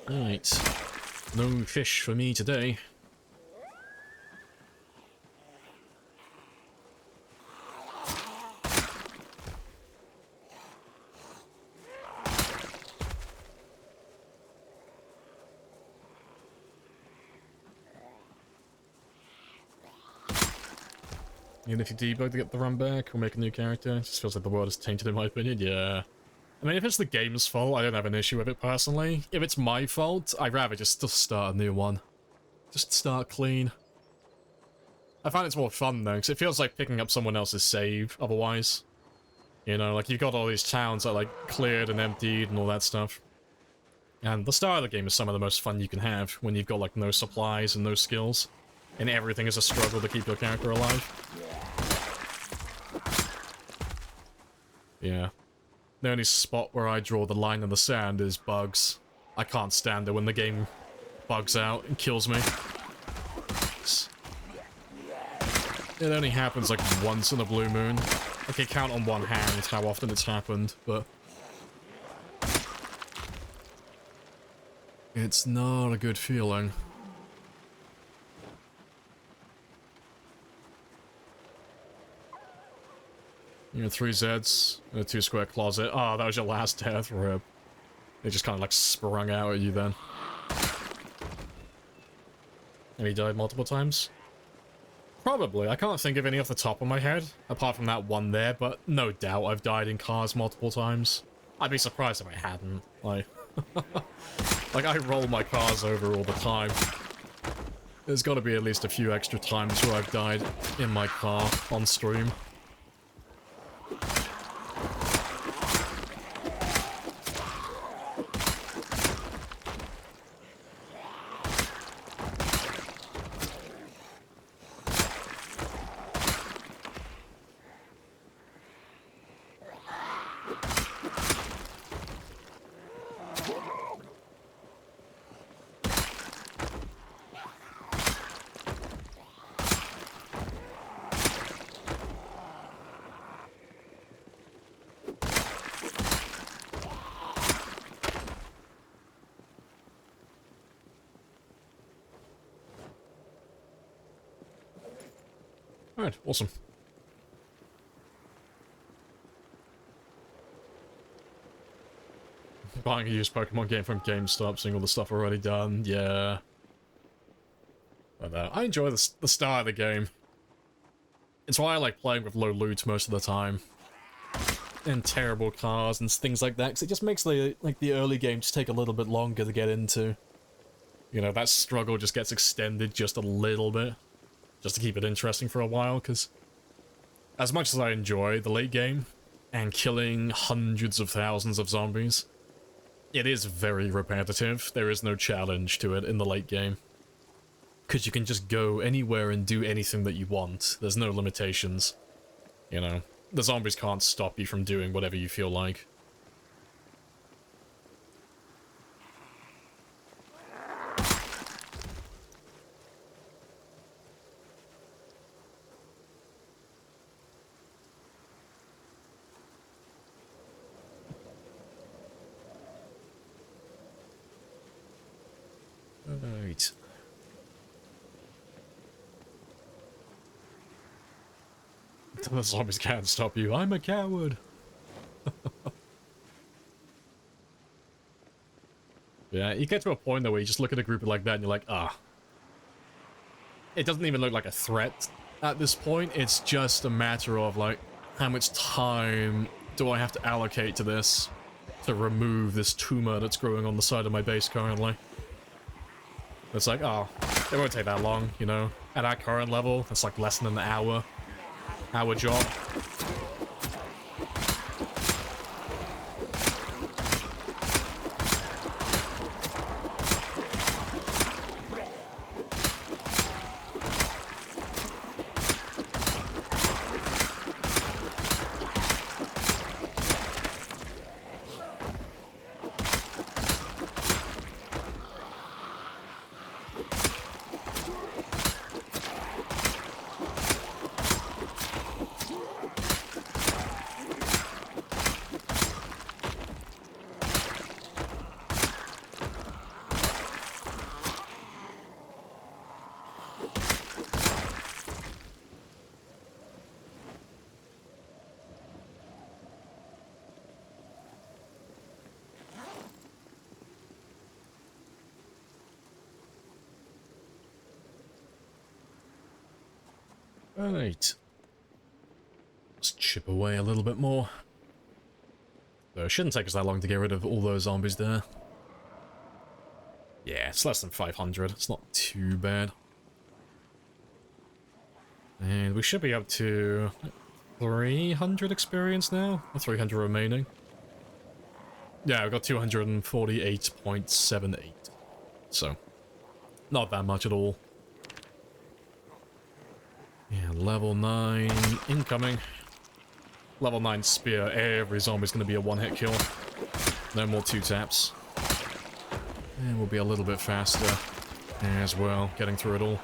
Right. No fish for me today. Even if you debug to get the run back or make a new character, it just feels like the world is tainted in my opinion, yeah. I mean, if it's the game's fault, I don't have an issue with it personally. If it's my fault, I'd rather just start a new one. Just start clean. I find it's more fun though, because it feels like picking up someone else's save otherwise. You know, like you've got all these towns that are like cleared and emptied and all that stuff. And the start of the game is some of the most fun you can have when you've got like no supplies and no skills. And everything is a struggle to keep your character alive. Yeah. The only spot where I draw the line in the sand is bugs. I can't stand it when the game bugs out and kills me. It only happens like once in a blue moon. I can count on one hand how often it's happened, but it's not a good feeling. You know, 3 Zeds in a 2-square closet. Oh, that was your last death, rip. They just kind of like sprung out at you then. And he died multiple times? Probably. I can't think of any off the top of my head, apart from that one there, but no doubt I've died in cars multiple times. I'd be surprised if I hadn't. Like, like I roll my cars over all the time. There's got to be at least a few extra times where I've died in my car on stream. Alright, awesome. Buying a used Pokemon game from GameStop, seeing all the stuff already done, yeah. But I enjoy the start of the game. It's why I like playing with low loot most of the time. And terrible cars and things like that, because it just makes the early game just take a little bit longer to get into. You know, that struggle just gets extended just a little bit. Just to keep it interesting for a while, because as much as I enjoy the late game and killing hundreds of thousands of zombies, it is very repetitive. There is no challenge to it in the late game. Because you can just go anywhere and do anything that you want. There's no limitations. You know, the zombies can't stop you from doing whatever you feel like. The zombies can't stop you. I'm a coward. Yeah, you get to a point though where you just look at a group like that and you're like, ah. It doesn't even look like a threat at this point. It's just a matter of like, how much time do I have to allocate to this to remove this tumor that's growing on the side of my base currently? It's like, oh, it won't take that long, you know? At our current level, it's like less than an hour job. Right. Let's chip away a little bit more. Though it shouldn't take us that long to get rid of all those zombies there. Yeah, it's less than 500. It's not too bad. And we should be up to 300 experience now, or 300 remaining. Yeah, we've got 248.78. So, not that much at all. Yeah, level 9 incoming. Level 9 spear. Every zombie's going to be a one-hit kill. No more 2-taps. And we'll be a little bit faster as well, getting through it all.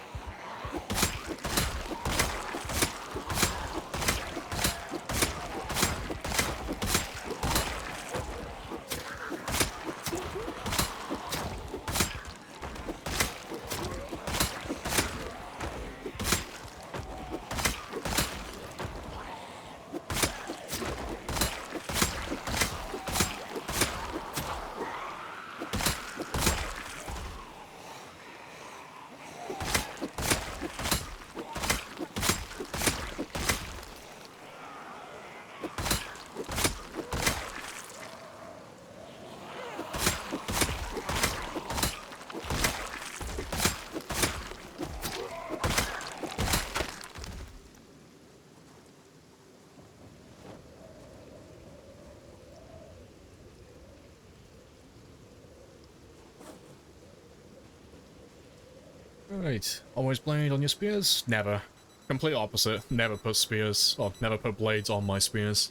Right, always blade on your spears? Never. Complete opposite. Never put spears, or never put blades on my spears.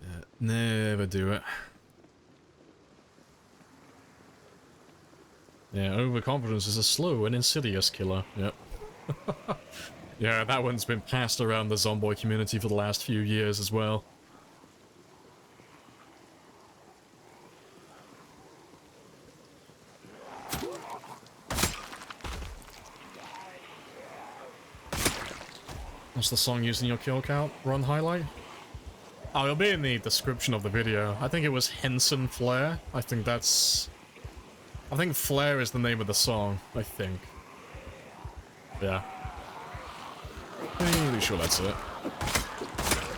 Yeah, never do it. Yeah, overconfidence is a slow and insidious killer. Yep. Yeah, that one's been passed around the Zomboid community for the last few years as well. What's the song used in your kill count run highlight? Oh, it'll be in the description of the video. I think it was Henson Flare. I think Flare is the name of the song, I think. Yeah. Pretty sure that's it.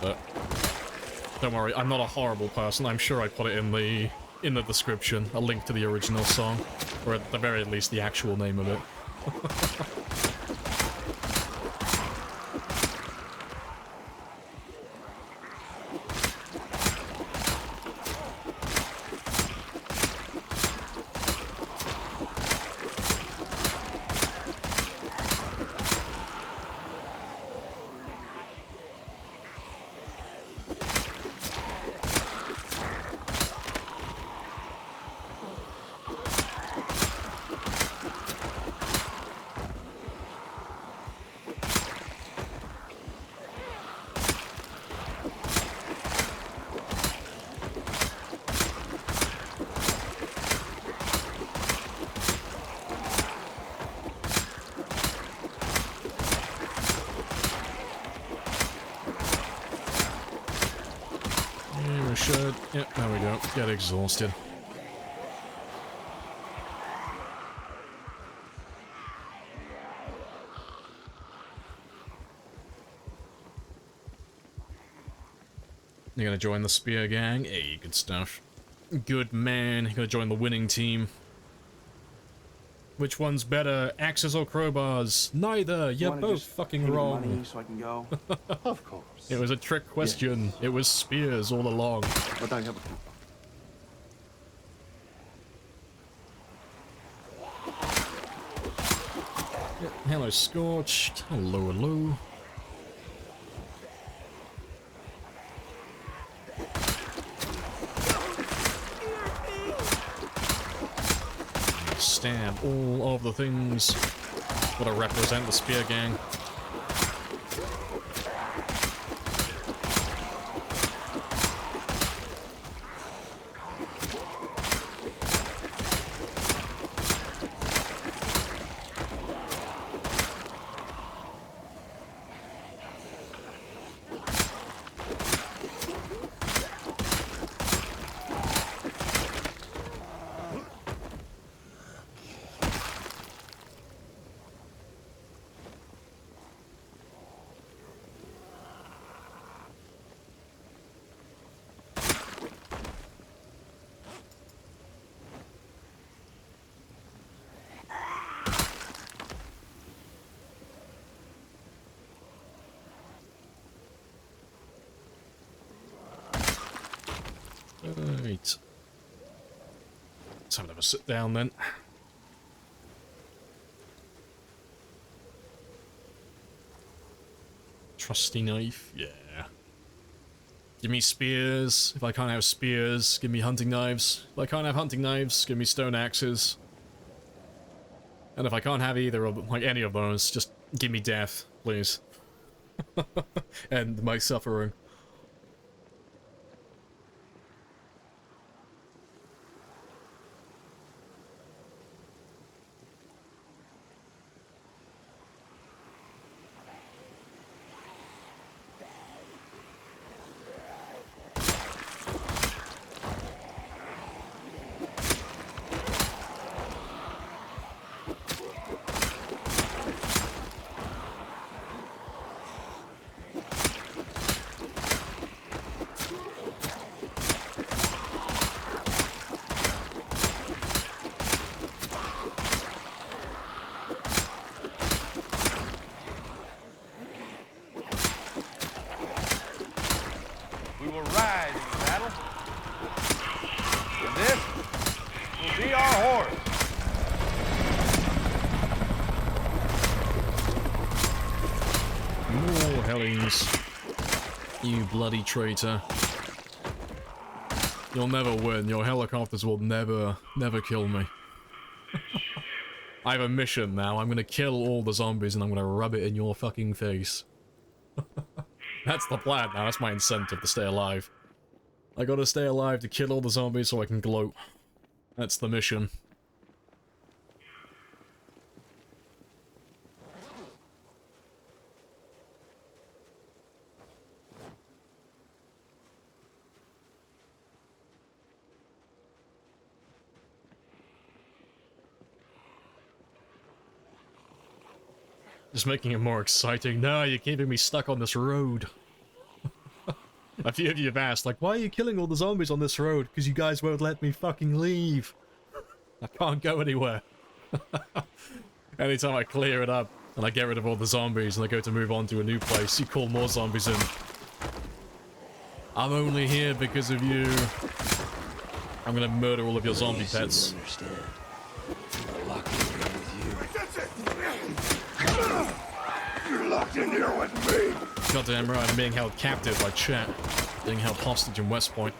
But don't worry, I'm not a horrible person. I'm sure I put it in the description, a link to the original song, or at the very least the actual name of it. Don't get exhausted. You're gonna join the spear gang? Hey, good stuff. Good man. You're gonna join the winning team. Which one's better, axes or crowbars? Neither. You're both fucking wrong. Money so I can go. Of course. It was a trick question. Yes. It was spears all along. But I have a coupon. Yeah. Hello, Scorched. Hello, hello. Stab all of the things that represent the spear gang. Right. Let's have a sit down then. Trusty knife, yeah. Give me spears. If I can't have spears, give me hunting knives. If I can't have hunting knives, give me stone axes. And if I can't have either of like any of those, just give me death, please. And my suffering. You bloody traitor. You'll never win. Your helicopters will never kill me. I have a mission now. I'm gonna kill all the zombies and I'm gonna rub it in your fucking face. That's the plan now. That's my incentive to stay alive. I gotta stay alive to kill all the zombies so I can gloat. That's the mission. Just making it more exciting. No, you're keeping me stuck on this road. A few of you have asked, like, why are you killing all the zombies on this road? Because you guys won't let me fucking leave. I can't go anywhere. Anytime I clear it up and I get rid of all the zombies and I go to move on to a new place, you call more zombies in. I'm only here because of you. I'm gonna murder all of your zombie pets. You're locked in here with me. Goddamn right, I'm being held captive by chat. Being held hostage in West Point.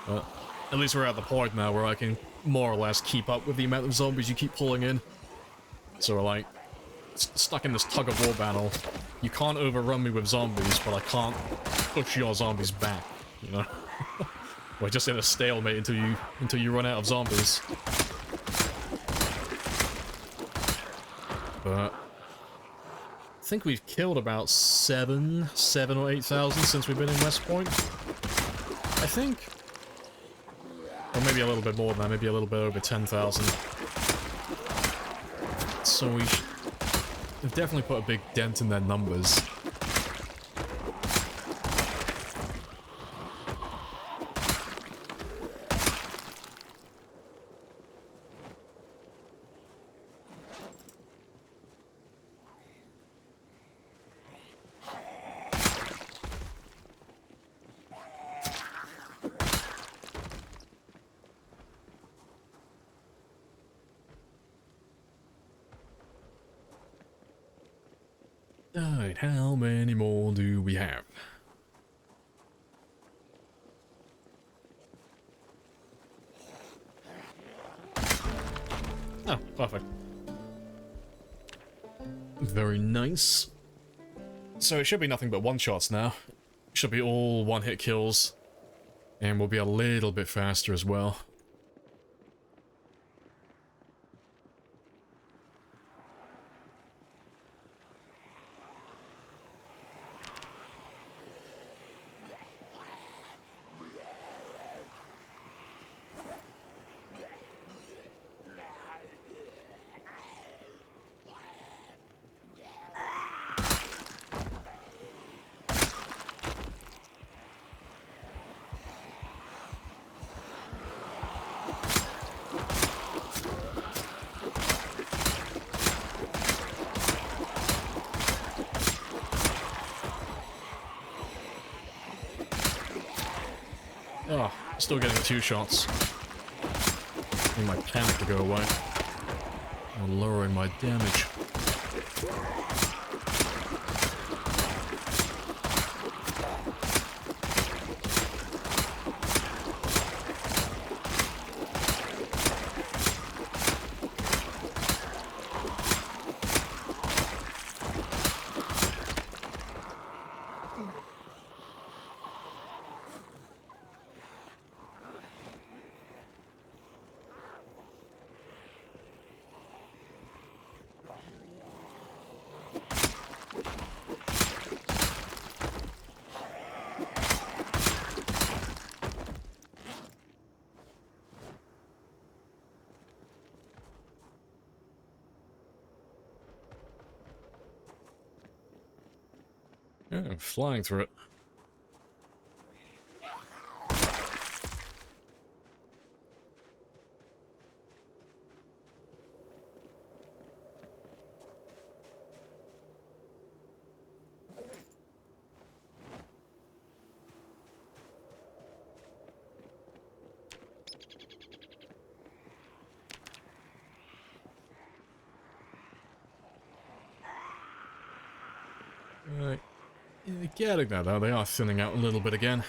But at least we're at the point now where I can more or less keep up with the amount of zombies you keep pulling in. So we're like, stuck in this tug-of-war battle. You can't overrun me with zombies, but I can't push your zombies back, you know? We're just in a stalemate until you run out of zombies. But think we've killed about 7 or 8,000 since we've been in West Point. I think. Or maybe a little bit more than that, maybe a little bit over 10,000. So we've definitely put a big dent in their numbers. Alright, how many more do we have? Oh, perfect. Very nice. So it should be nothing but one-shots now. Should be all one-hit kills. And we'll be a little bit faster as well. Oh, still getting 2 shots. Need my panic to go away. I'm lowering my damage. Yeah, I'm flying through it. Right. Yeah, getting that though, they are thinning out a little bit again.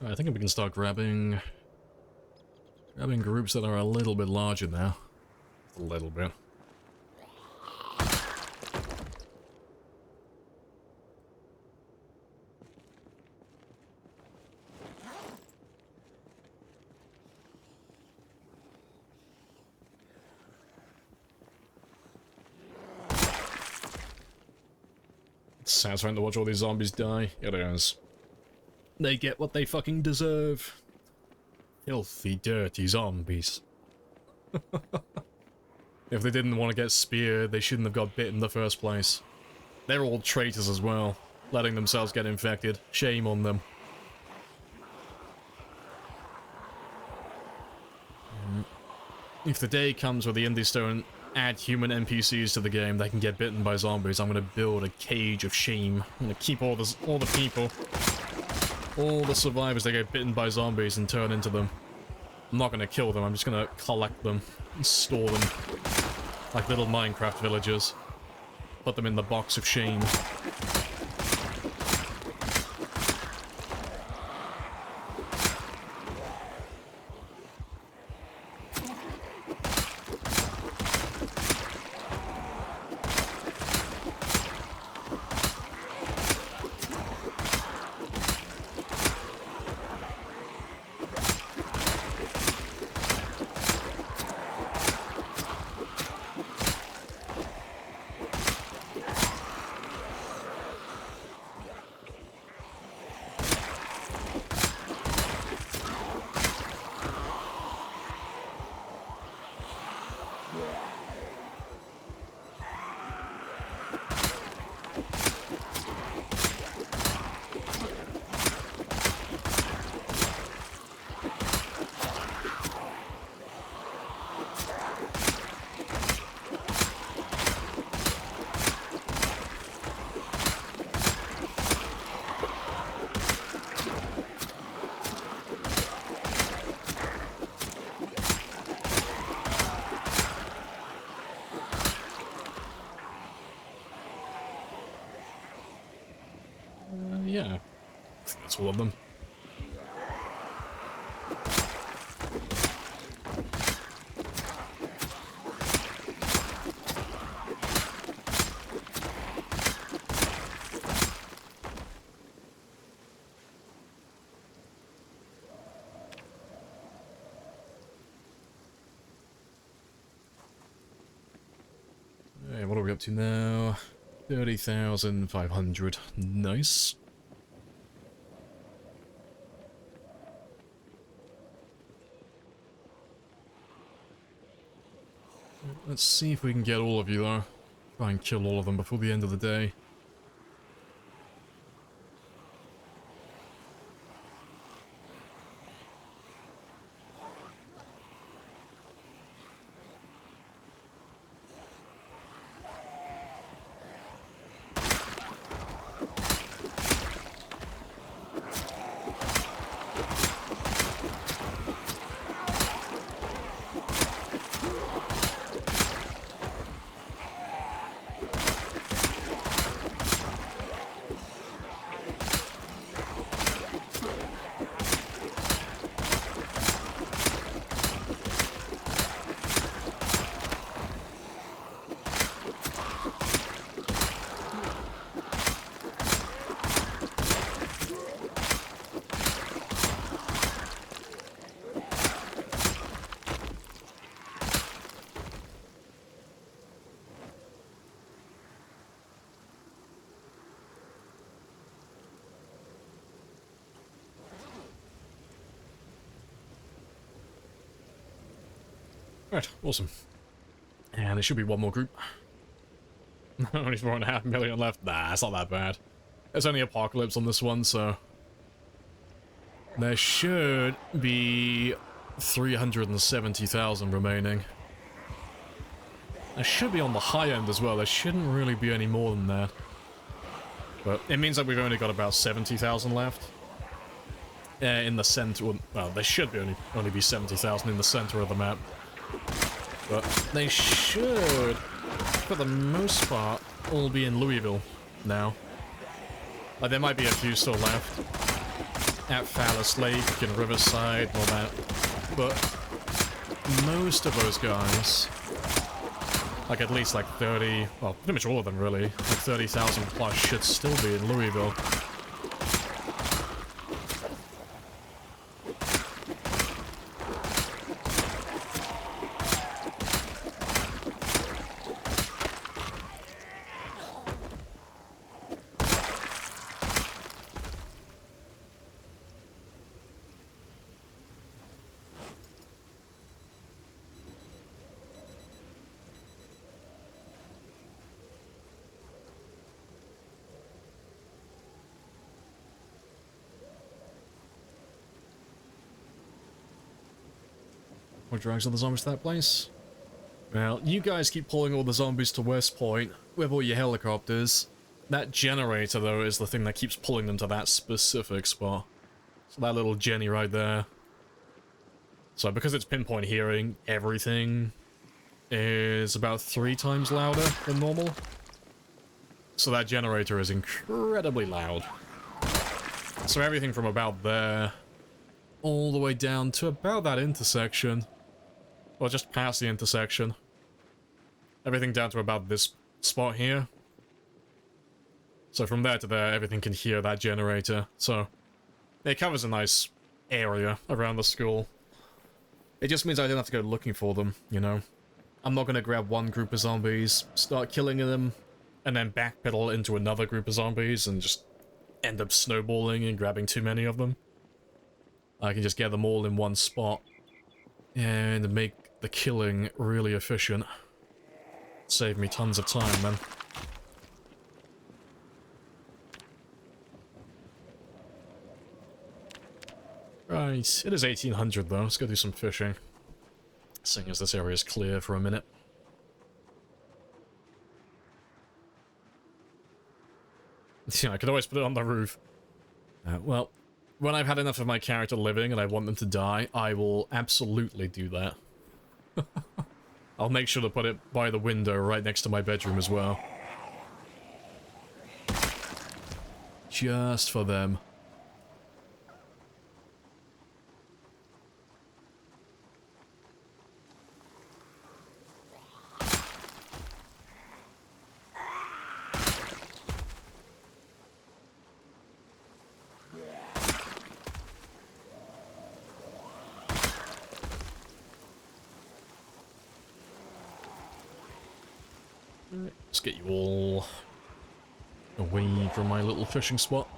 I think we can start grabbing groups that are a little bit larger now. A little bit. It's satisfying to watch all these zombies die. It is. They get what they fucking deserve. Filthy, dirty zombies. If they didn't want to get speared, they shouldn't have got bit in the first place. They're all traitors as well, letting themselves get infected. Shame on them. if the day comes where the indies don't add human NPCs to the game, they can get bitten by zombies, I'm gonna build a cage of shame. I'm gonna keep all the people, all the survivors that get bitten by zombies and turn into them. I'm not gonna kill them, I'm just gonna collect them and store them. Like little Minecraft villagers. Put them in the box of shame. Yeah. I think that's all of them. Hey, what are we up to now? 30,500. Nice. Let's see if we can get all of you, though. Try and kill all of them before the end of the day. Right, awesome. And there should be one more group. Only 4.5 million left. Nah, it's not that bad. There's only Apocalypse on this one, so... There should be 370,000 remaining. There should be on the high end as well. There shouldn't really be any more than that. But it means that we've only got about 70,000 left. In the center... Well, there should be only be 70,000 in the center of the map. But they should, for the most part, all be in Louisville now. Like, there might be a few still left at Phallus Lake and Riverside and all that. But most of those guys, like at least like 30, well, pretty much all of them really, like 30,000 plus should still be in Louisville. What drags all the zombies to that place? Well, you guys keep pulling all the zombies to West Point with all your helicopters. That generator, though, is the thing that keeps pulling them to that specific spot. So that little Jenny right there. So because it's pinpoint hearing, everything is about 3 times louder than normal. So that generator is incredibly loud. So everything from about there all the way down to about that intersection, or just past the intersection. Everything down to about this spot here. So from there to there, everything can hear that generator. So it covers a nice area around the school. It just means I don't have to go looking for them, you know? I'm not gonna grab one group of zombies, start killing them, and then backpedal into another group of zombies and just end up snowballing and grabbing too many of them. I can just get them all in one spot and make the killing really efficient. Save me tons of time, then. Right, it is 1800 though, let's go do some fishing. Seeing as this area is clear for a minute. Yeah, I could always put it on the roof. Well, when I've had enough of my character living and I want them to die, I will absolutely do that. I'll make sure to put it by the window right next to my bedroom as well. Just for them. Let's get you all away from my little fishing spot.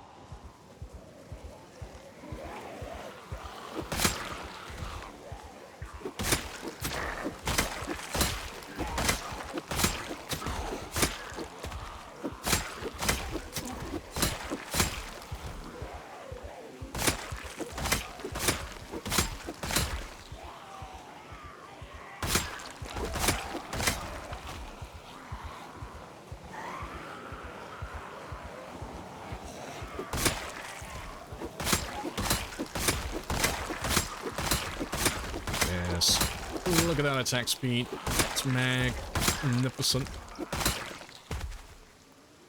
Look at that attack speed. It's magnificent.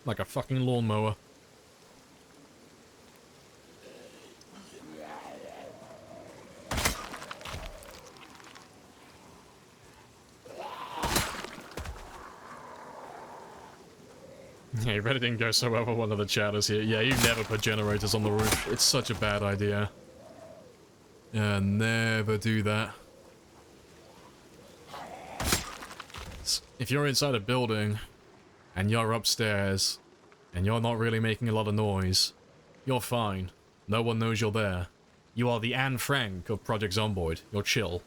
Like a fucking lawnmower. Yeah, Reddit didn't go so well for one of the chatters here. Yeah, you never put generators on the roof. It's such a bad idea. Yeah, never do that. If you're inside a building, and you're upstairs, and you're not really making a lot of noise, you're fine. No one knows you're there. You are the Anne Frank of Project Zomboid. You're chill.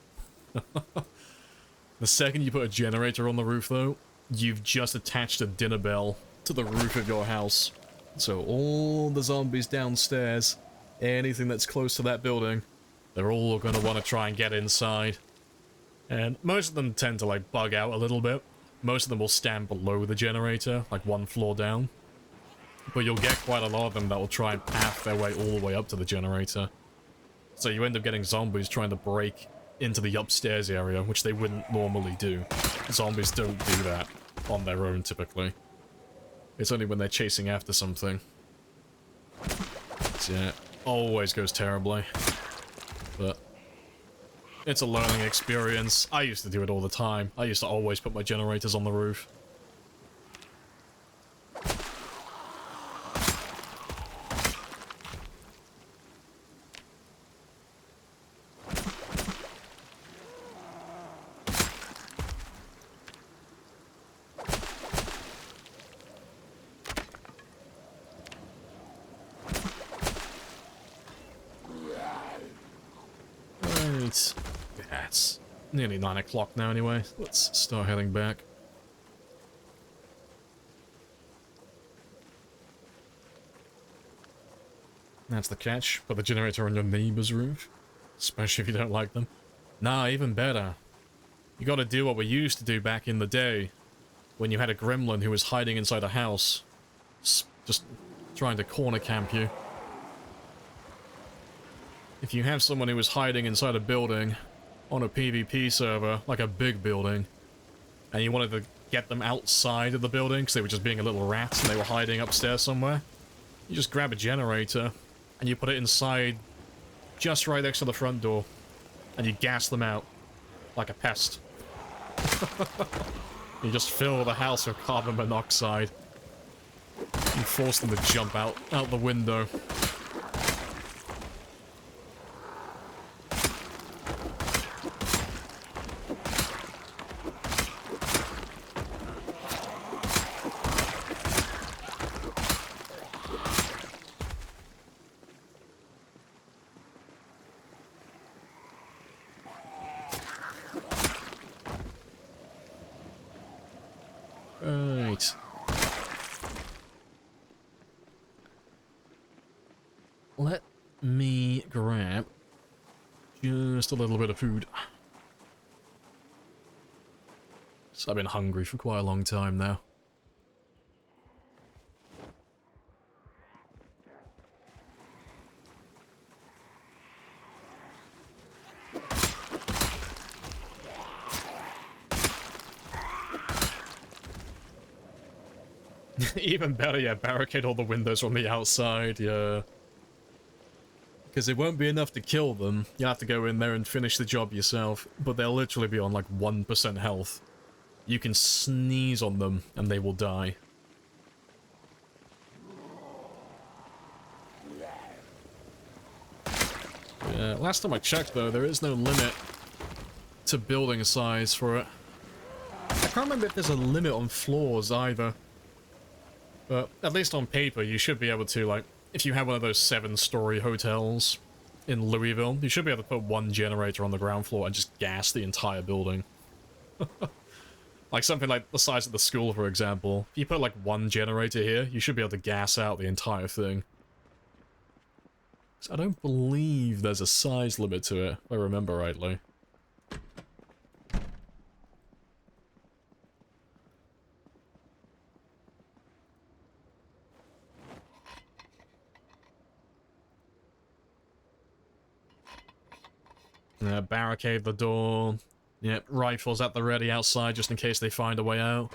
The second you put a generator on the roof, though, you've just attached a dinner bell to the roof of your house. So all the zombies downstairs, anything that's close to that building, they're all gonna want to try and get inside. And most of them tend to, like, bug out a little bit. Most of them will stand below the generator, like one floor down. But you'll get quite a lot of them that will try and path their way all the way up to the generator. So you end up getting zombies trying to break into the upstairs area, which they wouldn't normally do. Zombies don't do that on their own, typically. It's only when they're chasing after something. So yeah, always goes terribly. But it's a learning experience. I used to do it all the time. I used to always put my generators on the roof. Right. Yeah, it's nearly 9 o'clock now anyway. Let's start heading back. That's the catch. Put the generator on your neighbor's roof. Especially if you don't like them. Nah, even better. You gotta do what we used to do back in the day, when you had a gremlin who was hiding inside a house, just trying to corner camp you. If you have someone who was hiding inside a building on a PvP server, like a big building, and you wanted to get them outside of the building because they were just being a little rat and they were hiding upstairs somewhere, you just grab a generator and you put it inside just right next to the front door and you gas them out like a pest. You just fill the house with carbon monoxide. You force them to jump out the window. Right. Let me grab just a little bit of food. So I've been hungry for quite a long time now. Even better, yeah, barricade all the windows from the outside, yeah. Because it won't be enough to kill them. You'll have to go in there and finish the job yourself, but they'll literally be on like 1% health. You can sneeze on them and they will die. Yeah, last time I checked though, there is no limit to building size for it. I can't remember if there's a limit on floors either. But at least on paper, you should be able to, like, if you have one of those 7-story hotels in Louisville, you should be able to put one generator on the ground floor and just gas the entire building. Like something like the size of the school, for example. If you put, like, one generator here, you should be able to gas out the entire thing. So I don't believe there's a size limit to it, if I remember rightly. Barricade the door. Yep, rifles at the ready outside just in case they find a way out.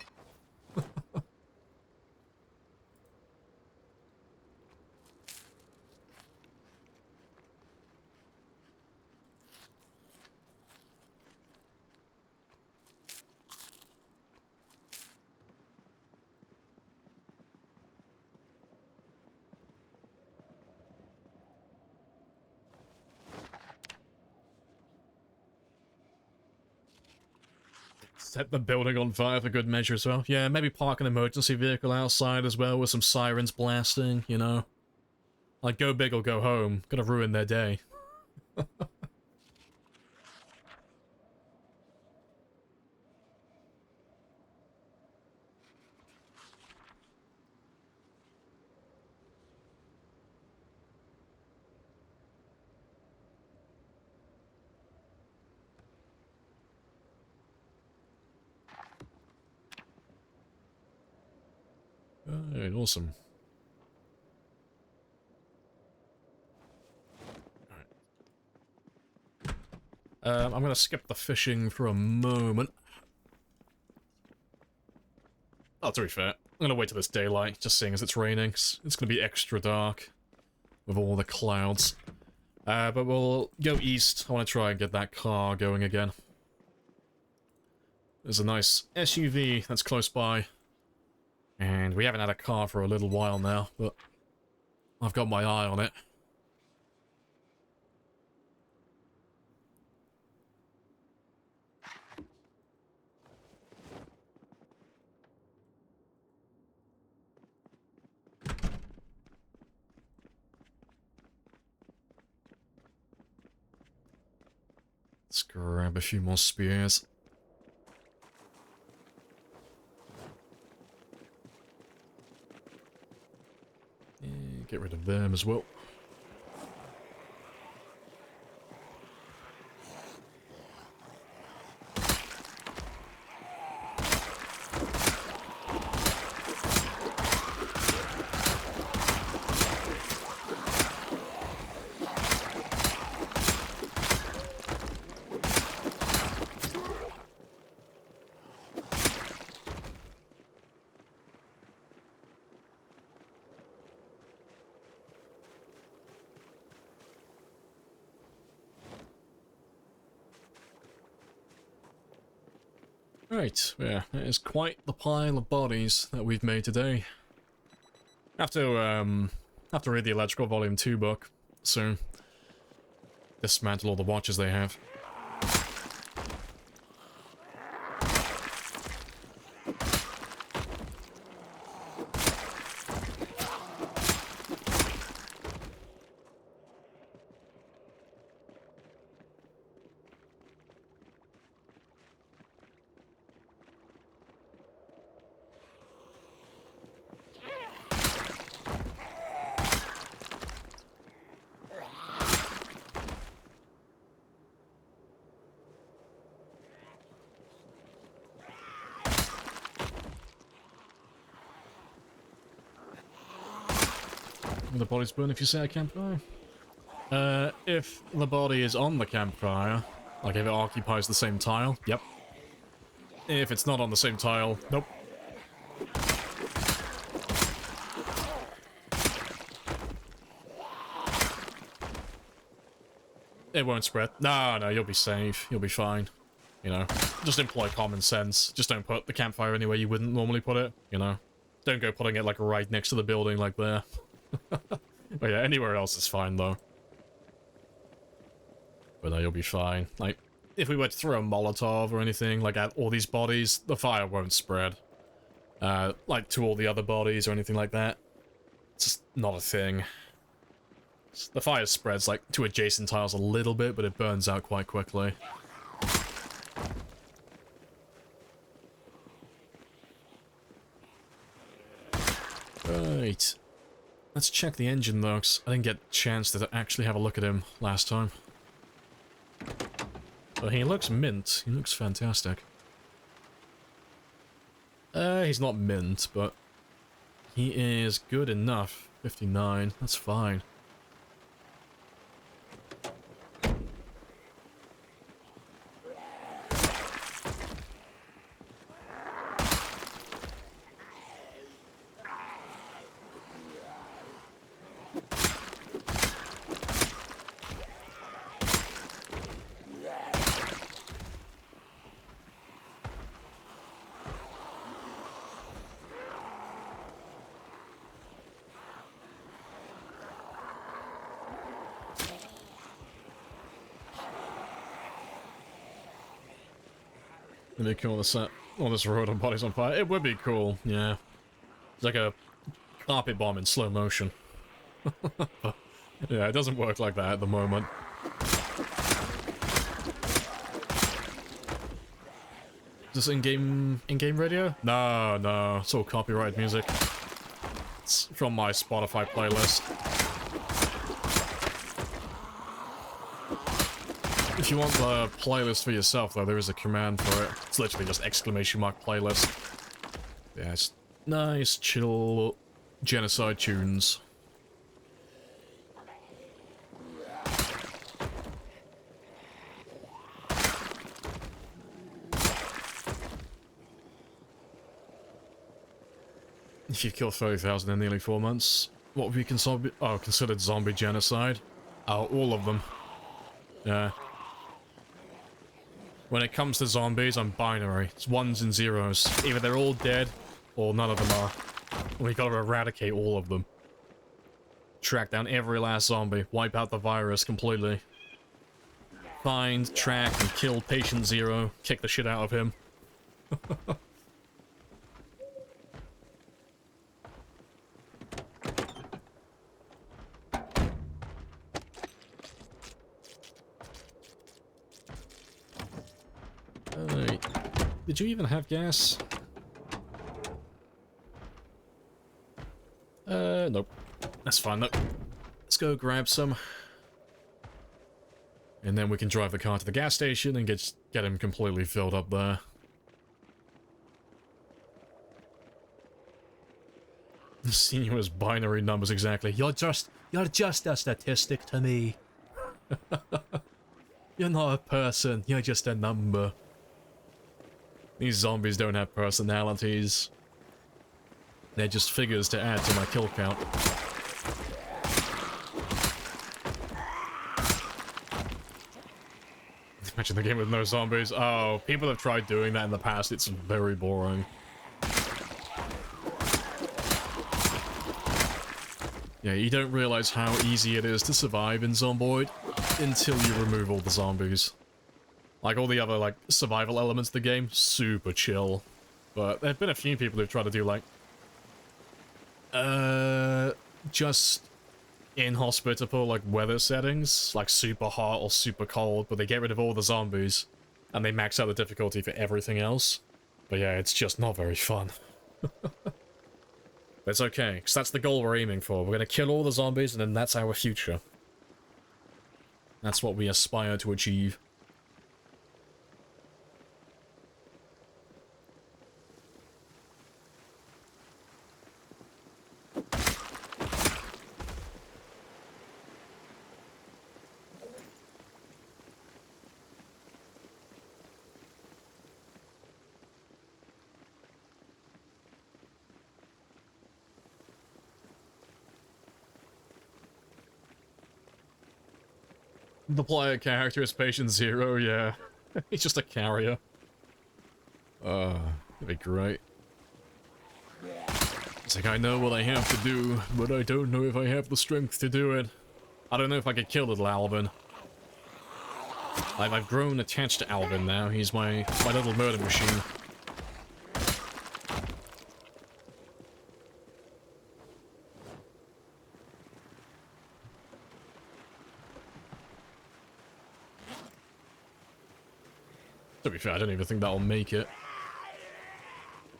Set the building on fire for good measure as well. Yeah, maybe park an emergency vehicle outside as well with some sirens blasting, you know. Like, go big or go home. Gonna ruin their day. Alright, awesome. Alright. I'm gonna skip the fishing for a moment. Oh, to be fair, I'm gonna wait till it's daylight, just seeing as it's raining. It's gonna be extra dark with all the clouds. But we'll go east. I want to try and get that car going again. There's a nice SUV that's close by. And we haven't had a car for a little while now, but I've got my eye on it. Let's grab a few more spears. Get rid of them as well. Right, yeah, it is quite the pile of bodies that we've made today. Have to read the Electrical Volume 2 book soon. Dismantle all the watches they have. The body's burn if you set a campfire? If the body is on the campfire, like if it occupies the same tile, yep. If it's not on the same tile, nope. It won't spread. No, you'll be safe. You'll be fine. You know, just employ common sense. Just don't put the campfire anywhere you wouldn't normally put it, you know. Don't go putting it, like, right next to the building, like there. But yeah, anywhere else is fine, though. But no, you'll be fine. Like, if we were to throw a Molotov or anything, like, at all these bodies, the fire won't spread. Like, to all the other bodies or anything like that. It's just not a thing. The fire spreads, like, to adjacent tiles a little bit, but it burns out quite quickly. Right. Let's check the engine, though, 'cause I didn't get a chance to actually have a look at him last time. But he looks mint. He looks fantastic. He's not mint, but he is good enough. 59. That's fine. It'd be cool to set all this road on bodies on fire. It would be cool, yeah. It's like a carpet bomb in slow motion. Yeah, it doesn't work like that at the moment. Is this in-game radio? No, it's all copyrighted music. It's from my Spotify playlist. If you want the playlist for yourself, though, there is a command for it. It's literally just !playlist. Yeah, it's nice, chill, genocide tunes. If you kill 30,000 in nearly 4 months, what would be considered zombie genocide? Oh, all of them. Yeah. When it comes to zombies, I'm binary. It's ones and zeros. Either they're all dead, or none of them are. We gotta eradicate all of them. Track down every last zombie. Wipe out the virus completely. Find, track, and kill Patient Zero. Kick the shit out of him. Did you even have gas? Nope. That's fine, look. Let's go grab some. And then we can drive the car to the gas station and get him completely filled up there. Seeing you as binary numbers exactly. You're just a statistic to me. You're not a person, you're just a number. These zombies don't have personalities. They're just figures to add to my kill count. Imagine the game with no zombies. Oh, people have tried doing that in the past. It's very boring. Yeah, you don't realize how easy it is to survive in Zomboid until you remove all the zombies. Like, all the other, like, survival elements of the game, super chill. But there have been a few people who've tried to do, like, just inhospitable, like, weather settings, like super hot or super cold, but they get rid of all the zombies, and they max out the difficulty for everything else. But yeah, it's just not very fun. But it's okay, because that's the goal we're aiming for. We're gonna kill all the zombies, and then that's our future. That's what we aspire to achieve. The player character is patient zero, yeah. He's just a carrier. That'd be great. It's like, I know what I have to do, but I don't know if I have the strength to do it. I don't know if I could kill little Alvin. I've grown attached to Alvin now. He's my little murder machine. To be fair, I don't even think that'll make it.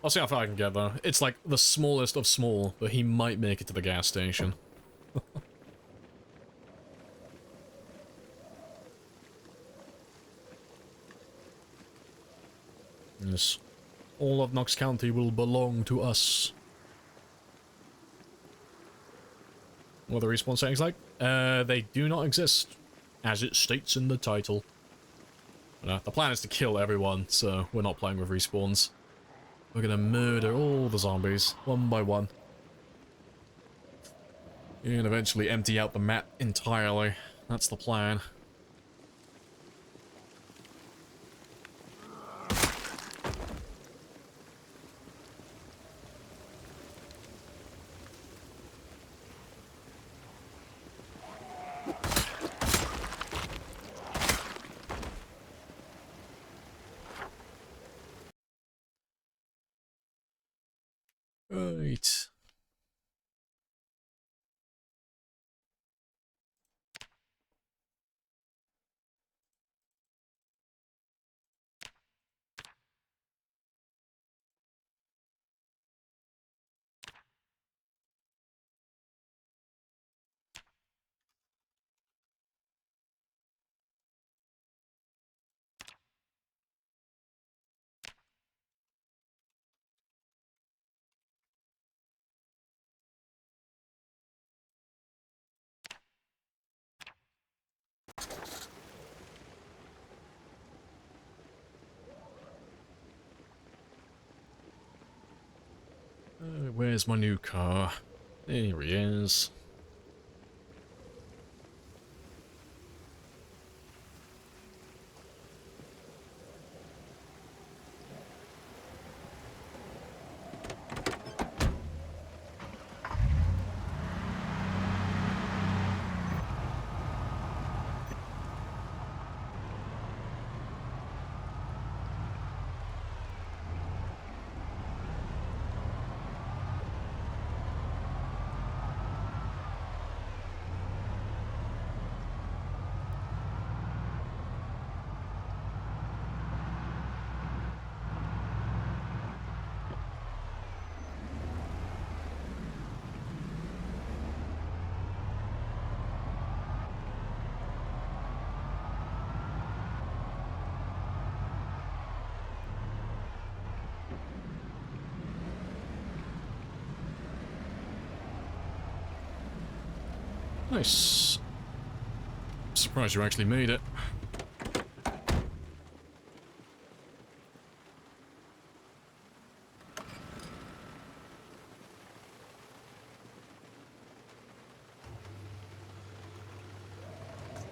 I'll see how far I can get, though. It's like the smallest of small, but he might make it to the gas station. Yes. All of Knox County will belong to us. What are the respawn settings like? They do not exist, as it states in the title. The plan is to kill everyone, so we're not playing with respawns. We're gonna murder all the zombies, one by one. And eventually empty out the map entirely. That's the plan. Right. Where's my new car? There he is. Nice. Surprised you actually made it.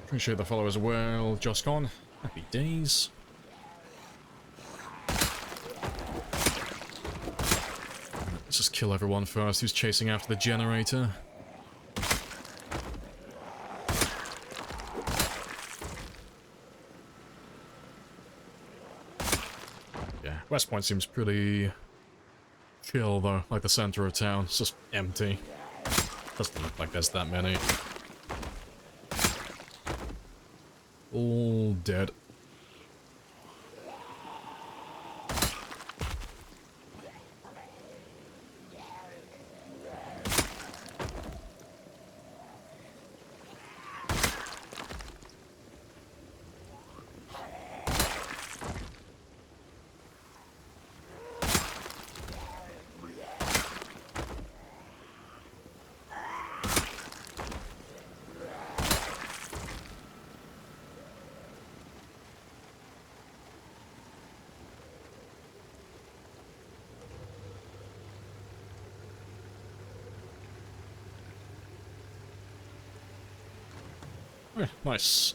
Appreciate the follow as well, Joscon. Happy days. Let's just kill everyone first who's chasing after the generator. Yeah, West Point seems pretty chill though, like the center of town. It's just empty. Doesn't look like there's that many. All dead. Yeah, nice.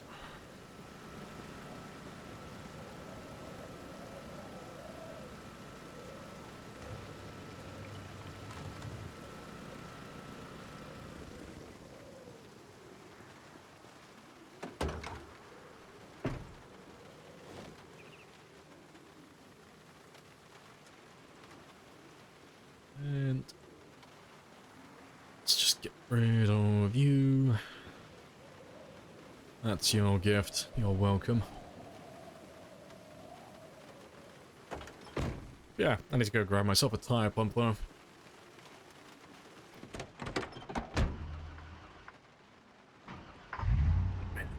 And let's just get rid of you. That's your gift. You're welcome. Yeah, I need to go grab myself a tire pump though.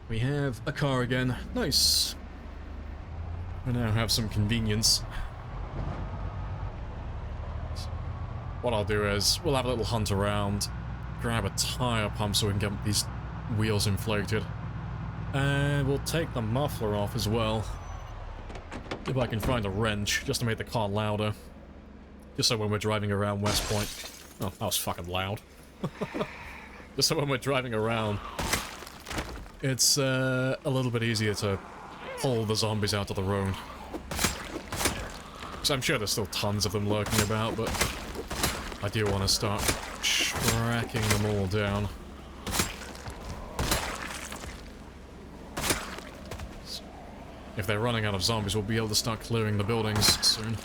We have a car again. Nice. We now have some convenience. What I'll do is, we'll have a little hunt around, grab a tire pump so we can get these wheels inflated. And we'll take the muffler off as well. If I can find a wrench, just to make the car louder. Just so when we're driving around West Point... Oh, that was fucking loud. Just so when we're driving around, it's a little bit easier to pull the zombies out of the road. Because I'm sure there's still tons of them lurking about, but I do want to start tracking them all down. If they're running out of zombies, we'll be able to start clearing the buildings soon.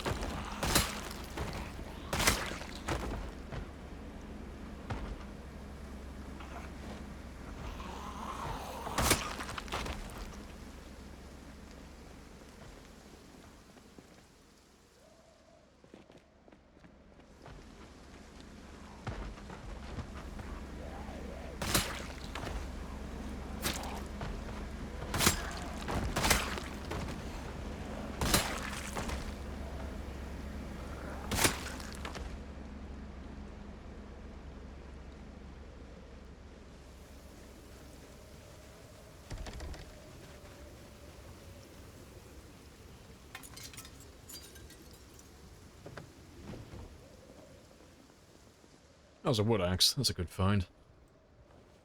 That was a wood axe. That's a good find.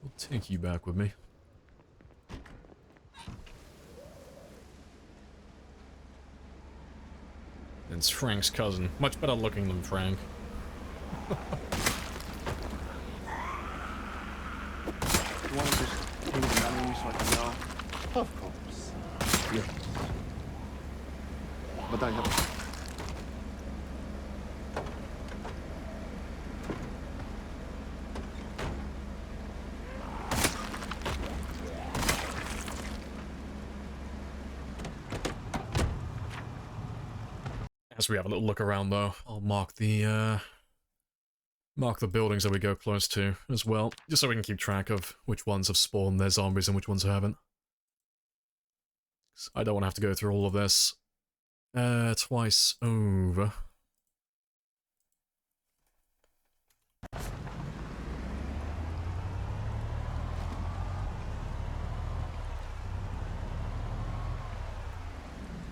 I'll take you back with me. It's Frank's cousin. Much better looking than Frank. You want to just pay me the money so I can know? Of course. Yes. But I have... As we have a little look around though, I'll mark the buildings that we go close to as well, just so we can keep track of which ones have spawned their zombies and which ones haven't. I don't want to have to go through all of this twice over.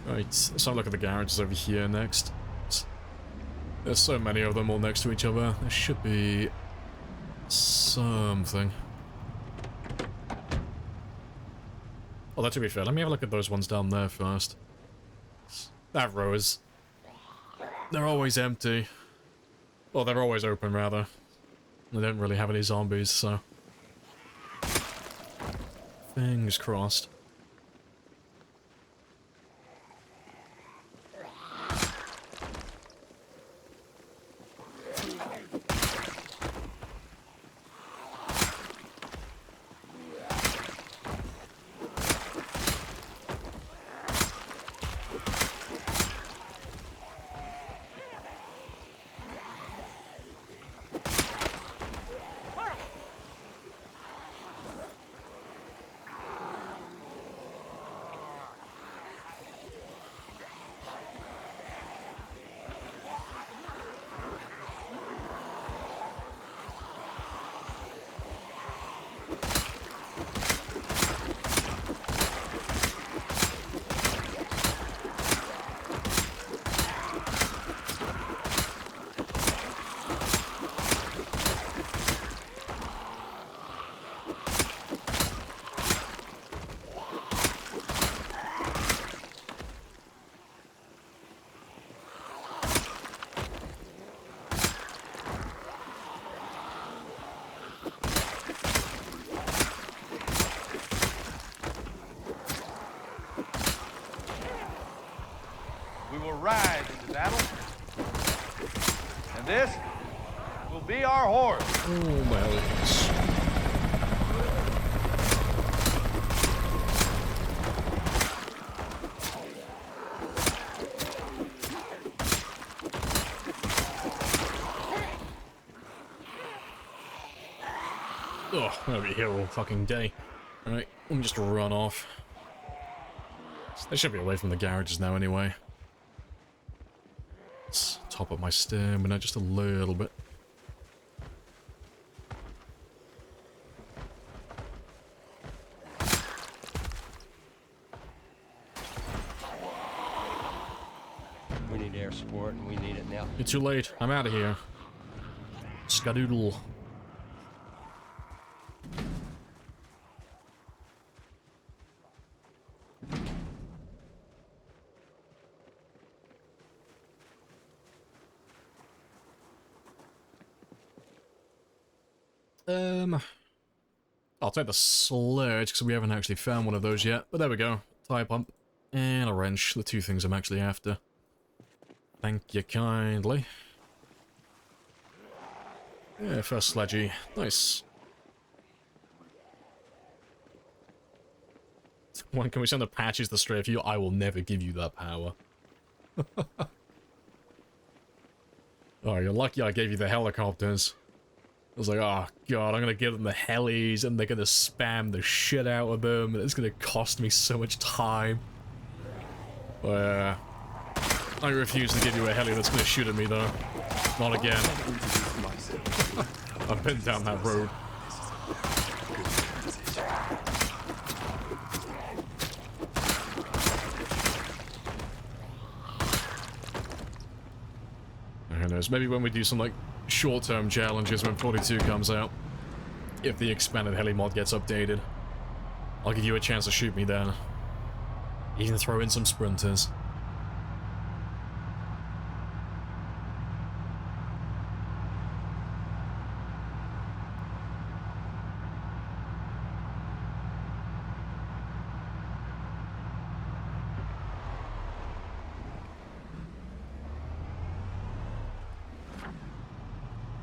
Right, let's have a look at the garages over here next. There's so many of them all next to each other. There should be something. Although, to be fair, let me have a look at those ones down there first. That row is... They're always empty. Well, they're always open, rather. They don't really have any zombies, so... Fingers crossed. We will ride into battle. And this will be our horse. Oh, my elephants. Oh, I'm gonna be here all fucking day. Alright, let me just run off. They should be away from the garages now anyway. Let's top up my stamina just a little bit. We need air support, and we need it now. You're too late. I'm out of here. Skadoodle. I'll take the sledge because we haven't actually found one of those yet. But there we go. Tire pump and a wrench. The two things I'm actually after. Thank you kindly. Yeah, first sledgy. Nice. When can we send the patches to stray for you? I will never give you that power. Oh, you're lucky I gave you the helicopters. I was like, oh god, I'm gonna give them the helis and they're gonna spam the shit out of them and it's gonna cost me so much time. I refuse to give you a heli that's gonna shoot at me though. Not again. I've been down that road. Who knows, maybe when we do some like short-term challenges when 42 comes out, if the expanded heli mod gets updated, I'll give you a chance to shoot me then. Even throw in some sprinters.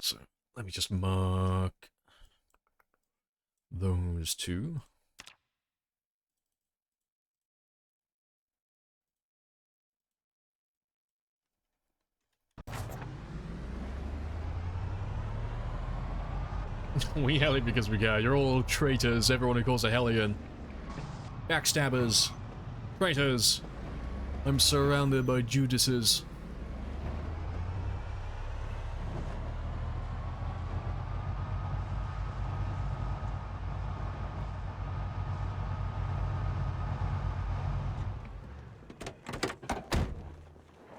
So, let me just mark those two. We heli because we can. You're all traitors, everyone who calls a Hellion. Backstabbers. Traitors. I'm surrounded by Judases.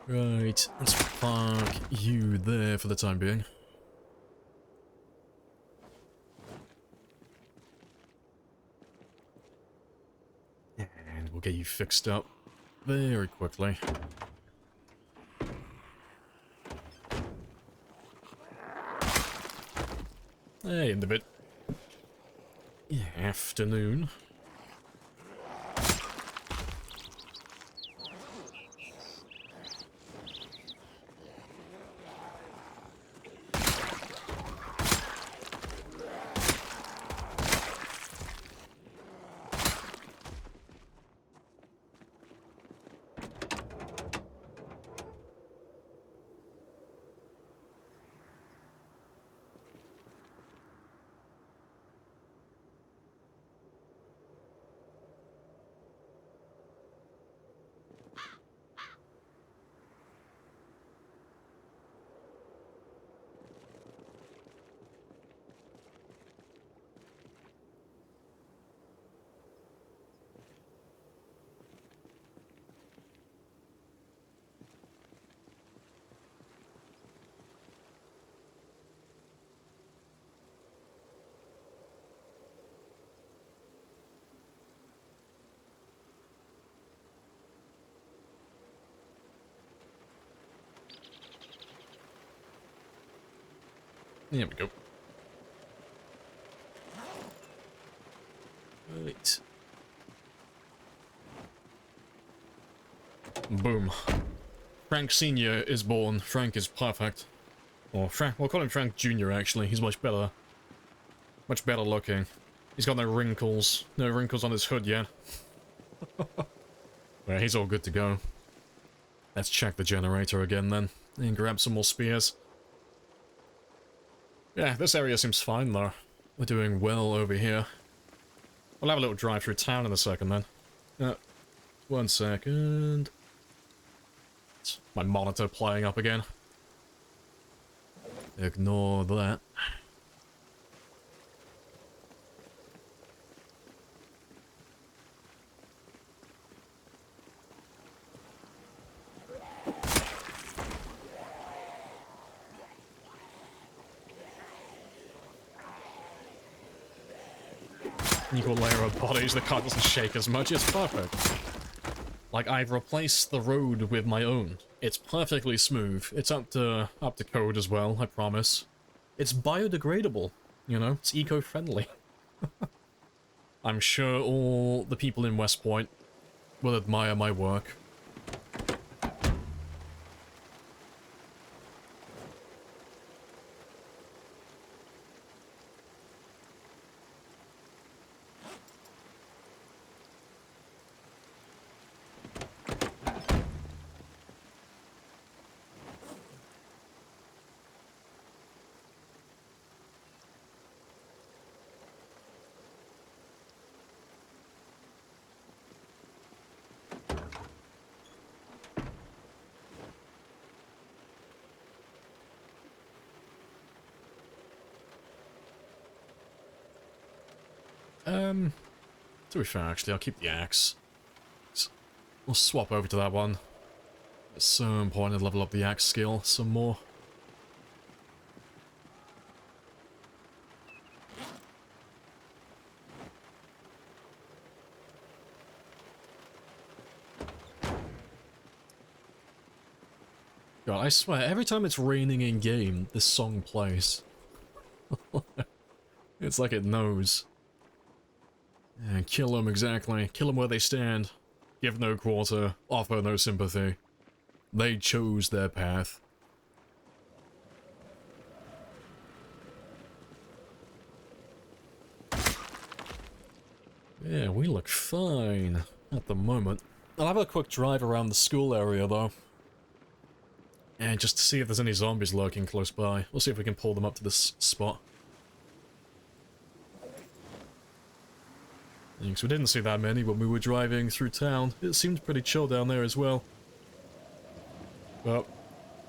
Right, let's park you there for the time being. Yeah, get you fixed up very quickly. Hey, in a bit. Afternoon. There we go. Right. Boom. Frank Sr. is born. Frank is perfect. Or Frank, we'll call him Frank Jr. actually. He's much better. Much better looking. He's got no wrinkles. No wrinkles on his hood yet. Yeah, he's all good to go. Let's check the generator again then. And grab some more spears. Yeah, this area seems fine though. We're doing well over here. We'll have a little drive through town in a second then. 1 second. It's my monitor playing up again. Ignore that. Equal layer of bodies, the car doesn't shake as much, it's perfect. Like, I've replaced the road with my own. It's perfectly smooth. It's up to code as well, I promise. It's biodegradable, you know? It's eco-friendly. I'm sure all the people in West Point will admire my work. To be fair, actually, I'll keep the axe. We'll swap over to that one. At some point, I'll level up the axe skill some more. God, I swear, every time it's raining in-game, this song plays. It's like it knows. Yeah, kill them, exactly. Kill them where they stand. Give no quarter. Offer no sympathy. They chose their path. Yeah, we look fine at the moment. I'll have a quick drive around the school area, though. And just to see if there's any zombies lurking close by. We'll see if we can pull them up to this spot. Because we didn't see that many when we were driving through town. It seemed pretty chill down there as well. But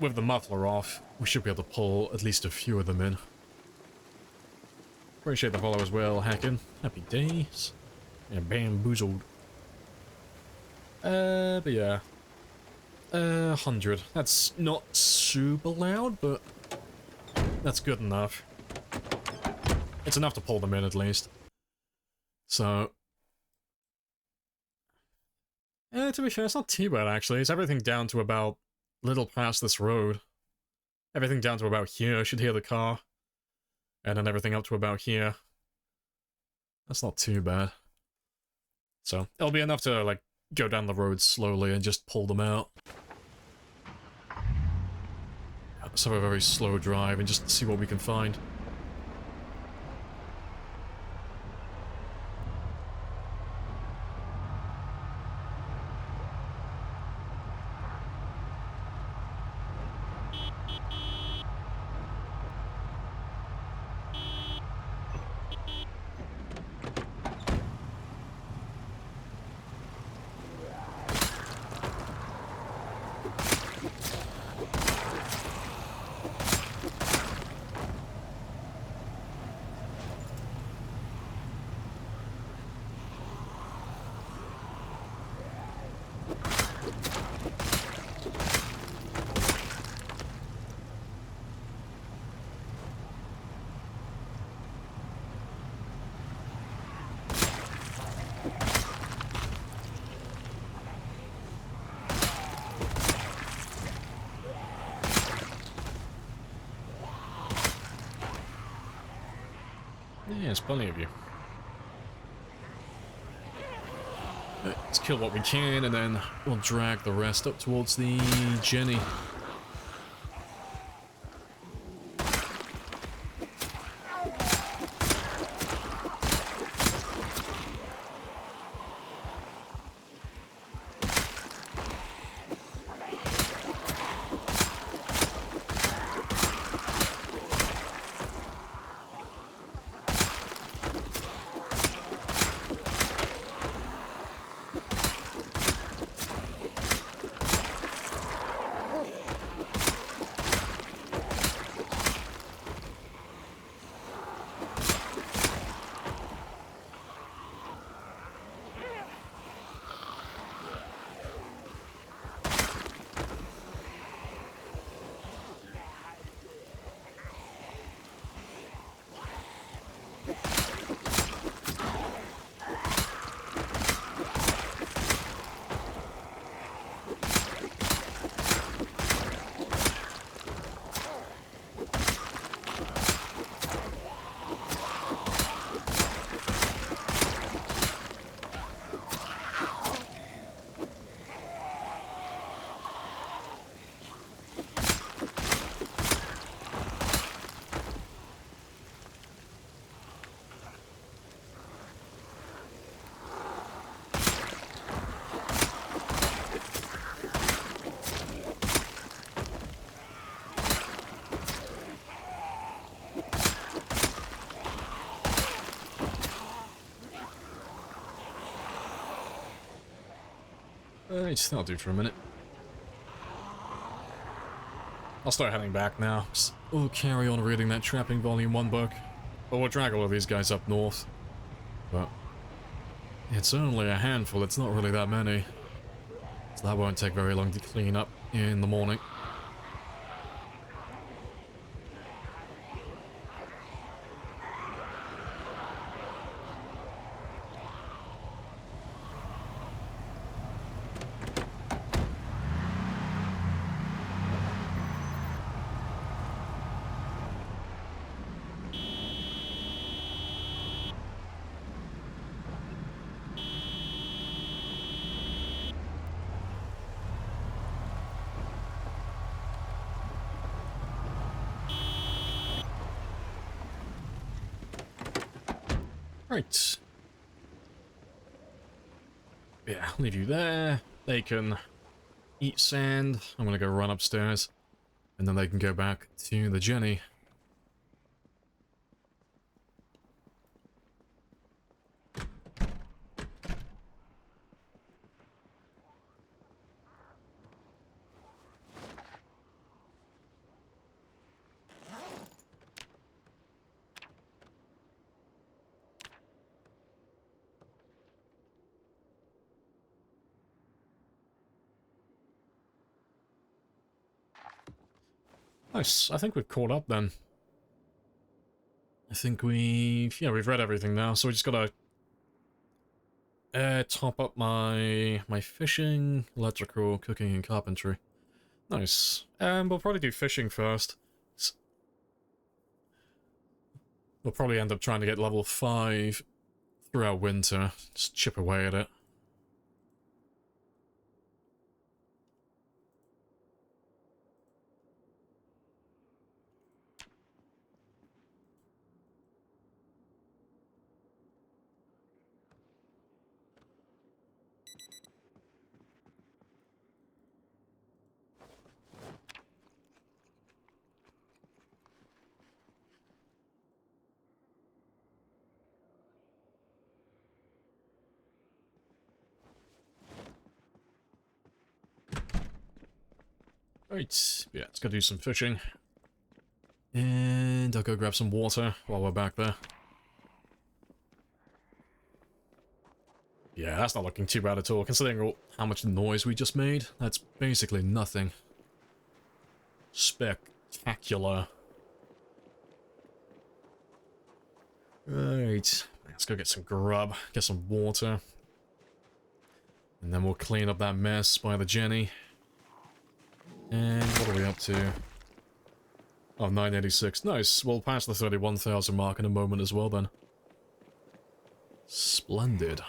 with the muffler off, we should be able to pull at least a few of them in. Appreciate the follow as well, Hacking. Happy days. Yeah, bamboozled. But yeah. 100. That's not super loud, but that's good enough. It's enough to pull them in, at least. So, To be fair, it's not too bad, actually. It's everything down to about little past this road. Everything down to about here. I should hear the car. And then everything up to about here. That's not too bad. So, it'll be enough to, like, go down the road slowly and just pull them out. Let's have a very slow drive and just see what we can find. Yeah, there's plenty of you. Let's kill what we can, and then we'll drag the rest up towards the Jenny. Alright, that'll do for a minute. I'll start heading back now. We'll carry on reading that Trapping Volume 1 book. But we'll drag all of these guys up north. But it's only a handful, it's not really that many. So that won't take very long to clean up in the morning. Right. Yeah, leave you there. They can eat sand. I'm gonna go run upstairs. And then they can go back to the Jenny. Nice. I think we've caught up then. I think we've read everything now, so we just gotta Top up my fishing, electrical, cooking, and carpentry. Nice. We'll probably do fishing first. We'll probably end up trying to get level 5 throughout winter. Just chip away at it. Right, yeah, let's go do some fishing. And I'll go grab some water while we're back there. Yeah, that's not looking too bad at all, considering how much noise we just made. That's basically nothing. Spectacular. Right, let's go get some grub, get some water. And then we'll clean up that mess by the Jenny. And what are we up to? Oh, 986. Nice. We'll pass the 31,000 mark in a moment as well then. Splendid.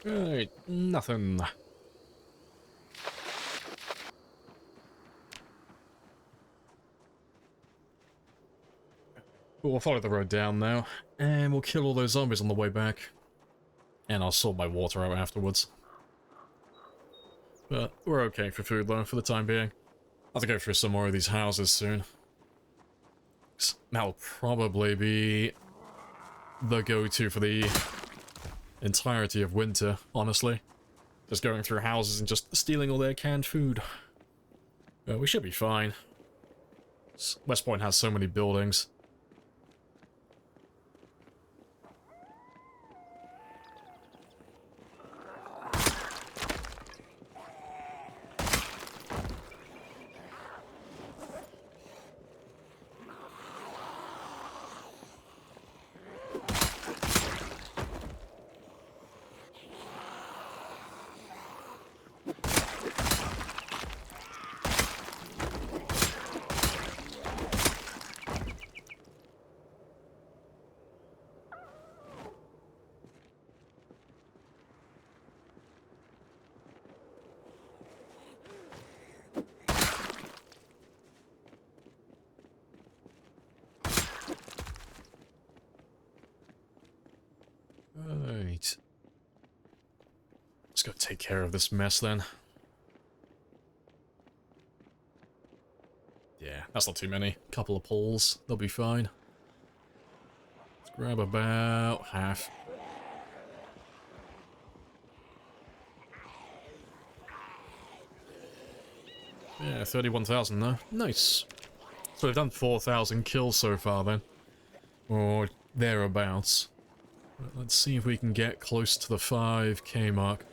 Right, nothing. We'll follow the road down now, and we'll kill all those zombies on the way back. And I'll sort my water out afterwards. But we're okay for food though, for the time being. I'll have to go through some more of these houses soon. That'll probably be the go-to for the entirety of winter, honestly. Just going through houses and just stealing all their canned food. We should be fine. West Point has so many buildings. Right. Let's go take care of this mess then. Yeah, that's not too many. Couple of pulls, they'll be fine. Let's grab about half. Yeah, 31,000 though. Nice. So we've done 4,000 kills so far then. Or thereabouts. Let's see if we can get close to the 5k mark.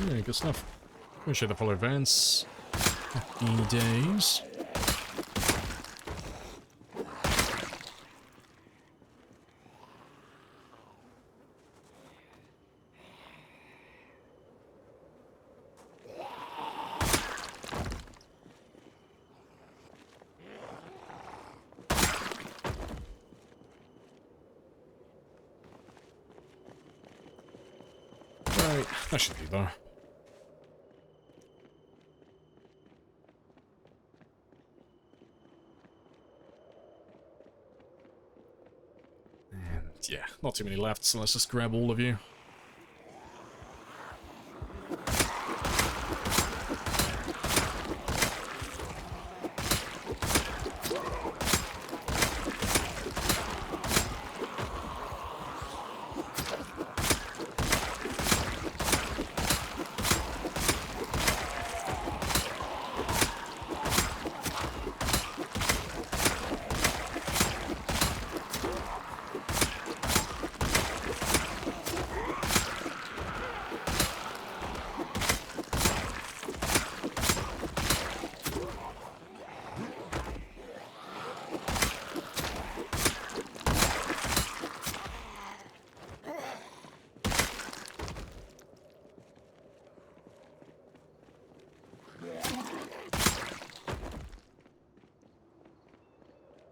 Yeah, good stuff. Appreciate the follow events. Happy days. Right, that should be there. And yeah, not too many left, so let's just grab all of you.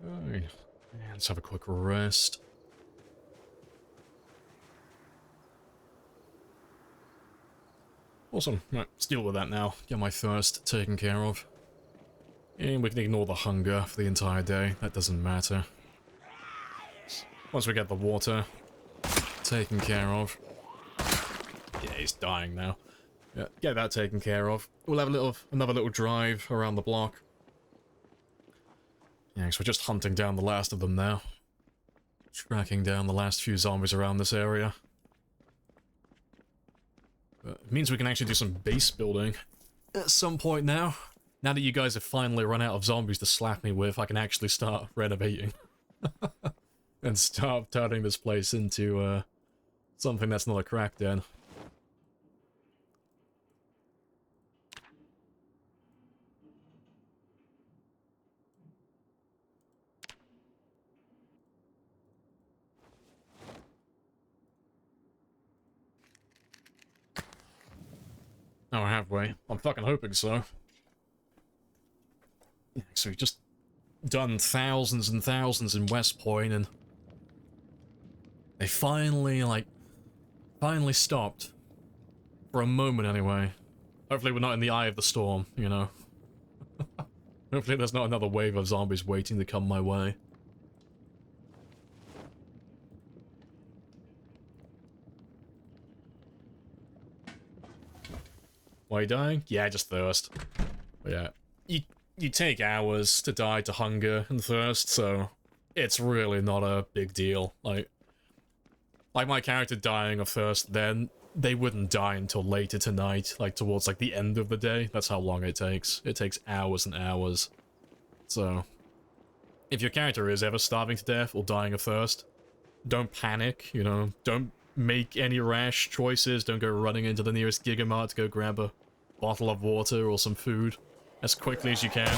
Right. And let's have a quick rest. Awesome. Right, let's deal with that now. Get my thirst taken care of. And we can ignore the hunger for the entire day. That doesn't matter. Once we get the water taken care of. Yeah, he's dying now. Yeah, get that taken care of. We'll have another little drive around the block. Yeah, so we're just hunting down the last of them now. Tracking down the last few zombies around this area. But it means we can actually do some base building at some point now. Now that you guys have finally run out of zombies to slap me with, I can actually start renovating. And start turning this place into something that's not a crack den. Oh, halfway. I'm fucking hoping so. So we've just done thousands and thousands in West Point, and they finally stopped. For a moment, anyway. Hopefully we're not in the eye of the storm, you know. Hopefully there's not another wave of zombies waiting to come my way. Why are you dying? Yeah, just thirst. But yeah, you take hours to die to hunger and thirst, so it's really not a big deal. Like my character dying of thirst, then they wouldn't die until later tonight, like towards like the end of the day. That's how long it takes. It takes hours and hours. So if your character is ever starving to death or dying of thirst, don't panic, you know, don't make any rash choices, don't go running into the nearest Gigamart to go grab a bottle of water or some food as quickly as you can.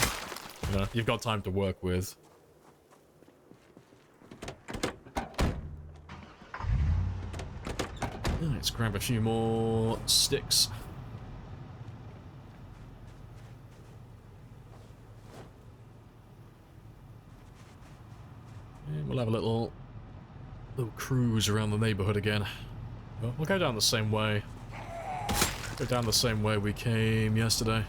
You know, you've got time to work with. Let's grab a few more sticks. And we'll have a little cruise around the neighborhood again. We'll go down the same way. Go down the same way we came yesterday.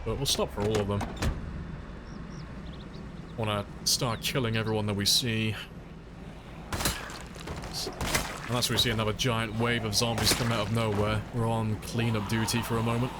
But we'll stop for all of them. Wanna start killing everyone that we see. Unless we see another giant wave of zombies come out of nowhere, we're on cleanup duty for a moment.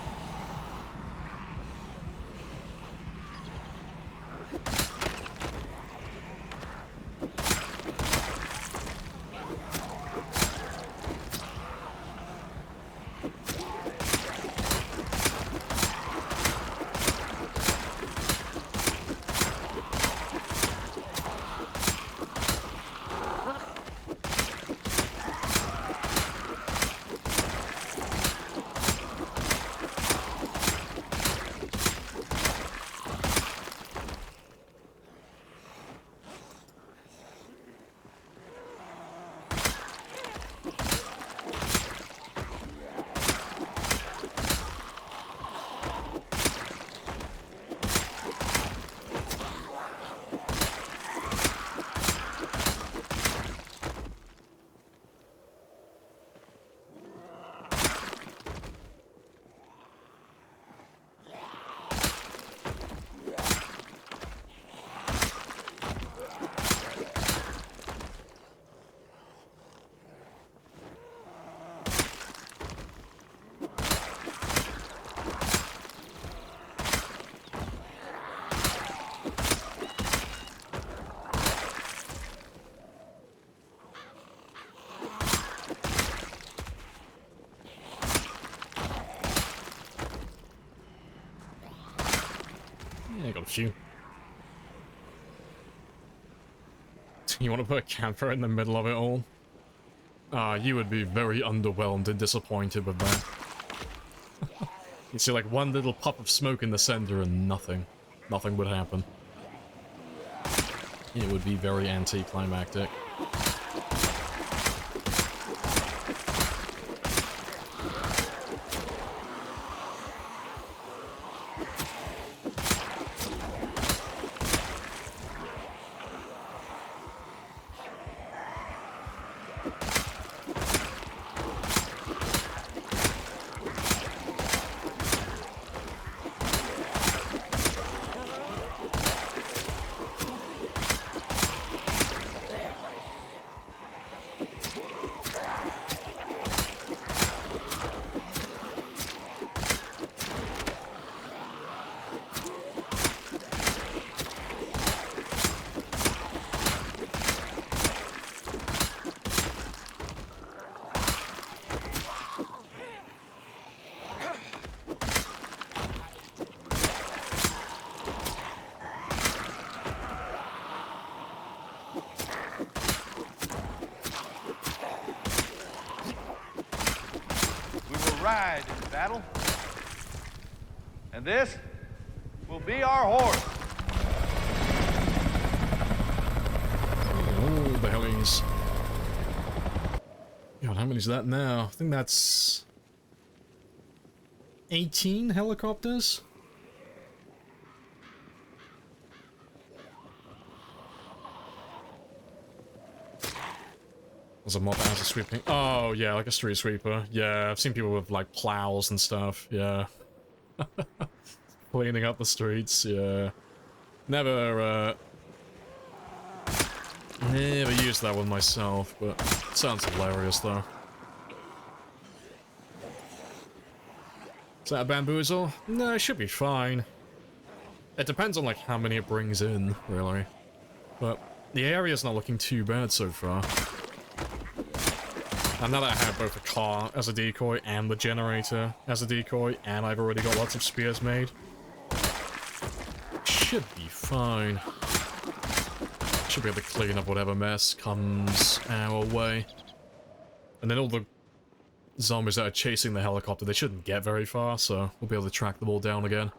Yeah, I got a few. You want to put a camper in the middle of it all? Ah, you would be very underwhelmed and disappointed with that. You see like one little puff of smoke in the center and nothing. Nothing would happen. It would be very anticlimactic. Ride in the battle. And this will be our horse. Oh, the hellies. God, how many is that now? I think that's 18 helicopters? There's a mob that has a sweeping. Oh, yeah, like a street sweeper. Yeah, I've seen people with, like, plows and stuff. Yeah. Cleaning up the streets, yeah. Never used that one myself, but it sounds hilarious, though. Is that a bamboozle? No, it should be fine. It depends on, like, how many it brings in, really. But the area's not looking too bad so far. And now that I have both a car as a decoy and the generator as a decoy, and I've already got lots of spears made, should be fine. Should be able to clean up whatever mess comes our way. And then all the zombies that are chasing the helicopter, they shouldn't get very far, so we'll be able to track them all down again.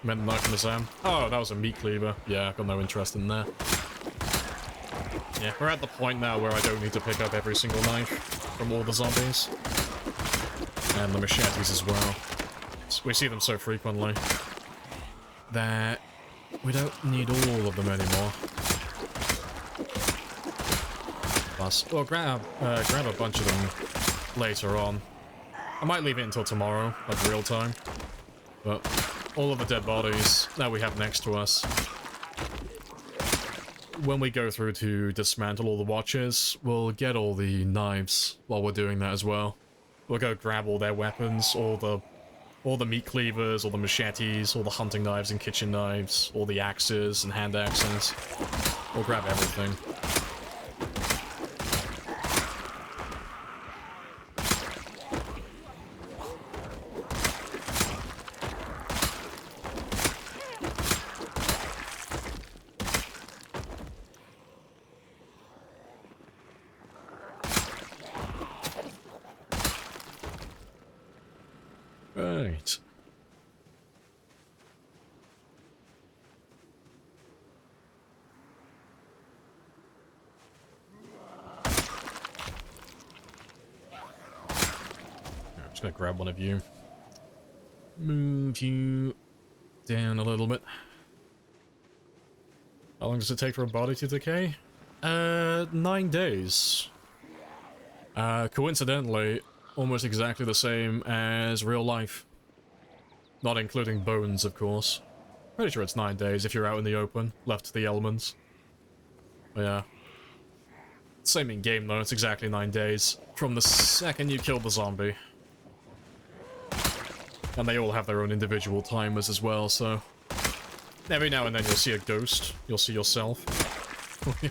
Meant knife from the Sam. Oh, that was a meat cleaver. Yeah, I've got no interest in that. Yeah, we're at the point now where I don't need to pick up every single knife from all the zombies. And the machetes as well. We see them so frequently that we don't need all of them anymore. Plus, well, grab a bunch of them later on. I might leave it until tomorrow, like real time. But all of the dead bodies that we have next to us, when we go through to dismantle all the watches, we'll get all the knives while we're doing that as well. We'll go grab all their weapons, all the meat cleavers, all the machetes, all the hunting knives and kitchen knives, all the axes and hand axes. We'll grab everything. Right. I'm just gonna grab one of you. Move you down a little bit. How long does it take for a body to decay? 9 days. Coincidentally, almost exactly the same as real life. Not including bones, of course. Pretty sure it's 9 days if you're out in the open, left to the elements. But yeah. Same in game though, it's exactly 9 days. From the second you kill the zombie. And they all have their own individual timers as well, so... Every now and then you'll see a ghost, you'll see yourself.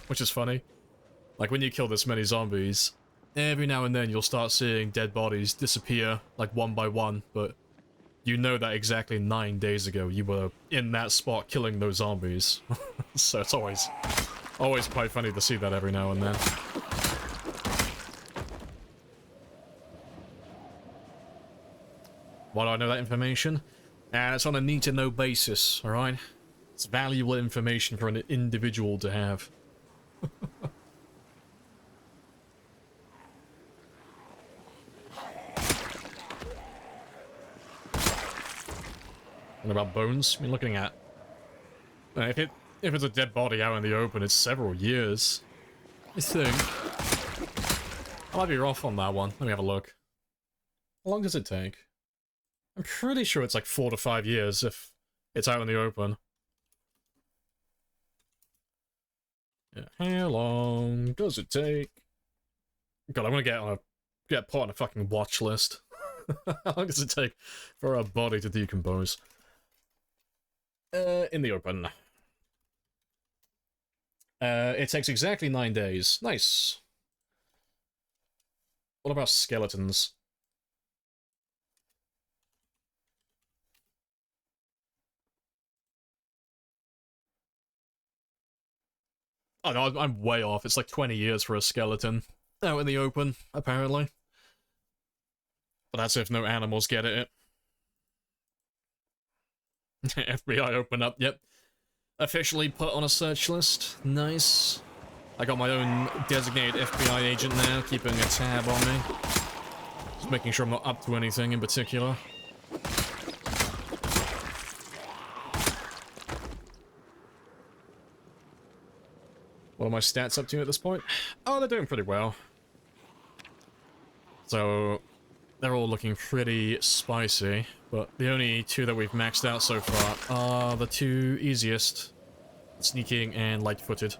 Which is funny. Like when you kill this many zombies, every now and then you'll start seeing dead bodies disappear, like one by one, but you know that exactly 9 days ago you were in that spot killing those zombies. So it's always quite funny to see that every now and then. Why do I know that information? And it's on a need-to-know basis, alright? It's valuable information for an individual to have. What about bones? I mean, looking at... if it's a dead body out in the open, it's several years. I think. I might be off on that one. Let me have a look. How long does it take? I'm pretty sure it's like 4 to 5 years if it's out in the open. Yeah. How long does it take? God, I'm gonna get put on a fucking watch list. How long does it take for a body to decompose? In the open. It takes exactly 9 days. Nice. What about skeletons? Oh no, I'm way off. It's like 20 years for a skeleton out in the open, apparently. But that's if no animals get at it. FBI open up, yep. Officially put on a search list. Nice. I got my own designated FBI agent now, keeping a tab on me. Just making sure I'm not up to anything in particular. What are my stats up to at this point? Oh, they're doing pretty well. So, they're all looking pretty spicy, but the only two that we've maxed out so far are the two easiest. Sneaking and light-footed.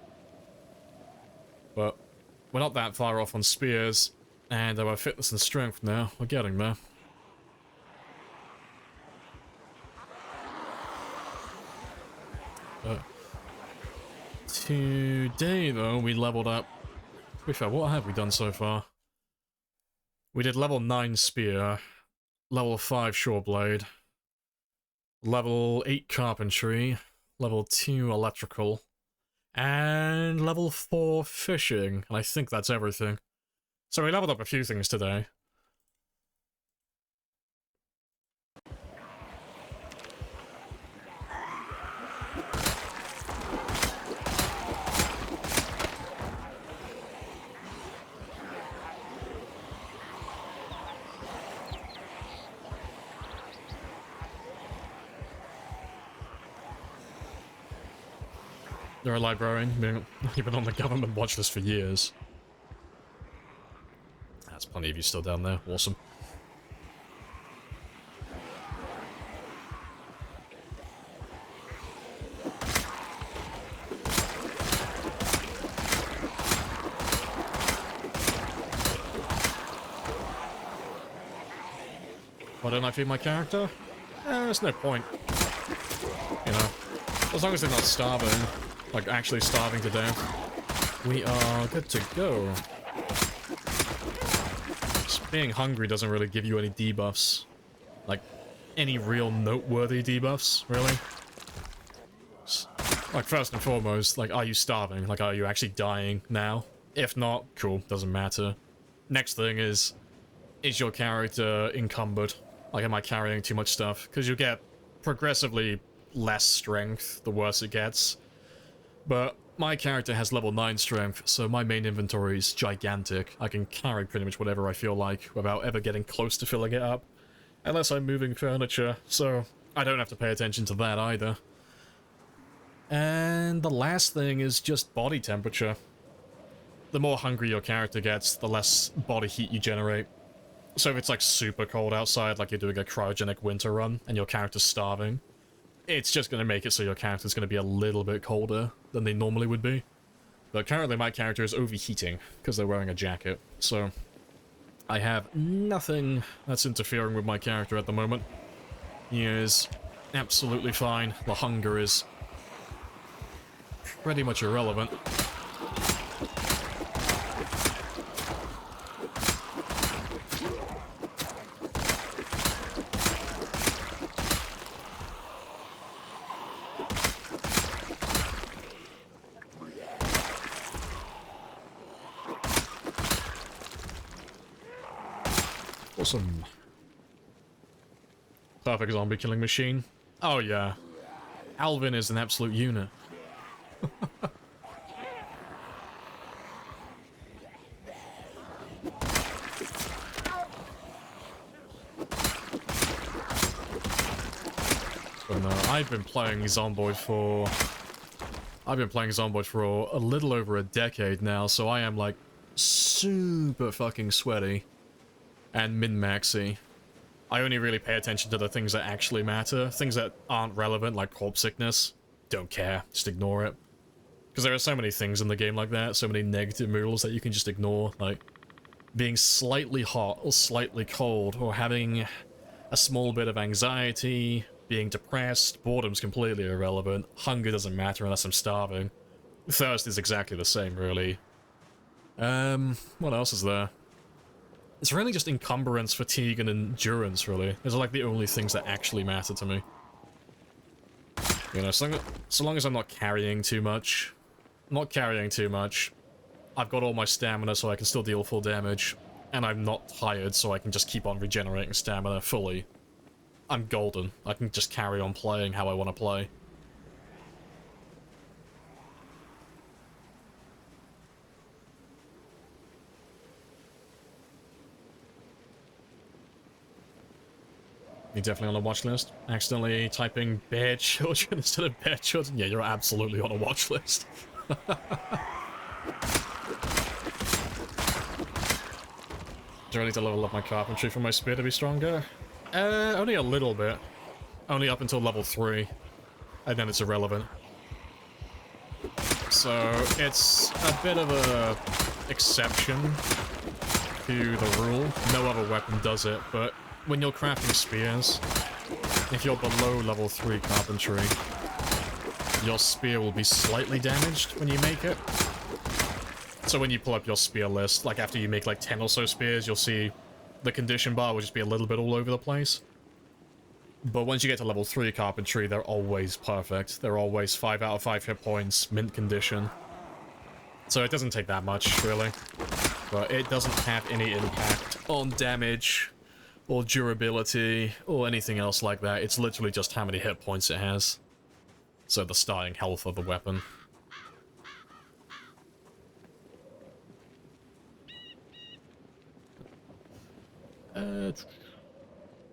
But we're not that far off on spears, and our fitness and strength now. We're getting there. Today, though, we leveled up. To be fair, what have we done so far? We did level 9 spear, level 5 short blade, level 8 carpentry, level 2 electrical, and level 4 fishing, and I think that's everything. So we leveled up a few things today. You're a librarian. You've been on the government watch list for years. That's plenty of you still down there. Awesome. Why don't I feed my character? There's no point. You know, as long as they're not starving. Like, actually starving to death. We are good to go. Just being hungry doesn't really give you any debuffs. Like, any real noteworthy debuffs, really. Like, first and foremost, like, are you starving? Like, are you actually dying now? If not, cool, doesn't matter. Next thing is your character encumbered? Like, am I carrying too much stuff? Because you get progressively less strength the worse it gets. But my character has level 9 strength, so my main inventory is gigantic. I can carry pretty much whatever I feel like without ever getting close to filling it up. Unless I'm moving furniture, so I don't have to pay attention to that either. And the last thing is just body temperature. The more hungry your character gets, the less body heat you generate. So if it's like super cold outside, like you're doing a cryogenic winter run, and your character's starving, it's just going to make it so your character's going to be a little bit colder than they normally would be. But currently my character is overheating because they're wearing a jacket, so I have nothing that's interfering with my character at the moment. He is absolutely fine. The hunger is pretty much irrelevant. Awesome. Perfect zombie killing machine. Oh yeah. Alvin is an absolute unit. But no, I've been playing Zomboid for a little over a decade now, so I am like super fucking sweaty and min-maxy. I only really pay attention to the things that actually matter. Things that aren't relevant, like corpse sickness, don't care, just ignore it. Because there are so many things in the game like that, so many negative rules that you can just ignore, like being slightly hot or slightly cold, or having a small bit of anxiety, being depressed. Boredom's completely irrelevant. Hunger doesn't matter unless I'm starving. Thirst is exactly the same, really. What else is there? It's really just encumbrance, fatigue, and endurance, really. Those are like the only things that actually matter to me. You know, so long as I'm not carrying too much. I've got all my stamina so I can still deal full damage. And I'm not tired so I can just keep on regenerating stamina fully. I'm golden. I can just carry on playing how I want to play. You're definitely on a watch list. Accidentally typing bear children instead of bear children. Yeah, you're absolutely on a watch list. Do I need to level up my carpentry for my spear to be stronger? Only a little bit. Only up until level 3. And then it's irrelevant. So, it's a bit of a exception to the rule. No other weapon does it, but when you're crafting spears, if you're below level 3 carpentry, your spear will be slightly damaged when you make it. So when you pull up your spear list, like after you make like 10 or so spears, you'll see the condition bar will just be a little bit all over the place. But once you get to level 3 carpentry, they're always perfect. They're always 5 out of 5 hit points, mint condition. So it doesn't take that much, really. But it doesn't have any impact on damage, or durability, or anything else like that. It's literally just how many hit points it has. So the starting health of the weapon.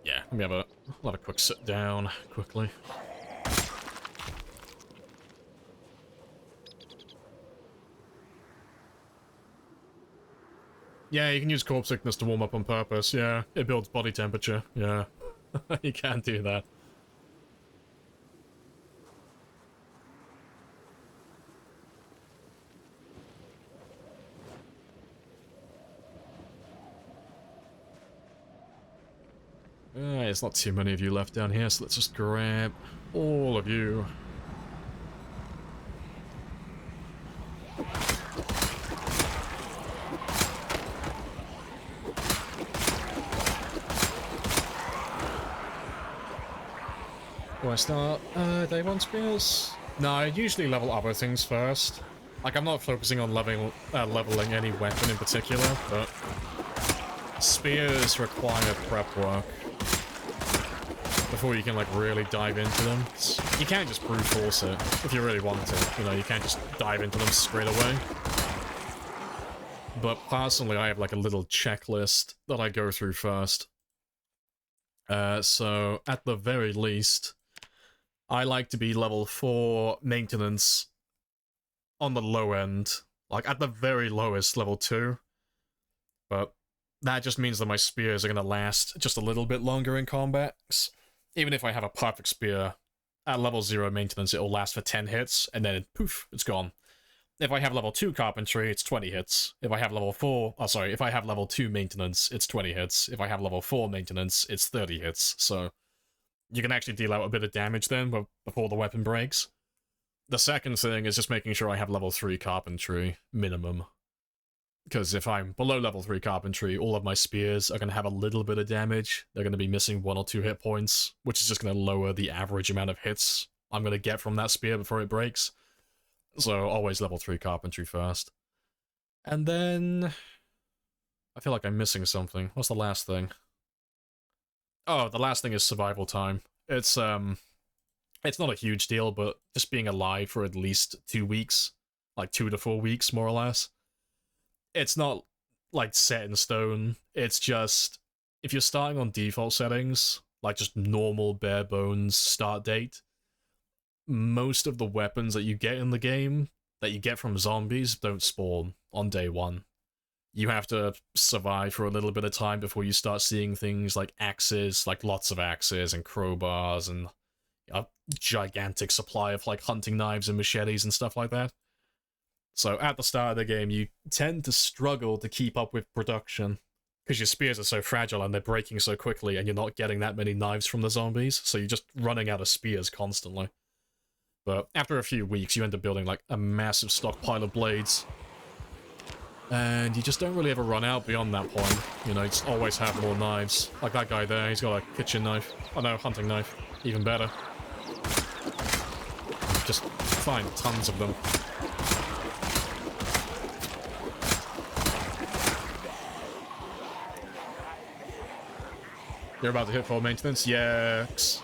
Yeah, let me have a quick sit down, quickly. Yeah, you can use corpse sickness to warm up on purpose, yeah. It builds body temperature, yeah. You can do that. There's not too many of you left down here, so let's just grab all of you. Do I start day 1 spears? No, I usually level other things first. Like, I'm not focusing on leveling any weapon in particular, but spears require prep work before you can, like, really dive into them. You can't just brute force it if you really want to. You know, you can't just dive into them straight away. But personally, I have, like, a little checklist that I go through first. So, at the very least, I like to be level 4 maintenance on the low end. Like, at the very lowest, level 2. But that just means that my spears are going to last just a little bit longer in combat. Even if I have a perfect spear, at level 0 maintenance, it will last for 10 hits, and then, poof, it's gone. If I have level 2 carpentry, it's 20 hits. If I have level 4... Oh, sorry, if I have level 2 maintenance, it's 20 hits. If I have level 4 maintenance, it's 30 hits. So you can actually deal out a bit of damage then before the weapon breaks. The second thing is just making sure I have level 3 carpentry, minimum. Because if I'm below level 3 carpentry, all of my spears are going to have a little bit of damage. They're going to be missing 1 or 2 hit points, which is just going to lower the average amount of hits I'm going to get from that spear before it breaks. So always level 3 carpentry first. And then... I feel like I'm missing something. What's the last thing? Oh, the last thing is survival time. It's not a huge deal, but just being alive for at least 2 weeks, like 2 to 4 weeks, more or less. It's not, like, set in stone. It's just, if you're starting on default settings, like just normal bare bones start date, most of the weapons that you get in the game, that you get from zombies, don't spawn on day 1. You have to survive for a little bit of time before you start seeing things like axes, like lots of axes and crowbars and a gigantic supply of like hunting knives and machetes and stuff like that. So at the start of the game, you tend to struggle to keep up with production because your spears are so fragile and they're breaking so quickly and you're not getting that many knives from the zombies, so you're just running out of spears constantly. But after a few weeks, you end up building like a massive stockpile of blades. And you just don't really ever run out beyond that point. You know, you just always have more knives. Like that guy there, he's got a kitchen knife. Oh no, hunting knife. Even better. Just find tons of them. You're about to hit full maintenance? Yes.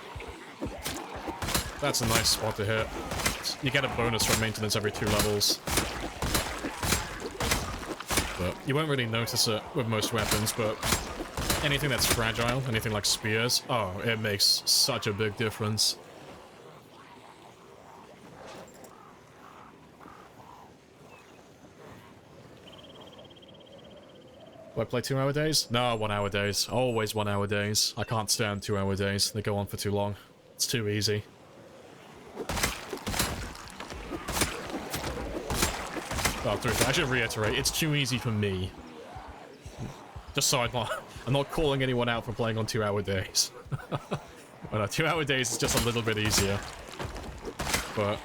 That's a nice spot to hit. You get a bonus from maintenance every 2 levels. But you won't really notice it with most weapons, but anything that's fragile, anything like spears, oh, it makes such a big difference. Do I play 2-hour days? No, 1-hour days. Always 1-hour days. I can't stand 2-hour days. They go on for too long. It's too easy. Oh, I should reiterate, it's too easy for me. Just so I'm not calling anyone out for playing on 2-hour days. Well, no, 2-hour days is just a little bit easier. But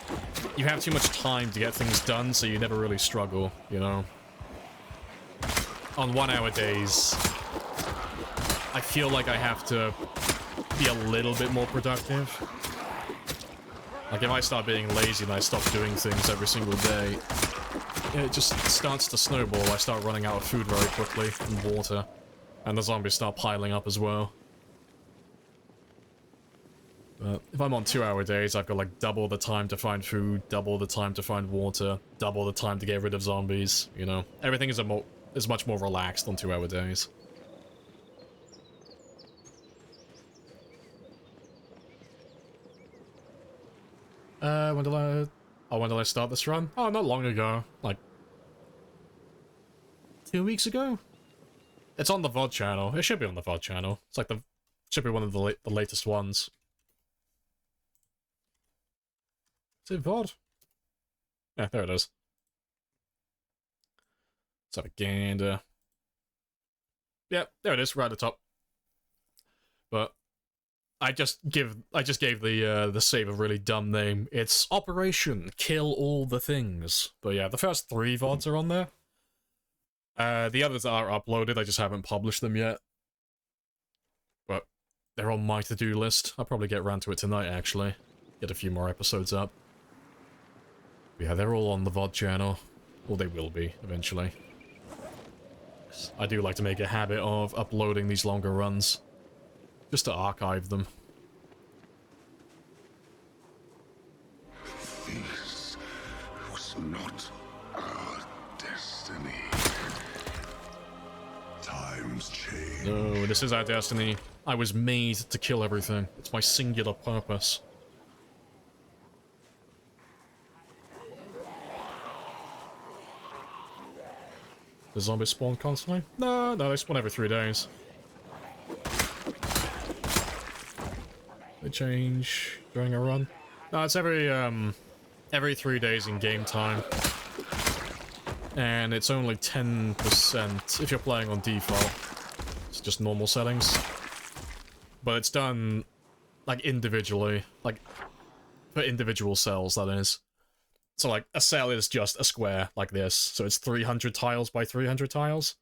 you have too much time to get things done, so you never really struggle, you know? On 1-hour days, I feel like I have to be a little bit more productive. Like, if I start being lazy and I stop doing things every single day, it just starts to snowball. I start running out of food very quickly, and water. And the zombies start piling up as well. But if I'm on 2-hour days, I've got like double the time to find food, double the time to find water, double the time to get rid of zombies, you know? Everything is much more relaxed on 2-hour days. When did I start this run? Oh, not long ago. Like 2 weeks ago? It's on the VOD channel. It should be on the VOD channel. It's like should be one of the latest ones. Is it VOD? Yeah, there it is. Let's have a gander. Yeah, there it is, right at the top. But I just gave the save a really dumb name. It's Operation Kill All the Things. But yeah, the first 3 VODs are on there. The others are uploaded, I just haven't published them yet. But they're on my to-do list. I'll probably get around to it tonight, actually. Get a few more episodes up. Yeah, they're all on the VOD channel. Or they will be, eventually. I do like to make a habit of uploading these longer runs. Just to archive them. This was not our destiny. Times change. No, this is our destiny. I was made to kill everything. It's my singular purpose. The zombies spawn constantly? No, they spawn every 3 days. They change during a run. No, it's every 3 days in game time. And it's only 10% if you're playing on default. It's just normal settings. But it's done, like, individually. Like, for individual cells, that is. So, like, a cell is just a square, like this. So it's 300 tiles by 300 tiles.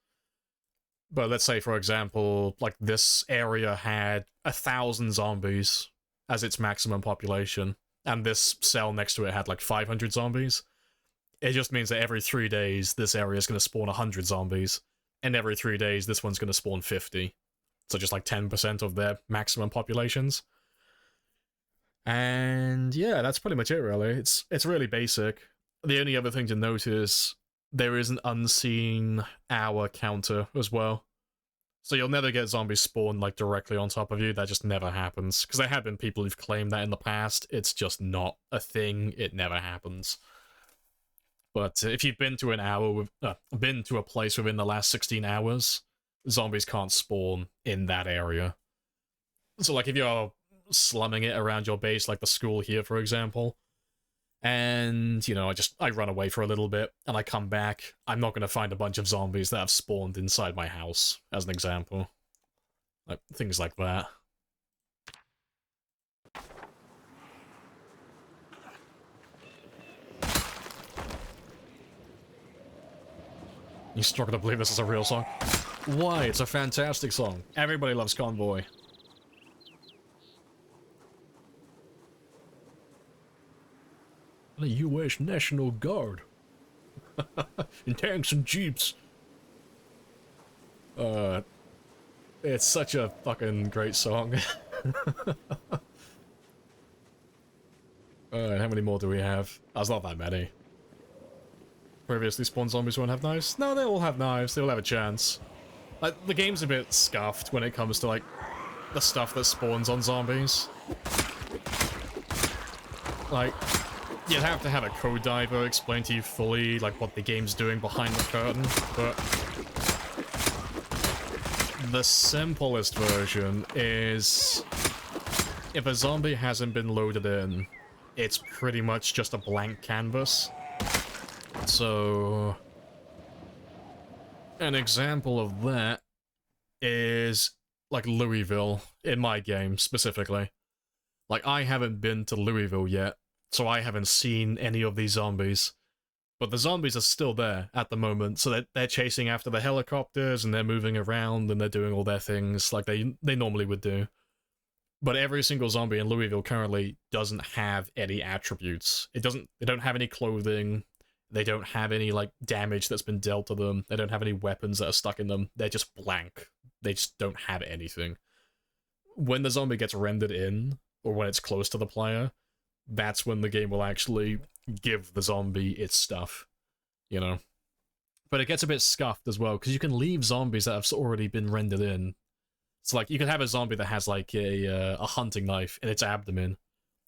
But let's say, for example, like, this area had 1,000 zombies as its maximum population. And this cell next to it had, like, 500 zombies. It just means that every 3 days, this area is going to spawn 100 zombies. And every 3 days, this one's going to spawn 50. So just like 10% of their maximum populations. And yeah, that's pretty much it really. It's really basic. The only other thing to note is there is an unseen hour counter as well. So you'll never get zombies spawn like directly on top of you. That just never happens. Because there have been people who've claimed that in the past. It's just not a thing. It never happens. But if you've been to been to a place within the last 16 hours, zombies can't spawn in that area. So like if you're slumming it around your base, like the school here, for example, and, you know, I run away for a little bit, and I come back, I'm not going to find a bunch of zombies that have spawned inside my house, as an example. Like, things like that. You struggle to believe this is a real song? Why? It's a fantastic song. Everybody loves Convoy. The U.S. National Guard. In tanks and jeeps. It's such a fucking great song. How many more do we have? That's not that many. Previously spawned zombies won't have knives? No, they all have knives. They all have a chance. Like, the game's a bit scuffed when it comes to, like, the stuff that spawns on zombies. Like, you'd have to have a code diver explain to you fully, like, what the game's doing behind the curtain, but the simplest version is if a zombie hasn't been loaded in, it's pretty much just a blank canvas. So an example of that is, like, Louisville, in my game, specifically. Like, I haven't been to Louisville yet, so I haven't seen any of these zombies. But the zombies are still there at the moment, so they're chasing after the helicopters, and they're moving around, and they're doing all their things like they normally would do. But every single zombie in Louisville currently doesn't have any attributes. They don't have any clothing, they don't have any, like, damage that's been dealt to them, they don't have any weapons that are stuck in them, they're just blank. They just don't have anything. When the zombie gets rendered in, or when it's close to the player, that's when the game will actually give the zombie its stuff, you know? But it gets a bit scuffed as well, because you can leave zombies that have already been rendered in. So, like, you could have a zombie that has, like, a hunting knife in its abdomen,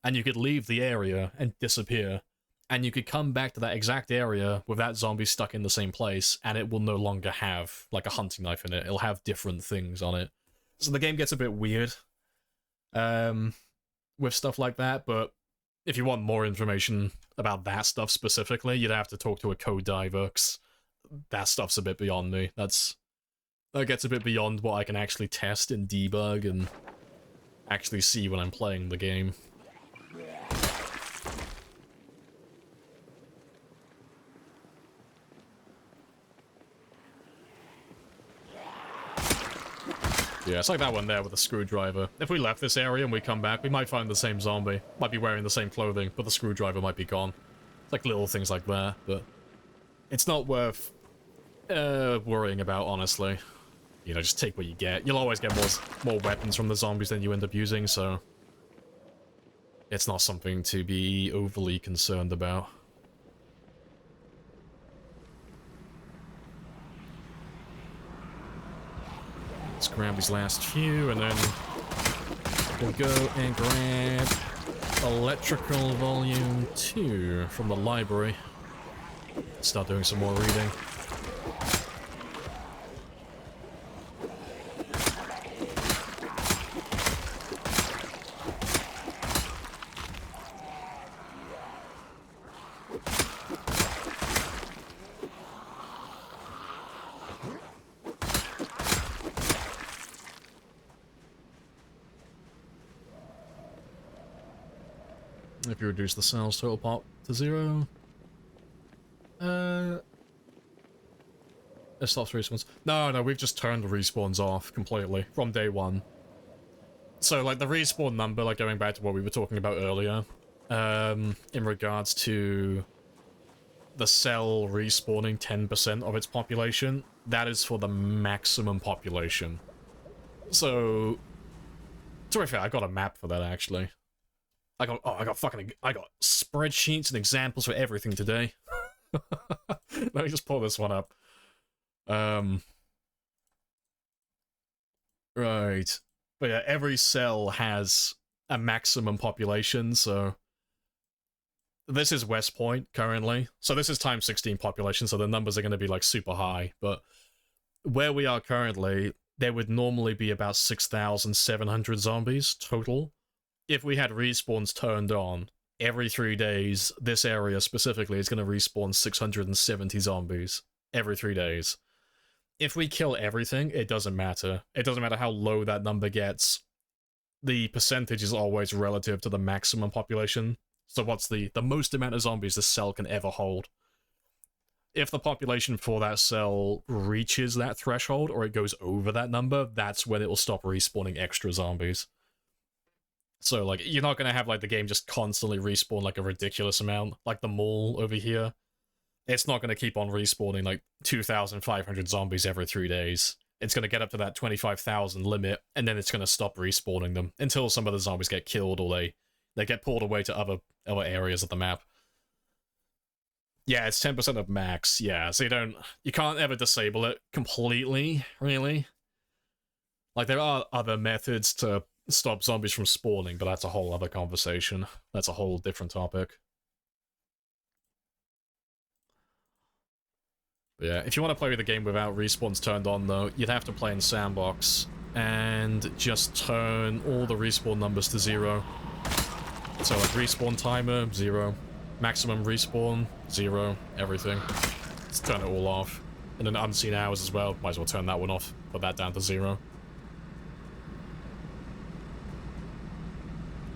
and you could leave the area and disappear, and you could come back to that exact area with that zombie stuck in the same place, and it will no longer have, like, a hunting knife in it. It'll have different things on it. So the game gets a bit weird with stuff like that, but if you want more information about that stuff specifically, you'd have to talk to a code diver, 'cause that stuff's a bit beyond me. That gets a bit beyond what I can actually test and debug and actually see when I'm playing the game. Yeah, it's like that one there with the screwdriver. If we left this area and we come back, we might find the same zombie. Might be wearing the same clothing, but the screwdriver might be gone. It's like little things like that, but it's not worth worrying about, honestly. You know, just take what you get. You'll always get more weapons from the zombies than you end up using, so it's not something to be overly concerned about. Let's grab these last few, and then we'll go and grab Electrical Volume 2 from the library. Start doing some more reading. If you reduce the cells total pop to 0. It stops respawns. No, we've just turned the respawns off completely from day one. So, like, the respawn number, like, going back to what we were talking about earlier, in regards to the cell respawning 10% of its population, that is for the maximum population. So, to be fair, I got a map for that actually. I got spreadsheets and examples for everything today. Let me just pull this one up. Right. But yeah, every cell has a maximum population, so this is West Point currently. So this is times 16 population, so the numbers are going to be like super high, but where we are currently, there would normally be about 6,700 zombies total. If we had respawns turned on, every 3 days, this area specifically is going to respawn 670 zombies every 3 days. If we kill everything, it doesn't matter. It doesn't matter how low that number gets. The percentage is always relative to the maximum population. So what's the most amount of zombies the cell can ever hold? If the population for that cell reaches that threshold, or it goes over that number, that's when it will stop respawning extra zombies. So, like, you're not going to have, like, the game just constantly respawn, like, a ridiculous amount, like the mall over here. It's not going to keep on respawning, like, 2,500 zombies every 3 days. It's going to get up to that 25,000 limit, and then it's going to stop respawning them until some of the zombies get killed or they get pulled away to other areas of the map. Yeah, it's 10% of max, yeah, so you can't ever disable it completely, really. Like, there are other methods to stop zombies from spawning, but that's a whole other conversation. That's a whole different topic. But yeah, if you want to play the game without respawns turned on, though, you'd have to play in Sandbox and just turn all the respawn numbers to 0. So, like, respawn timer, 0. Maximum respawn, 0. Everything. Just turn it all off. And then unseen hours as well. Might as well turn that one off. Put that down to 0.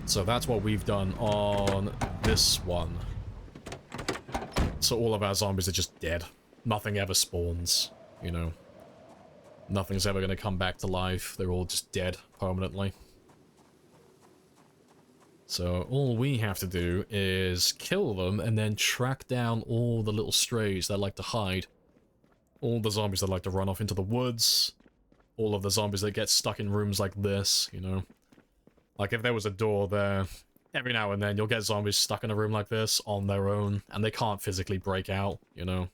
So that's what we've done on this one. So all of our zombies are just dead. Nothing ever spawns, you know. Nothing's ever going to come back to life. They're all just dead permanently. So all we have to do is kill them and then track down all the little strays that like to hide. All the zombies that like to run off into the woods. All of the zombies that get stuck in rooms like this, you know. Like, if there was a door there, every now and then you'll get zombies stuck in a room like this on their own, and they can't physically break out, you know?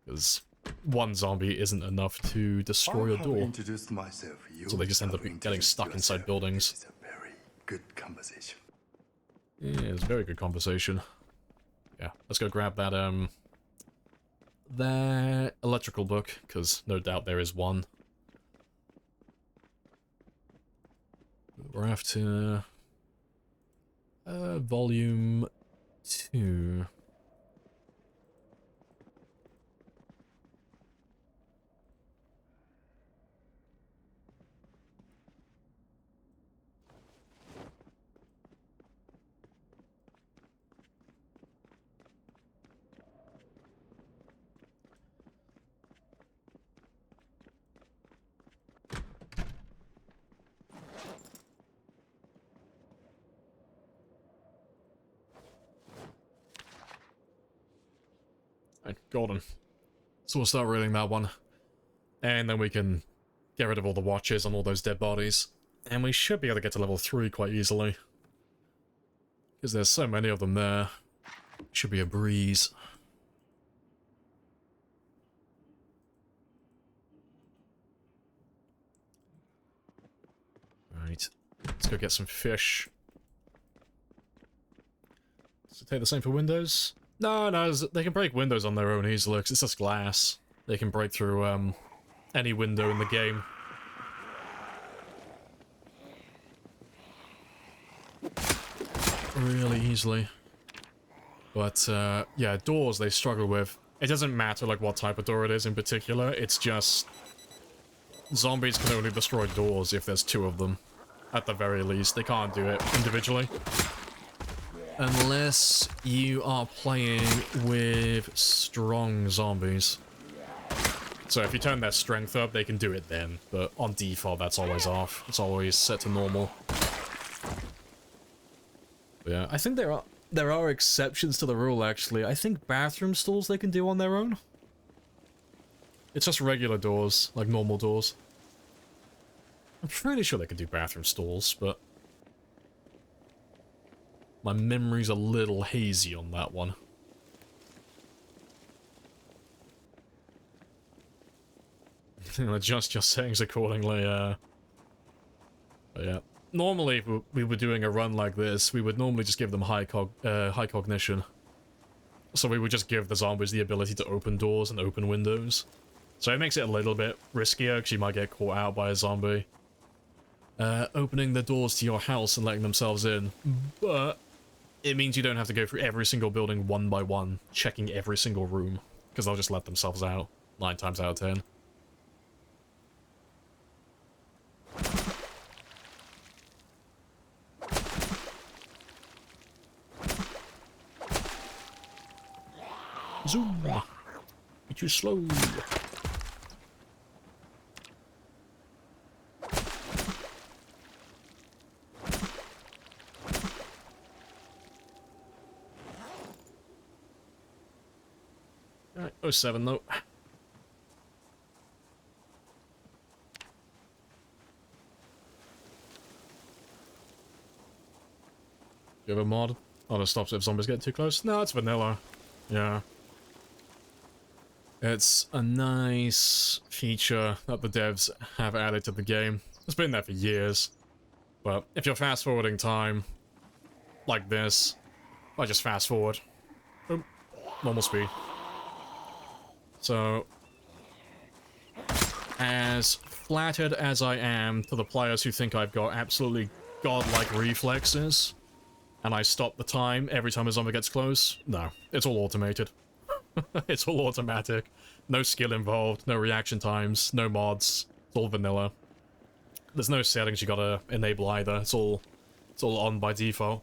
Because one zombie isn't enough to destroy a door. So they just end up getting stuck inside buildings. It's a very good conversation. Yeah, it's a very good conversation. Yeah, let's go grab that electrical book, because no doubt there is one. We're after volume 2. Right, golden. So we'll start reeling that one. And then we can get rid of all the watches on all those dead bodies. And we should be able to get to level 3 quite easily. Because there's so many of them there. Should be a breeze. Right. Let's go get some fish. Does it take the same for windows? No, they can break windows on their own easily, because it's just glass. They can break through, any window in the game. Really easily. But, yeah, doors they struggle with. It doesn't matter, like, what type of door it is in particular, it's just... Zombies can only destroy doors if there's 2 of them. At the very least, they can't do it individually. Unless you are playing with strong zombies. So if you turn their strength up, they can do it then. But on default, that's always off. It's always set to normal. But yeah, I think there are exceptions to the rule, actually. I think bathroom stalls they can do on their own. It's just regular doors, like normal doors. I'm pretty sure they could do bathroom stalls, but my memory's a little hazy on that one. Adjust your settings accordingly, but yeah. Normally, if we were doing a run like this, we would normally just give them high cognition. So we would just give the zombies the ability to open doors and open windows. So it makes it a little bit riskier, because you might get caught out by a zombie opening the doors to your house and letting themselves in. But it means you don't have to go through every single building one by one, checking every single room, because they'll just let themselves out 9 times out of 10. Zoom! You're too slow. Alright, 07 though. You have a mod? Oh, that stops if zombies get too close? No, it's vanilla. Yeah. It's a nice feature that the devs have added to the game. It's been there for years. But if you're fast forwarding time like this, I just fast forward. Boom. Normal speed. So, as flattered as I am to the players who think I've got absolutely godlike reflexes, and I stop the time every time a zombie gets close, no, it's all automated. It's all automatic. No skill involved, no reaction times, no mods. It's all vanilla. There's no settings you gotta enable either. It's all on by default.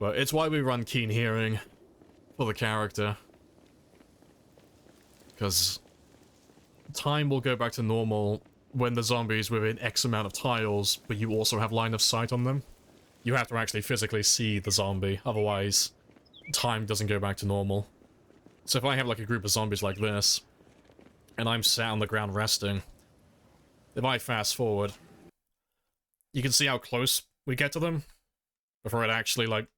But it's why we run keen hearing for the character. Because time will go back to normal when the zombie's within X amount of tiles, but you also have line of sight on them. You have to actually physically see the zombie, otherwise time doesn't go back to normal. So if I have like a group of zombies like this, and I'm sat on the ground resting, if I fast forward, you can see how close we get to them before it actually like,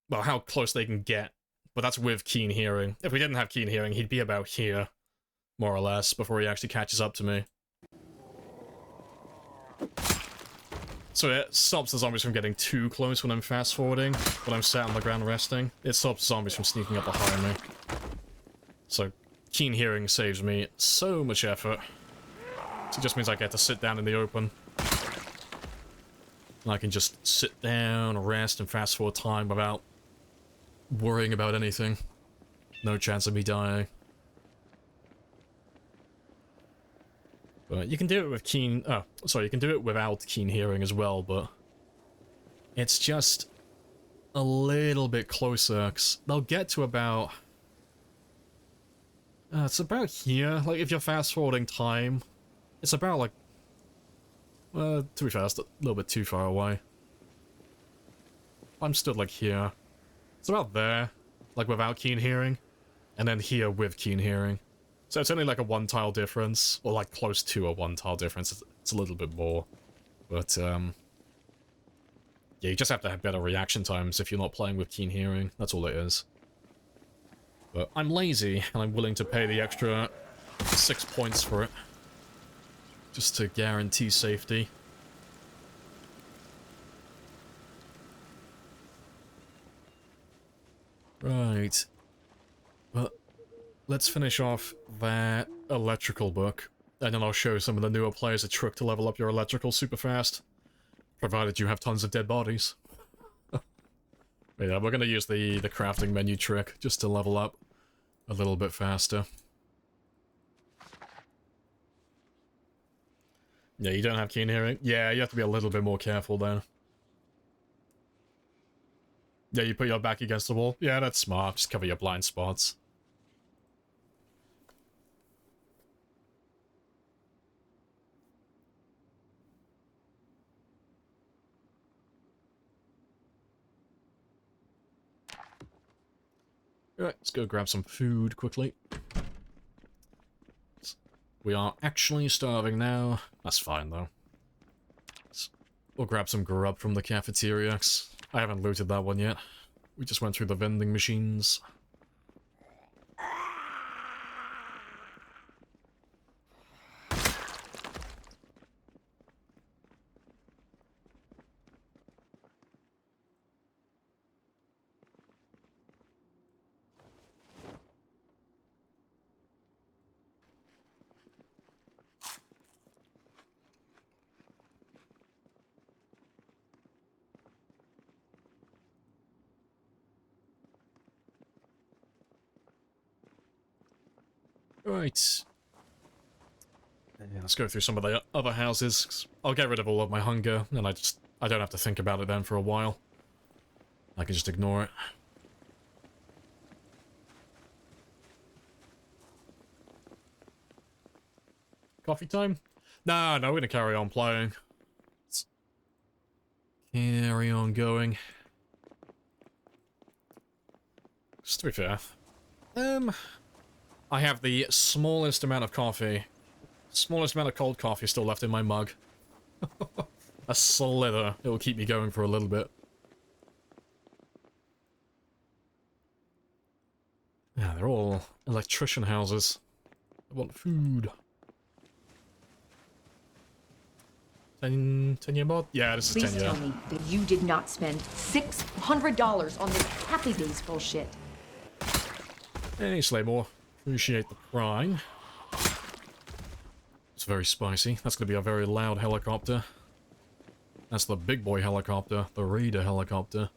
well, how close they can get, but that's with keen hearing. If we didn't have keen hearing, he'd be about here, more or less, before he actually catches up to me. So it stops the zombies from getting too close when I'm fast forwarding, when I'm sat on the ground resting. It stops zombies from sneaking up behind me. So, keen hearing saves me so much effort. So it just means I get to sit down in the open. And I can just sit down, rest, and fast forward time without worrying about anything. No chance of me dying. But you can do it with keen... Oh, sorry, you can do it without keen hearing as well, but... It's just a little bit closer, 'cause they'll get to about... it's about here. Like, if you're fast-forwarding time, it's about, like... to be fair, that's a little bit too far away. I'm stood, like, here. It's about there, like, without keen hearing. And then here with keen hearing. So it's only, like, a one-tile difference. Or, like, close to a one-tile difference. It's a little bit more. But, yeah, you just have to have better reaction times if you're not playing with keen hearing. That's all it is. But I'm lazy, and I'm willing to pay the extra 6 points for it. Just to guarantee safety. Right. But let's finish off that electrical book. And then I'll show some of the newer players a trick to level up your electrical super fast. Provided you have tons of dead bodies. Yeah, we're gonna use the crafting menu trick just to level up a little bit faster. Yeah, you don't have keen hearing? Yeah, you have to be a little bit more careful then. Yeah, you put your back against the wall? Yeah, that's smart. Just cover your blind spots. Alright, let's go grab some food quickly. We are actually starving now. That's fine, though. We'll grab some grub from the cafeteria. 'Cause I haven't looted that one yet. We just went through the vending machines. Right. Yeah, let's go through some of the other houses. 'Cause I'll get rid of all of my hunger, and I don't have to think about it then for a while. I can just ignore it. Coffee time? No, we're gonna carry on playing. Let's carry on going. Just to be fair. I have the smallest amount of coffee. Smallest amount of cold coffee still left in my mug. A slither. It will keep me going for a little bit. Yeah, they're all electrician houses. I want food. 10-year mod? Yeah, this is 10 Please year. tell me that you did not spend $600 on this Happy Days bullshit. Hey, Slaymore. Appreciate the prime. It's very spicy. That's going to be a very loud helicopter. That's the big boy helicopter. The Raider helicopter.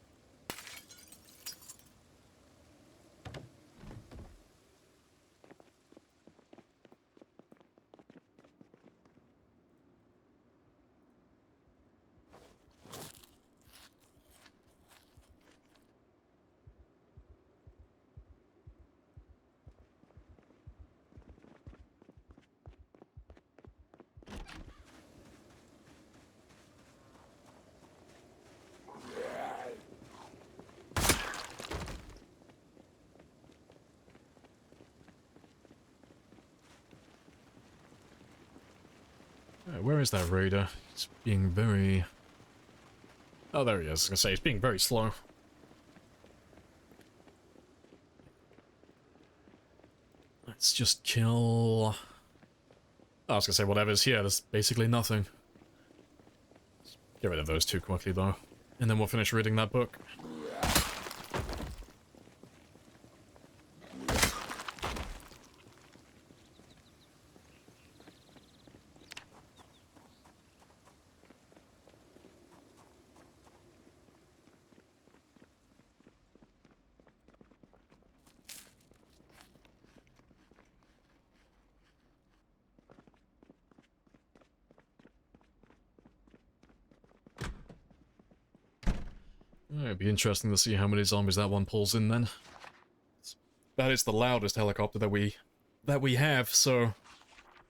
Where is that Raider? He's being very... Oh, there he is. I was gonna say, he's being very slow. Let's just kill... Oh, I was gonna say, whatever's here, there's basically nothing. Let's get rid of those two quickly, though. And then we'll finish reading that book. It'd be interesting to see how many zombies that one pulls in then. That is the loudest helicopter that we have, so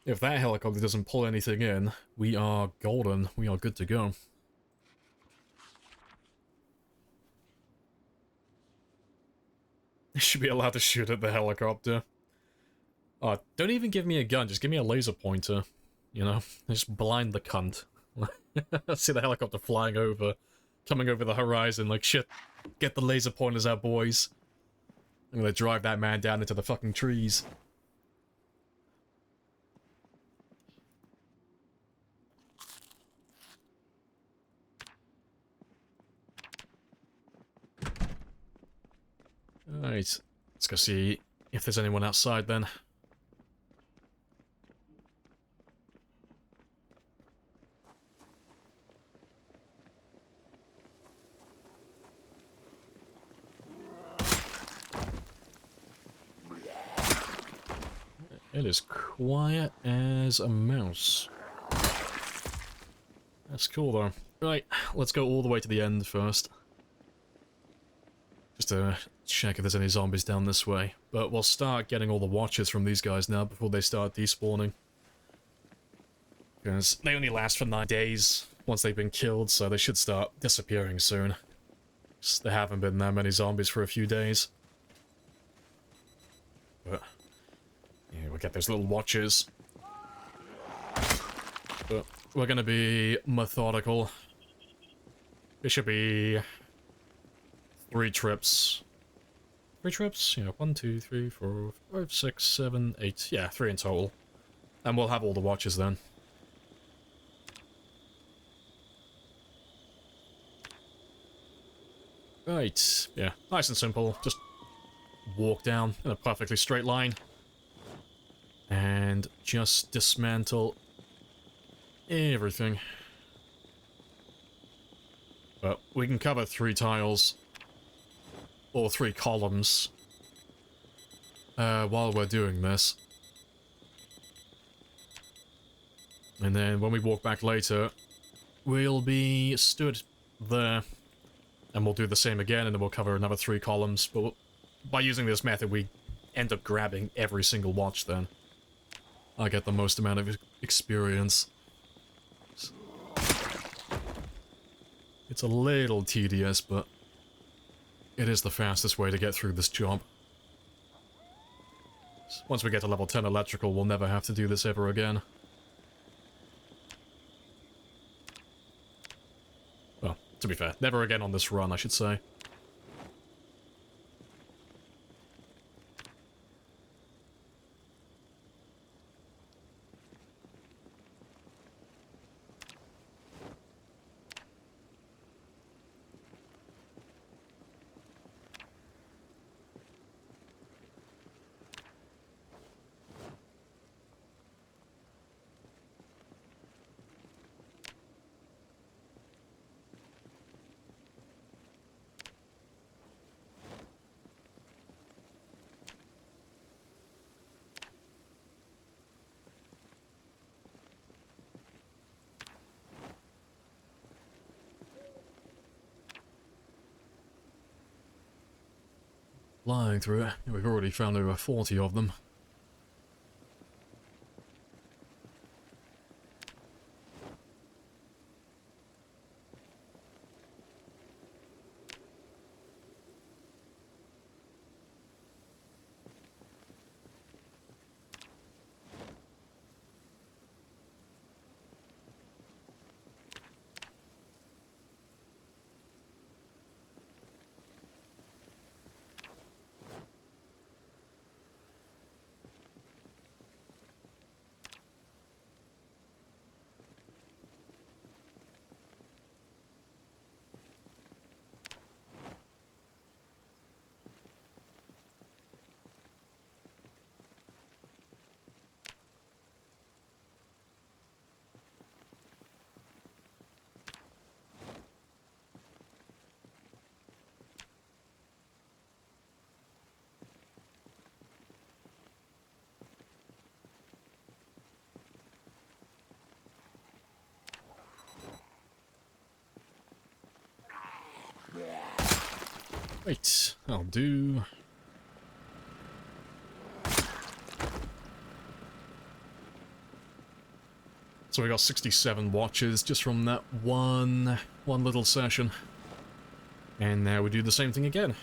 if that helicopter doesn't pull anything in, we are golden. We are good to go. You should be allowed to shoot at the helicopter. Don't even give me a gun, just give me a laser pointer. You know, just blind the cunt. See the helicopter flying over. Coming over the horizon, like, shit, get the laser pointers out, boys. I'm gonna drive that man down into the fucking trees. Alright, let's go see if there's anyone outside then. It is quiet as a mouse. That's cool though. Right, let's go all the way to the end first. Just to check if there's any zombies down this way. But we'll start getting all the watches from these guys now before they start despawning. Because they only last for 9 days once they've been killed, so they should start disappearing soon. There haven't been that many zombies for a few days. But yeah, we'll get those little watches. But we're gonna be methodical. It should be 3 trips. 3 trips? Yeah, 1, 2, 3, 4, 5, 6, 7, 8. Yeah, 3 in total. And we'll have all the watches then. Right, yeah, nice and simple. Just walk down in a perfectly straight line. And just dismantle everything. But we can cover 3 tiles. Or 3 columns. While we're doing this. And then when we walk back later, we'll be stood there. And we'll do the same again, and then we'll cover another 3 columns. But by using this method, we end up grabbing every single watch then. I get the most amount of experience. It's a little tedious, but it is the fastest way to get through this job. Once we get to level 10 electrical, we'll never have to do this ever again. Well, to be fair, never again on this run, I should say. Flying through it. We've already found over 40 of them. Right, I'll do. So we got 67 watches just from that one little session. And now we do the same thing again.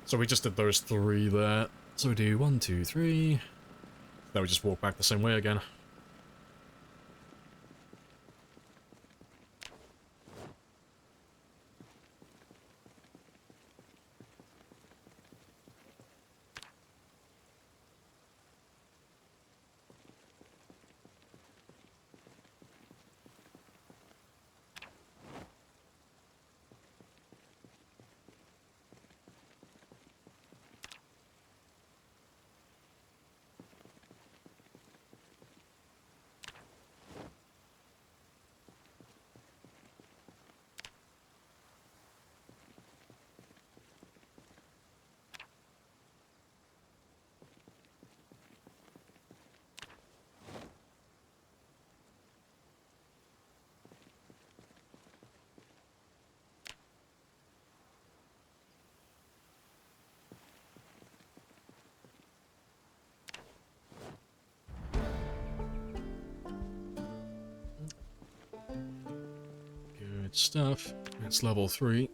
So we just did those 3 there. So we do 1, 2, 3. Then we just walk back the same way again. Good stuff. That's level 3.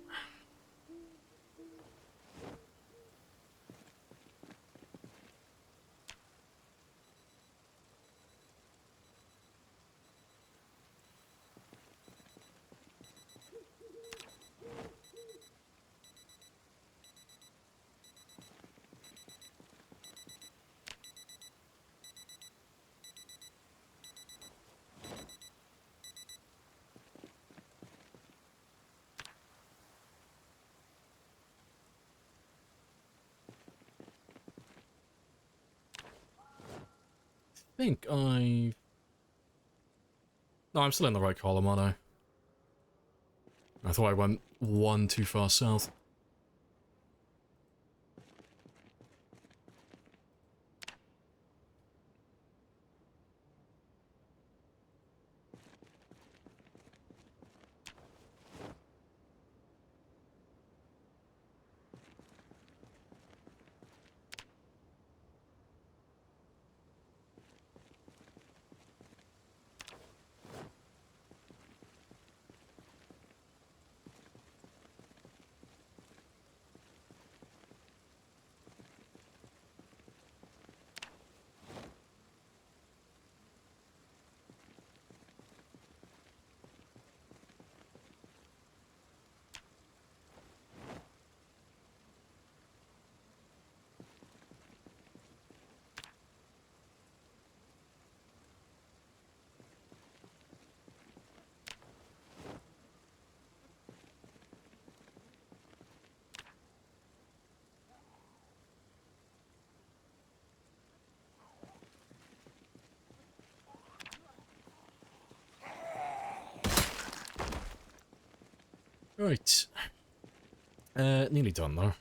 think I... No, I'm still in the right column, aren't I? I thought I went one too far south. Right. Nearly done though.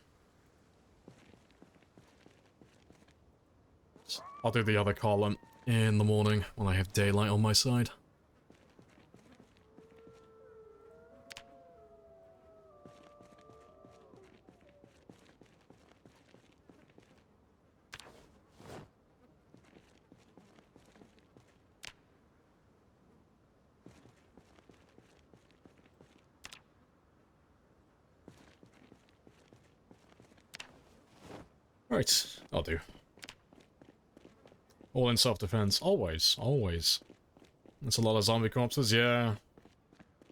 I'll do the other column in the morning when I have daylight on my side. Right, I'll do. All in self-defense. Always, always. That's a lot of zombie corpses, yeah.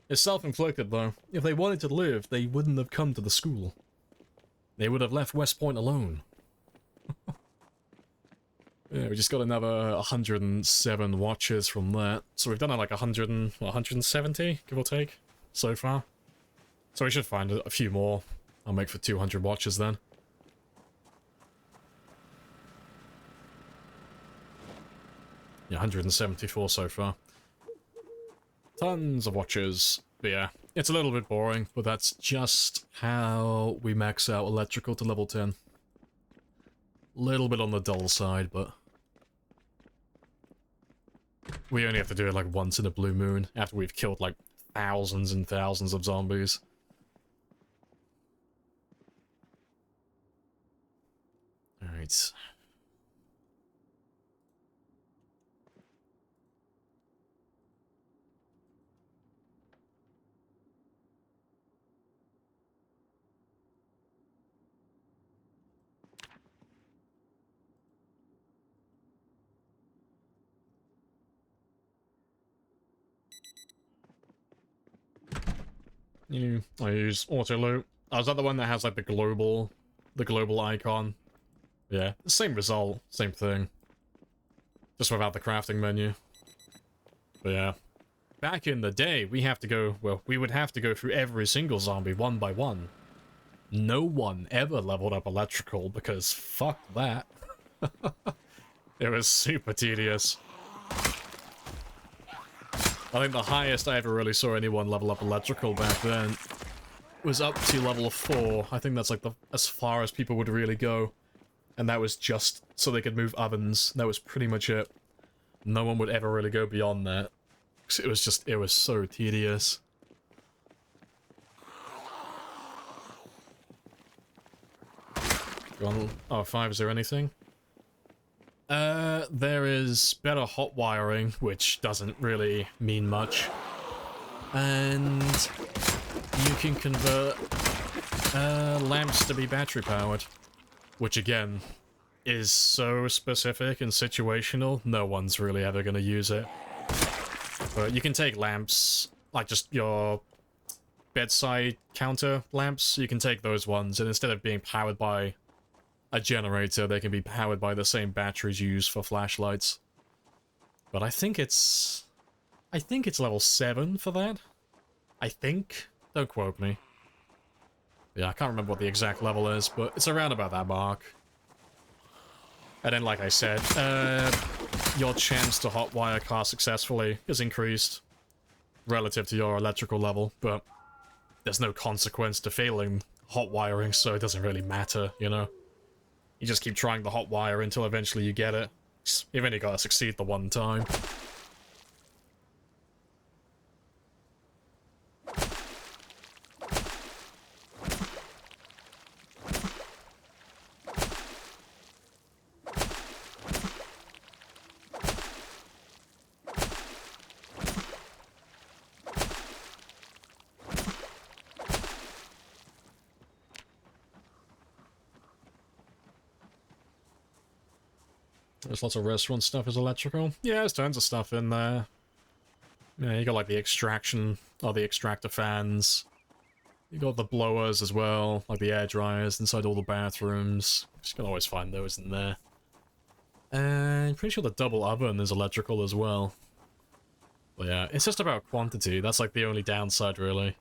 It's self-inflicted, though. If they wanted to live, they wouldn't have come to the school. They would have left West Point alone. Yeah, we just got another 107 watches from that. So we've done like 170, give or take, so far. So we should find a few more. I'll make for 200 watches then. Yeah, 174 so far. Tons of watches. But yeah, it's a little bit boring, but that's just how we max out electrical to level 10. Little bit on the dull side, but we only have to do it like once in a blue moon after we've killed like thousands and thousands of zombies. Alright. I use auto loot. Oh, is that the one that has like the global icon? Yeah, same result, same thing. Just without the crafting menu. But yeah. Back in the day, we would have to go through every single zombie one by one. No one ever leveled up electrical because fuck that. It was super tedious. I think the highest I ever really saw anyone level up electrical back then was up to level 4. I think that's like as far as people would really go. And that was just so they could move ovens. That was pretty much it. No one would ever really go beyond that. It was so tedious. Go on. Oh, 5, is there anything? There is better hot wiring, which doesn't really mean much. And you can convert lamps to be battery powered, which again is so specific and situational, no one's really ever gonna use it. But you can take lamps, like just your bedside counter lamps, you can take those ones, and instead of being powered by a generator, they can be powered by the same batteries used for flashlights. But I think it's level 7 for that. I think. Don't quote me. Yeah, I can't remember what the exact level is, but it's around about that mark. And then, like I said, your chance to hotwire a car successfully is increased relative to your electrical level, but there's no consequence to failing hotwiring, so it doesn't really matter, you know? You just keep trying the hotwire until eventually you get it. You've only got to succeed the one time. There's lots of restaurant stuff as electrical. Yeah, there's tons of stuff in there. Yeah, you got like the extraction, or the extractor fans. You got the blowers as well, like the air dryers inside all the bathrooms. You can always find those in there. And I'm pretty sure the double oven is electrical as well. But yeah, it's just about quantity. That's like the only downside, really.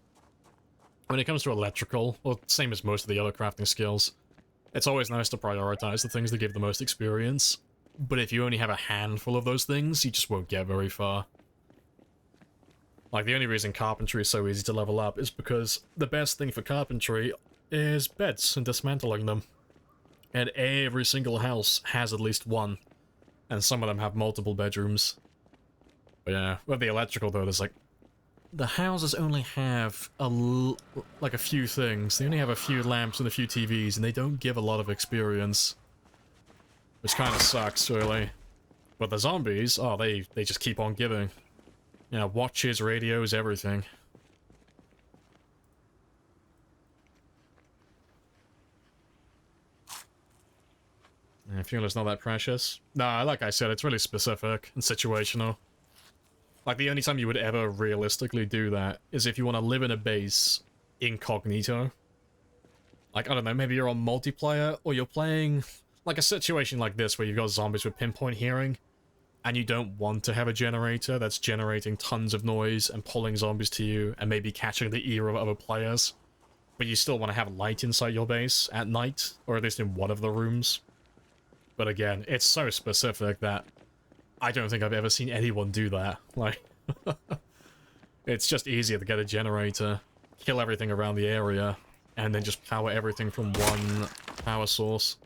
When it comes to electrical, well, same as most of the other crafting skills, it's always nice to prioritize the things that give the most experience. But if you only have a handful of those things, you just won't get very far. Like, the only reason carpentry is so easy to level up is because the best thing for carpentry is beds and dismantling them. And every single house has at least one. And some of them have multiple bedrooms. But yeah, with the electrical though, there's like... The houses only have like a few things. They only have a few lamps and a few TVs, and they don't give a lot of experience. Which kind of sucks, really. But the zombies, oh, they just keep on giving. Yeah, watches, radios, everything. Yeah, fuel is not that precious. Nah, like I said, it's really specific and situational. Like, the only time you would ever realistically do that is if you want to live in a base incognito. Like, I don't know, maybe you're on multiplayer, or you're playing... Like a situation like this where you've got zombies with pinpoint hearing, and you don't want to have a generator that's generating tons of noise and pulling zombies to you and maybe catching the ear of other players. But you still want to have light inside your base at night, or at least in one of the rooms. But again, it's so specific that I don't think I've ever seen anyone do that. Like, it's just easier to get a generator, kill everything around the area, and then just power everything from one power source.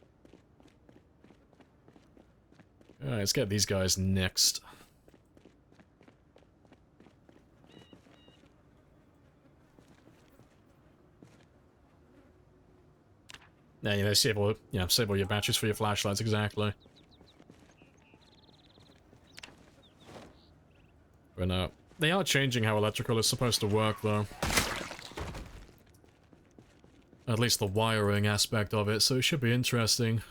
Alright, let's get these guys next. Yeah, you know, save all your batteries for your flashlights, exactly. But no, they are changing how electrical is supposed to work, though. At least the wiring aspect of it, so it should be interesting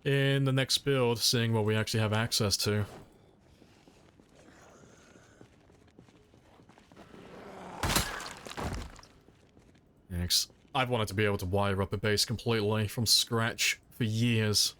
in the next build, seeing what we actually have access to. Next. I've wanted to be able to wire up a base completely from scratch for years.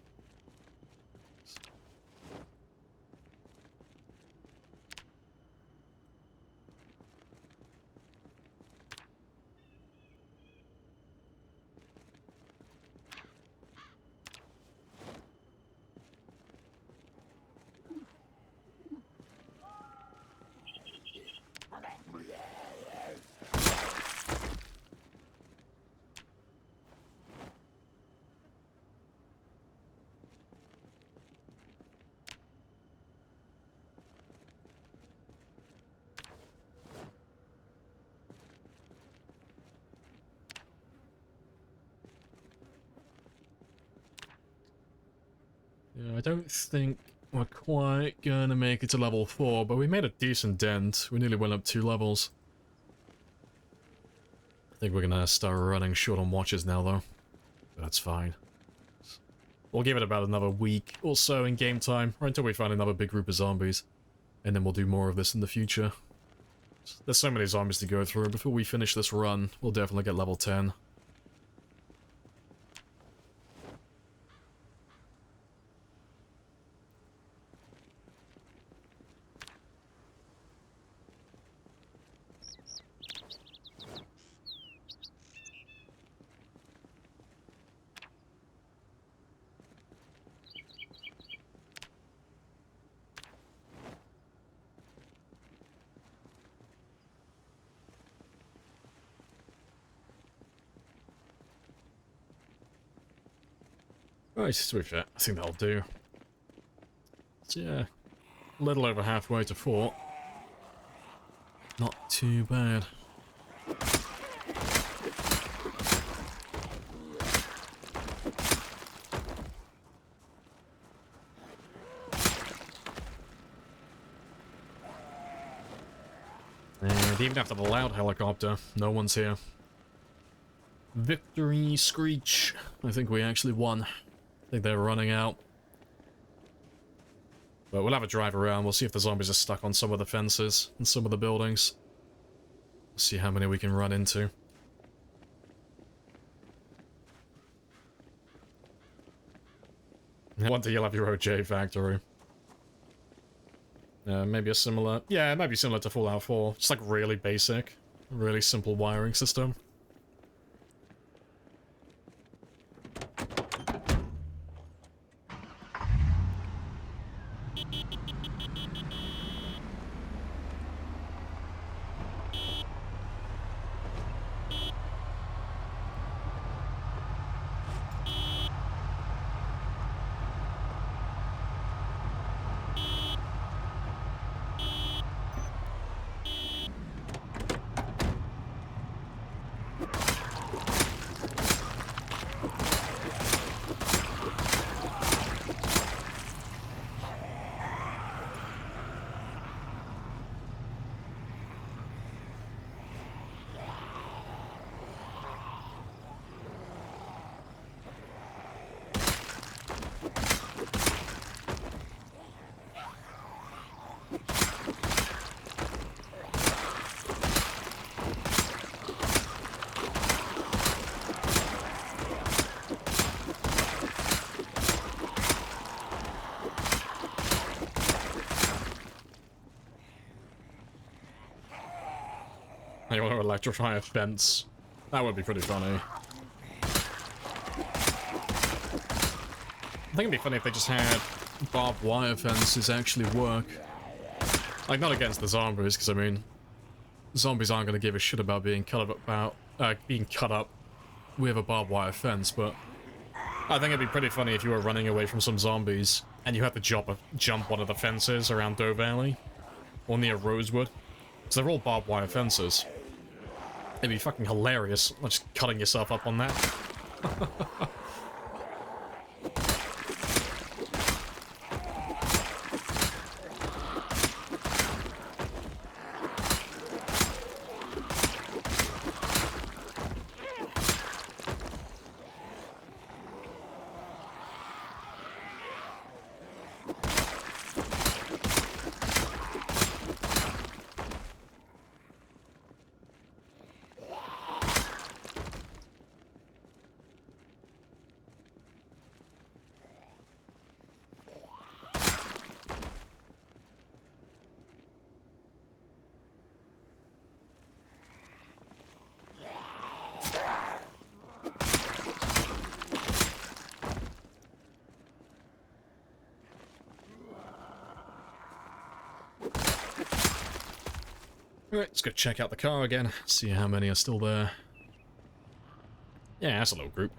Yeah, I don't think we're quite gonna make it to level 4, but we made a decent dent. We nearly went up 2 levels. I think we're gonna start running short on watches now, though. That's fine. We'll give it about another week or so in game time, or until we find another big group of zombies. And then we'll do more of this in the future. There's so many zombies to go through. Before we finish this run, we'll definitely get level 10. Right, to be fair, I think that'll do. So yeah, a little over halfway to fort. Not too bad. And even after the loud helicopter, no one's here. Victory screech. I think we actually won. I think they're running out. But we'll have a drive around. We'll see if the zombies are stuck on some of the fences and some of the buildings. See how many we can run into. One day you'll have your OJ factory. Maybe a similar... Yeah, it might be similar to Fallout 4. Just like really basic. Really simple wiring system. You want to electrify a fence? That would be pretty funny. I think it'd be funny if they just had barbed wire fences actually work. Like, not against the zombies, because I mean, zombies aren't going to give a shit about being cut up with a barbed wire fence, but I think it'd be pretty funny if you were running away from some zombies and you had to jump one of the fences around Doe Valley or near Rosewood. Because they're all barbed wire fences. It'd be fucking hilarious, just cutting yourself up on that. Alright, let's go check out the car again, see how many are still there. Yeah, that's a little group.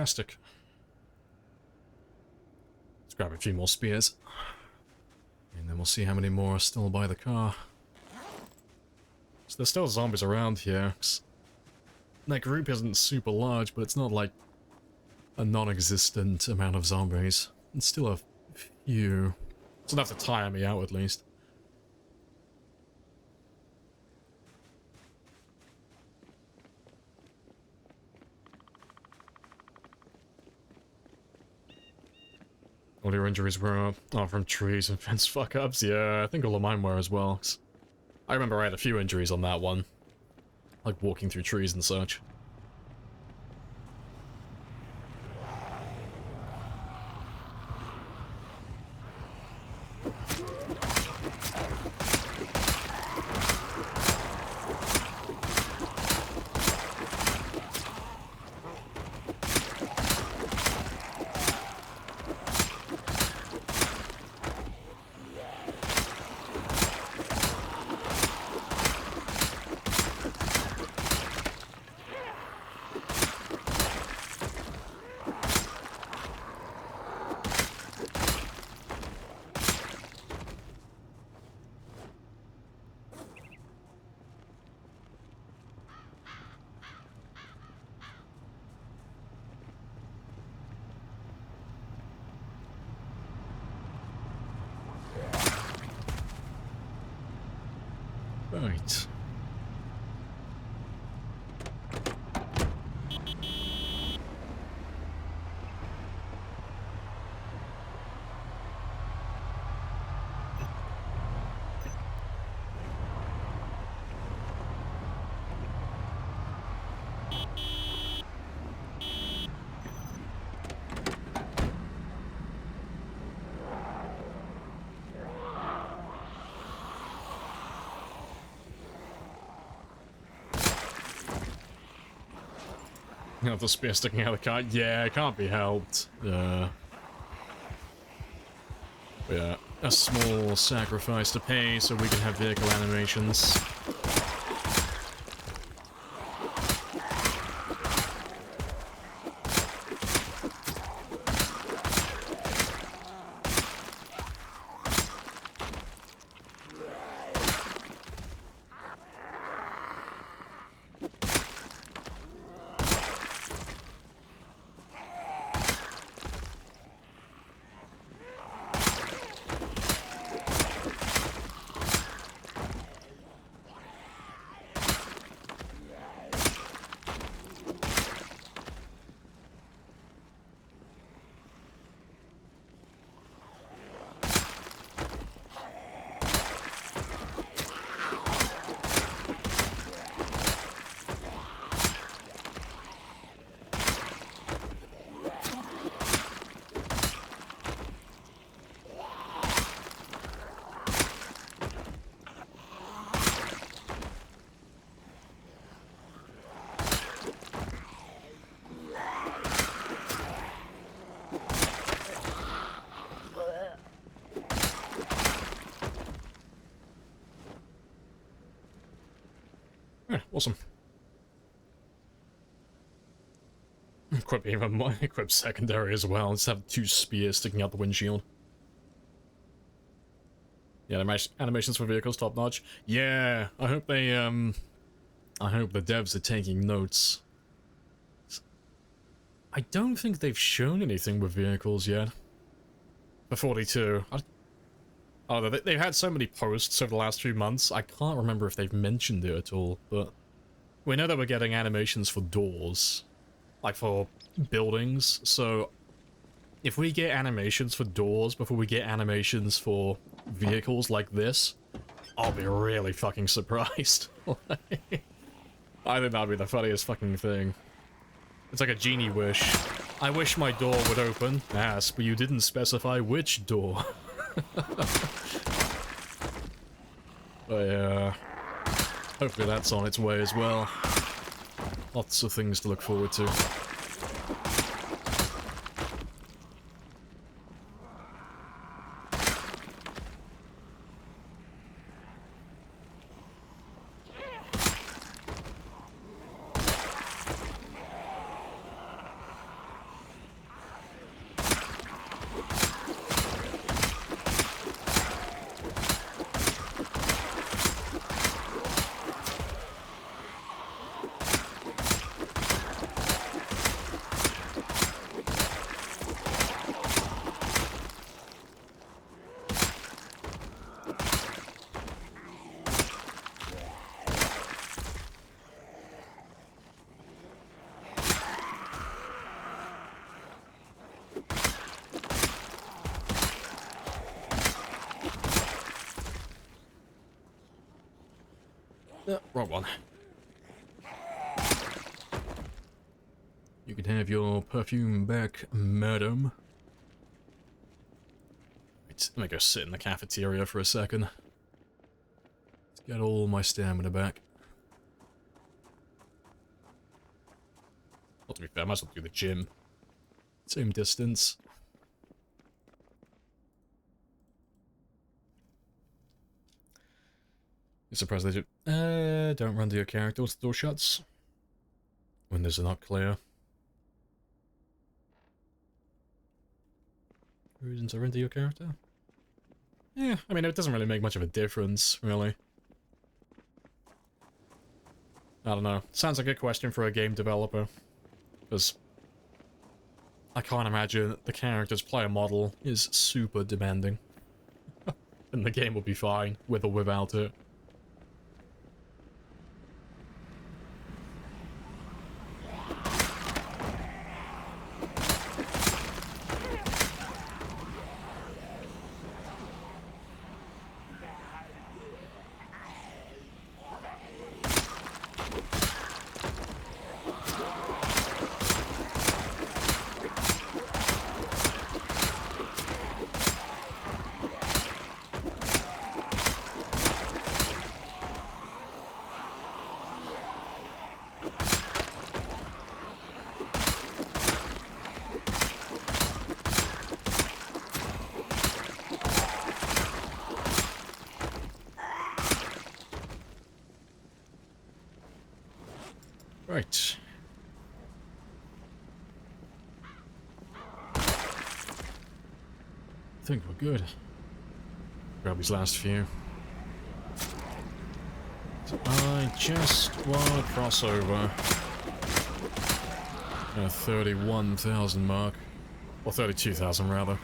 Fantastic. Let's grab a few more spears. And then we'll see how many more are still by the car. So there's still zombies around here. That group isn't super large, but it's not like a non-existent amount of zombies. It's still a few. It's enough to tire me out at least. All your injuries were from trees and fence fuck-ups? Yeah, I think all of mine were as well. I remember I had a few injuries on that one. Like walking through trees and such. Right. You know, the spear sticking out of the car. Yeah, it can't be helped. Yeah, a small sacrifice to pay so we can have vehicle animations. Yeah, awesome. Equip even more, equip secondary as well. Let's have 2 spears sticking out the windshield. Yeah, animations for vehicles top notch. Yeah, I hope they I hope the devs are taking notes. I don't think they've shown anything with vehicles yet. For 42. Oh, they've had so many posts over the last few months, I can't remember if they've mentioned it at all, but we know that we're getting animations for doors, like for buildings, so if we get animations for doors before we get animations for vehicles like this, I'll be really fucking surprised. I think that'd be the funniest fucking thing. It's like a genie wish. I wish my door would open. Yes, but you didn't specify which door. But yeah, hopefully that's on its way as well. Lots of things to look forward to. Wrong one. You can have your perfume back, madam. Right, let me go sit in the cafeteria for a second. Let's get all my stamina back. Well, to be fair, I might as well do the gym. Same distance. You're surprised they do. Don't run to your character once the door shuts. Windows are not clear. Reasons I run to your character? Yeah, I mean, it doesn't really make much of a difference, really. I don't know. Sounds like a question for a game developer. Because I can't imagine the character's player model is super demanding. And the game will be fine, with or without it. Right. I think we're good. Grab these last few. So I just want to cross over 31,000 mark. Or 32,000 rather.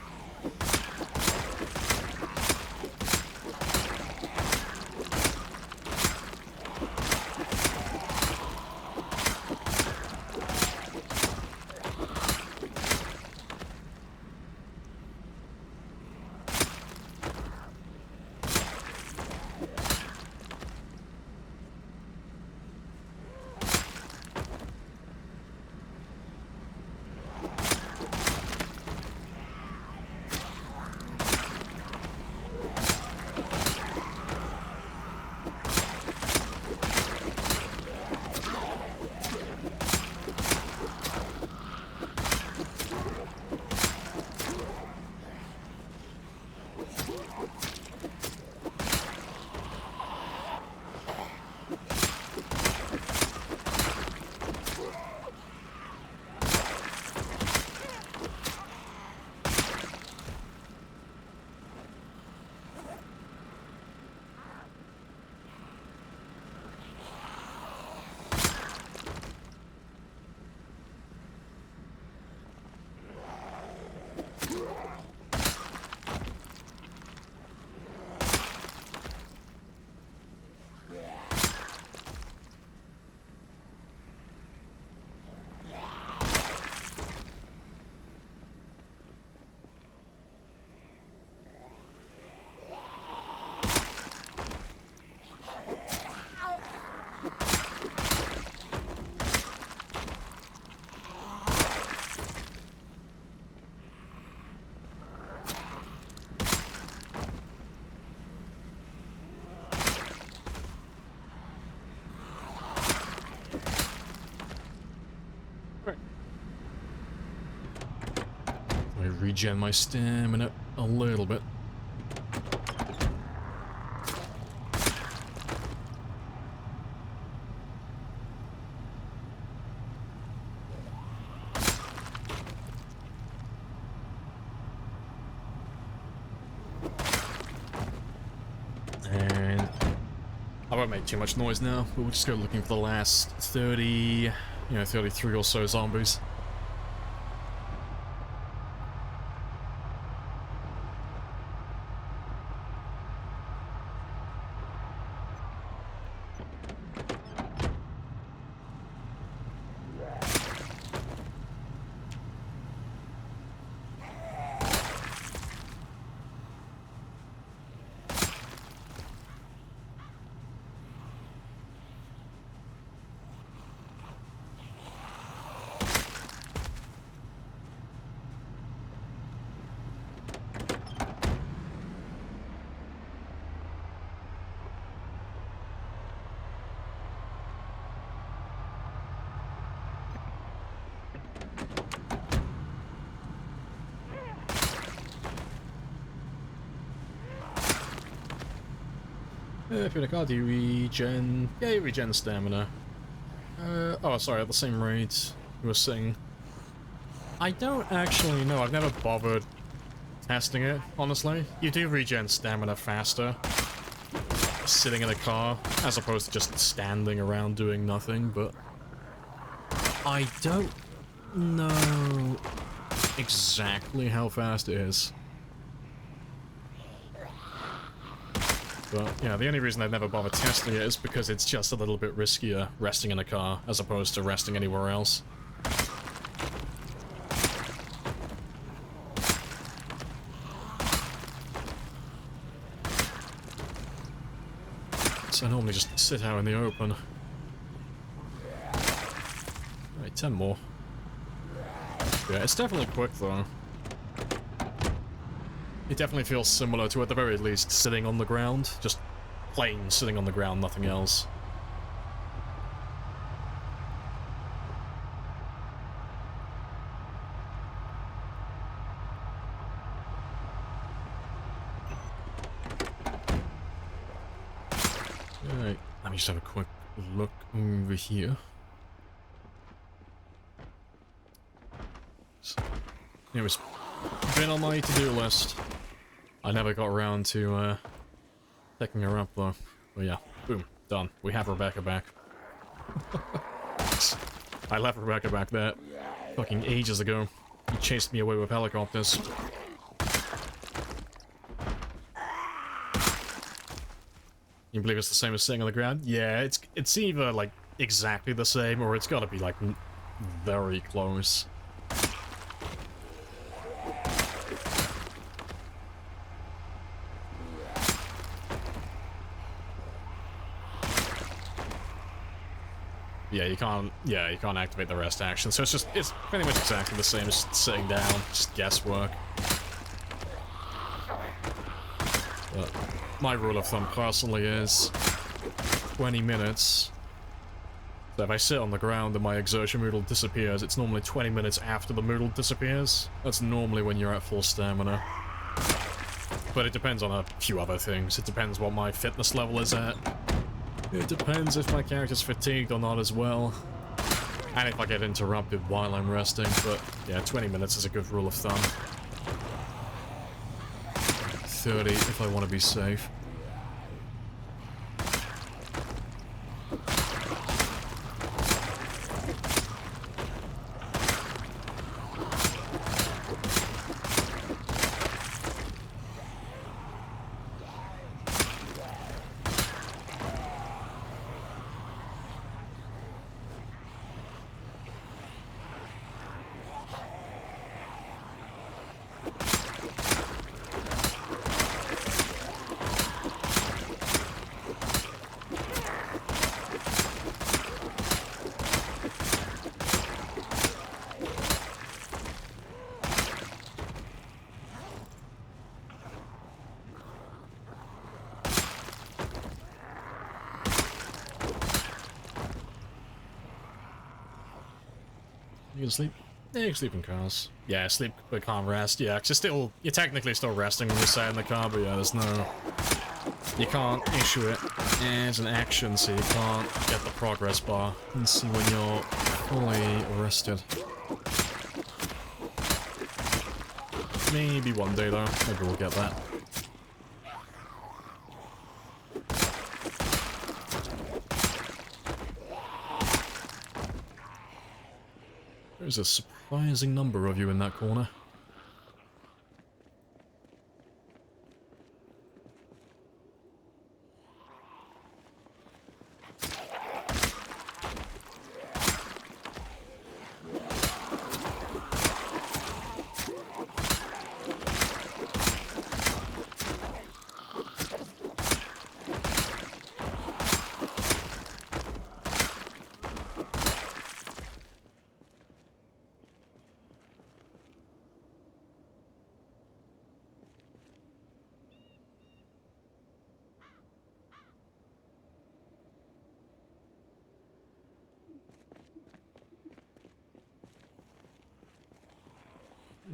I regen my stamina a little bit. And I won't make too much noise now, but we'll just go looking for the last 30, 33 or so zombies. If you're in a car, do you regen? Yeah, you regen stamina. Oh, sorry, at the same rate you were saying. I don't actually know. I've never bothered testing it, honestly. You do regen stamina faster sitting in a car as opposed to just standing around doing nothing, but I don't know exactly how fast it is. But yeah, the only reason I've never bothered testing it is because it's just a little bit riskier resting in a car as opposed to resting anywhere else. So I normally just sit out in the open. Right, 10 more. Yeah, it's definitely quick though. It definitely feels similar to, at the very least, sitting on the ground. Just plain sitting on the ground, nothing else. Alright, let me just have a quick look over here. So, it was been on my to-do list. I never got around to picking her up though. But yeah, boom, done. We have Rebecca back. I left Rebecca back there fucking ages ago. He chased me away with helicopters. You believe it's the same as sitting on the ground? Yeah, it's either like exactly the same or it's gotta be like very close. Yeah, you can't activate the rest action, so it's pretty much exactly the same as sitting down, just guesswork. But my rule of thumb personally is 20 minutes. So if I sit on the ground and my exertion moodle disappears, it's normally 20 minutes after the moodle disappears. That's normally when you're at full stamina. But it depends on a few other things. It depends what my fitness level is at. It depends if my character's fatigued or not as well. And if I get interrupted while I'm resting, but yeah, 20 minutes is a good rule of thumb. 30 if I want to be safe. You can sleep? Yeah, you can sleep in cars. Yeah, sleep but can't rest. Yeah, cause you're technically still resting when you sat in the car, but yeah, you can't issue it as an action, so you can't get the progress bar and see when you're fully rested. Maybe one day though, maybe we'll get that. There's a surprising number of you in that corner.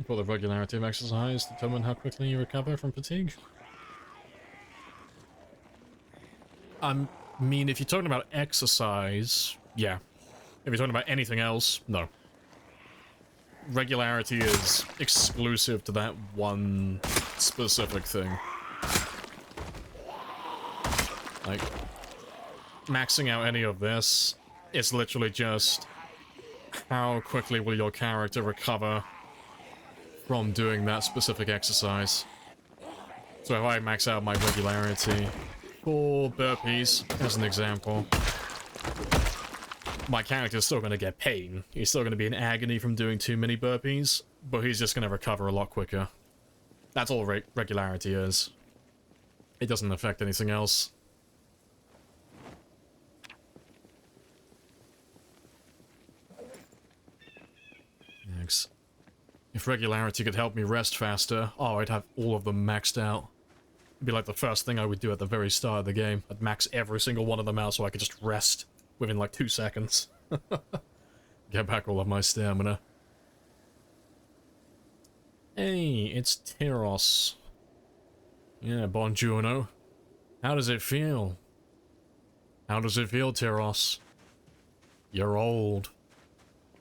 For the regularity of exercise, determine how quickly you recover from fatigue. I mean, if you're talking about exercise, yeah. If you're talking about anything else, no. Regularity is exclusive to that one specific thing. Like, maxing out any of this is literally just how quickly will your character recover from doing that specific exercise. So if I max out my regularity for burpees, as an example, my character's still going to get pain. He's still going to be in agony from doing too many burpees, but he's just going to recover a lot quicker. That's all regularity is. It doesn't affect anything else. Thanks. If regularity could help me rest faster, oh, I'd have all of them maxed out. It'd be like the first thing I would do at the very start of the game. I'd max every single one of them out so I could just rest within like 2 seconds. Get back all of my stamina. Hey, it's Tyros. Yeah, buongiorno. How does it feel? How does it feel, Tyros? You're old.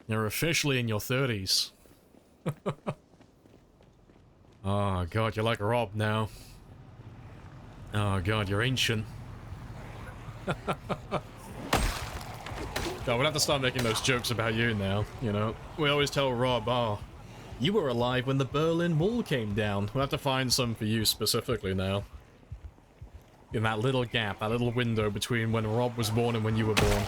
You're officially in your 30s. Oh god, you're like Rob now. Oh god, you're ancient. God, we'll have to start making those jokes about you now, you know? We always tell Rob, oh, you were alive when the Berlin Wall came down. We'll have to find some for you specifically now. In that little gap, that little window between when Rob was born and when you were born.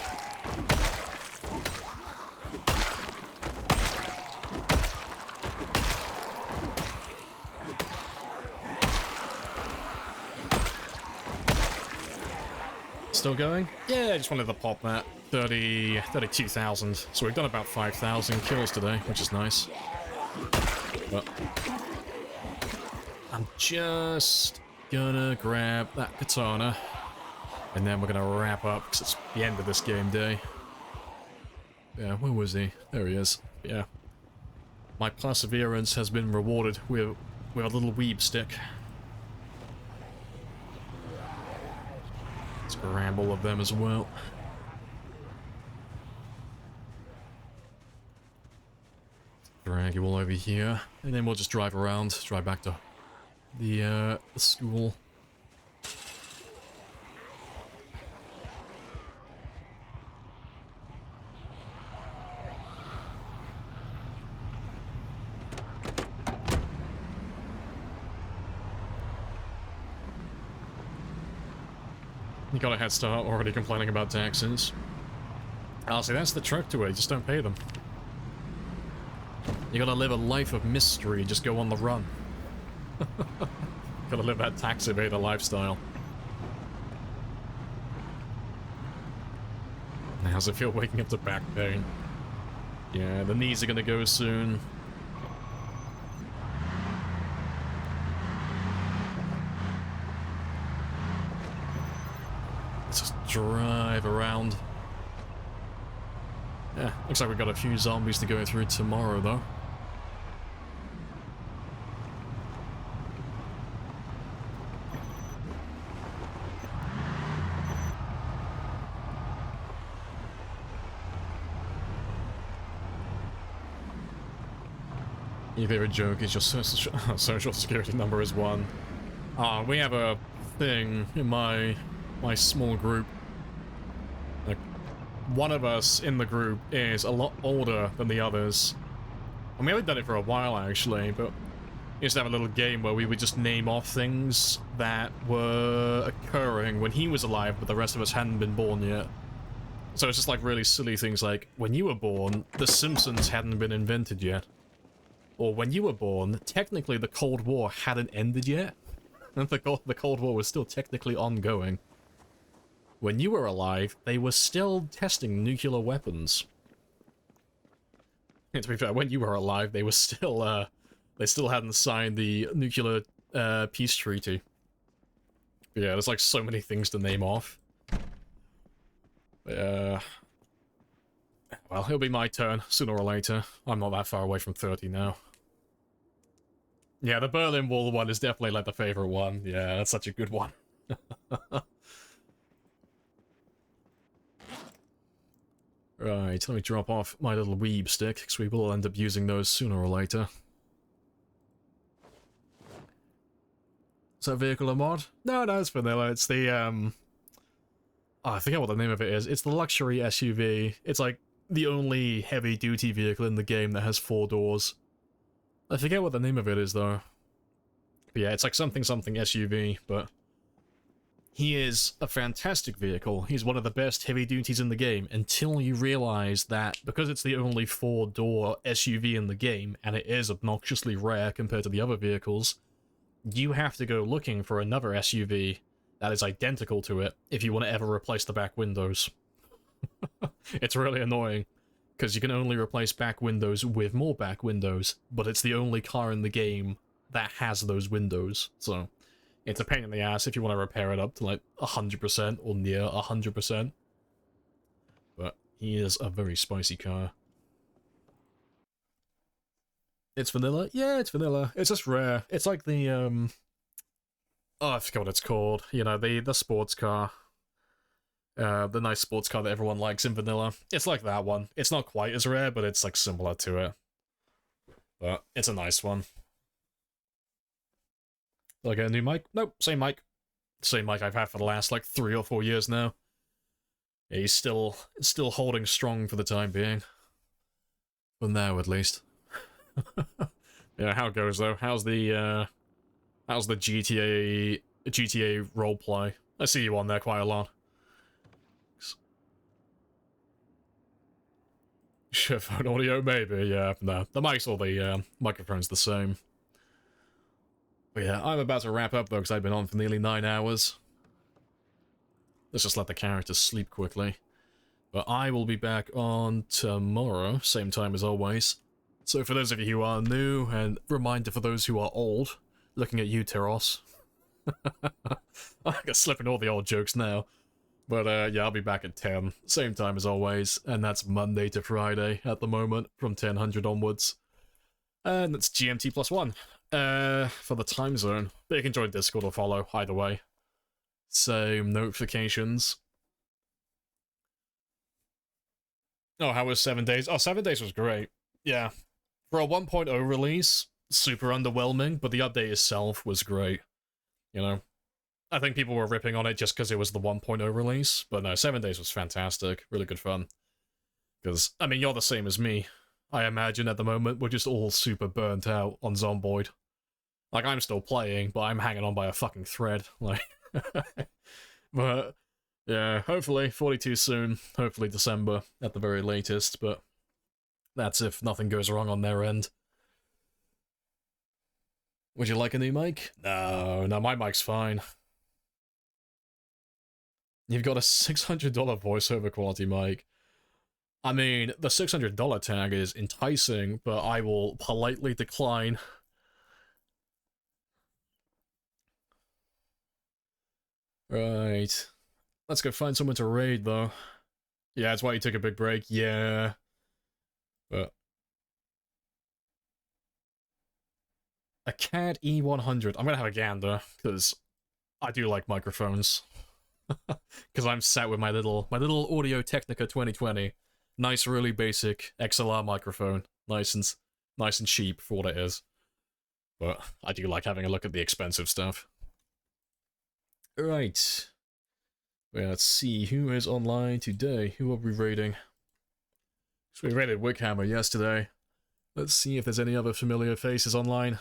Still going? Yeah, I just wanted to pop that. 32,000. So we've done about 5,000 kills today, which is nice. But I'm just gonna grab that katana, and then we're gonna wrap up, because it's the end of this game day. Yeah, where was he? There he is. Yeah. My perseverance has been rewarded with a little weeb stick. Let's grab all of them as well. Drag you all over here, and then we'll just drive around, drive back to the school. You got a head start, already complaining about taxes. I'll say that's the trick to it, just don't pay them. You gotta live a life of mystery, just go on the run. Gotta live that tax evader lifestyle. How's it feel waking up to back pain? Yeah, the knees are gonna go soon. Let's just drive around. Yeah, looks like we've got a few zombies to go through tomorrow, though. Your favorite joke is your social security number is 1. We have a thing in my small group. Like, one of us in the group is a lot older than the others. And we haven't done it for a while, actually, but we used to have a little game where we would just name off things that were occurring when he was alive, but the rest of us hadn't been born yet. So it's just like really silly things like, when you were born, The Simpsons hadn't been invented yet. Or when you were born, technically the Cold War hadn't ended yet. And the Cold War was still technically ongoing. When you were alive, they were still testing nuclear weapons. And to be fair, when you were alive, they were still, they still hadn't signed the nuclear, peace treaty. But yeah, there's like so many things to name off. Well, it'll be my turn, sooner or later. I'm not that far away from 30 now. Yeah, the Berlin Wall one is definitely like the favorite one. Yeah, that's such a good one. Right, let me drop off my little weeb stick, because we will end up using those sooner or later. Is that vehicle a mod? No, it's vanilla. It's the, oh, I forget what the name of it is. It's the luxury SUV. It's like the only heavy-duty vehicle in the game that has 4 doors. I forget what the name of it is, though. But yeah, it's like something SUV, but he is a fantastic vehicle. He's one of the best heavy duties in the game, until you realize that because it's the only 4-door SUV in the game, and it is obnoxiously rare compared to the other vehicles, you have to go looking for another SUV that is identical to it if you want to ever replace the back windows. It's really annoying, because you can only replace back windows with more back windows, but it's the only car in the game that has those windows, so it's a pain in the ass if you want to repair it up to like 100% or near 100%. But he is a very spicy car. It's vanilla? Yeah, it's vanilla. It's just rare. It's like the, oh, I forget what it's called. You know, the sports car. The nice sports car that everyone likes in vanilla. It's like that one. It's not quite as rare, but it's like similar to it. But it's a nice one. Do I get a new mic? Nope, same mic. Same mic I've had for the last, like, 3 or 4 years now. Yeah, he's still holding strong for the time being. For now, at least. Yeah, how it goes, though? How's the GTA roleplay? I see you on there quite a lot. Sure, phone audio, maybe, yeah. No, the mic's or the microphone's the same. But yeah, I'm about to wrap up though, because I've been on for nearly 9 hours. Let's just let the characters sleep quickly. But I will be back on tomorrow, same time as always. So for those of you who are new, and reminder for those who are old, looking at you, Tyros. I'm slipping all the old jokes now. But yeah, I'll be back at 10, same time as always, and that's Monday to Friday at the moment, from 1000 onwards. And that's GMT +1. For the time zone. But you can join Discord or follow, either way. Same notifications. Oh, how was 7 days? Oh, 7 days was great. Yeah. For a 1.0 release, super underwhelming, but the update itself was great. You know? I think people were ripping on it just because it was the 1.0 release, but no, 7 days was fantastic. Really good fun. Because, I mean, you're the same as me. I imagine at the moment we're just all super burnt out on Zomboid. Like, I'm still playing, but I'm hanging on by a fucking thread. Like, but yeah, hopefully 42 soon. Hopefully December at the very latest, but that's if nothing goes wrong on their end. Would you like a new mic? No, my mic's fine. You've got a $600 voiceover quality mic. I mean, the $600 tag is enticing, but I will politely decline. Right. Let's go find someone to raid, though. Yeah, that's why you took a big break. Yeah. But a CAD E100. I'm gonna have a gander, because I do like microphones. Because I'm sat with my little Audio Technica 2020. Nice, really basic XLR microphone. Nice and cheap for what it is. But I do like having a look at the expensive stuff. Right. Well, let's see who is online today. Who are we raiding? So we raided Wickhammer yesterday. Let's see if there's any other familiar faces online.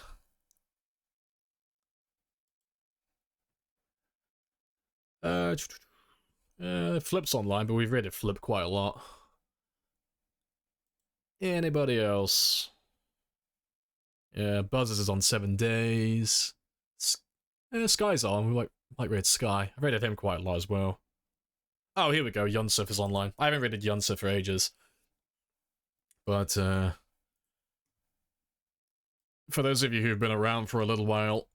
Flip's online, but we've raided Flip quite a lot. Anybody else? Yeah, Buzzers is on 7 days. Sky's on. We might raid Sky. I've raided him quite a lot as well. Oh, here we go. Yunsuf is online. I haven't raided Yunsuf for ages. But, for those of you who've been around for a little while,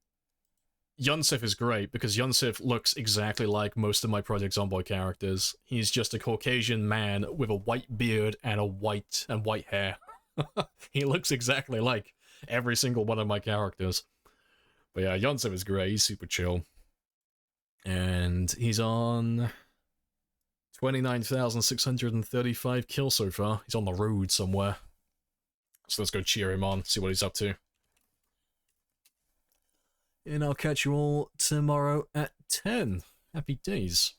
Yunsif is great because Yunsif looks exactly like most of my Project Zomboid characters. He's just a Caucasian man with a white beard and white hair. He looks exactly like every single one of my characters. But yeah, Yunsif is great. He's super chill. And he's on 29,635 kills so far. He's on the road somewhere. So let's go cheer him on, see what he's up to. And I'll catch you all tomorrow at 10. Happy days.